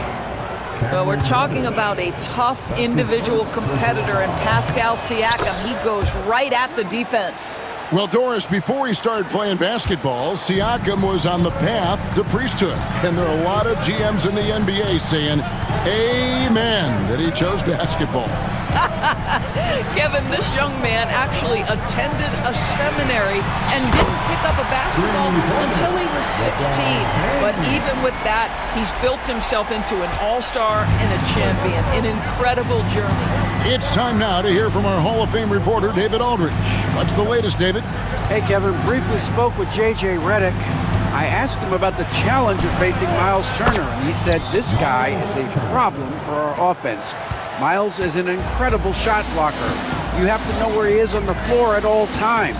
Well, we're talking about a tough individual competitor in Pascal Siakam. He goes right at the defense. Well, Doris, before he started playing basketball, Siakam was on the path to priesthood. And there are a lot of GMs in the NBA saying, amen, that he chose basketball. Kevin, this young man actually attended a seminary and didn't pick up a basketball until he was 16. But even with that, he's built himself into an all-star and a champion. An incredible journey. It's time now to hear from our Hall of Fame reporter, David Aldridge. What's the latest, David? Hey, Kevin, briefly spoke with J.J. Redick. I asked him about the challenge of facing Miles Turner, and he said this guy is a problem for our offense. Miles is an incredible shot blocker. You have to know where he is on the floor at all times.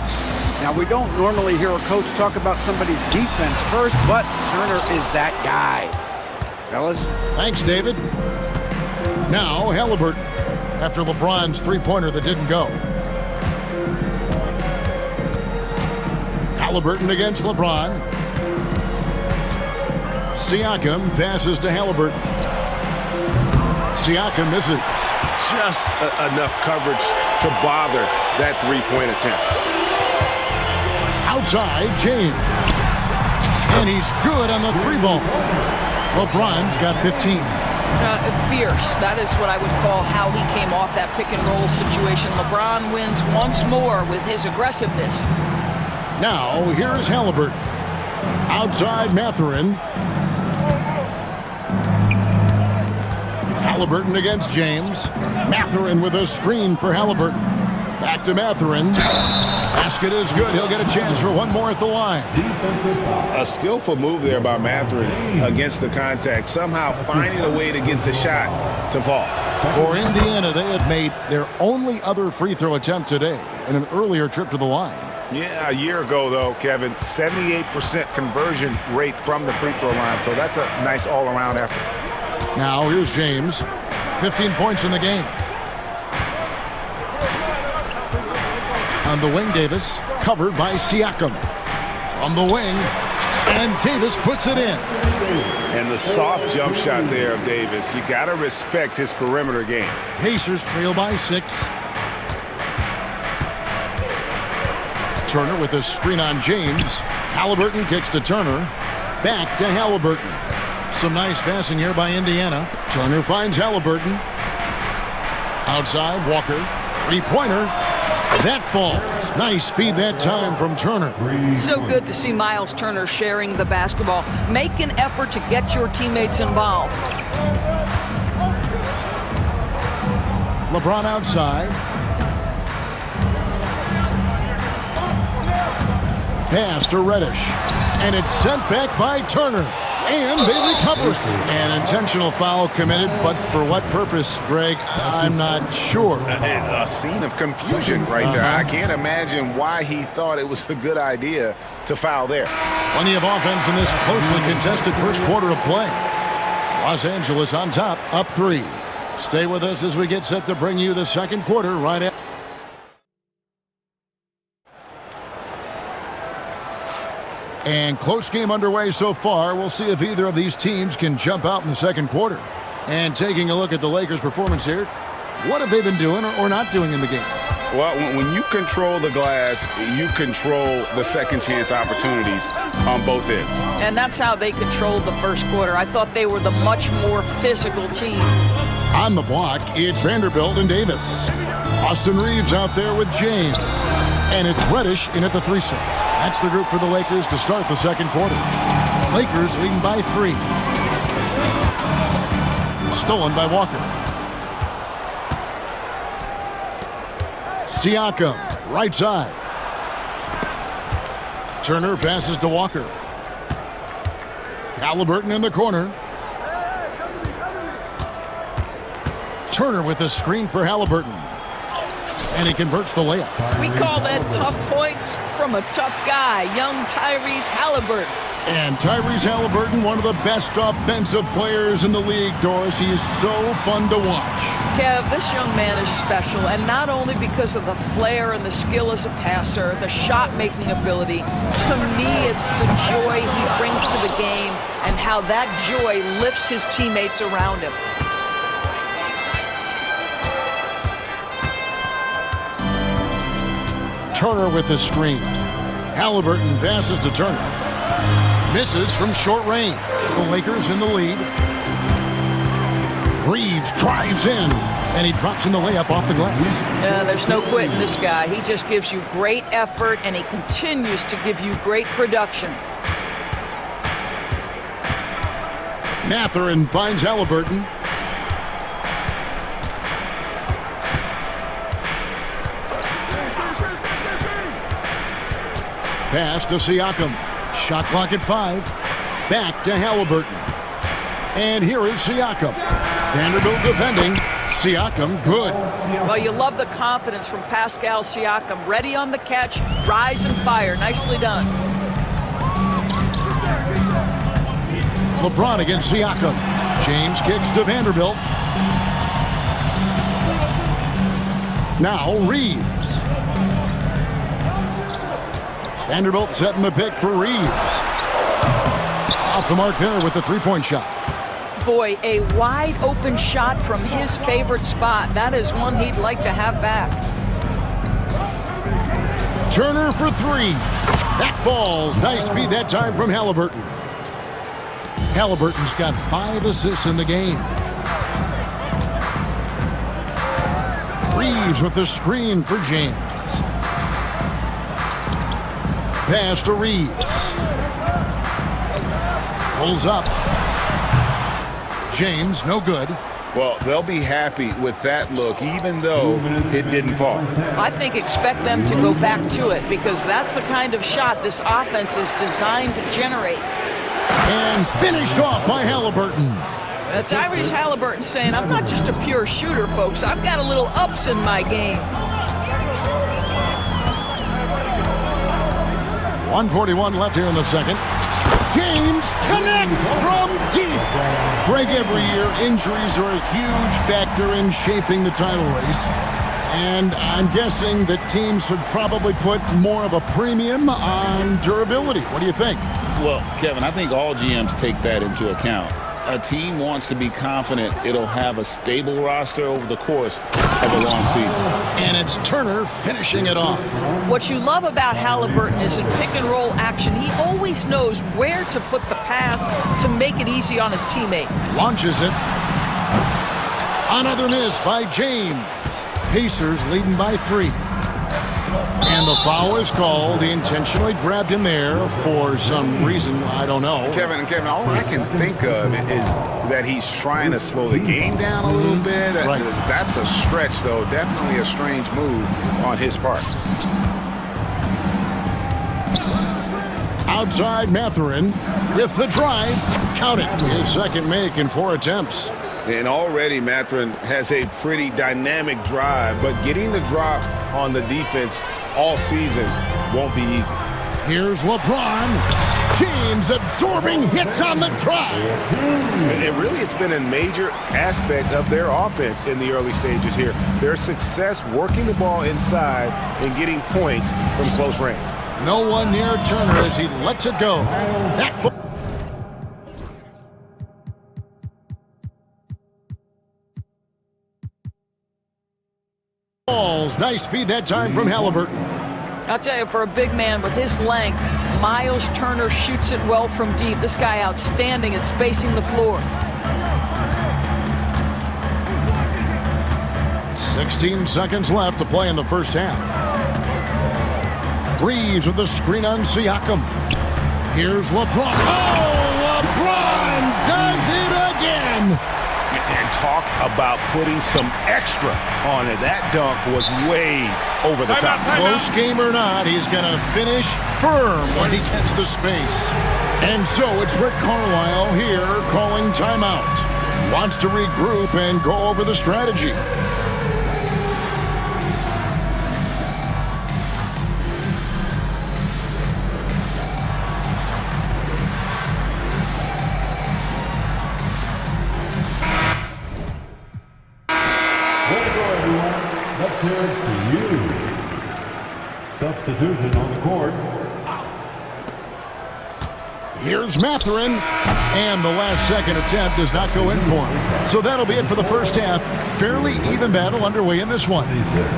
Now, we don't normally hear a coach talk about somebody's defense first, but Turner is that guy. Fellas? Thanks, David. Now, Halliburton, after LeBron's three-pointer that didn't go. Halliburton against LeBron. Siakam passes to Halliburton. Siakam misses. Just enough coverage to bother that three-point attempt. Outside, James. And he's good on the three ball. LeBron's got 15. Fierce. That is what I would call how he came off that pick-and-roll situation. LeBron wins once more with his aggressiveness. Now, here is Halliburton. Outside, Mathurin. Halliburton against James. Mathurin with a screen for Halliburton. Back to Mathurin. Basket is good. He'll get a chance for one more at the line. A skillful move there by Mathurin against the contact. Somehow finding a way to get the shot to fall. For Indiana, they have made their only other free throw attempt today in an earlier trip to the line. Yeah, a year ago, though, Kevin, 78% conversion rate from the free throw line. So that's a nice all-around effort. Now here's James. 15 points in the game. On the wing, Davis, covered by Siakam. From the wing, and Davis puts it in. And the soft jump shot there of Davis. You got to respect his perimeter game. Pacers trail by 6. Turner with a screen on James. Halliburton kicks to Turner. Back to Halliburton. Some nice passing here by Indiana. Turner finds Halliburton. Outside, Walker. Three-pointer. That falls. Nice feed that time from Turner. So good to see Miles Turner sharing the basketball. Make an effort to get your teammates involved. LeBron outside. Pass to Reddish. And it's sent back by Turner. And they recover it. An intentional foul committed, but for what purpose, Greg, I'm not sure. A scene of confusion right there. I can't imagine why he thought it was a good idea to foul there. Plenty of offense in this closely contested first quarter of play. Los Angeles on top, up 3. Stay with us as we get set to bring you the second quarter right after. And close game underway so far. We'll see if either of these teams can jump out in the second quarter. And taking a look at the Lakers' performance here, what have they been doing or not doing in the game? Well, when you control the glass, you control the second chance opportunities on both ends. And that's how they controlled the first quarter. I thought they were the much more physical team. On the block, it's Vanderbilt and Davis. Austin Reeves out there with James. And it's Reddish in at the 3 set. That's the group for the Lakers to start the second quarter. Lakers leading by 3. Stolen by Walker. Siakam, right side. Turner passes to Walker. Halliburton in the corner. Turner with a screen for Halliburton. And he converts the layup. We call that tough points from a tough guy, young Tyrese Halliburton. And Tyrese Halliburton, one of the best offensive players in the league, Doris. He is so fun to watch. Kev, this young man is special, and not only because of the flair and the skill as a passer, the shot-making ability. To me, it's the joy he brings to the game and how that joy lifts his teammates around him. Turner with the screen. Halliburton passes to Turner. Misses from short range. The Lakers in the lead. Reeves drives in, and he drops in the layup off the glass. There's no quitting this guy. He just gives you great effort, and he continues to give you great production. Mathurin finds Halliburton. Pass to Siakam. Shot clock at 5. Back to Halliburton. And here is Siakam. Vanderbilt defending. Siakam good. Well, you love the confidence from Pascal Siakam. Ready on the catch, rise and fire. Nicely done. LeBron against Siakam. James kicks to Vanderbilt. Now Reeves. Vanderbilt setting the pick for Reeves. Off the mark there with the three-point shot. Boy, a wide open shot from his favorite spot. That is one he'd like to have back. Turner for 3. That falls. Nice feed that time from Halliburton. Halliburton's got 5 assists in the game. Reeves with the screen for James. Pass to Reeves. Pulls up. James, no good. Well, they'll be happy with that look, even though it didn't fall. I think expect them to go back to it because that's the kind of shot this offense is designed to generate. And finished off by Halliburton. Tyrese Halliburton saying, I'm not just a pure shooter, folks. I've got a little ups in my game. 1:41 left here in the second. James connects from deep. Break every year, injuries are a huge factor in shaping the title race. And I'm guessing that teams should probably put more of a premium on durability. What do you think? Well, Kevin, I think all GMs take that into account. A team wants to be confident it'll have a stable roster over the course of a long season. And it's Turner finishing it off. What you love about Halliburton is in pick-and-roll action, he always knows where to put the pass to make it easy on his teammate. Launches it. Another miss by James. Pacers leading by 3. And the foul is called. He intentionally grabbed him there for some reason. I don't know. Kevin, all I can think of is that he's trying to slow the game down a little bit. Right. That's a stretch, though. Definitely a strange move on his part. Outside Mathurin with the drive. Count it. His second make in 4 attempts. And already Mathurin has a pretty dynamic drive, but getting the drop on the defense all season won't be easy. Here's LeBron. James absorbing hits on the drive. And really, it's been a major aspect of their offense in the early stages here. Their success working the ball inside and getting points from close range. No one near Turner as he lets it go. That nice feed that time from Halliburton. I'll tell you, for a big man with his length, Miles Turner shoots it well from deep. This guy outstanding at spacing the floor. 16 seconds left to play in the first half. Reeves with the screen on Siakam. Here's LeBron. Oh, LeBron does it again. And talk about putting some extra on it. That dunk was way over the top. Close game or not, he's going to finish firm when he gets the space. And so it's Rick Carlisle here calling timeout. Wants to regroup and go over the strategy. Substitution on the court. Here's Mathurin, and the last second attempt does not go in for him. So that'll be it for the first half. Fairly even battle underway in this one.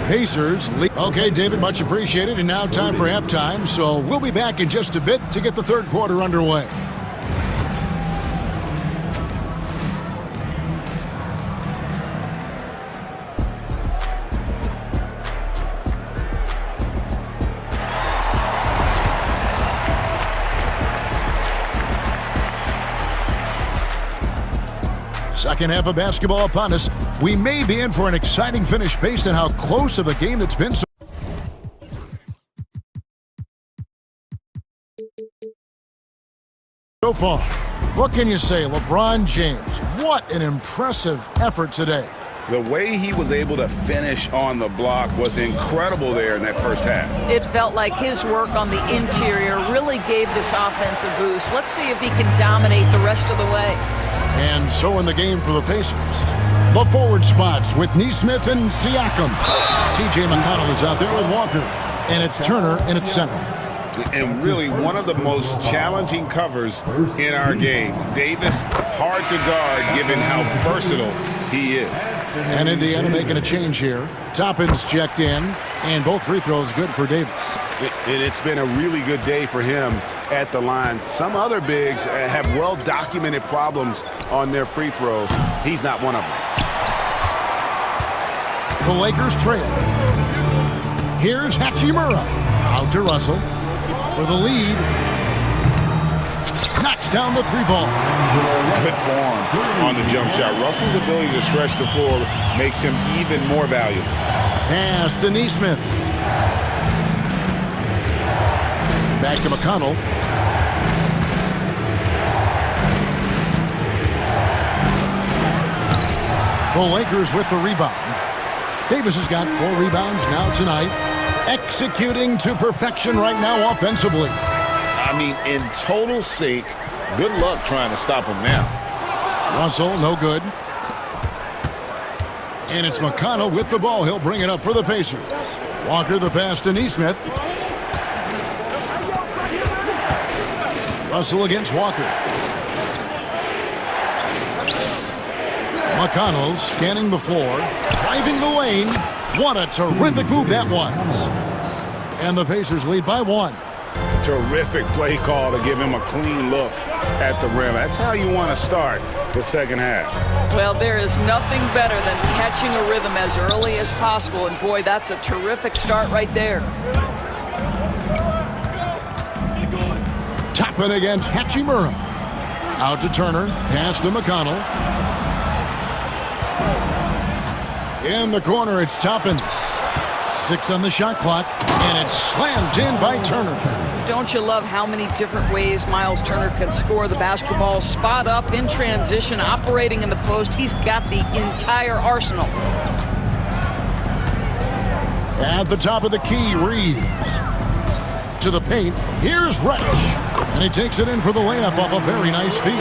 Pacers lead. Okay, David, much appreciated. And now time for halftime. So we'll be back in just a bit to get the third quarter underway. Second half of basketball upon us. We may be in for an exciting finish based on how close of a game that's been so far. What can you say, LeBron James? What an impressive effort today. The way he was able to finish on the block was incredible there in that first half. It felt like his work on the interior really gave this offense a boost. Let's see if he can dominate the rest of the way. And so in the game for the Pacers. The forward spots with Nesmith and Siakam. TJ McConnell is out there with Walker. And it's Turner in its center. And really one of the most challenging covers in our game. Davis, hard to guard given how versatile he is. And Indiana making a change here. Toppin's checked in, and both free throws good for Davis. It's been a really good day for him at the line. Some other bigs have well-documented problems on their free throws. He's not one of them. The Lakers trail. Here's Hachimura. Out to Russell for the lead. Knocks down the three ball. Good form on the jump shot. Russell's ability to stretch the floor makes him even more valuable. Pass to Nesmith. Back to McConnell. The Lakers with the rebound. Davis has got 4 rebounds now tonight. Executing to perfection right now offensively. I mean, in total sync. Good luck trying to stop him now. Russell, no good. And it's McConnell with the ball. He'll bring it up for the Pacers. Walker the pass to Neesmith. Russell against Walker. McConnell scanning the floor, driving the lane. What a terrific move that was. And the Pacers lead by 1. Terrific play call to give him a clean look at the rim. That's how you want to start the second half. Well, there is nothing better than catching a rhythm as early as possible, and boy, that's a terrific start right there. Toppin against Hachimura. Out to Turner, pass to McConnell. In the corner, it's Toppin. 6 on the shot clock, and it's slammed in by Turner. Don't you love how many different ways Miles Turner can score the basketball? Spot up, in transition, operating in the post. He's got the entire arsenal. At the top of the key, Reeves. To the paint, here's Reddish. And he takes it in for the layup off a very nice feed.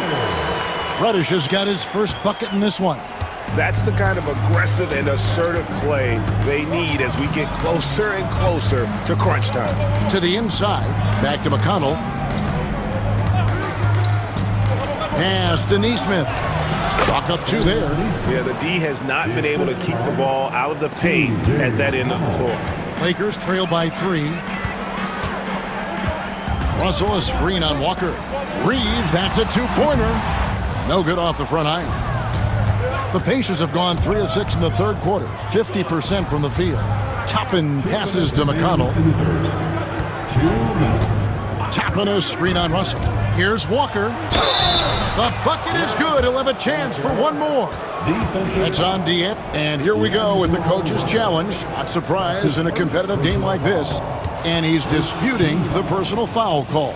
Reddish has got his first bucket in this one. That's the kind of aggressive and assertive play they need as we get closer and closer to crunch time. To the inside, back to McConnell. Pass to Neesmith. Chalk up 2 there. Yeah, the D has not been able to keep the ball out of the paint at that end of the floor. Lakers trail by 3. Russell a screen on Walker. Reeves, that's a 2-pointer. No good off the front iron. The Pacers have gone 3 of 6 in the third quarter, 50% from the field. Toppin passes to McConnell. Toppin a screen on Russell. Here's Walker. The bucket is good. He'll have a chance for one more. That's on Diet. And here we go with the coach's challenge. Not surprised in a competitive game like this. And he's disputing the personal foul call.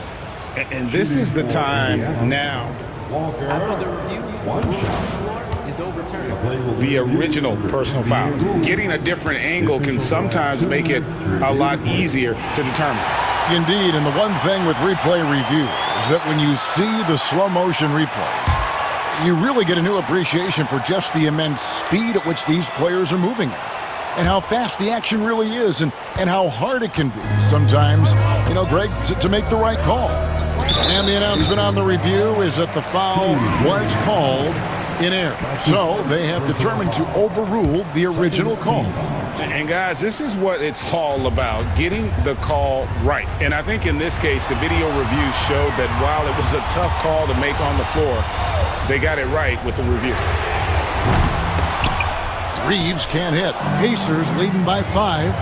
And this is the time now. After the review, one shot is overturned. The original personal foul. Getting a different angle can sometimes make it a lot easier to determine. Indeed, and the one thing with replay review is that when you see the slow motion replays, you really get a new appreciation for just the immense speed at which these players are moving at. And how fast the action really is, and how hard it can be sometimes, Greg, to make the right call. And the announcement on the review is that the foul was called in error. So they have determined to overrule the original call. And guys, this is what it's all about, getting the call right. And I think in this case, the video review showed that while it was a tough call to make on the floor, they got it right with the review. Reeves can't hit. Pacers leading by 5.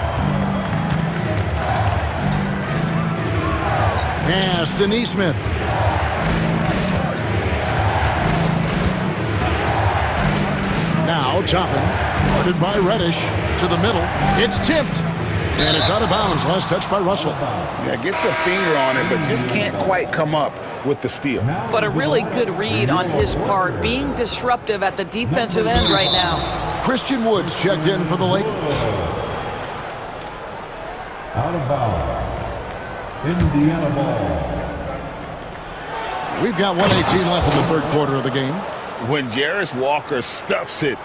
Pass to Neesmith. Now Toppin, guarded by Reddish, to the middle. It's tipped. And it's out of bounds. Last touch by Russell. Yeah, gets a finger on it, but just can't quite come up with the steal. But a really good read on his part, being disruptive at the defensive end right now. Christian Woods checked in for the Lakers. Out of bounds. Indiana ball. We've got 1:18 left in the third quarter of the game. When Jarris Walker stuffs it,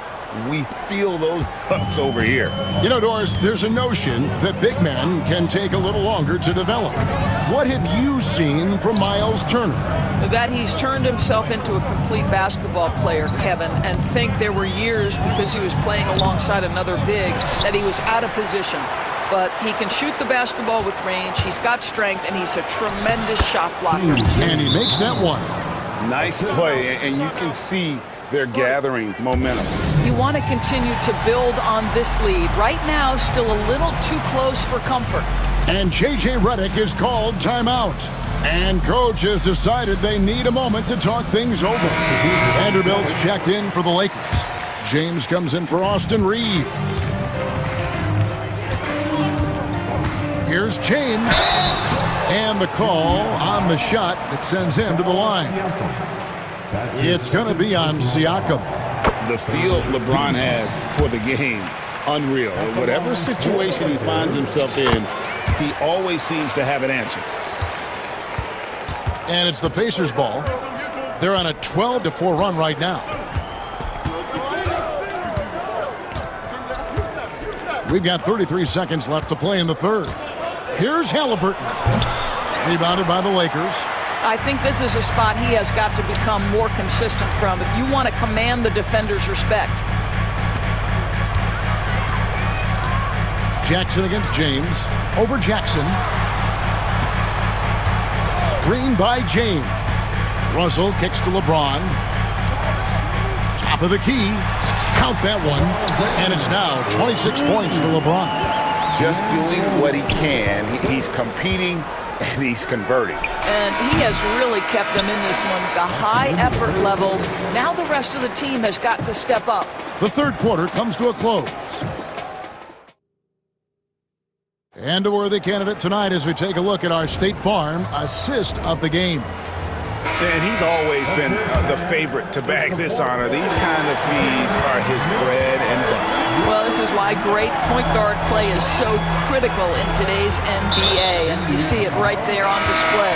we feel those bucks over here. Doris, there's a notion that big men can take a little longer to develop. What have you seen from Miles Turner? That he's turned himself into a complete basketball player, Kevin, and think there were years because he was playing alongside another big that he was out of position. But he can shoot the basketball with range, he's got strength, and he's a tremendous shot blocker. And he makes that one. Nice play, and you can see they're gathering momentum. You want to continue to build on this lead. Right now, still a little too close for comfort. And J.J. Redick is called timeout. And coach has decided they need a moment to talk things over. Vanderbilt's checked in for the Lakers. James comes in for Austin Reeves. Here's James. And the call on the shot that sends him to the line. It's going to be on Siakam. The feel LeBron has for the game, unreal. Whatever situation he finds himself in, he always seems to have an answer. And it's the Pacers' ball. They're on a 12-4 run right now. We've got 33 seconds left to play in the third. Here's Halliburton. Rebounded by the Lakers. I think this is a spot he has got to become more consistent from if you want to command the defender's respect. Jackson against James. Over Jackson. Screen by James. Russell kicks to LeBron. Top of the key. Count that one. And it's now 26 points for LeBron. Just doing what he can. He's competing and he's converting. And he has really kept them in this one. The high effort level. Now the rest of the team has got to step up. The third quarter comes to a close. And a worthy candidate tonight as we take a look at our State Farm assist of the game. And he's always been the favorite to bag this honor. These kind of feeds are his bread and butter. Well, this is why great point guard play is so critical in today's NBA, and you see it right there on display.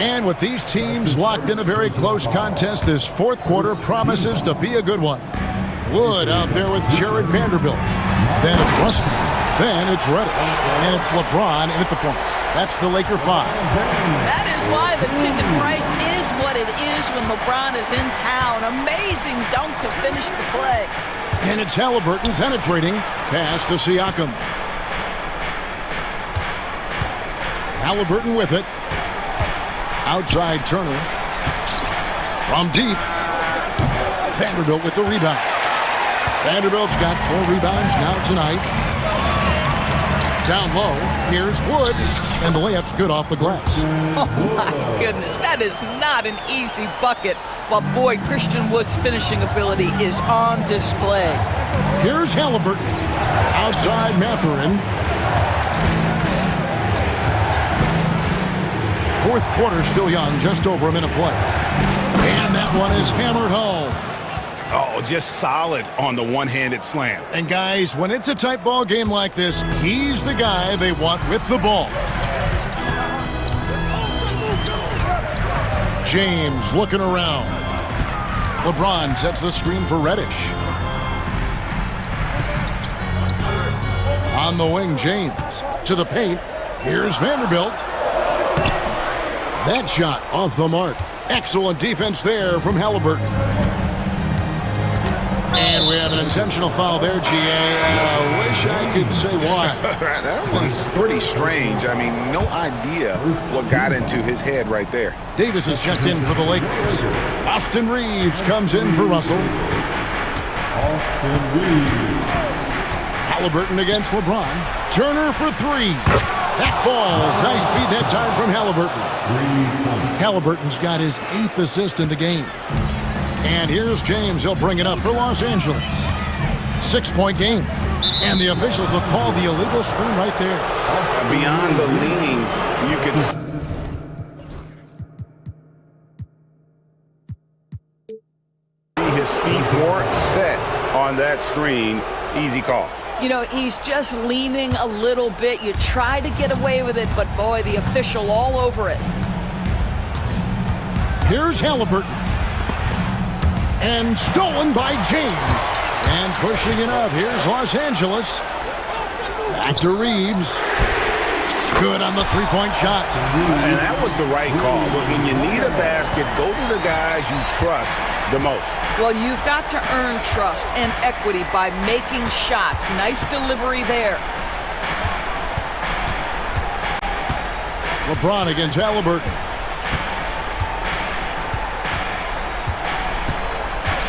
And with these teams locked in a very close contest, this fourth quarter promises to be a good one. Wood out there with Jared Vanderbilt. Then it's Russell. Then it's Reddish. And it's LeBron in at the point. That's the Laker 5. That is why the ticket price is what it is when LeBron is in town. Amazing dunk to finish the play. And it's Halliburton penetrating. Pass to Siakam. Halliburton with it. Outside Turner. From deep. Vanderbilt with the rebound. Vanderbilt's got 4 rebounds now tonight. Down low, here's Wood, and the layup's good off the glass. Oh my goodness, that is not an easy bucket. But boy, Christian Wood's finishing ability is on display. Here's Halliburton. Outside Mathurin. Fourth quarter still young, just over a minute play. And that one is hammered home. Oh, just solid on the one-handed slam. And guys, when it's a tight ball game like this, he's the guy they want with the ball. James looking around. LeBron sets the screen for Reddish. On the wing, James to the paint. Here's Vanderbilt. That shot off the mark. Excellent defense there from Halliburton. And we have an intentional foul there, GA. I wish I could say why. That one's pretty strange. I mean, no idea what got into his head right there. Davis is checked in for the Lakers. Austin Reeves comes in for Russell. Austin Reeves. Halliburton against LeBron. Turner for 3. That falls. Nice feed that time from Halliburton. Halliburton's got his 8th assist in the game. And here's James. He'll bring it up for Los Angeles. 6-point game. And the officials will call the illegal screen right there. Beyond the leaning, you can see his feet weren't set on that screen. Easy call. You know, he's just leaning a little bit. You try to get away with it, but boy, the official all over it. Here's Halliburton. And stolen by James. And pushing it up. Here's Los Angeles. Back to Reeves. Good on the three-point shot. And that was the right call. But when you need a basket, go to the guys you trust the most. Well, you've got to earn trust and equity by making shots. Nice delivery there. LeBron against Halliburton.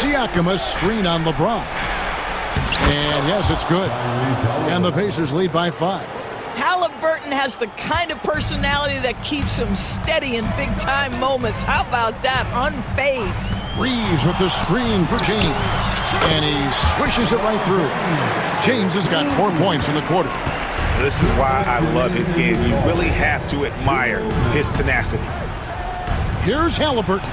Siakam, a screen on LeBron. And yes, it's good. And the Pacers lead by 5. Halliburton has the kind of personality that keeps him steady in big-time moments. How about that? Unfazed. Reeves with the screen for James. And he swishes it right through. James has got 4 points in the quarter. This is why I love his game. You really have to admire his tenacity. Here's Halliburton.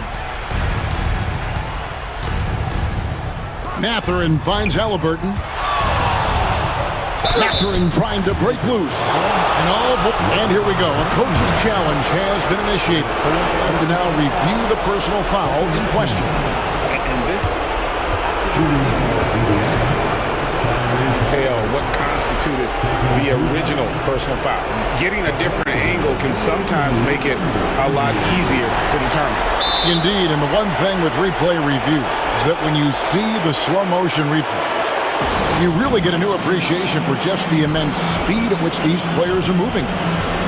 Mathurin finds Halliburton. Mathurin trying to break loose. And here we go. A coach's challenge has been initiated. Have to now review the personal foul in question. And this tell what constituted the original personal foul. Getting a different angle can sometimes make it a lot easier to determine. Indeed, and the one thing with replay review is that when you see the slow motion replays, you really get a new appreciation for just the immense speed at which these players are moving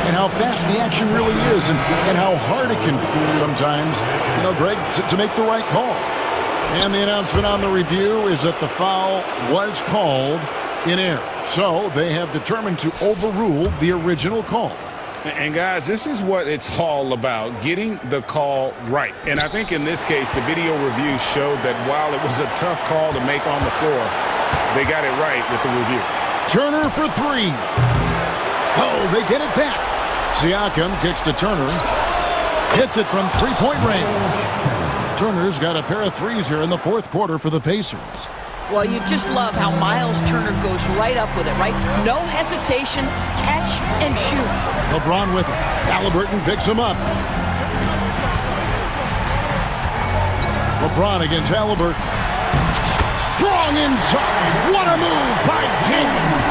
and how fast the action really is and how hard it can be sometimes, Greg, to make the right call. And the announcement on the review is that the foul was called in error. So they have determined to overrule the original call. And guys, this is what it's all about, getting the call right. And I think in this case, the video review showed that while it was a tough call to make on the floor, they got it right with the review. Turner for three. Oh, they get it back. Siakam kicks to Turner. Hits it from three-point range. Turner's got a pair of threes here in the fourth quarter for the Pacers. Well, you just love how Miles Turner goes right up with it, right? No hesitation, catch and shoot. LeBron with it. Halliburton picks him up. LeBron against Halliburton. Strong inside. What a move by James.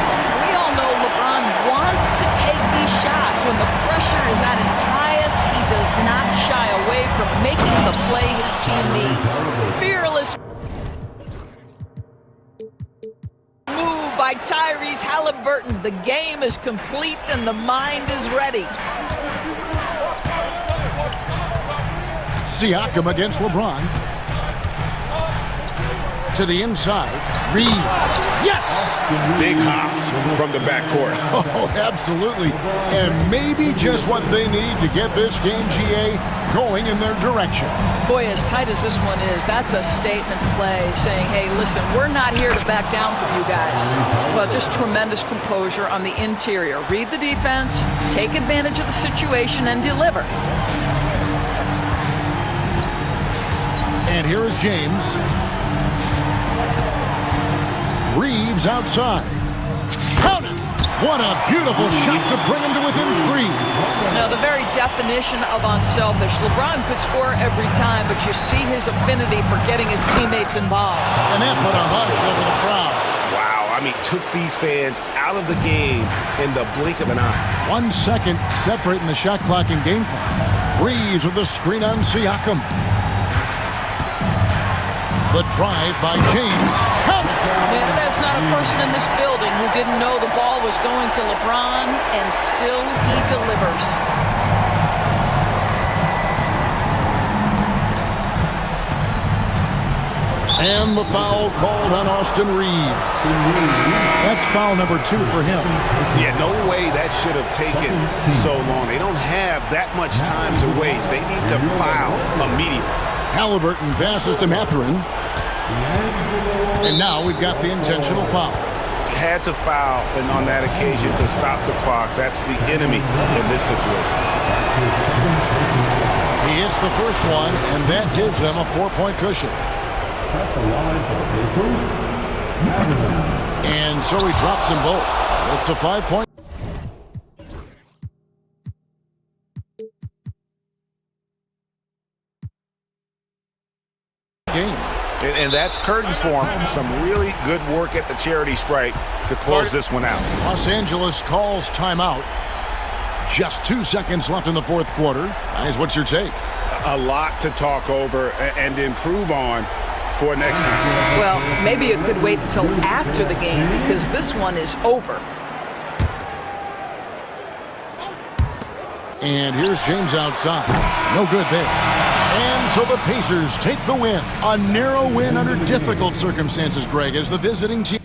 We all know LeBron wants to take these shots. When the pressure is at its highest, he does not shy away from making the play his team needs. Fearless move by Tyrese Halliburton. The game is complete and the mind is ready. Siakam against LeBron. To the inside. Reeves. Yes! Big hops from the backcourt. Oh, absolutely. And maybe just what they need to get this game, GA, going in their direction. Boy, as tight as this one is, that's a statement play saying, hey, listen, we're not here to back down from you guys. Well, just tremendous composure on the interior. Read the defense, take advantage of the situation, and deliver. And here is James. Reeves outside. Count it! What a beautiful shot to bring him to within three. Now, the very definition of unselfish. LeBron could score every time, but you see his affinity for getting his teammates involved. And that put a hush over the crowd. Wow, I mean, took these fans out of the game in the blink of an eye. 1 second separating the shot clock and game clock. Reeves with the screen on Siakam. The drive by James. Yeah, there's not a person in this building who didn't know the ball was going to LeBron, and still he delivers. And the foul called on Austin Reeves. That's foul number 2 for him. Yeah, no way that should have taken so long. They don't have that much time to waste. They need to foul immediately. Halliburton passes to Mathurin. And now we've got the intentional foul. Had to foul, and on that occasion to stop the clock. That's the enemy in this situation. He hits the first one, and that gives them a 4-point cushion. And so he drops them both. It's a 5-point game. And that's curtains for him. Some really good work at the charity stripe to close this one out. Los Angeles calls timeout. Just 2 seconds left in the fourth quarter. Guys, what's your take? A lot to talk over and improve on for next time. Well, maybe it could wait until after the game because this one is over. And here's James outside. No good there. And so the Pacers take the win. A narrow win under difficult circumstances, Greg, as the visiting team.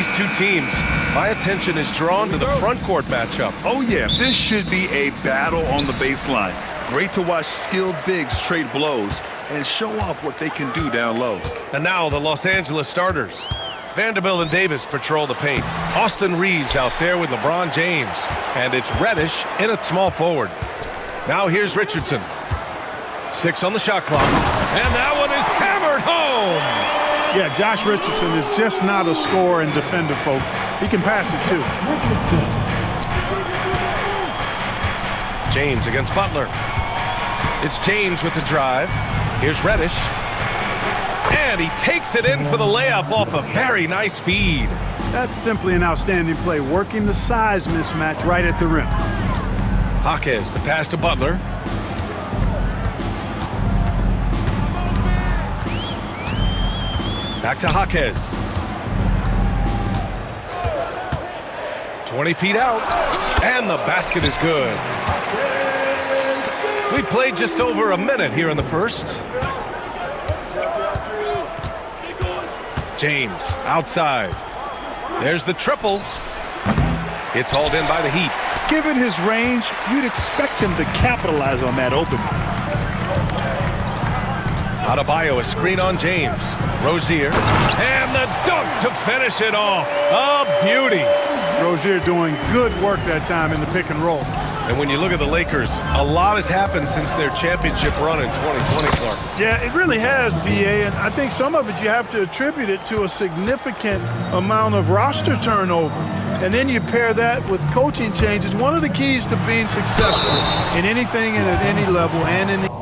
these two teams, my attention is drawn to the front court matchup. Oh, yeah, this should be a battle on the baseline. Great to watch skilled bigs trade blows and show off what they can do down low. And now the Los Angeles starters. Vanderbilt and Davis patrol the paint. Austin Reeves out there with LeBron James. And it's Reddish in at small forward. Now here's Richardson. 6 on the shot clock. And that one is hammered home! Yeah, Josh Richardson is just not a scorer and defender, folk. He can pass it, too. James against Butler. It's James with the drive. Here's Reddish. And he takes it in for the layup off a very nice feed. That's simply an outstanding play, working the size mismatch right at the rim. Jaquez, the pass to Butler. Back to Jaquez. 20 feet out. And the basket is good. We played just over a minute here in the first. James outside. There's the triple. It's hauled in by the Heat. Given his range, you'd expect him to capitalize on that opening. Adebayo, a screen on James. Rozier. And the dunk to finish it off. A beauty. Rozier doing good work that time in the pick and roll. And when you look at the Lakers, a lot has happened since their championship run in 2020, Clark. Yeah, it really has, BA, and I think some of it you have to attribute it to a significant amount of roster turnover. And then you pair that with coaching changes. One of the keys to being successful in anything and at any level and in the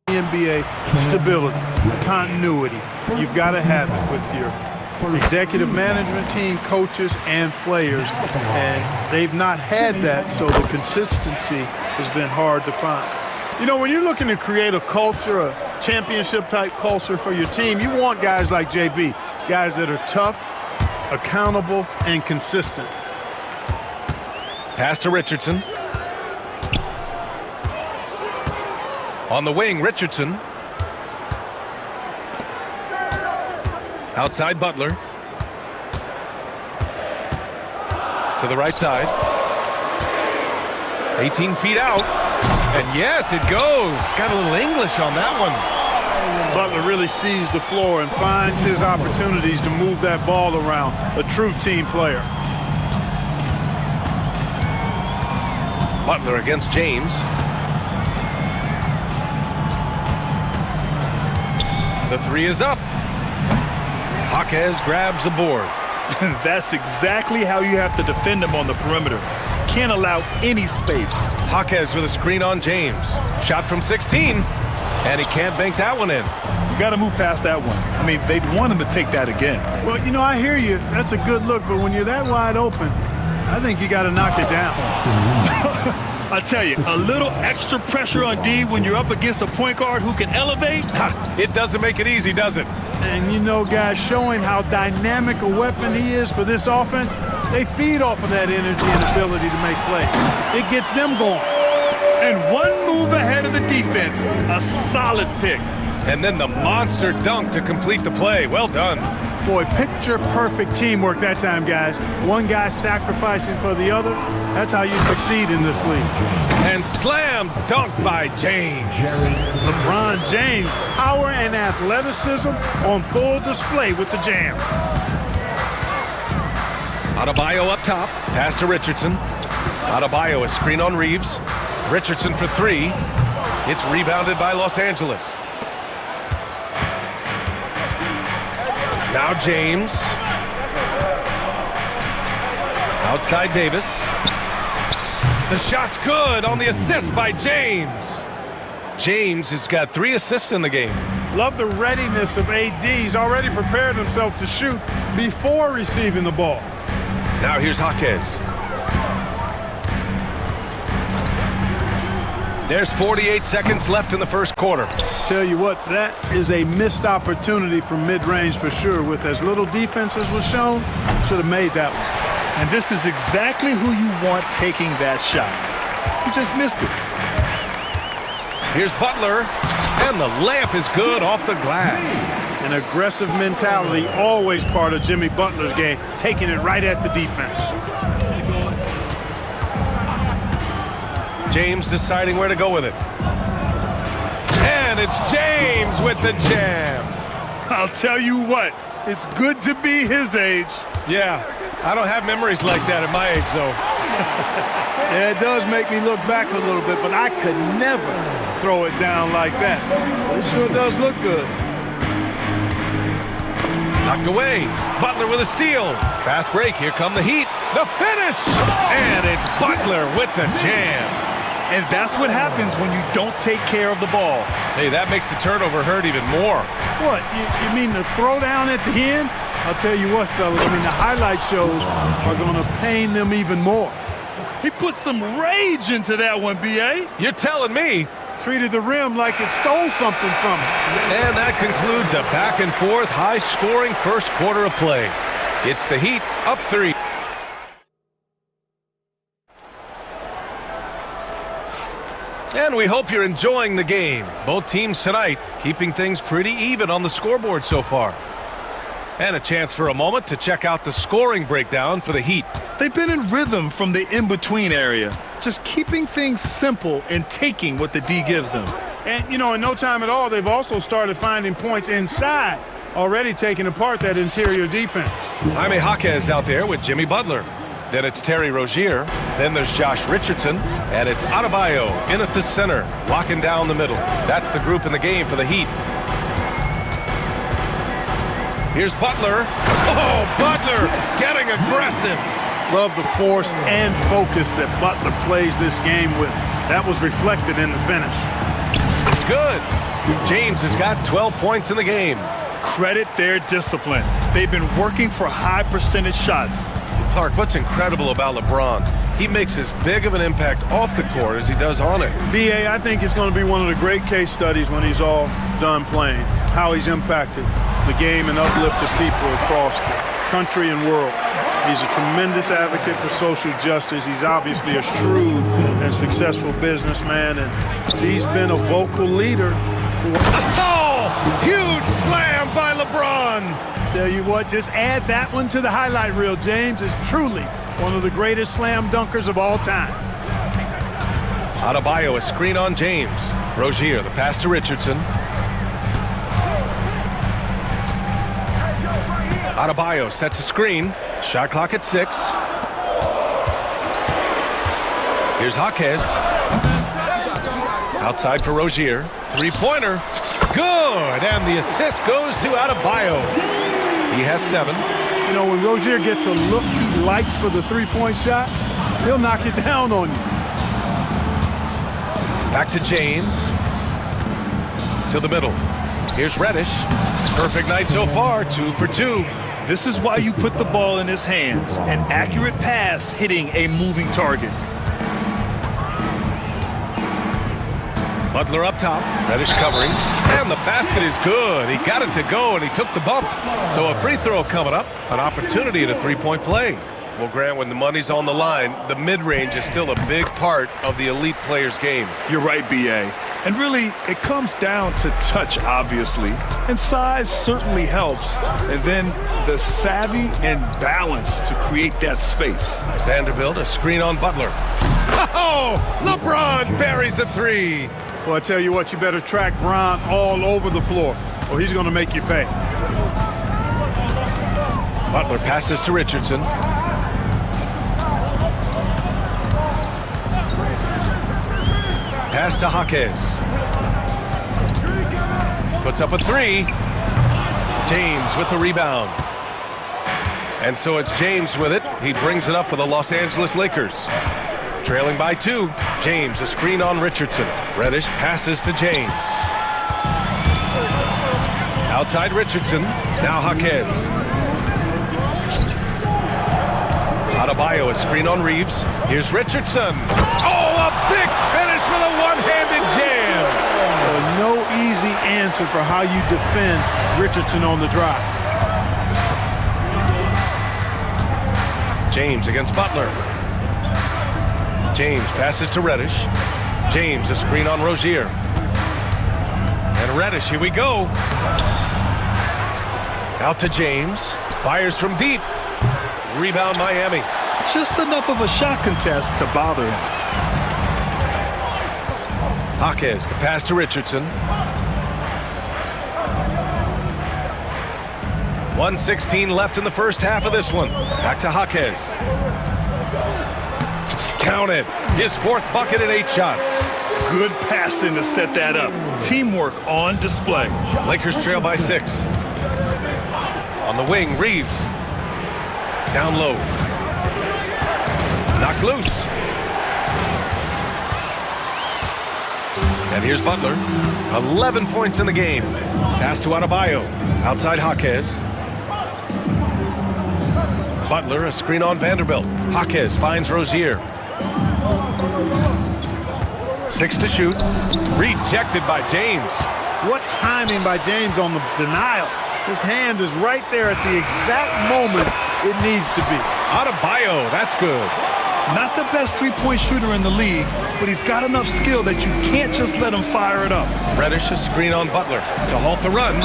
NBA, stability, continuity. You've got to have it with your executive management team, coaches, and players, and they've not had that, so the consistency has been hard to find. You know, when you're looking to create a culture, a championship-type culture for your team, you want guys like JB, guys that are tough, accountable, and consistent. Pass to Richardson. On the wing, Richardson. Outside Butler. To the right side. 18 feet out. And yes, it goes. Got a little English on that one. Butler really sees the floor and finds his opportunities to move that ball around. A true team player. Butler against James. The three is up. Jaquez grabs the board. That's exactly how you have to defend him on the perimeter. Can't allow any space. Jaquez with a screen on James. Shot from 16. And he can't bank that one in. You got to move past that one. I mean, they'd want him to take that again. Well, you know, I hear you. That's a good look. But when you're that wide open, I think you got to knock it down. I tell you, a little extra pressure on D when you're up against a point guard who can elevate. It doesn't make it easy, does it? And you know, guys, showing how dynamic a weapon he is for this offense, they feed off of that energy and ability to make plays. It gets them going. And one move ahead of the defense, a solid pick. And then the monster dunk to complete the play. Well done. Boy, picture-perfect teamwork that time, guys. One guy sacrificing for the other. That's how you succeed in this league. And slam dunk by James. LeBron James, power and athleticism on full display with the jam. Adebayo up top. Pass to Richardson. Adebayo, a screen on Reeves. Richardson for three. It's rebounded by Los Angeles. Now James. Outside Davis. The shot's good on the assist by James. James has got 3 assists in the game. Love the readiness of AD. He's already prepared himself to shoot before receiving the ball. Now here's Jaquez. There's 48 seconds left in the first quarter. Tell you what, that is a missed opportunity from mid-range for sure. With as little defense as was shown, should have made that one. And this is exactly who you want taking that shot. He just missed it. Here's Butler, and the layup is good off the glass. An aggressive mentality, always part of Jimmy Butler's game, taking it right at the defense. James deciding where to go with it. And it's James with the jam. I'll tell you what, it's good to be his age. Yeah, I don't have memories like that at my age, though. Yeah, it does make me look back a little bit, but I could never throw it down like that. But it sure does look good. Knocked away. Butler with a steal. Fast break. Here come the Heat. The finish. And it's Butler with the jam. And that's what happens when you don't take care of the ball. Hey, that makes the turnover hurt even more. What, you mean the throwdown at the end? I'll tell you what, fellas, I mean, the highlight shows are going to pain them even more. He put some rage into that one, B.A. You're telling me. Treated the rim like it stole something from him. And that concludes a back-and-forth, high-scoring first quarter of play. It's the Heat up 3. And we hope you're enjoying the game. Both teams tonight keeping things pretty even on the scoreboard so far. And a chance for a moment to check out the scoring breakdown for the Heat. They've been in rhythm from the in-between area, just keeping things simple and taking what the D gives them. And, you know, in no time at all, they've also started finding points inside, already taking apart that interior defense. Jaime Jaquez out there with Jimmy Butler. Then it's Terry Rozier. Then there's Josh Richardson. And it's Adebayo in at the center, locking down the middle. That's the group in the game for the Heat. Here's Butler. Oh, Butler getting aggressive. Love the force and focus that Butler plays this game with. That was reflected in the finish. It's good. James has got 12 points in the game. Credit their discipline. They've been working for high percentage shots. Clark, what's incredible about LeBron, he makes as big of an impact off the court as he does on it. B.A., I think it's going to be one of the great case studies when he's all done playing, how he's impacted the game and uplifted people across the country and world. He's a tremendous advocate for social justice. He's obviously a shrewd and successful businessman, and he's been a vocal leader. Oh, huge slam by LeBron. Tell you what, just add that one to the highlight reel. James is truly one of the greatest slam dunkers of all time. Adebayo, a screen on James. Rozier, the pass to Richardson. Adebayo sets a screen. Shot clock at 6. Here's Jaquez. Outside for Rozier. Three-pointer. Good! And the assist goes to Adebayo. He has 7. You know, when Rozier gets a look he likes for the three-point shot, he'll knock it down on you. Back to James. To the middle. Here's Reddish. Perfect night so far, 2 for 2. This is why you put the ball in his hands. An accurate pass hitting a moving target. Butler up top. Reddish covering. And the basket is good. He got it to go, and he took the bump. So a free throw coming up. An opportunity at a three-point play. Well, Grant, when the money's on the line, the mid-range is still a big part of the elite player's game. You're right, B.A. And really, it comes down to touch, obviously. And size certainly helps. And then the savvy and balance to create that space. Vanderbilt, a screen on Butler. Oh, LeBron buries a 3. Well, I tell you what, you better track Bron all over the floor, or he's going to make you pay. Butler passes to Richardson. Pass to Jaquez. Puts up a 3. James with the rebound. And so it's James with it. He brings it up for the Los Angeles Lakers. Trailing by 2. James, a screen on Richardson. Reddish passes to James. Outside Richardson. Now Jaquez. Adebayo, a screen on Reeves. Here's Richardson. Oh, a big finish with a one-handed jam. No easy answer for how you defend Richardson on the drive. James against Butler. James passes to Reddish. James, a screen on Rozier. And Reddish, here we go. Out to James. Fires from deep. Rebound Miami. Just enough of a shot contest to bother him. Jaquez, the pass to Richardson. 1:16 left in the first half of this one. Back to Jaquez. Counted. His fourth bucket in 8 shots. Good passing to set that up. Teamwork on display. Lakers trail by 6. On the wing, Reeves. Down low. Knocked loose. And here's Butler. 11 points in the game. Pass to Adebayo. Outside Jaquez. Butler, a screen on Vanderbilt. Jaquez finds Rozier. 6 to shoot. Rejected by James. What timing by James on the denial. His hand is right there at the exact moment it needs to be. Adebayo, that's good. Not the best three-point shooter in the league, but he's got enough skill that you can't just let him fire it up. Reddish, a screen on Butler to halt the run.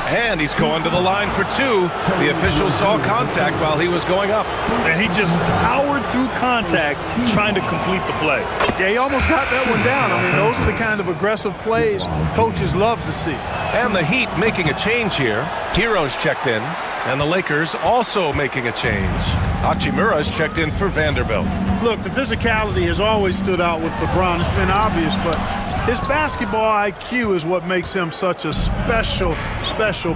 And he's going to the line for 2. The official saw contact while he was going up. And he just powered through contact trying to complete the play. Yeah, he almost got that one down. I mean, those are the kind of aggressive plays coaches love to see. And the Heat making a change here. Heroes checked in. And the Lakers also making a change. Hachimura's checked in for Vanderbilt. Look, the physicality has always stood out with LeBron. It's been obvious, but his basketball IQ is what makes him such a special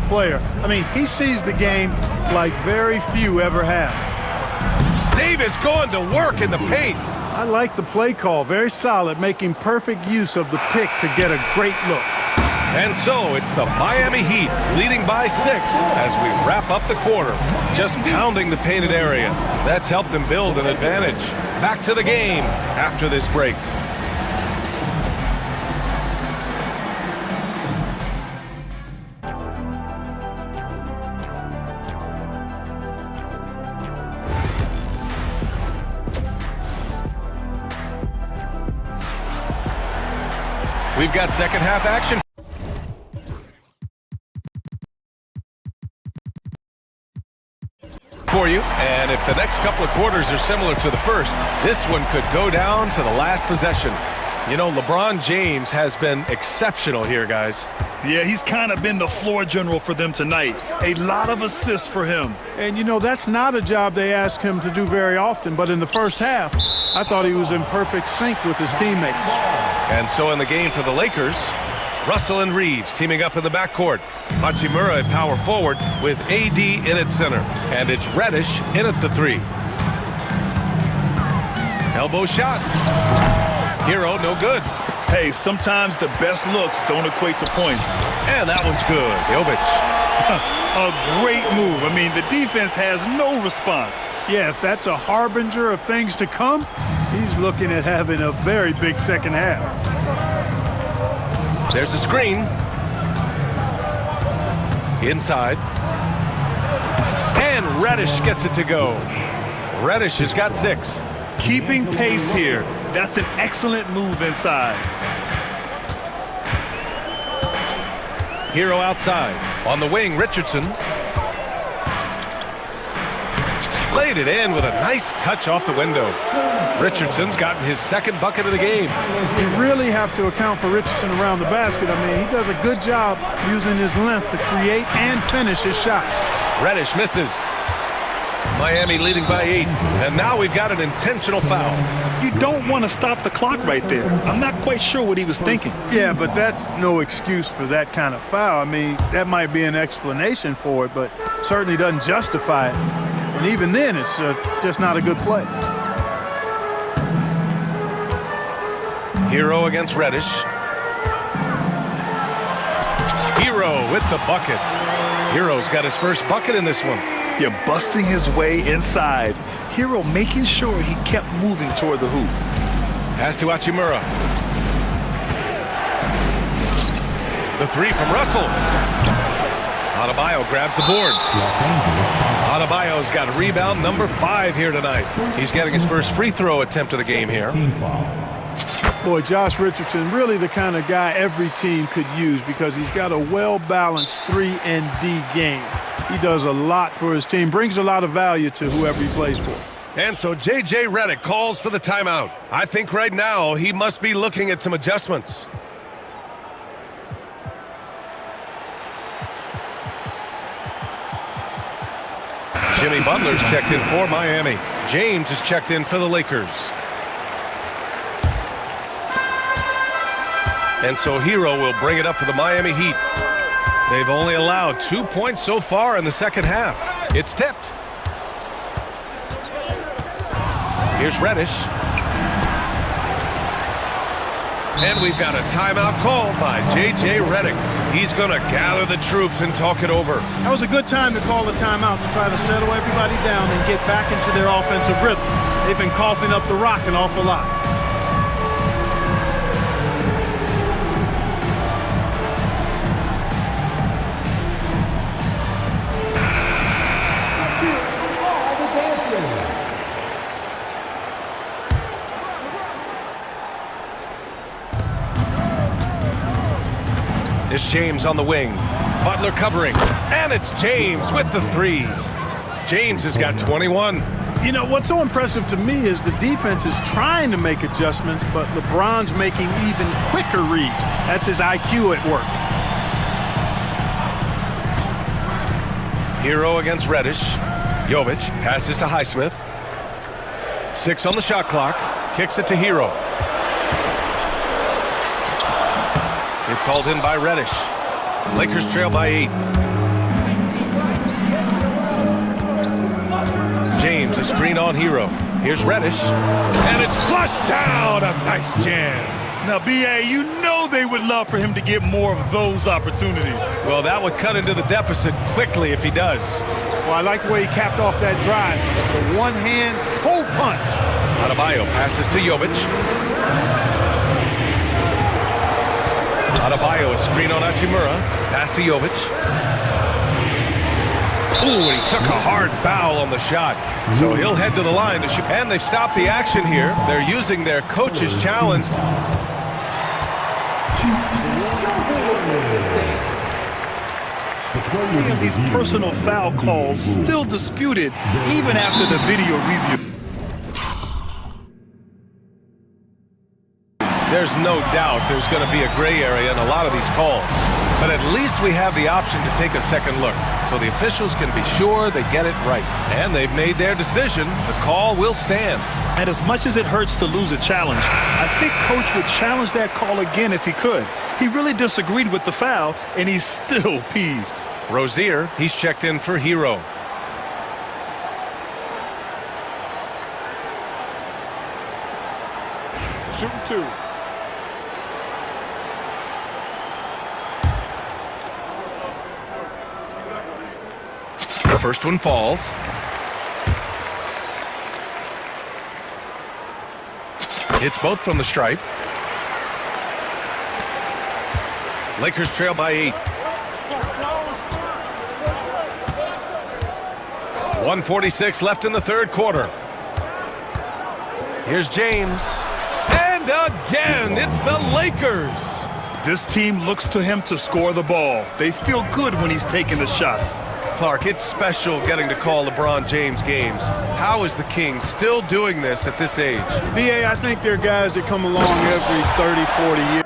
player. I mean, he sees the game like very few ever have. Davis going to work in the paint. I like the play call. Very solid, making perfect use of the pick to get a great look. And so it's the Miami Heat leading by 6 as we wrap up the quarter. Just pounding the painted area. That's helped them build an advantage. Back to the game after this break. We've got second half action for you, and if the next couple of quarters are similar to the first, this one could go down to the last possession. You know, LeBron James has been exceptional here, guys. Yeah, he's kind of been the floor general for them tonight. A lot of assists for him. And, you know, that's not a job they ask him to do very often, but in the first half, I thought he was in perfect sync with his teammates. And so in the game for the Lakers, Russell and Reeves teaming up in the backcourt. Hachimura at power forward with AD in at center. And it's Reddish in at the 3. Elbow shot. Hero, no good. Hey, sometimes the best looks don't equate to points. And that one's good. Jovic. A great move. I mean, the defense has no response. Yeah, if that's a harbinger of things to come, he's looking at having a very big second half. There's a screen. Inside. And Reddish gets it to go. Reddish has got 6. Keeping pace here. That's an excellent move inside. Hero outside. On the wing, Richardson. Laid it in with a nice touch off the window. Richardson's gotten his second bucket of the game. You really have to account for Richardson around the basket. I mean, he does a good job using his length to create and finish his shots. Reddish misses. Miami leading by 8. And now we've got an intentional foul. You don't want to stop the clock right there. I'm not quite sure what he was thinking. Yeah, but that's no excuse for that kind of foul. I mean, that might be an explanation for it, but certainly doesn't justify it. And even then, it's just not a good play. Hero against Reddish. Hero with the bucket. Hero's got his first bucket in this one. You're busting his way inside. Hero making sure he kept moving toward the hoop. Pass to Hachimura. The 3 from Russell. Adebayo grabs the board. Adebayo's got rebound number 5 here tonight. He's getting his first free throw attempt of the game here. Boy, Josh Richardson, really the kind of guy every team could use because he's got a well-balanced 3 and D game. He does a lot for his team, brings a lot of value to whoever he plays for. And so J.J. Redick calls for the timeout. I think right now he must be looking at some adjustments. Jimmy Butler's checked in for Miami. James is checked in for the Lakers. And so Hero will bring it up for the Miami Heat. They've only allowed 2 points so far in the second half. It's tipped. Here's Reddish. And we've got a timeout called by J.J. Redick. He's going to gather the troops and talk it over. That was a good time to call the timeout to try to settle everybody down and get back into their offensive rhythm. They've been coughing up the rock an awful lot. It's James on the wing. Butler covering. And it's James with the threes. James has got 21. You know, what's so impressive to me is the defense is trying to make adjustments, but LeBron's making even quicker reads. That's his IQ at work. Hero against Reddish. Jovic passes to Highsmith. 6 on the shot clock. Kicks it to Hero. It's hauled in by Reddish. Lakers trail by 8. James, a screen on Hero. Here's Reddish. And it's flushed down. A nice jam. Now, B.A., you know they would love for him to get more of those opportunities. Well, that would cut into the deficit quickly if he does. Well, I like the way he capped off that drive. The one-hand hole punch. Adebayo passes to Jovic. Adebayo, a screen on Hachimura. Pass to Jovic. Ooh, and he took a hard foul on the shot. So he'll head to the line to shoot. And they've stopped the action here. They're using their coach's challenge. Many of these personal foul calls still disputed even after the video review. There's no doubt there's going to be a gray area in a lot of these calls. But at least we have the option to take a second look. So the officials can be sure they get it right. And they've made their decision. The call will stand. And as much as it hurts to lose a challenge, I think Coach would challenge that call again if he could. He really disagreed with the foul, and he's still peeved. Rozier, he's checked in for Hero. Shooting 2. The first one falls. Hits both from the stripe. Lakers trail by 8. 1:46 left in the third quarter. Here's James. And again, it's the Lakers. This team looks to him to score the ball. They feel good when he's taking the shots. Clark, it's special getting to call LeBron James games. How is the King still doing this at this age? B.A., I think there are guys that come along every 30, 40 years.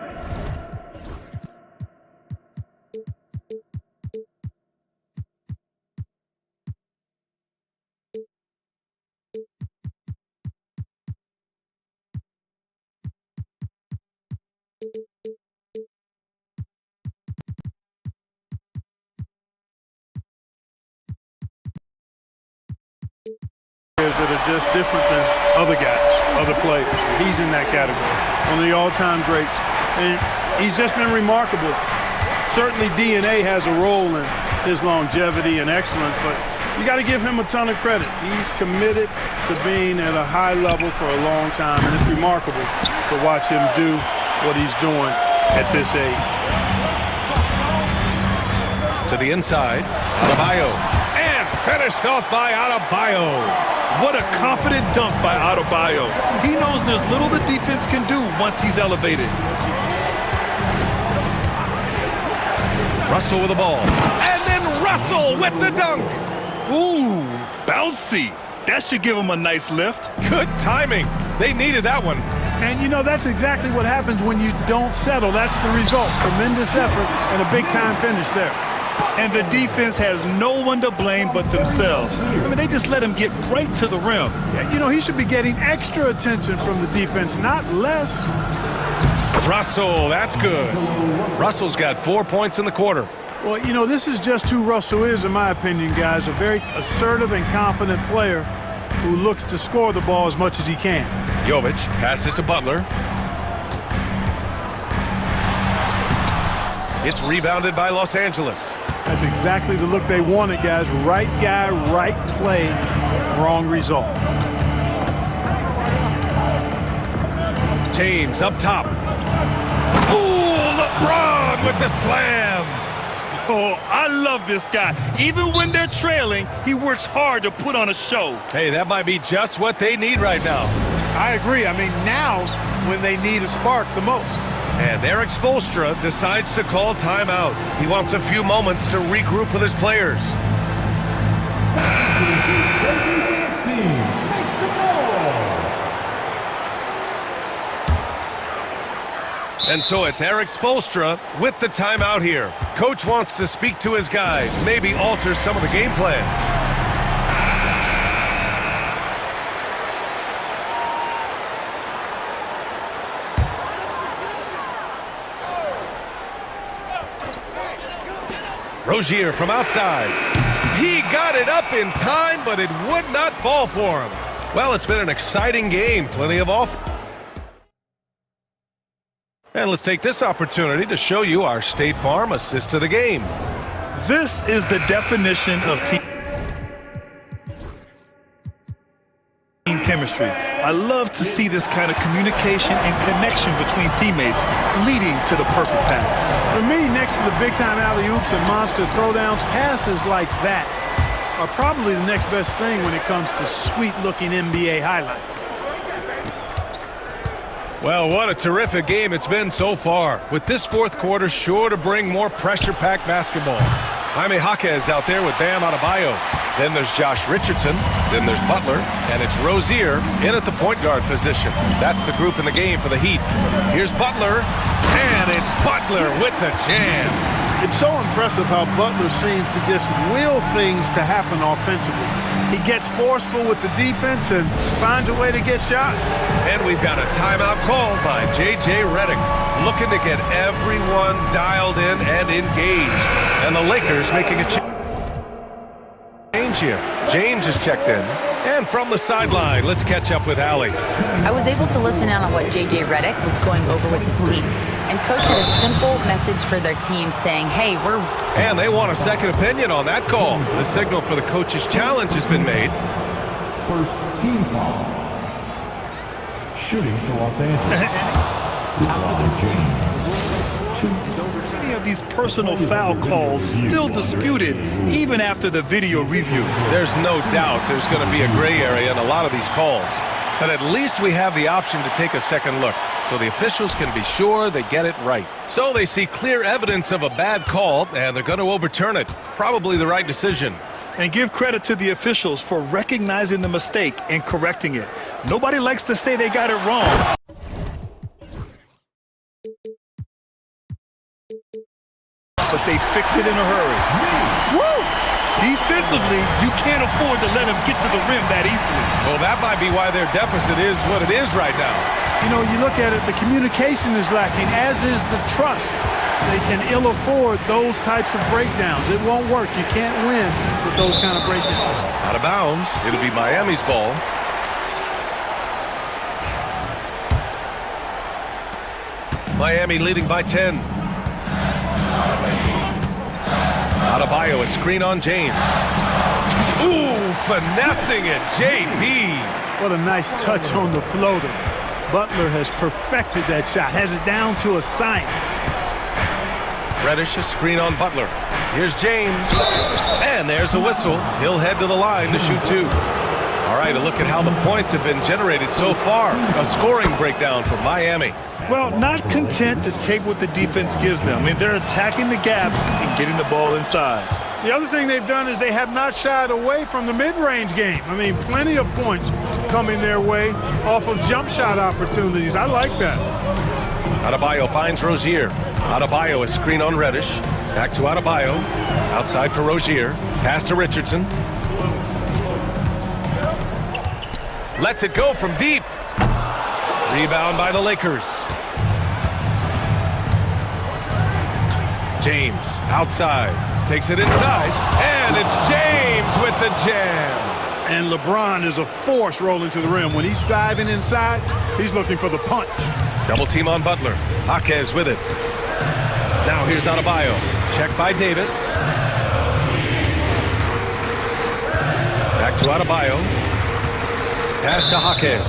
That are just different than other guys, other players. He's in that category. One of the all-time greats. And he's just been remarkable. Certainly DNA has a role in his longevity and excellence, but you got to give him a ton of credit. He's committed to being at a high level for a long time, and it's remarkable to watch him do what he's doing at this age. To the inside, Adebayo. And finished off by Adebayo. What a confident dunk by Adebayo. He knows there's little the defense can do once he's elevated. Russell with the ball. And then Russell with the dunk. Ooh, bouncy. That should give him a nice lift. Good timing. They needed that one. And, you know, that's exactly what happens when you don't settle. That's the result. Tremendous effort and a big-time finish there. And the defense has no one to blame but themselves. I mean, they just let him get right to the rim. You know, he should be getting extra attention from the defense, not less. Russell, that's good. Russell's got 4 points in the quarter. Well, you know, this is just who Russell is, in my opinion, guys. A very assertive and confident player who looks to score the ball as much as he can. Jovic passes to Butler. It's rebounded by Los Angeles. That's exactly the look they wanted, guys. Right guy, right play, wrong result. James up top. Ooh, LeBron with the slam. Oh, I love this guy. Even when they're trailing, he works hard to put on a show. Hey, that might be just what they need right now. I agree. I mean, now's when they need a spark the most. And Eric Spoelstra decides to call timeout. He wants a few moments to regroup with his players. And so it's Eric Spoelstra with the timeout here. Coach wants to speak to his guys, maybe alter some of the game plan. Rozier from outside. He got it up in time, but it would not fall for him. Well, it's been an exciting game. Plenty of offense. And let's take this opportunity to show you our State Farm assist to the game. This is the definition of team chemistry. I love to see this kind of communication and connection between teammates leading to the perfect pass. For me, next to the big-time alley-oops and monster throwdowns, passes like that are probably the next best thing when it comes to sweet-looking NBA highlights. Well, what a terrific game it's been so far, with this fourth quarter sure to bring more pressure-packed basketball. Jaime Jaquez out there with Bam Adebayo. Then there's Josh Richardson. Then there's Butler. And it's Rozier in at the point guard position. That's the group in the game for the Heat. Here's Butler. And it's Butler with the jam. It's so impressive how Butler seems to just will things to happen offensively. He gets forceful with the defense and finds a way to get shots. And we've got a timeout called by J.J. Redick, looking to get everyone dialed in and engaged. And the Lakers making a change here. James is checked in. And from the sideline, let's catch up with Allie. I was able to listen in on what J.J. Redick was going over with his team. And Coach had a simple message for their team saying, hey, we're... And they want a second opinion on that call. The signal for the coach's challenge has been made. First team foul. Shooting for Los Angeles. LeBron James. Many of these personal foul calls still disputed even after the video review. There's no doubt there's going to be a gray area in a lot of these calls. But at least we have the option to take a second look, so the officials can be sure they get it right. So they see clear evidence of a bad call, and they're going to overturn it. Probably the right decision. And give credit to the officials for recognizing the mistake and correcting it. Nobody likes to say they got it wrong. But they fixed it in a hurry. Woo! Defensively, you can't afford to let them get to the rim that easily. Well, that might be why their deficit is what it is right now. You know, you look at it, the communication is lacking, as is the trust. They can ill afford those types of breakdowns. It won't work. You can't win with those kind of breakdowns. Out of bounds. It'll be Miami's ball. Miami leading by 10. Adebayo, a screen on James. Ooh, finessing it, JB. What a nice touch on the floater. Butler has perfected that shot, has it down to a science. Reddish, a screen on Butler. Here's James. And there's a whistle. He'll head to the line to shoot two. All right, a look at how the points have been generated so far. A scoring breakdown for Miami. Well, not content to take what the defense gives them. I mean, they're attacking the gaps and getting the ball inside. The other thing they've done is they have not shied away from the mid-range game. I mean, plenty of points coming their way off of jump shot opportunities. I like that. Adebayo finds Rozier. Adebayo, a screen on Reddish. Back to Adebayo. Outside for Rozier. Pass to Richardson. Lets it go from deep. Rebound by the Lakers. James outside. Takes it inside. And it's James with the jam. And LeBron is a force rolling to the rim. When he's driving inside, he's looking for the punch. Double team on Butler. Jaquez with it. Now here's Adebayo. Check by Davis. Back to Adebayo. Pass to Jaquez.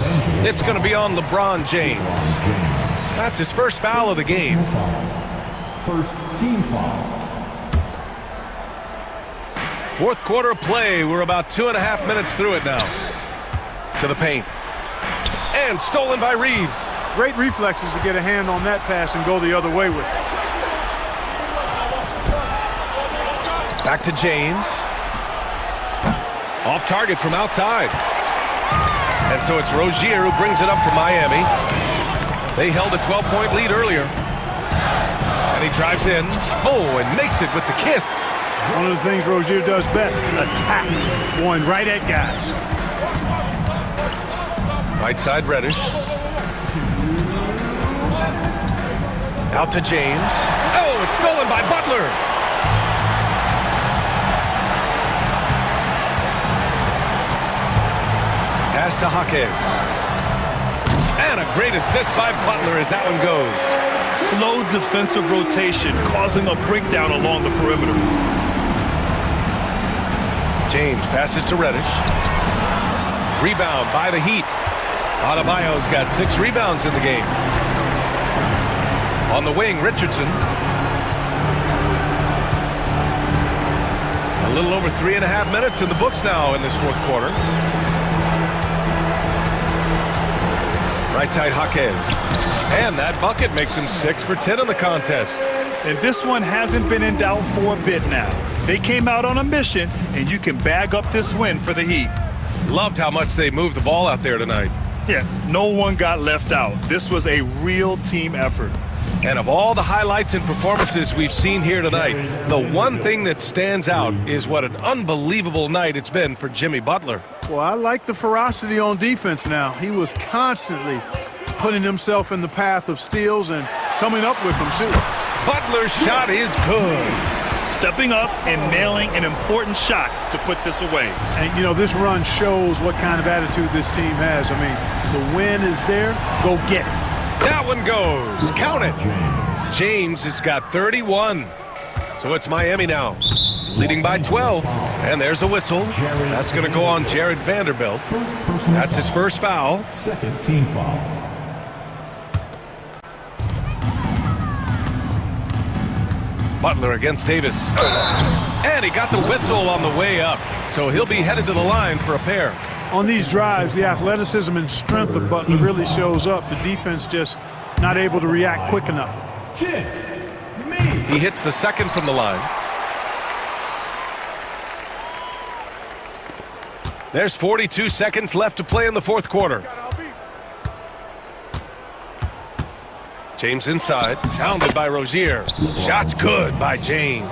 It's going to be on LeBron James. That's his first foul of the game. First team foul. Fourth quarter of play. We're about 2.5 minutes through it now. To the paint. And stolen by Reeves. Great reflexes to get a hand on that pass and go the other way with it. Back to James. Off target from outside. And so it's Rozier who brings it up for Miami. They held a 12-point lead earlier. And he drives in. Oh, and makes it with the kiss. One of the things Rozier does best, attack, going right at guys. Right side Reddish. Out to James. Oh, it's stolen by Butler. Pass to Jaquez. And a great assist by Butler as that one goes. Slow defensive rotation causing a breakdown along the perimeter. James passes to Reddish. Rebound by the Heat. Adebayo's got 6 rebounds in the game. On the wing, Richardson. A little over 3.5 minutes in the books now in this fourth quarter. Right side, Jaquez. And that bucket makes him 6 for 10 in the contest. And this one hasn't been in doubt for a bit now. They came out on a mission, and you can bag up this win for the Heat. Loved how much they moved the ball out there tonight. Yeah, no one got left out. This was a real team effort. And of all the highlights and performances we've seen here tonight, the one thing that stands out is what an unbelievable night it's been for Jimmy Butler. Well, I like the ferocity on defense now. He was constantly putting himself in the path of steals and coming up with them, too. Butler's shot is good. Stepping up and nailing an important shot to put this away. And, you know, this run shows what kind of attitude this team has. I mean, the win is there. Go get it. That one goes. Count it. James has got 31. So it's Miami now, leading by 12. And there's a whistle. That's going to go on Jared Vanderbilt. That's his first foul. Second team foul. Butler against Davis. And he got the whistle on the way up. So he'll be headed to the line for a pair. On these drives, the athleticism and strength of Butler really shows up. The defense just not able to react quick enough. He hits the second from the line. There's 42 seconds left to play in the fourth quarter. James inside, pounded by Rozier. Shot's good by James.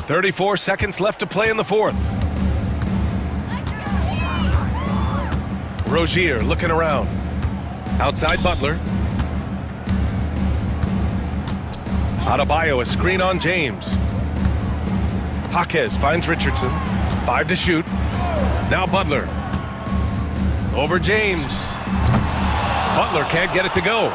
34 seconds left to play in the fourth. Rozier looking around. Outside Butler. Adebayo, a screen on James. Jaquez finds Richardson. 5 to shoot. Now Butler. Over James. Butler can't get it to go.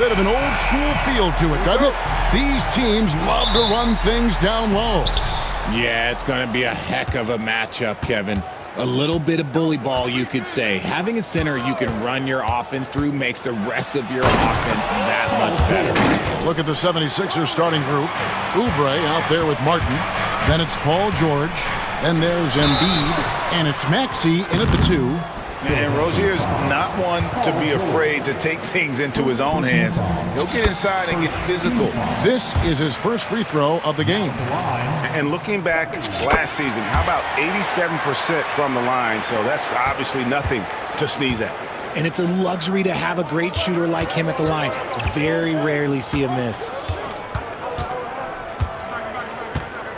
Bit of an old school feel to it, doesn't it? These teams love to run things down low. Yeah, it's going to be a heck of a matchup, Kevin. A little bit of bully ball, you could say. Having a center you can run your offense through makes the rest of your offense that much better. Look at the 76ers starting group. Oubre out there with Martin. Then it's Paul George. Then there's Embiid. And it's Maxey in at the 2. And Rozier's not one to be afraid to take things into his own hands. He'll get inside and get physical. This is his first free throw of the game. And looking back last season, how about 87% from the line? So that's obviously nothing to sneeze at. And it's a luxury to have a great shooter like him at the line. Very rarely see a miss.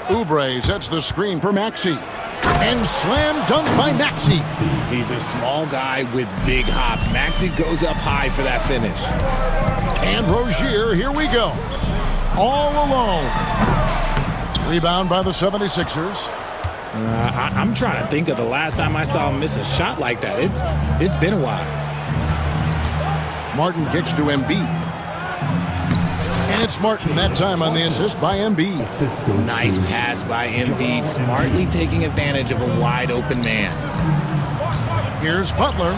Oubre sets the screen for Maxey. And slam dunk by Maxey. He's a small guy with big hops. Maxey goes up high for that finish. And Rozier, here we go. All alone. Rebound by the 76ers. I'm trying to think of the last time I saw him miss a shot like that. It's been a while. Martin kicks to Embiid. And it's Martin that time on the assist by Embiid. Nice pass by Embiid, smartly taking advantage of a wide open man. Here's Butler.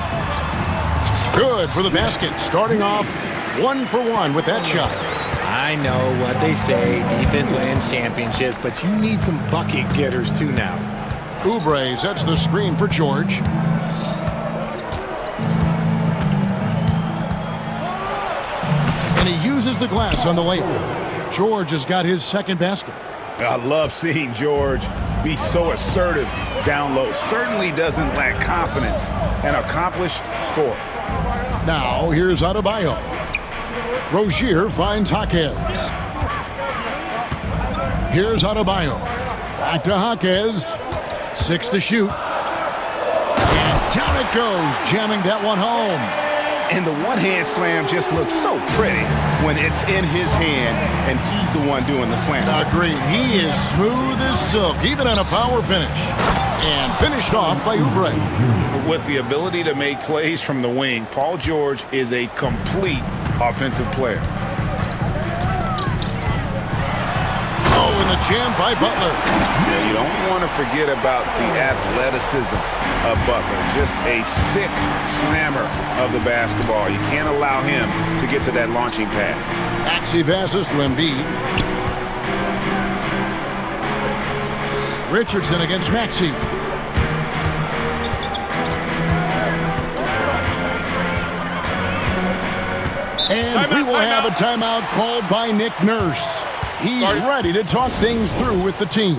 Good for the basket, starting off 1 for 1 with that shot. I know what they say, defense wins championships, but you need some bucket getters too now. Oubre sets the screen for George. And he uses the glass on the layup. George has got his second basket. I love seeing George be so assertive down low. Certainly doesn't lack confidence. An accomplished scorer. Now here's Adebayo. Rozier finds Jaquez. Here's Adebayo. Back to Jaquez. 6 to shoot. And down it goes, jamming that one home. And the one-hand slam just looks so pretty when it's in his hand and he's the one doing the slam. Agreed. He is smooth as silk, even on a power finish. And finished off by Oubre. With the ability to make plays from the wing, Paul George is a complete offensive player. Oh, and the jam by Butler. Yeah, you don't want to forget about the athleticism of Butler. Just a sick slammer of the basketball. You can't allow him to get to that launching pad. Maxey passes to Embiid. Richardson against Maxey. And we will have a timeout called by Nick Nurse. He's ready to talk things through with the team.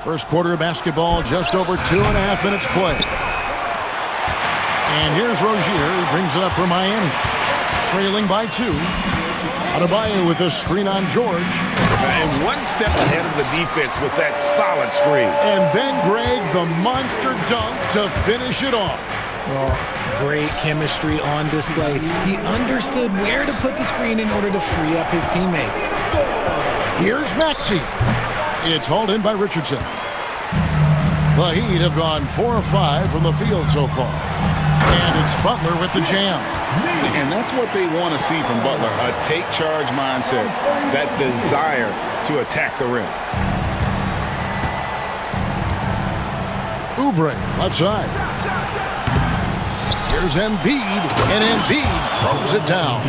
First quarter of basketball, just over 2.5 minutes play. And here's Rozier. He brings it up for Miami. Trailing by 2. Adebayo with the screen on George. And one step ahead of the defense with that solid screen. And then Greg, the monster dunk to finish it off. Well, great chemistry on display. He understood where to put the screen in order to free up his teammate. Here's Maxey. It's hauled in by Richardson. The Heat have gone 4 of 5 from the field so far. And it's Butler with the jam. And that's what they want to see from Butler, a take-charge mindset, that desire to attack the rim. Oubre, left side. Here's Embiid, and Embiid throws it down.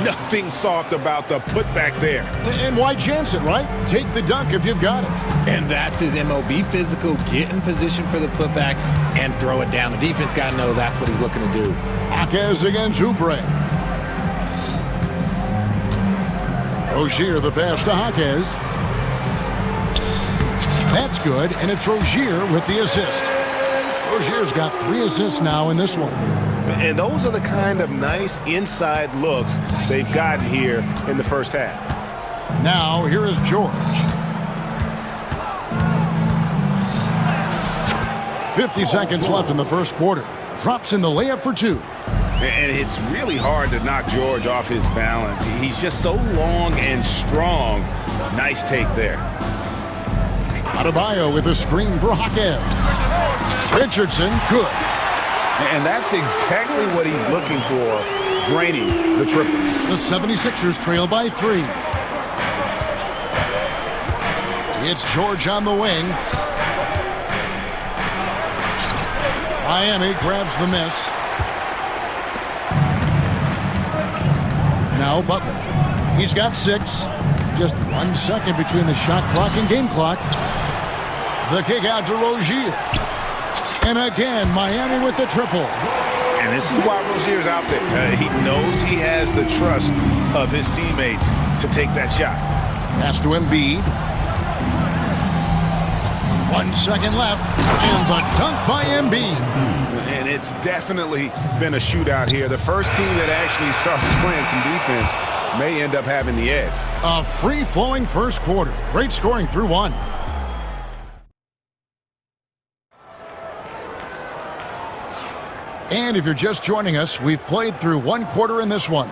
Nothing soft about the putback there. And why chance it, right? Take the dunk if you've got it. And that's his MO. Be physical, get in position for the putback, and throw it down. The defense got to know that's what he's looking to do. Jaquez against Oubre. Rozier the pass to Jaquez. That's good, and it's Rozier with the assist. Rozier's got 3 assists now in this one. And those are the kind of nice inside looks they've gotten here in the first half. Now, here is George. 50 seconds left in the first quarter. Drops in the layup for 2. And it's really hard to knock George off his balance. He's just so long and strong Nice take there. Adebayo with a screen for Hawkins. Richardson, good. And that's exactly what he's looking for, draining the triple. The 76ers trail by 3. It's George on the wing. Miami grabs the miss. Now Butler. He's got 6. Just 1 second between the shot clock and game clock. The kick out to Rozier. And again, Miami with the triple. And this is why Rozier's out there. He knows he has the trust of his teammates to take that shot. Pass to Embiid. 1 second left. And the dunk by Embiid. And it's definitely been a shootout here. The first team that actually starts playing some defense may end up having the edge. A free-flowing first quarter. Great scoring through 1. And if you're just joining us, we've played through 1 quarter in this one.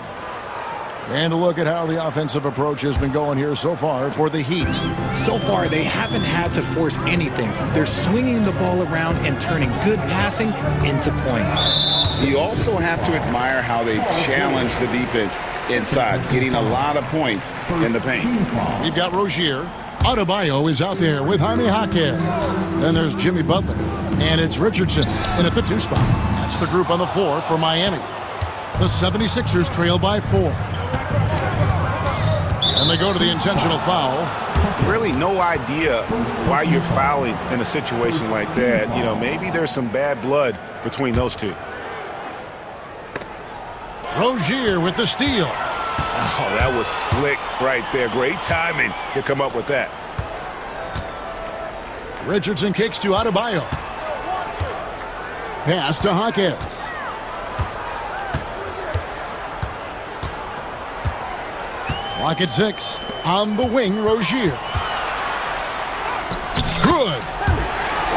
And a look at how the offensive approach has been going here so far for the Heat. So far, they haven't had to force anything. They're swinging the ball around and turning good passing into points. You also have to admire how they've challenged the defense inside, getting a lot of points in the paint. You've got Rozier. Adebayo is out there with Jaime Jaquez. Then there's Jimmy Butler. And it's Richardson in at the 2 spot. That's the group on the floor for Miami. The 76ers trail by 4. And they go to the intentional foul. Really no idea why you're fouling in a situation like that. You know, maybe there's some bad blood between those two. Rozier with the steal. Oh, that was slick right there. Great timing to come up with that. Richardson kicks to Adebayo. Pass to Hawkins. Clock at 6. On the wing, Rozier. Good.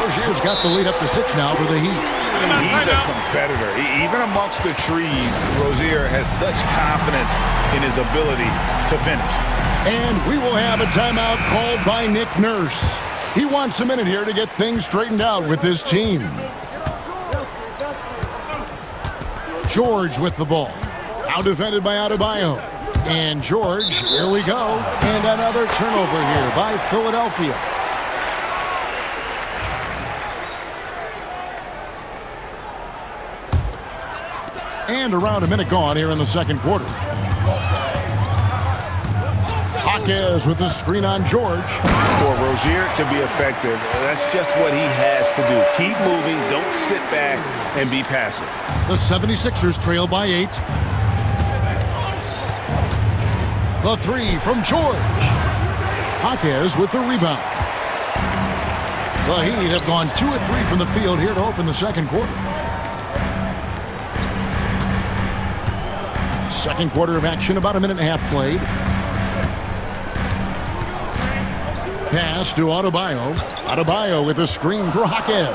Rozier's got the lead up to 6 now for the Heat. He's a competitor. Even amongst the trees, Rozier has such confidence in his ability to finish. And we will have a timeout called by Nick Nurse. He wants a minute here to get things straightened out with his team. George with the ball. Now defended by Adebayo. And George, here we go. And another turnover here by Philadelphia. And around a minute gone here in the second quarter. Hawkins with the screen on George. For Rozier to be effective, that's just what he has to do. Keep moving, don't sit back and be passive. The 76ers trail by 8. The 3 from George. Hawkins with the rebound. The Heat have gone 2 of 3 from the field here to open the second quarter. Second quarter of action, about a minute and a half played. Pass to Adebayo. Adebayo with a screen for Hawkins.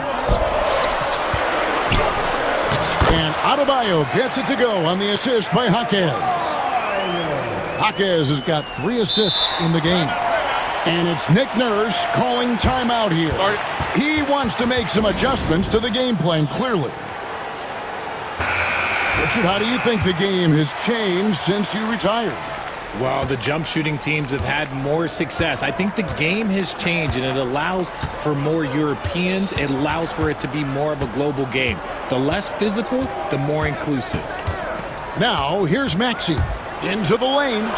And Adebayo gets it to go on the assist by Hawkins. Hawkins has got 3 assists in the game. And it's Nick Nurse calling timeout here. He wants to make some adjustments to the game plan, clearly. Richard, how do you think the game has changed since you retired? Well, the jump shooting teams have had more success. I think the game has changed, and it allows for more Europeans. It allows for it to be more of a global game. The less physical, the more inclusive. Now, here's Maxey. Into the lane.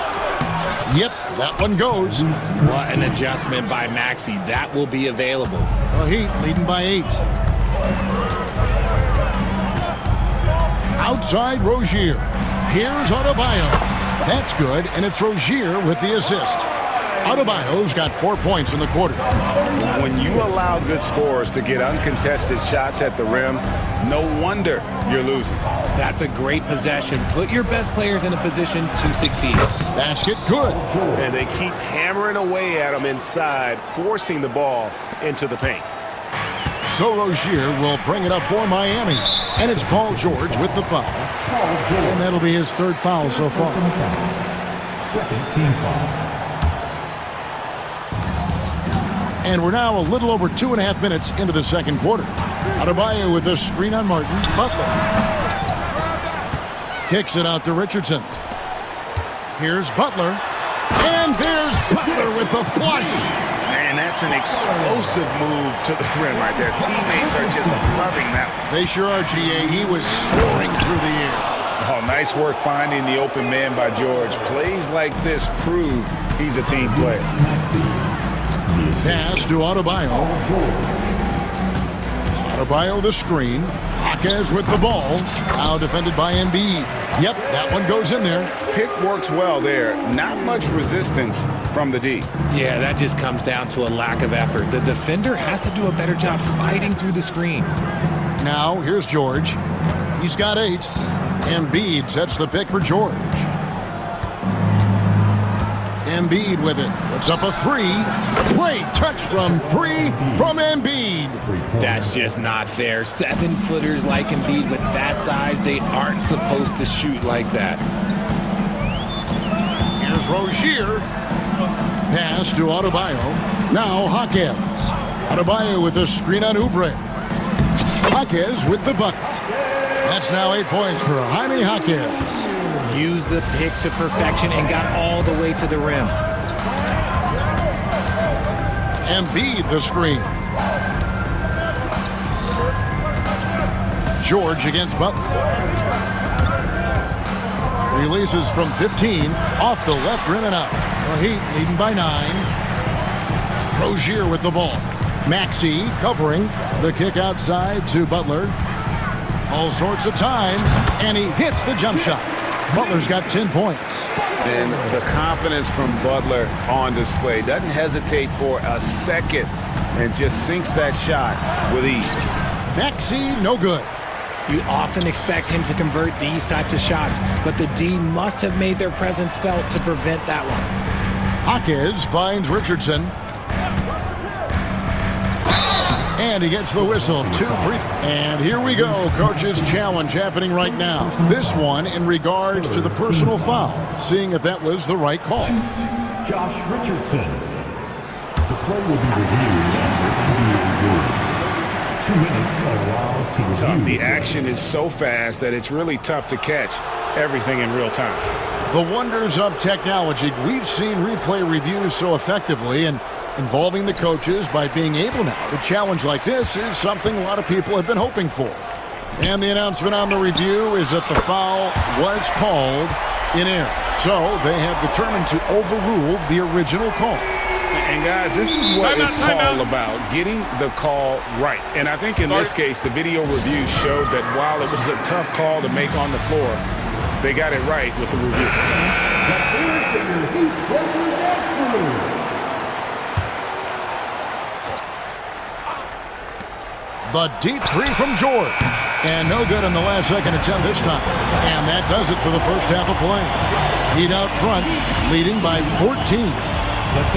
Yep, that one goes. What an adjustment by Maxey. That will be available. The Heat leading by 8. Outside Rozier. Here's Adebayo. That's good, and it's Rozier with the assist. Adebayo's got 4 points in the quarter. When you allow good scorers to get uncontested shots at the rim, no wonder you're losing. That's a great possession. Put your best players in a position to succeed. Basket good. And they keep hammering away at them inside, forcing the ball into the paint. So Rozier will bring it up for Miami. And it's Paul George with the foul. And that'll be his 3rd foul so far. Second team foul. And we're now a little over 2.5 minutes into the second quarter. Adebayo with a screen on Martin. Butler kicks it out to Richardson. Here's Butler. And there's Butler with the flush. Man, that's an explosive move to the rim right there. Teammates are just loving that one. They sure are, GA. He was soaring through the air. Oh, nice work finding the open man by George. Plays like this prove he's a team player. Pass to Adebayo. Adebayo the screen. Jaquez with the ball. Now defended by Embiid. Yep, that one goes in there. Pick works well there. Not much resistance from the D. Yeah, that just comes down to a lack of effort. The defender has to do a better job fighting through the screen. Now, here's George. He's got 8. Embiid sets the pick for George. Embiid with it. Puts up a 3. Great touch from 3 from Embiid. That's just not fair. 7-footers like Embiid with that size, they aren't supposed to shoot like that. Here's Rozier. Pass to Adebayo. Now Jaquez. Adebayo with the screen on Oubre. Jaquez with the bucket. That's now 8 points for Jaime Jaquez. Used the pick to perfection and got all the way to the rim. Embiid the screen. George against Butler. Releases from 15. Off the left rim and out. The Heat leading by 9. Rozier with the ball. Maxey covering. The kick outside to Butler. All sorts of time. And he hits the jump shot. Butler's got 10 points. And the confidence from Butler on display. Doesn't hesitate for a second and just sinks that shot with ease. Maxey, no good. You often expect him to convert these types of shots, but the D must have made their presence felt to prevent that one. Jaquez finds Richardson. And he gets the whistle. 2 free. And here we go. Coach's challenge happening right now. This one in regards to the personal foul. Seeing if that was the right call. Josh Richardson. The play will be reviewed. 2 minutes allowed to review. The action is so fast that it's really tough to catch everything in real time. The wonders of technology. We've seen replay reviews so effectively, and involving the coaches by being able now to challenge like this is something a lot of people have been hoping for. And the announcement on the review is that the foul was called in error. So they have determined to overrule the original call. And guys, this is what it's all about, getting the call right. And I think in this case, the video review showed that while it was a tough call to make on the floor, they got it right with the review. The deep 3 from George. And no good in the last second attempt this time. And that does it for the first half of play. Heat out front, leading by 14.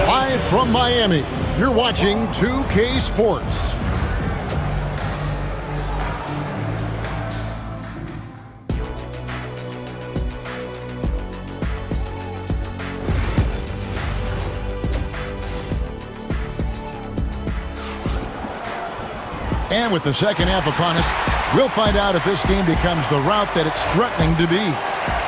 Live from Miami, you're watching 2K Sports. And with the second half upon us, we'll find out if this game becomes the route that it's threatening to be.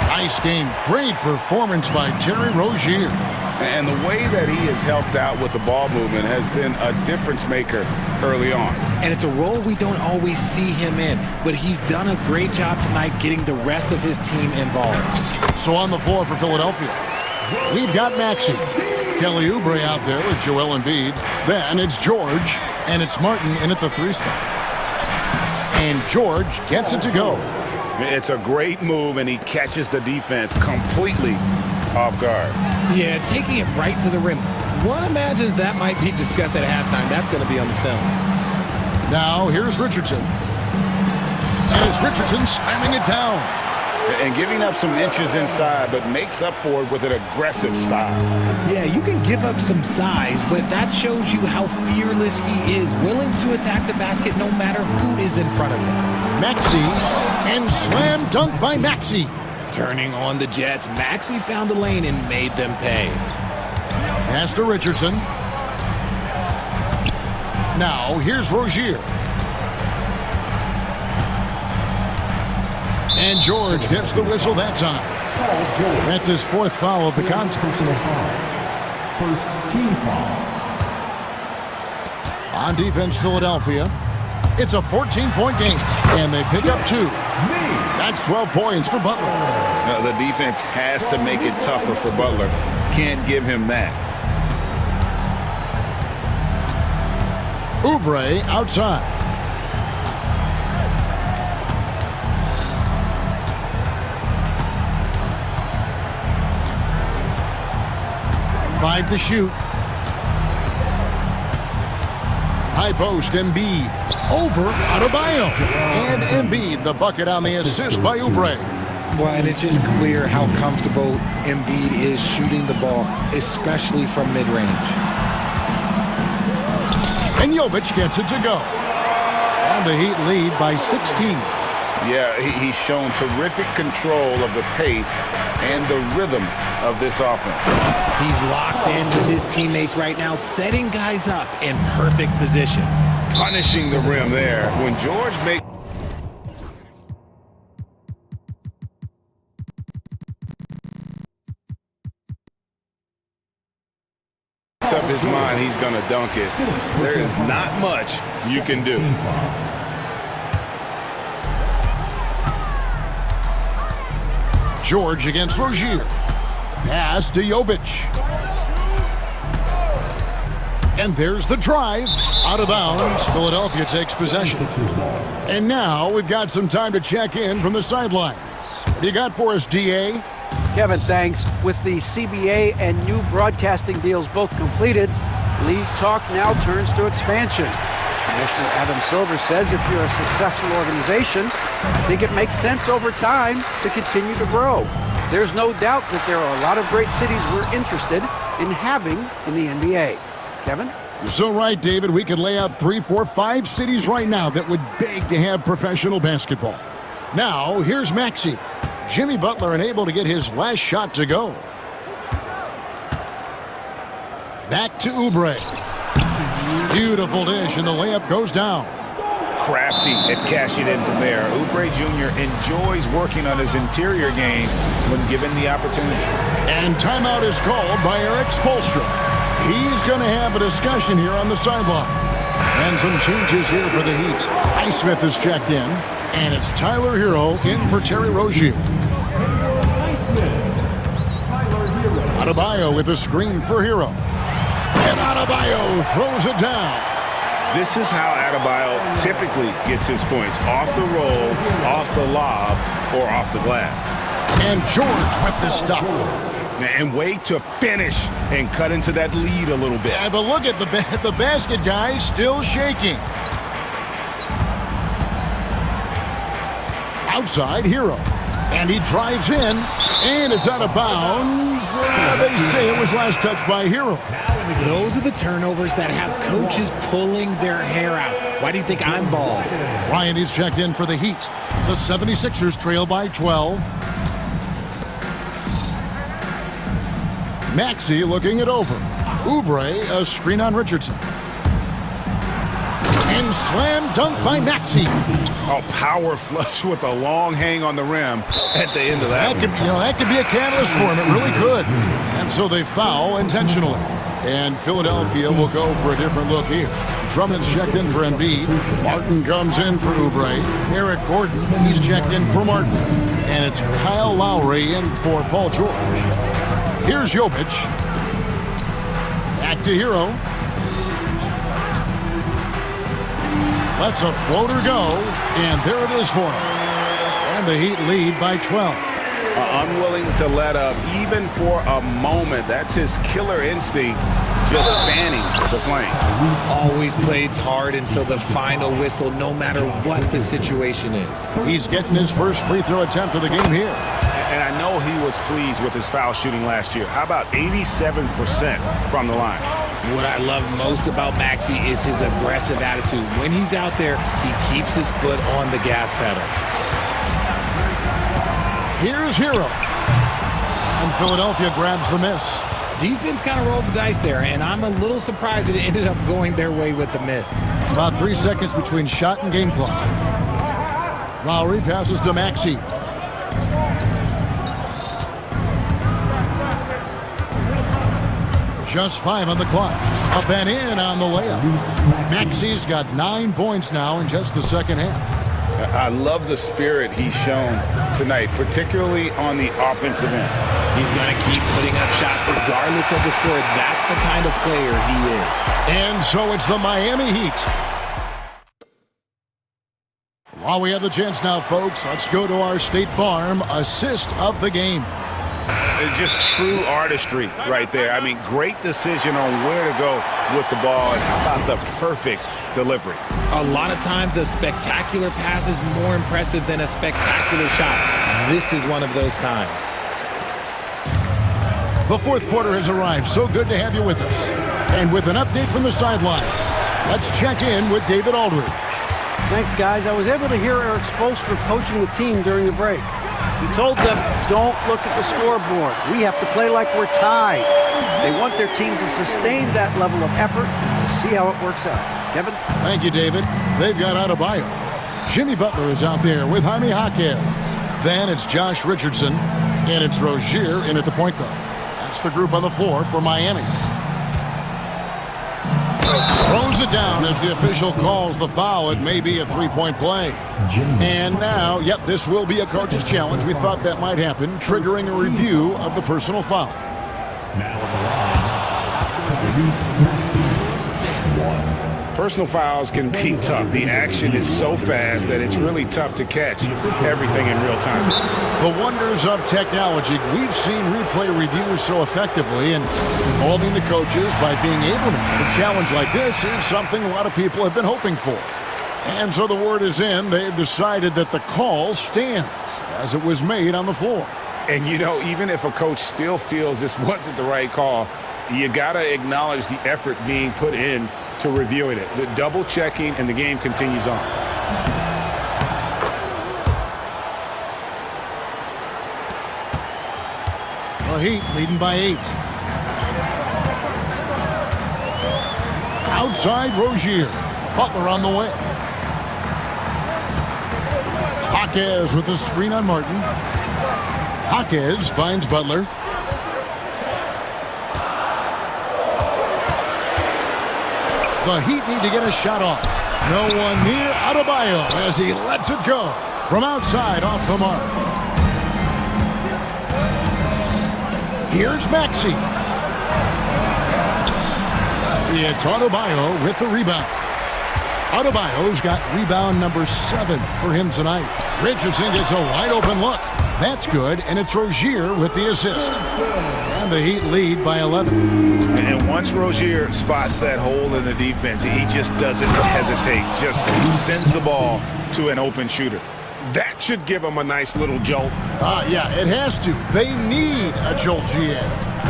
Nice game. Great performance by Terry Rozier. And the way that he has helped out with the ball movement has been a difference maker early on. And it's a role we don't always see him in, but he's done a great job tonight getting the rest of his team involved. So on the floor for Philadelphia, we've got Maxey. Kelly Oubre out there with Joel Embiid. Then it's George, and it's Martin in at the 3 spot. And George gets it to go. It's a great move, and he catches the defense completely off guard. Yeah, taking it right to the rim. One imagines that might be discussed at halftime. That's going to be on the film. Now here's Richardson. And it's Richardson slamming it down. And giving up some inches inside, but makes up for it with an aggressive style. Yeah, you can give up some size, but that shows you how fearless he is, willing to attack the basket no matter who is in front of him. Maxey, and slam dunk by Maxey. Turning on the Jets, Maxey found a lane and made them pay. Pass to Richardson. Now, here's Rozier. And George gets the whistle that time. That's his fourth foul of the contest. First team foul. On defense, Philadelphia. It's a 14-point game, and they pick up 2. That's 12 points for Butler. The defense has to make it tougher for Butler. Can't give him that. Oubre outside. Five to shoot. High post, Embiid. Over, Adebayo. And Embiid, the bucket on the assist by Oubre. Well, and it's just clear how comfortable Embiid is shooting the ball, especially from mid-range. And Jovic gets it to go. And the Heat lead by 16. Yeah, he's shown terrific control of the pace and the rhythm of this offense. He's locked in with his teammates right now, setting guys up in perfect position. Punishing the rim there. When George makes up his mind, he's going to dunk it. There is not much you can do. George against Rozier. Pass to Jovic. And there's the drive. Out of bounds. Philadelphia takes possession. And now we've got some time to check in from the sidelines. You got for us, DA? Kevin, thanks. With the CBA and new broadcasting deals both completed, league talk now turns to expansion. Commissioner Adam Silver says if you're a successful organization, I think it makes sense over time to continue to grow. There's no doubt that there are a lot of great cities we're interested in having in the NBA. Kevin? You're so right, David. We could lay out 3, 4, 5 cities right now that would beg to have professional basketball. Now, here's Maxey. Jimmy Butler unable to get his last shot to go. Back to Oubre. Beautiful dish, and the layup goes down. Crafty at cashing in from there. Oubre Jr. enjoys working on his interior game when given the opportunity. And timeout is called by Eric Spoelstra. He's going to have a discussion here on the sideline. And some changes here for the Heat. Highsmith is checked in, and it's Tyler Hero in for Terry Rozier. Adebayo with a screen for Hero. And Adebayo throws it down. This is how Adebayo typically gets his points. Off the roll, off the lob, or off the glass. And George with the stuff. And wait to finish and cut into that lead a little bit. Yeah, but look at the basket guy still shaking. Outside, Hero. And he drives in, and it's out of bounds. They say it was last touched by Hero. Those are the turnovers that have coaches pulling their hair out. Why do you think I'm bald? Ryan is checked in for the Heat. The 76ers trail by 12. Maxey looking it over. Oubre, a screen on Richardson. And slam dunk by Maxey. A power flush with a long hang on the rim at the end of that. That could be a catalyst for him. It really could. And so they foul intentionally. And Philadelphia will go for a different look here. Drummond's checked in for Embiid. Martin comes in for Oubre. Eric Gordon, he's checked in for Martin. And it's Kyle Lowry in for Paul George. Here's Jovic. Back to Hero. Lets a floater go, and there it is for him. And the Heat lead by 12. Unwilling to let up even for a moment. That's his killer instinct, just fanning the flame. Always plays hard until the final whistle, no matter what the situation is. He's getting his first free throw attempt of the game here. And I know he was pleased with his foul shooting last year. How about 87% from the line? What I love most about Maxey is his aggressive attitude. When he's out there, he keeps his foot on the gas pedal. Here's Hero. And Philadelphia grabs the miss. Defense kind of rolled the dice there, and I'm a little surprised that it ended up going their way with the miss. About 3 seconds between shot and game clock. Lowry passes to Maxey. Just 5 on the clock. Up and in on the layup. Maxey's got 9 points now in just the second half. I love the spirit he's shown tonight, particularly on the offensive end. He's going to keep putting up shots regardless of the score. That's the kind of player he is. And so it's the Miami Heat. While we have the chance now, folks, let's go to our State Farm assist of the game. It's just true artistry right there. I mean, great decision on where to go with the ball, and how about the perfect delivery. A lot of times a spectacular pass is more impressive than a spectacular shot. This is one of those times. The fourth quarter has arrived. So good to have you with us. And with an update from the sidelines, let's check in with David Aldridge. Thanks, guys. I was able to hear Eric Spoelstra coaching the team during the break. He told them, don't look at the scoreboard. We have to play like we're tied. They want their team to sustain that level of effort. We'll see how it works out. Kevin? Thank you, David. They've got Adebayo. Jimmy Butler is out there with Jaime Jaquez. Then it's Josh Richardson, and it's Rozier in at the point guard. That's the group on the floor for Miami. Throws it down as the official calls the foul. It may be a three-point play. And now, yep, this will be a coach's challenge. We thought that might happen, triggering a review of the personal foul. Now on the line, to release Maxey. 1. Personal fouls can be tough. The action is so fast that it's really tough to catch everything in real time. The wonders of technology. We've seen replay reviews so effectively, and involving the coaches by being able to make a challenge like this is something a lot of people have been hoping for. And so the word is in. They've decided that the call stands as it was made on the floor. And, you know, even if a coach still feels this wasn't the right call, you got to acknowledge the effort being put in to reviewing it. The double checking, and the game continues on. The Heat leading by 8. Outside Rozier. Butler on the way. Jaquez with the screen on Martin. Jaquez finds Butler. The Heat need to get a shot off. No one near Adebayo as he lets it go. From outside, off the mark. Here's Maxey. It's Adebayo with the rebound. Adebayo's got rebound number 7 for him tonight. Richardson gets a wide open look. That's good, and it's Rozier with the assist. And the Heat lead by 11. And once Rozier spots that hole in the defense, he just doesn't hesitate. Just sends the ball to an open shooter. That should give him a nice little jolt. Yeah, it has to. They need a jolt, GM.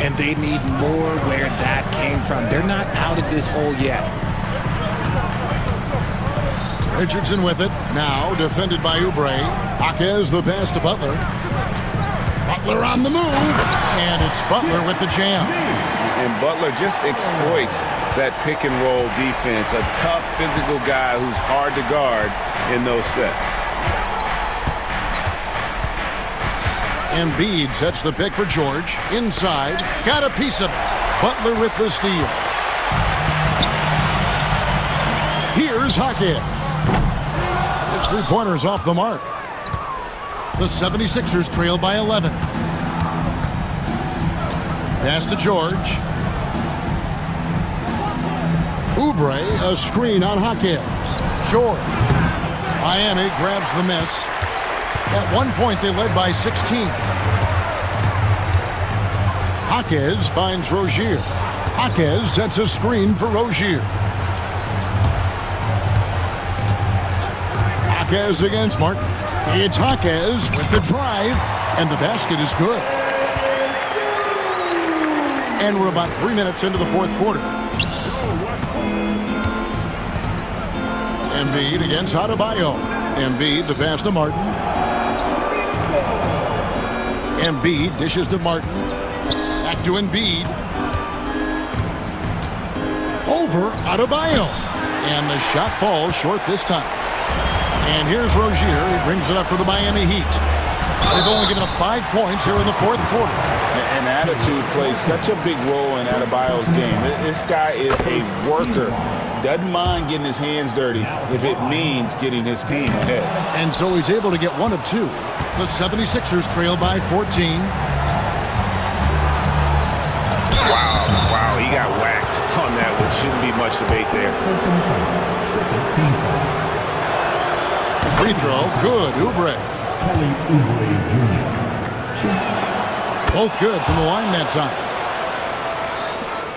And they need more where that came from. They're not out of this hole yet. Richardson with it. Now defended by Oubre. Jaquez the pass to Butler. Butler on the move. And it's Butler with the jam. And Butler just exploits that pick and roll defense. A tough physical guy who's hard to guard in those sets. Embiid sets the pick for George. Inside. Got a piece of it. Butler with the steal. Here's Jaquez. His three-pointers off the mark. The 76ers trail by 11. Pass to George. Oubre, a screen on Jaquez. George. Miami grabs the miss. At one point, they led by 16. Jaquez finds Rozier. Jaquez sets a screen for Rozier. Jaquez against Martin. It's Jaquez with the drive, and the basket is good. And we're about 3 minutes into the fourth quarter. Embiid against Adebayo. Embiid, the pass to Martin. Embiid dishes to Martin. Back to Embiid. Over Adebayo. And the shot falls short this time. And here's Rozier. He brings it up for the Miami Heat. They've only given up 5 points here in the fourth quarter. And attitude plays such a big role in Adebayo's game. This guy is a worker. Doesn't mind getting his hands dirty if it means getting his team ahead. And so he's able to get 1 of 2. The 76ers trail by 14. Wow, he got whacked on that one. Shouldn't be much debate there. Free throw, good, Oubre. Both good from the line that time.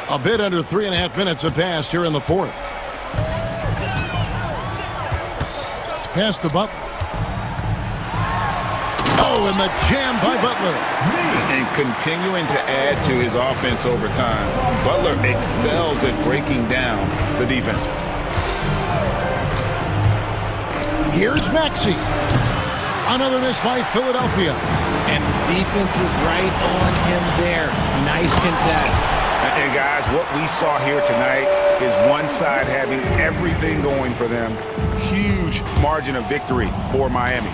A bit under 3.5 minutes have passed here in the fourth. Pass to Butler. Oh, and the jam by Butler. And continuing to add to his offense over time. Butler excels at breaking down the defense. Here's Maxey. Another miss by Philadelphia. And the defense was right on him there. Nice contest. And guys, what we saw here tonight is one side having everything going for them. Huge margin of victory for Miami.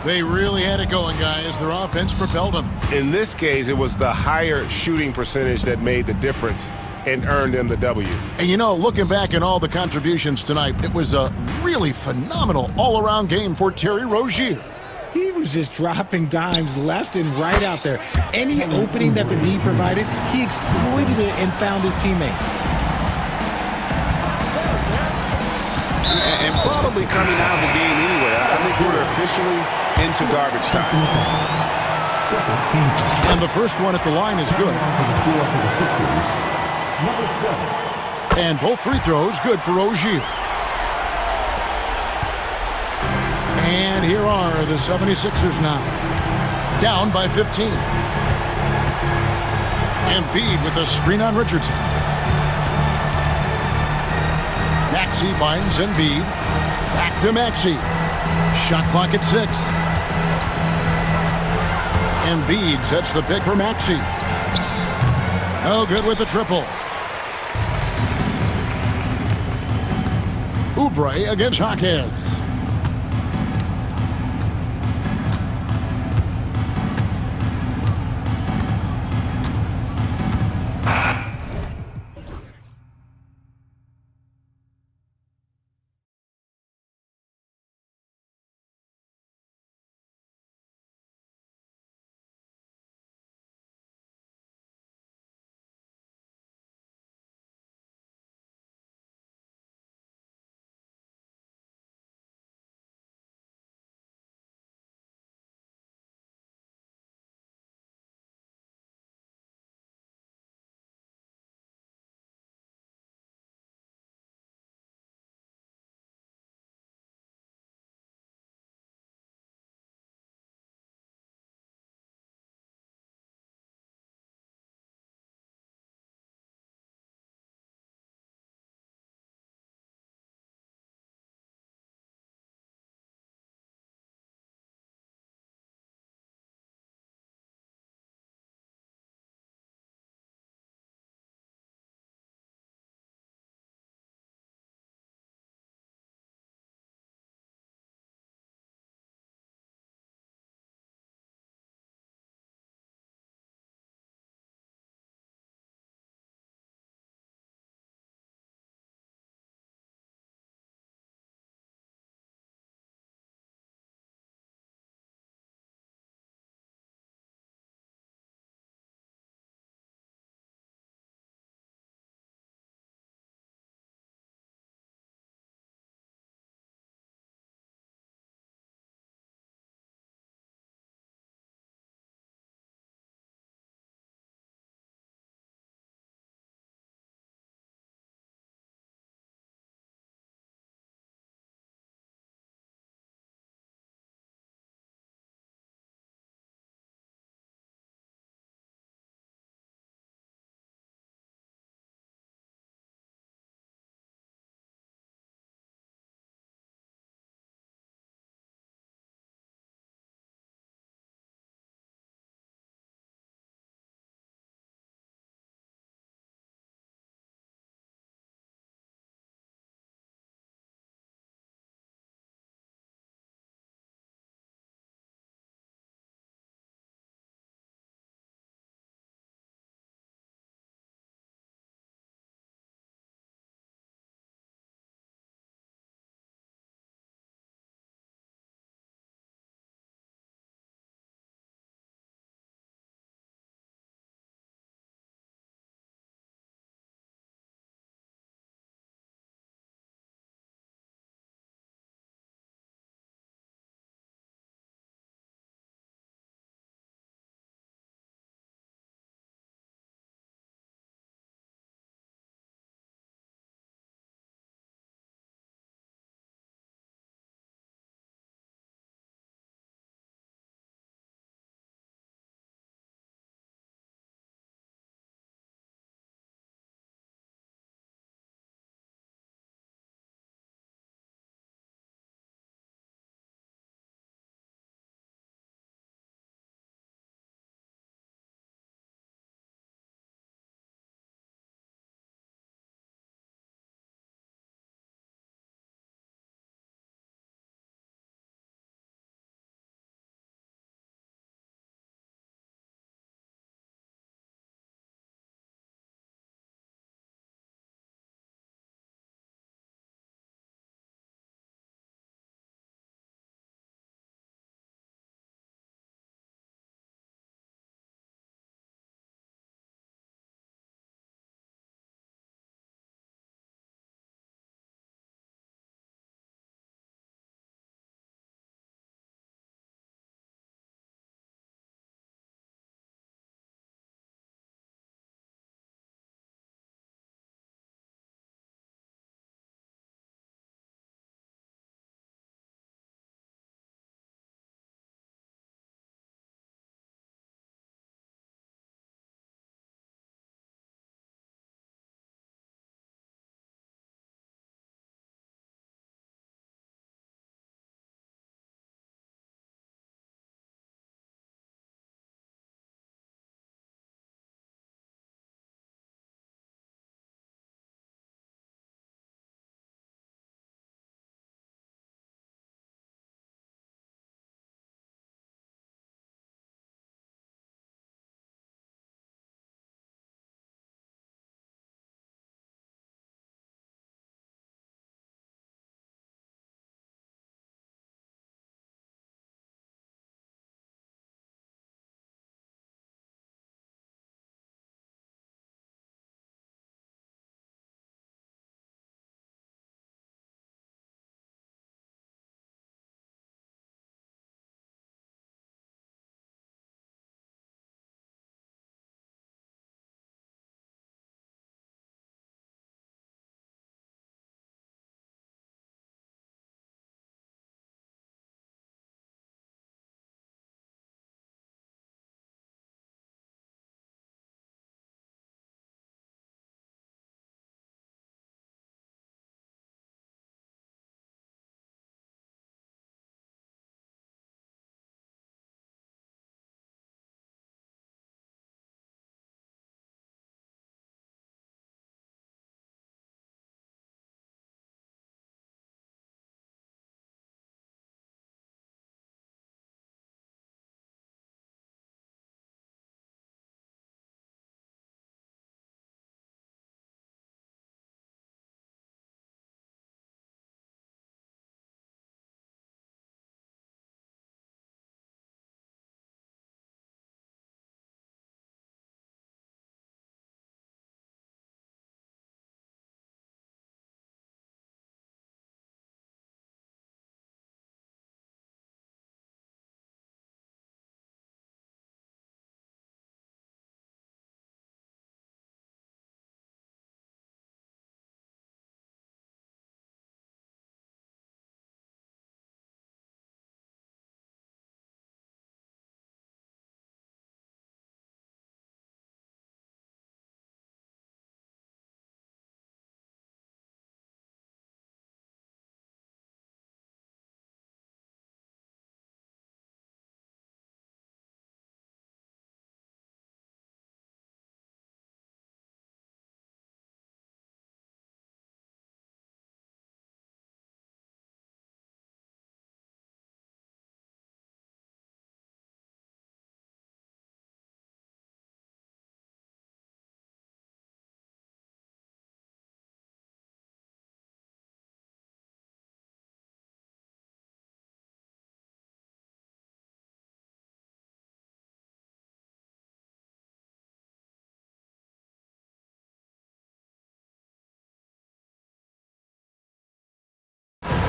They really had it going, guys. Their offense propelled them. In this case, it was the higher shooting percentage that made the difference and earned them the W. And you know, looking back at all the contributions tonight, it was a really phenomenal all-around game for Terry Rozier. He was just dropping dimes left and right out there. Any opening that the D provided, he exploited it and found his teammates. And probably coming out of the game anyway. I think we're officially into garbage time. And the first one at the line is good. And both free throws good for Rozier. And here are the 76ers now. Down by 15. Embiid with a screen on Richardson. Maxey finds Embiid. Back to Maxey. Shot clock at 6. Embiid sets the pick for Maxey. No good with the triple. Oubre against Hawkins.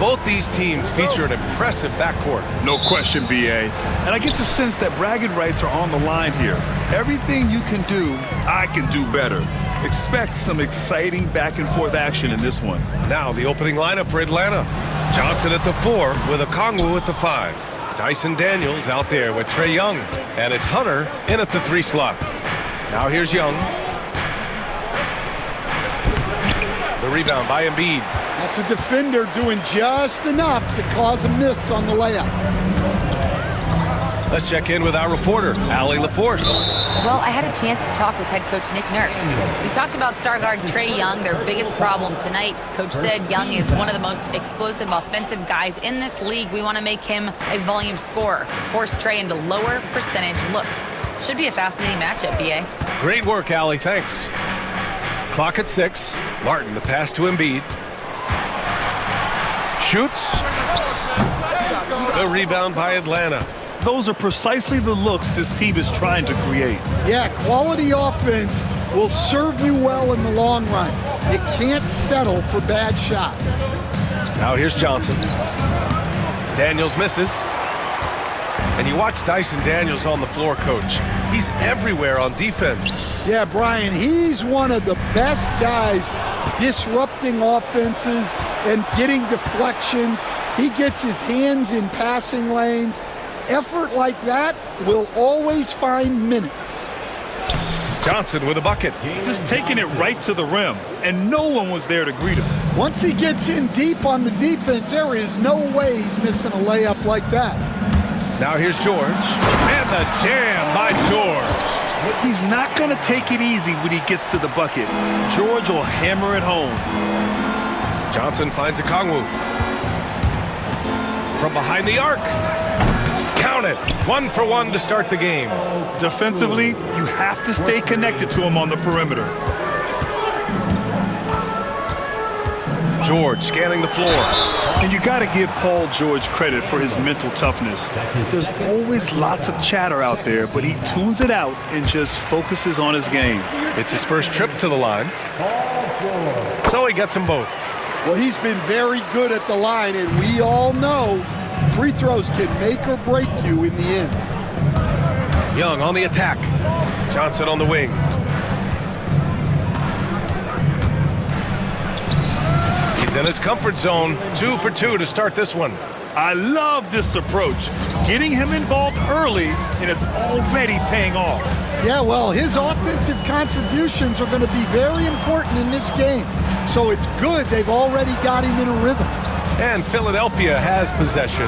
Both these teams feature an impressive backcourt. No question, BA. And I get the sense that bragging rights are on the line here. Everything you can do, I can do better. Expect some exciting back-and-forth action in this one. Now the opening lineup for Atlanta. Johnson at the 4 with Okongwu at the 5. Dyson Daniels out there with Trae Young. And it's Hunter in at the 3 slot. Now here's Young. The rebound by Embiid. That's a defender doing just enough to cause a miss on the layup. Let's check in with our reporter, Allie LaForce. Well, I had a chance to talk with head coach Nick Nurse. We talked about star guard Trae Young, their biggest problem tonight. Coach said Young is one of the most explosive offensive guys in this league. We want to make him a volume scorer, force Trae into lower percentage looks. Should be a fascinating matchup, BA. Great work, Allie. Thanks. Clock at 6. Martin, the pass to Embiid. Shoots. The rebound by Atlanta. Those are precisely the looks this team is trying to create. Yeah, quality offense will serve you well in the long run. You can't settle for bad shots. Now here's Johnson. Daniels misses. And you watch Dyson Daniels on the floor, Coach. He's everywhere on defense. Yeah, Brian, he's one of the best guys disrupting offenses and getting deflections. He gets his hands in passing lanes. Effort like that will always find minutes. Johnson with a bucket. Just taking it right to the rim, and no one was there to greet him. Once he gets in deep on the defense, there is no way he's missing a layup like that. Now here's George. And the jam by George. He's not going to take it easy when he gets to the bucket. George will hammer it home. Johnson finds Okongwu. From behind the arc. Count it. 1 for 1 to start the game. Defensively, you have to stay connected to him on the perimeter. George scanning the floor. And you got to give Paul George credit for his mental toughness. There's always lots of chatter out there, but he tunes it out and just focuses on his game. It's his first trip to the line. So he gets them both. Well, he's been very good at the line, and we all know free throws can make or break you in the end. Young on the attack. Johnson on the wing. He's in his comfort zone. 2 for 2 to start this one. I love this approach. Getting him involved early, and it's already paying off. Yeah, well, his offensive contributions are going to be very important in this game. So it's good they've already got him in a rhythm. And Philadelphia has possession.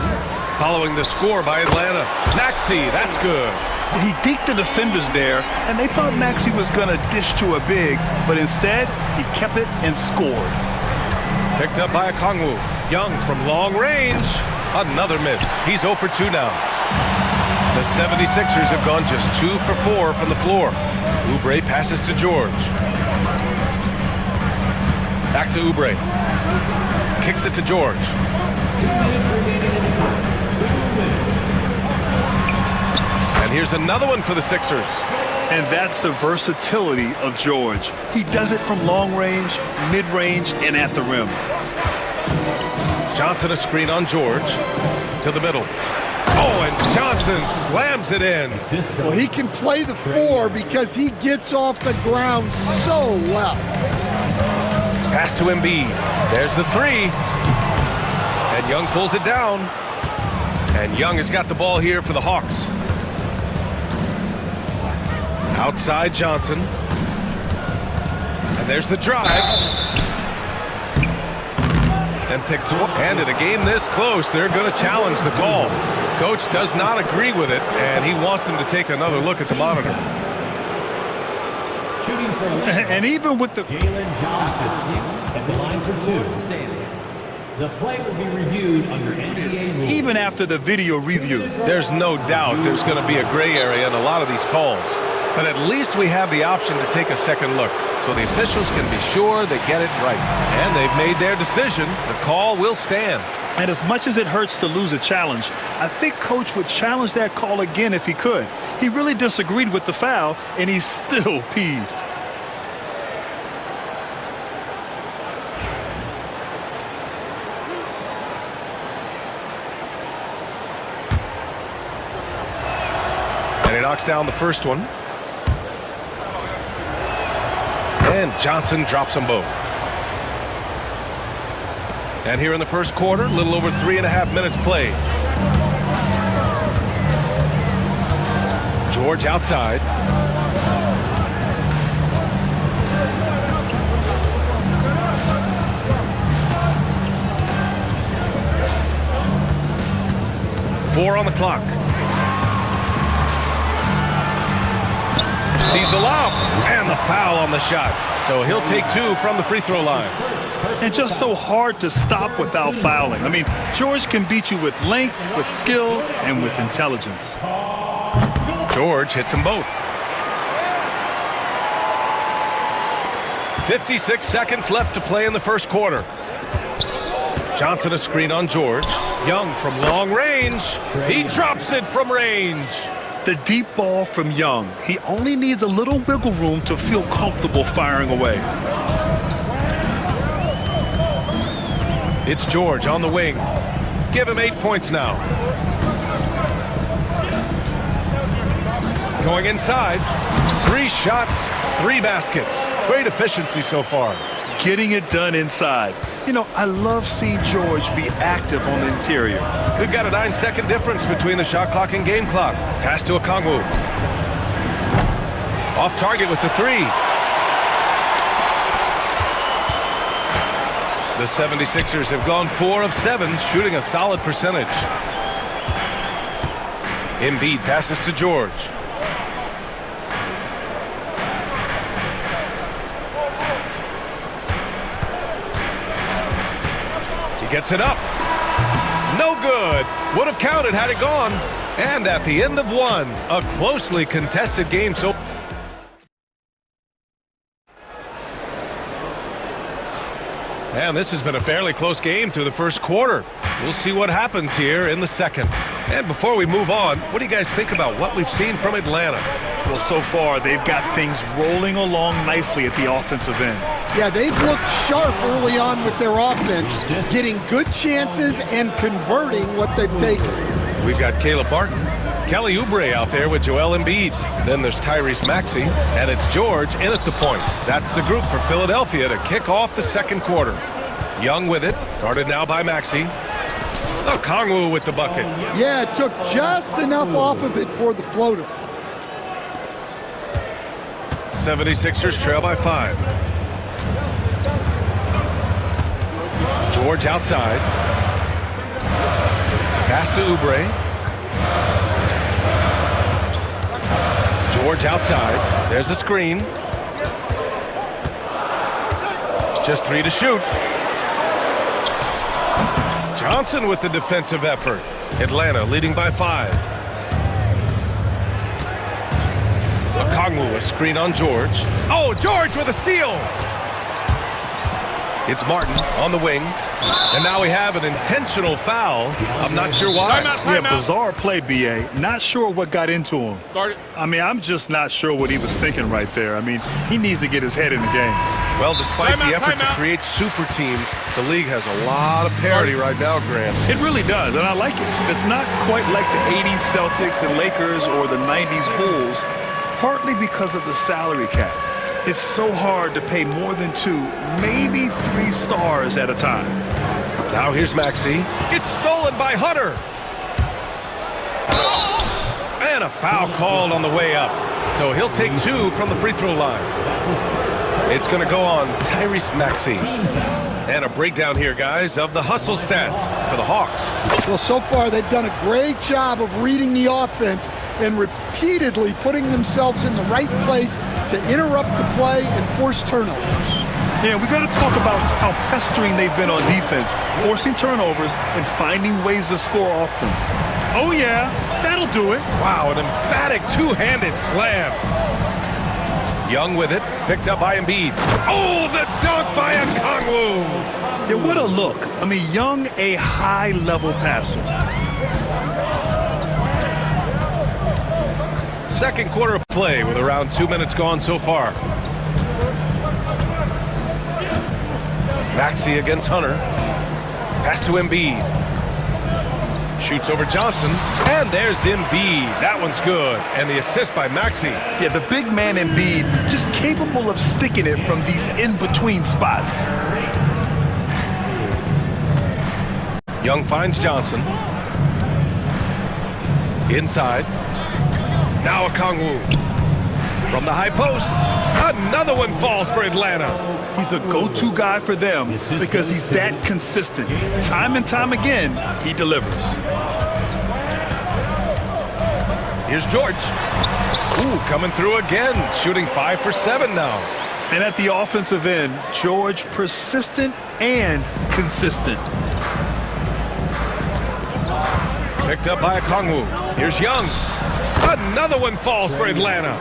Following the score by Atlanta. Maxey, that's good. He deked the defenders there, and they thought Maxey was going to dish to a big, but instead, he kept it and scored. Picked up by Okongwu. Young from long range. Another miss. He's 0 for 2 now. The 76ers have gone just 2 for 4 from the floor. Oubre passes to George. Back to Oubre. Kicks it to George. And here's another one for the Sixers. And that's the versatility of George. He does it from long range, mid-range, and at the rim. Johnson a screen on George. To the middle. Oh, and Johnson slams it in. Well, he can play the 4 because he gets off the ground so well. Pass to Embiid. There's the 3. And Young pulls it down. And Young has got the ball here for the Hawks. Outside Johnson. And there's the drive. And picked up. And in a game this close, they're going to challenge the call. Coach does not agree with it, and he wants him to take another look at the monitor. And even with the... Jalen Johnson at the line for 2 stands. The play will be reviewed under NBA rules. Even after the video review. There's no doubt there's going to be a gray area in a lot of these calls. But at least we have the option to take a second look. So the officials can be sure they get it right. And they've made their decision. The call will stand. And as much as it hurts to lose a challenge, I think Coach would challenge that call again if he could. He really disagreed with the foul, and he's still peeved. knocks down the first one. And Johnson drops them both. And here in the first quarter, a little over 3.5 minutes played. George outside. Four on the clock. Sees the lob and the foul on the shot. So he'll take 2 from the free throw line. And just so hard to stop without fouling. I mean, George can beat you with length, with skill, and with intelligence. George hits them both. 56 seconds left to play in the first quarter. Johnson a screen on George. Young from long range. He drops it from range. The deep ball from Young. He only needs a little wiggle room to feel comfortable firing away. It's George on the wing. Give him 8 points now. Going inside. 3 shots, 3 baskets. Great efficiency so far. Getting it done inside. You know, I love seeing George be active on the interior. We've got a 9-second difference between the shot clock and game clock. Pass to Okongwu. Off target with the 3. The 76ers have gone 4 of 7, shooting a solid percentage. Embiid passes to George. Gets it up. No good. Would have counted had it gone. And at the end of one, a closely contested game. So and this has been a fairly close game through the first quarter. We'll see what happens here in the second. And before we move on, what do you guys think about what we've seen from Atlanta? Well, so far, they've got things rolling along nicely at the offensive end. Yeah, they've looked sharp early on with their offense, getting good chances and converting what they've taken. We've got Caleb Martin, Kelly Oubre out there with Joel Embiid. Then there's Tyrese Maxey, and it's George in at the point. That's the group for Philadelphia to kick off the second quarter. Young with it, guarded now by Maxey. Okongwu with the bucket. Yeah, it took just enough off of it for the floater. 76ers trail by 5. George outside. Pass to Oubre. George outside. There's a screen. Just 3 to shoot. Johnson with the defensive effort. Atlanta leading by 5. Okongwu a screen on George. Oh, George with a steal. It's Martin on the wing. And now we have an intentional foul. I'm not sure why. Yeah, bizarre play, B.A. Not sure what got into him. I mean, I'm just not sure what he was thinking right there. I mean, he needs to get his head in the game. Well, despite the effort to create super teams, the league has a lot of parity right now, Grant. It really does, and I like it. It's not quite like the 80s Celtics and Lakers or the 90s Bulls, partly because of the salary cap. It's so hard to pay more than 2, maybe 3 stars at a time. Now here's Maxey. It's stolen by Hunter. And a foul called on the way up. So he'll take 2 from the free throw line. It's going to go on Tyrese Maxey. And a breakdown here, guys, of the hustle stats for the Hawks. Well, so far they've done a great job of reading the offense and repeatedly putting themselves in the right place to interrupt the play and force turnovers. Yeah, we got to talk about how pestering they've been on defense, forcing turnovers and finding ways to score off them. Oh, yeah, that'll do it. Wow, an emphatic two-handed slam. Young with it, picked up by Embiid. Oh, the dunk by Okongwu. Yeah, what a look. I mean, Young, a high-level passer. Second quarter of play with around 2 minutes gone so far. Maxey against Hunter. Pass to Embiid. Shoots over Johnson, and there's Embiid. That one's good, and the assist by Maxey. Yeah, the big man Embiid, just capable of sticking it from these in-between spots. Young finds Johnson. Inside. Now Okongwu. From the high post, another one falls for Atlanta. He's a go-to guy for them because he's that consistent. Time and time again, he delivers. Here's George. Ooh, coming through again, shooting 5 for 7 now. And at the offensive end, George persistent and consistent. Picked up by Okongwu. Here's Young. Another one falls for Atlanta.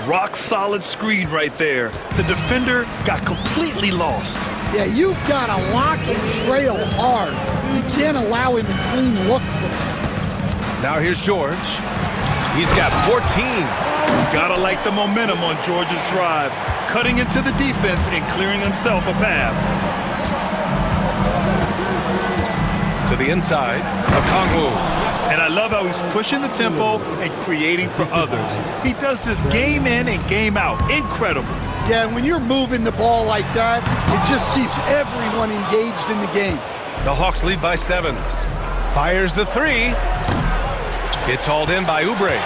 Rock solid screen right there. The defender got completely lost. Yeah, you've got to lock and trail hard. You can't allow him a clean look for him. Now here's George. He's got 14. You gotta like the momentum on George's drive, cutting into the defense and clearing himself a path. To the inside, Okongwu. And I love how he's pushing the tempo and creating for others. He does this game in and game out. Incredible. Yeah, when you're moving the ball like that, it just keeps everyone engaged in the game. The Hawks lead by 7. Fires the 3. It's hauled in by Oubre.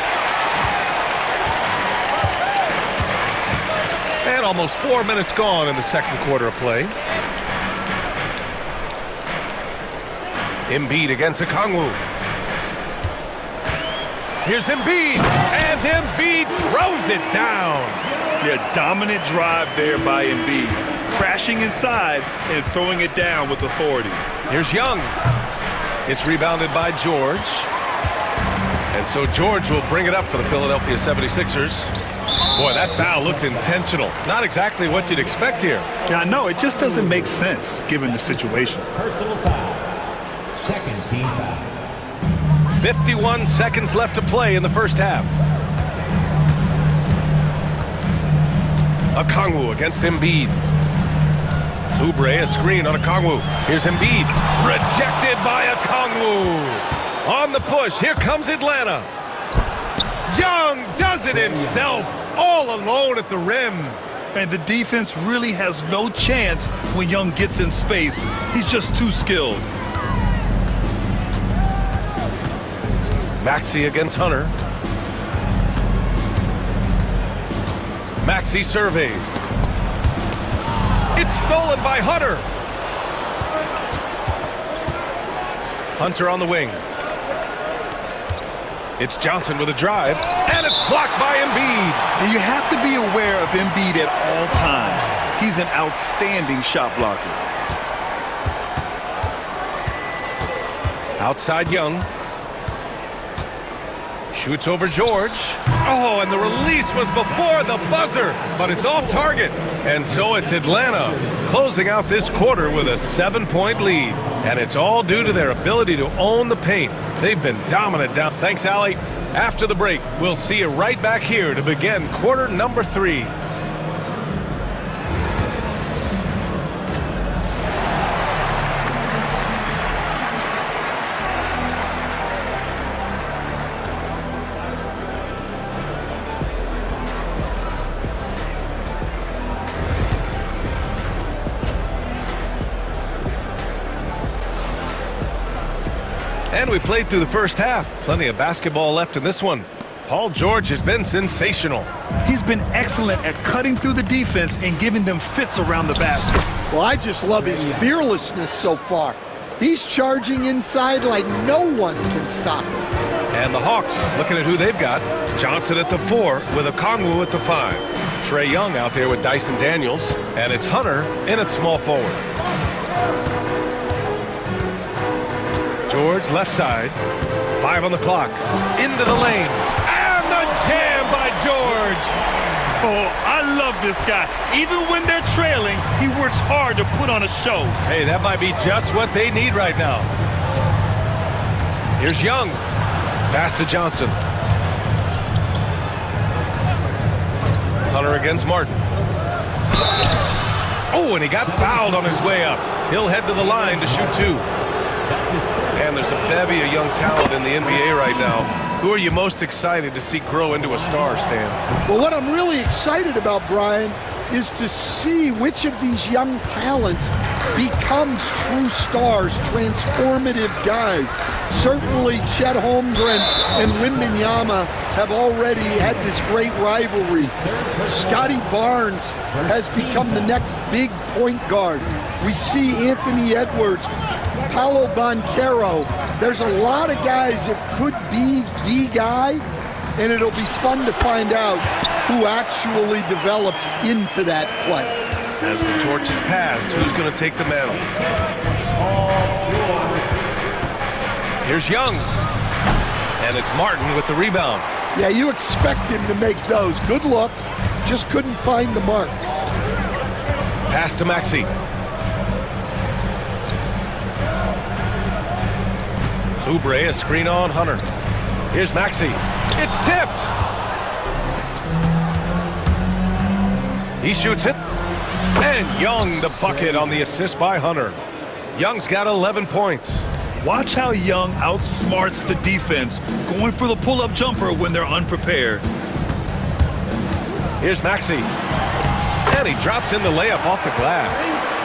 And almost 4 minutes gone in the second quarter of play. Embiid against Okongwu. Here's Embiid, and Embiid throws it down. Yeah, dominant drive there by Embiid. Crashing inside and throwing it down with authority. Here's Young. It's rebounded by George. And so George will bring it up for the Philadelphia 76ers. Boy, that foul looked intentional. Not exactly what you'd expect here. Yeah, I know. It just doesn't make sense given the situation. Personal foul. Second team foul. 51 seconds left to play in the first half. Okongwu against Embiid. Oubre, a screen on Okongwu. Here's Embiid. Rejected by Okongwu. On the push, here comes Atlanta. Young does it himself, all alone at the rim. And the defense really has no chance when Young gets in space. He's just too skilled. Maxey against Hunter. Maxey surveys. It's stolen by Hunter. Hunter on the wing. It's Johnson with a drive, and it's blocked by Embiid. And you have to be aware of Embiid at all times. He's an outstanding shot blocker. Outside Young. Shoots over George. Oh, and the release was before the buzzer, but it's off target. And so it's Atlanta closing out this quarter with a 7-point lead. And it's all due to their ability to own the paint. They've been dominant down. Thanks, Allie. After the break, we'll see you right back here to begin quarter number 3. And we played through the first half. Plenty of basketball left in this one. Paul George has been sensational. He's been excellent at cutting through the defense and giving them fits around the basket. Well, I just love his fearlessness so far. He's charging inside like no one can stop him. And the Hawks, looking at who they've got. Johnson at the 4 with Okongwu at the 5. Trae Young out there with Dyson Daniels. And it's Hunter in at small forward. George left side. 5 on the clock. Into the lane. And the jam by George. Oh, I love this guy. Even when they're trailing, he works hard to put on a show. Hey, that might be just what they need right now. Here's Young. Pass to Johnson. Hunter against Martin. Oh, and he got fouled on his way up. He'll head to the line to shoot 2. And there's a bevy of young talent in the NBA right now. Who are you most excited to see grow into a star, Stan? Well, what I'm really excited about, Brian, is to see which of these young talents becomes true stars, transformative guys. Certainly Chet Holmgren and Wembanyama have already had this great rivalry. Scotty Barnes has become the next big point guard. We see Anthony Edwards, Paolo Banchero. There's a lot of guys that could be the guy, and it'll be fun to find out who actually develops into that play. As the torch is passed, who's going to take the mantle? Here's Young. And it's Martin with the rebound. Yeah, you expect him to make those. Good look. Just couldn't find the mark. Pass to Maxey. Oubre, a screen on Hunter. Here's Maxey. It's tipped. He shoots it. And Young the bucket on the assist by Hunter. Young's got 11 points. Watch how Young outsmarts the defense, going for the pull-up jumper when they're unprepared. Here's Maxey. And he drops in the layup off the glass.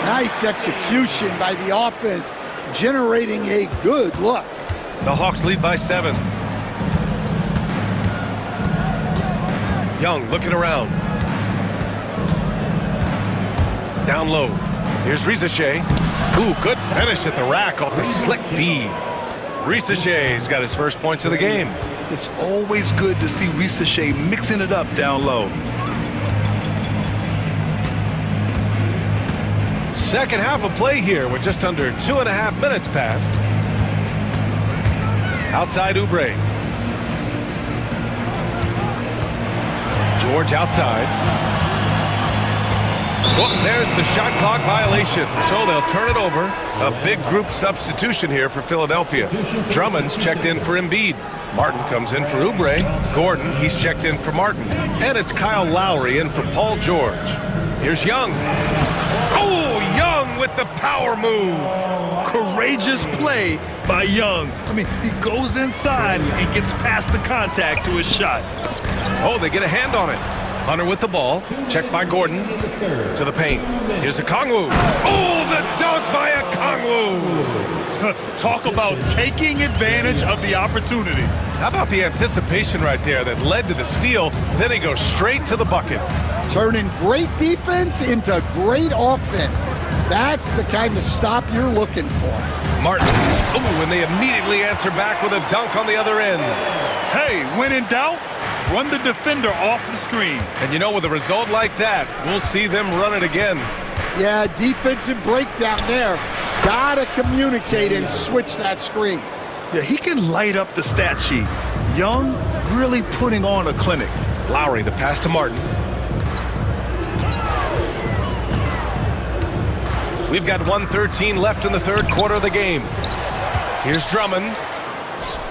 Nice execution by the offense, generating a good look. The Hawks lead by 7. Young looking around. Down low. Here's Risache. Ooh, good finish at the rack off the slick feed. Risache's got his first points of the game. It's always good to see Risache mixing it up down low. Second half of play here with just under 2.5 minutes passed. Outside Oubre. George outside. Well, there's the shot clock violation, so they'll turn it over. A big group substitution here for Philadelphia. Drummond's checked in for Embiid. Martin comes in for Oubre. Gordon, he's checked in for Martin. And it's Kyle Lowry in for Paul George. Here's Young. Oh, Young with the power move. Courageous play by Young. I mean, he goes inside and gets past the contact to his shot. Oh, they get a hand on it. Hunter with the ball. Checked by Gordon. To the paint. Here's a Kongwu. Oh, the dunk by a Kongwu. Talk about taking advantage of the opportunity. How about the anticipation right there that led to the steal? Then he goes straight to the bucket. Turning great defense into great offense. That's the kind of stop you're looking for. Martin. Oh, and they immediately answer back with a dunk on the other end. Hey, when in doubt, run the defender off the screen. And you know, with a result like that, we'll see them run it again. Yeah, defensive breakdown there. Gotta communicate and switch that screen. Yeah, he can light up the stat sheet. Young really putting on a clinic. Lowry, the pass to Martin. We've got 1:13 left in the third quarter of the game. Here's Drummond.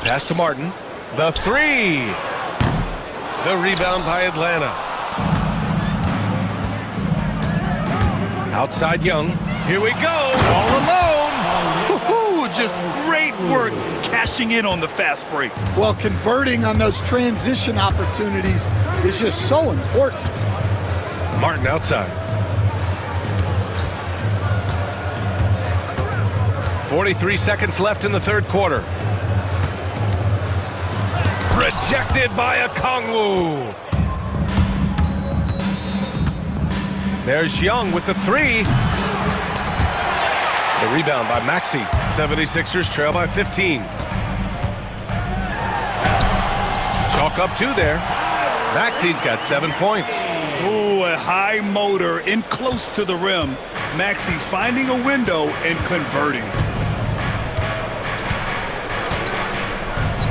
Pass to Martin. The three. The rebound by Atlanta. Outside Young. Here we go. All alone. Woohoo! Just great work cashing in on the fast break. Well, converting on those transition opportunities is just so important. Martin outside. 43 seconds left in the third quarter. Rejected by a Kongwu. There's Young with the three. The rebound by Maxey. 76ers trail by 15. Chalk up 2 there. Maxey's got 7 points. Ooh, a high motor in close to the rim. Maxey finding a window and converting.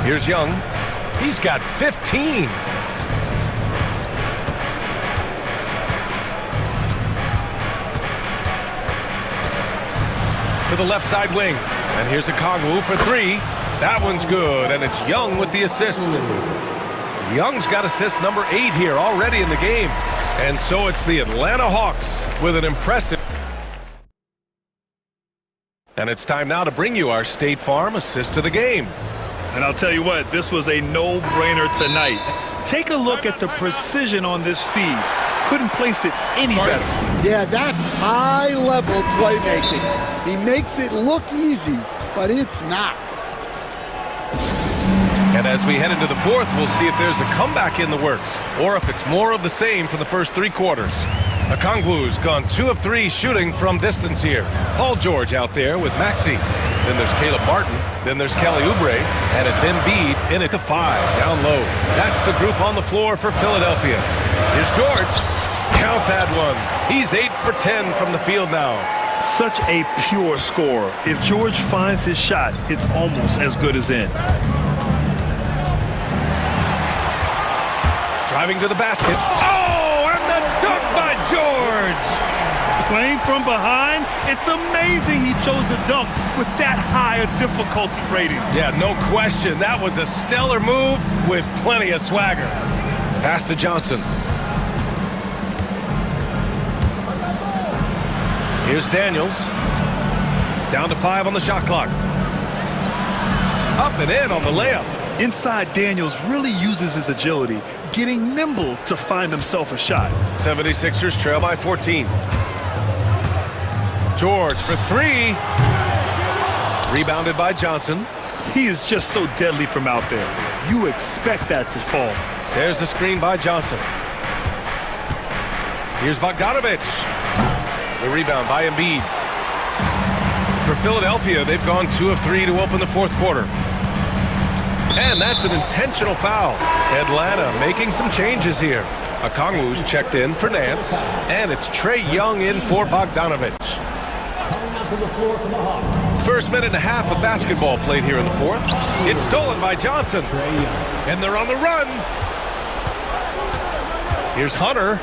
Here's Young. He's got 15. To the left side wing. And here's a Kongwu for 3. That one's good, and it's Young with the assist. Young's got assist number 8 here already in the game. And so it's the Atlanta Hawks with an impressive. And it's time now to bring you our State Farm assist to the game. And I'll tell you what, this was a no-brainer tonight. Take a look at the precision on this feed. Couldn't place it any better. Yeah, that's high-level playmaking. He makes it look easy, but it's not. And as we head into the fourth, we'll see if there's a comeback in the works, or if it's more of the same for the first 3 quarters. Okongwu's gone 2 of 3 shooting from distance here. Paul George out there with Maxey. Then there's Caleb Martin. Then there's Kelly Oubre. And it's Embiid in it to 5, down low. That's the group on the floor for Philadelphia. Here's George. Count that one. He's 8 for 10 from the field now. Such a pure scorer. If George finds his shot, it's almost as good as in. Driving to the basket. Oh, and the dunk by George! Playing from behind, it's amazing he chose a dunk with that high a difficulty rating. Yeah, no question. That was a stellar move with plenty of swagger. Pass to Johnson. Here's Daniels. Down to 5 on the shot clock. Up and in on the layup. Inside, Daniels really uses his agility, getting nimble to find himself a shot. 76ers trail by 14. George for 3. Rebounded by Johnson. He is just so deadly from out there. You expect that to fall. There's the screen by Johnson. Here's Bogdanovich. The rebound by Embiid. For Philadelphia, they've gone 2 of 3 to open the fourth quarter. And that's an intentional foul. Atlanta making some changes here. Okongwu's checked in for Nance. And it's Trae Young in for Bogdanovich. First minute and a half of basketball played here in the fourth. It's stolen by Johnson. And they're on the run. Here's Hunter.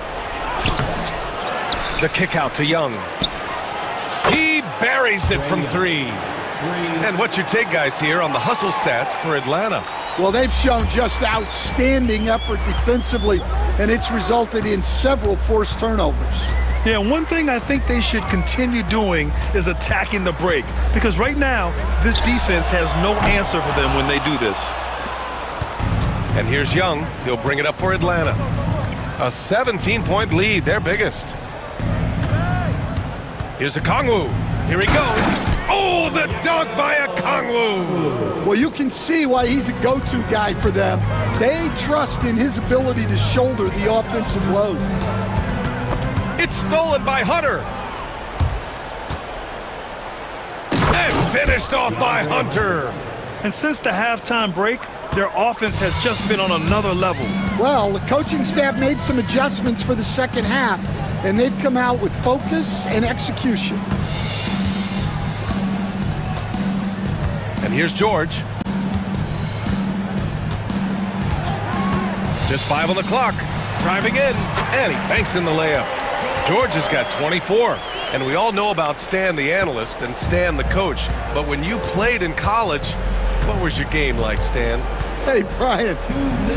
The kick out to Young. He buries it from 3. And what's your take, guys, here on the hustle stats for Atlanta? Well, they've shown just outstanding effort defensively, and it's resulted in several forced turnovers. Yeah, one thing I think they should continue doing is attacking the break, because right now, this defense has no answer for them when they do this. And here's Young. He'll bring it up for Atlanta. A 17-point lead, their biggest. Here's Okongwu. Here he goes. Oh, the dunk by Okongwu. Well, you can see why he's a go-to guy for them. They trust in his ability to shoulder the offensive load. It's stolen by Hunter. And finished off by Hunter. And since the halftime break, their offense has just been on another level. Well, the coaching staff made some adjustments for the second half, and they've come out with focus and execution. And here's George. Just 5 on the clock. Driving in, and he banks in the layup. George has got 24. And we all know about Stan the analyst and Stan the coach. But when you played in college, what was your game like, Stan? Hey, Brian,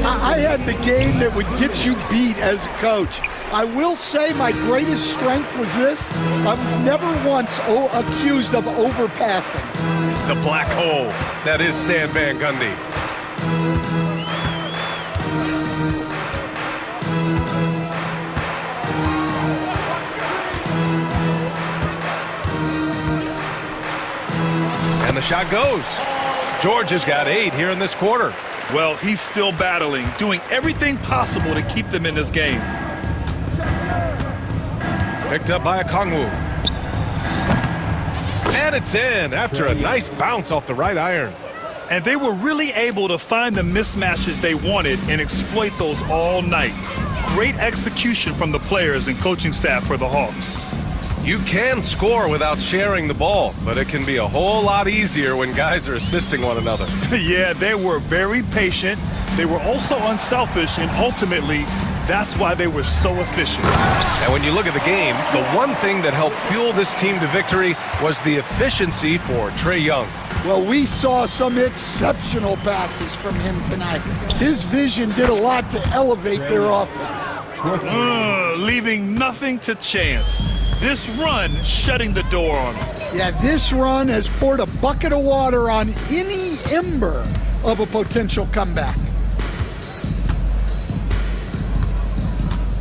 I had the game that would get you beat as a coach. I will say my greatest strength was this. I was never once accused of overpassing. The black hole. That is Stan Van Gundy. And the shot goes. George has got 8 here in this quarter. Well, he's still battling, doing everything possible to keep them in this game. Picked up by Okongwu. And it's in after a nice bounce off the right iron. And they were really able to find the mismatches they wanted and exploit those all night. Great execution from the players and coaching staff for the Hawks. You can score without sharing the ball, but it can be a whole lot easier when guys are assisting one another. Yeah, they were very patient. They were also unselfish, and ultimately, that's why they were so efficient. And when you look at the game, the one thing that helped fuel this team to victory was the efficiency for Trae Young. Well, we saw some exceptional passes from him tonight. His vision did a lot to elevate their offense. Leaving nothing to chance. This run shutting the door on him. Yeah, this run has poured a bucket of water on any ember of a potential comeback.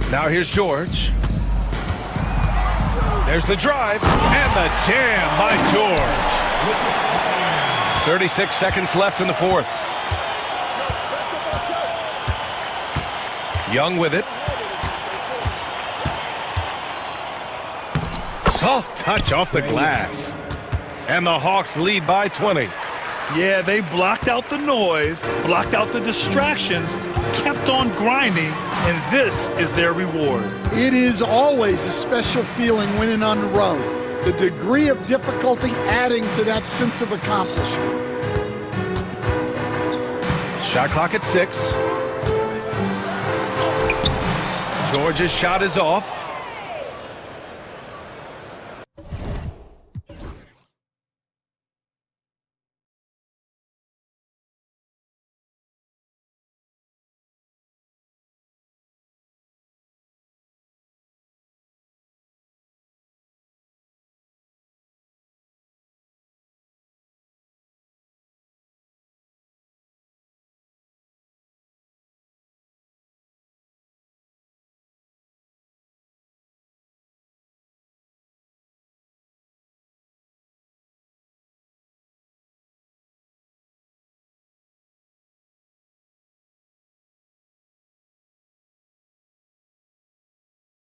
Now here's George. There's the drive and the jam by George. 36 seconds left in the fourth. Young with it. Soft touch off the glass. And the Hawks lead by 20. Yeah, they blocked out the noise, blocked out the distractions, kept on grinding, and this is their reward. It is always a special feeling winning on the road. The degree of difficulty adding to that sense of accomplishment. Shot clock at 6. George's shot is off.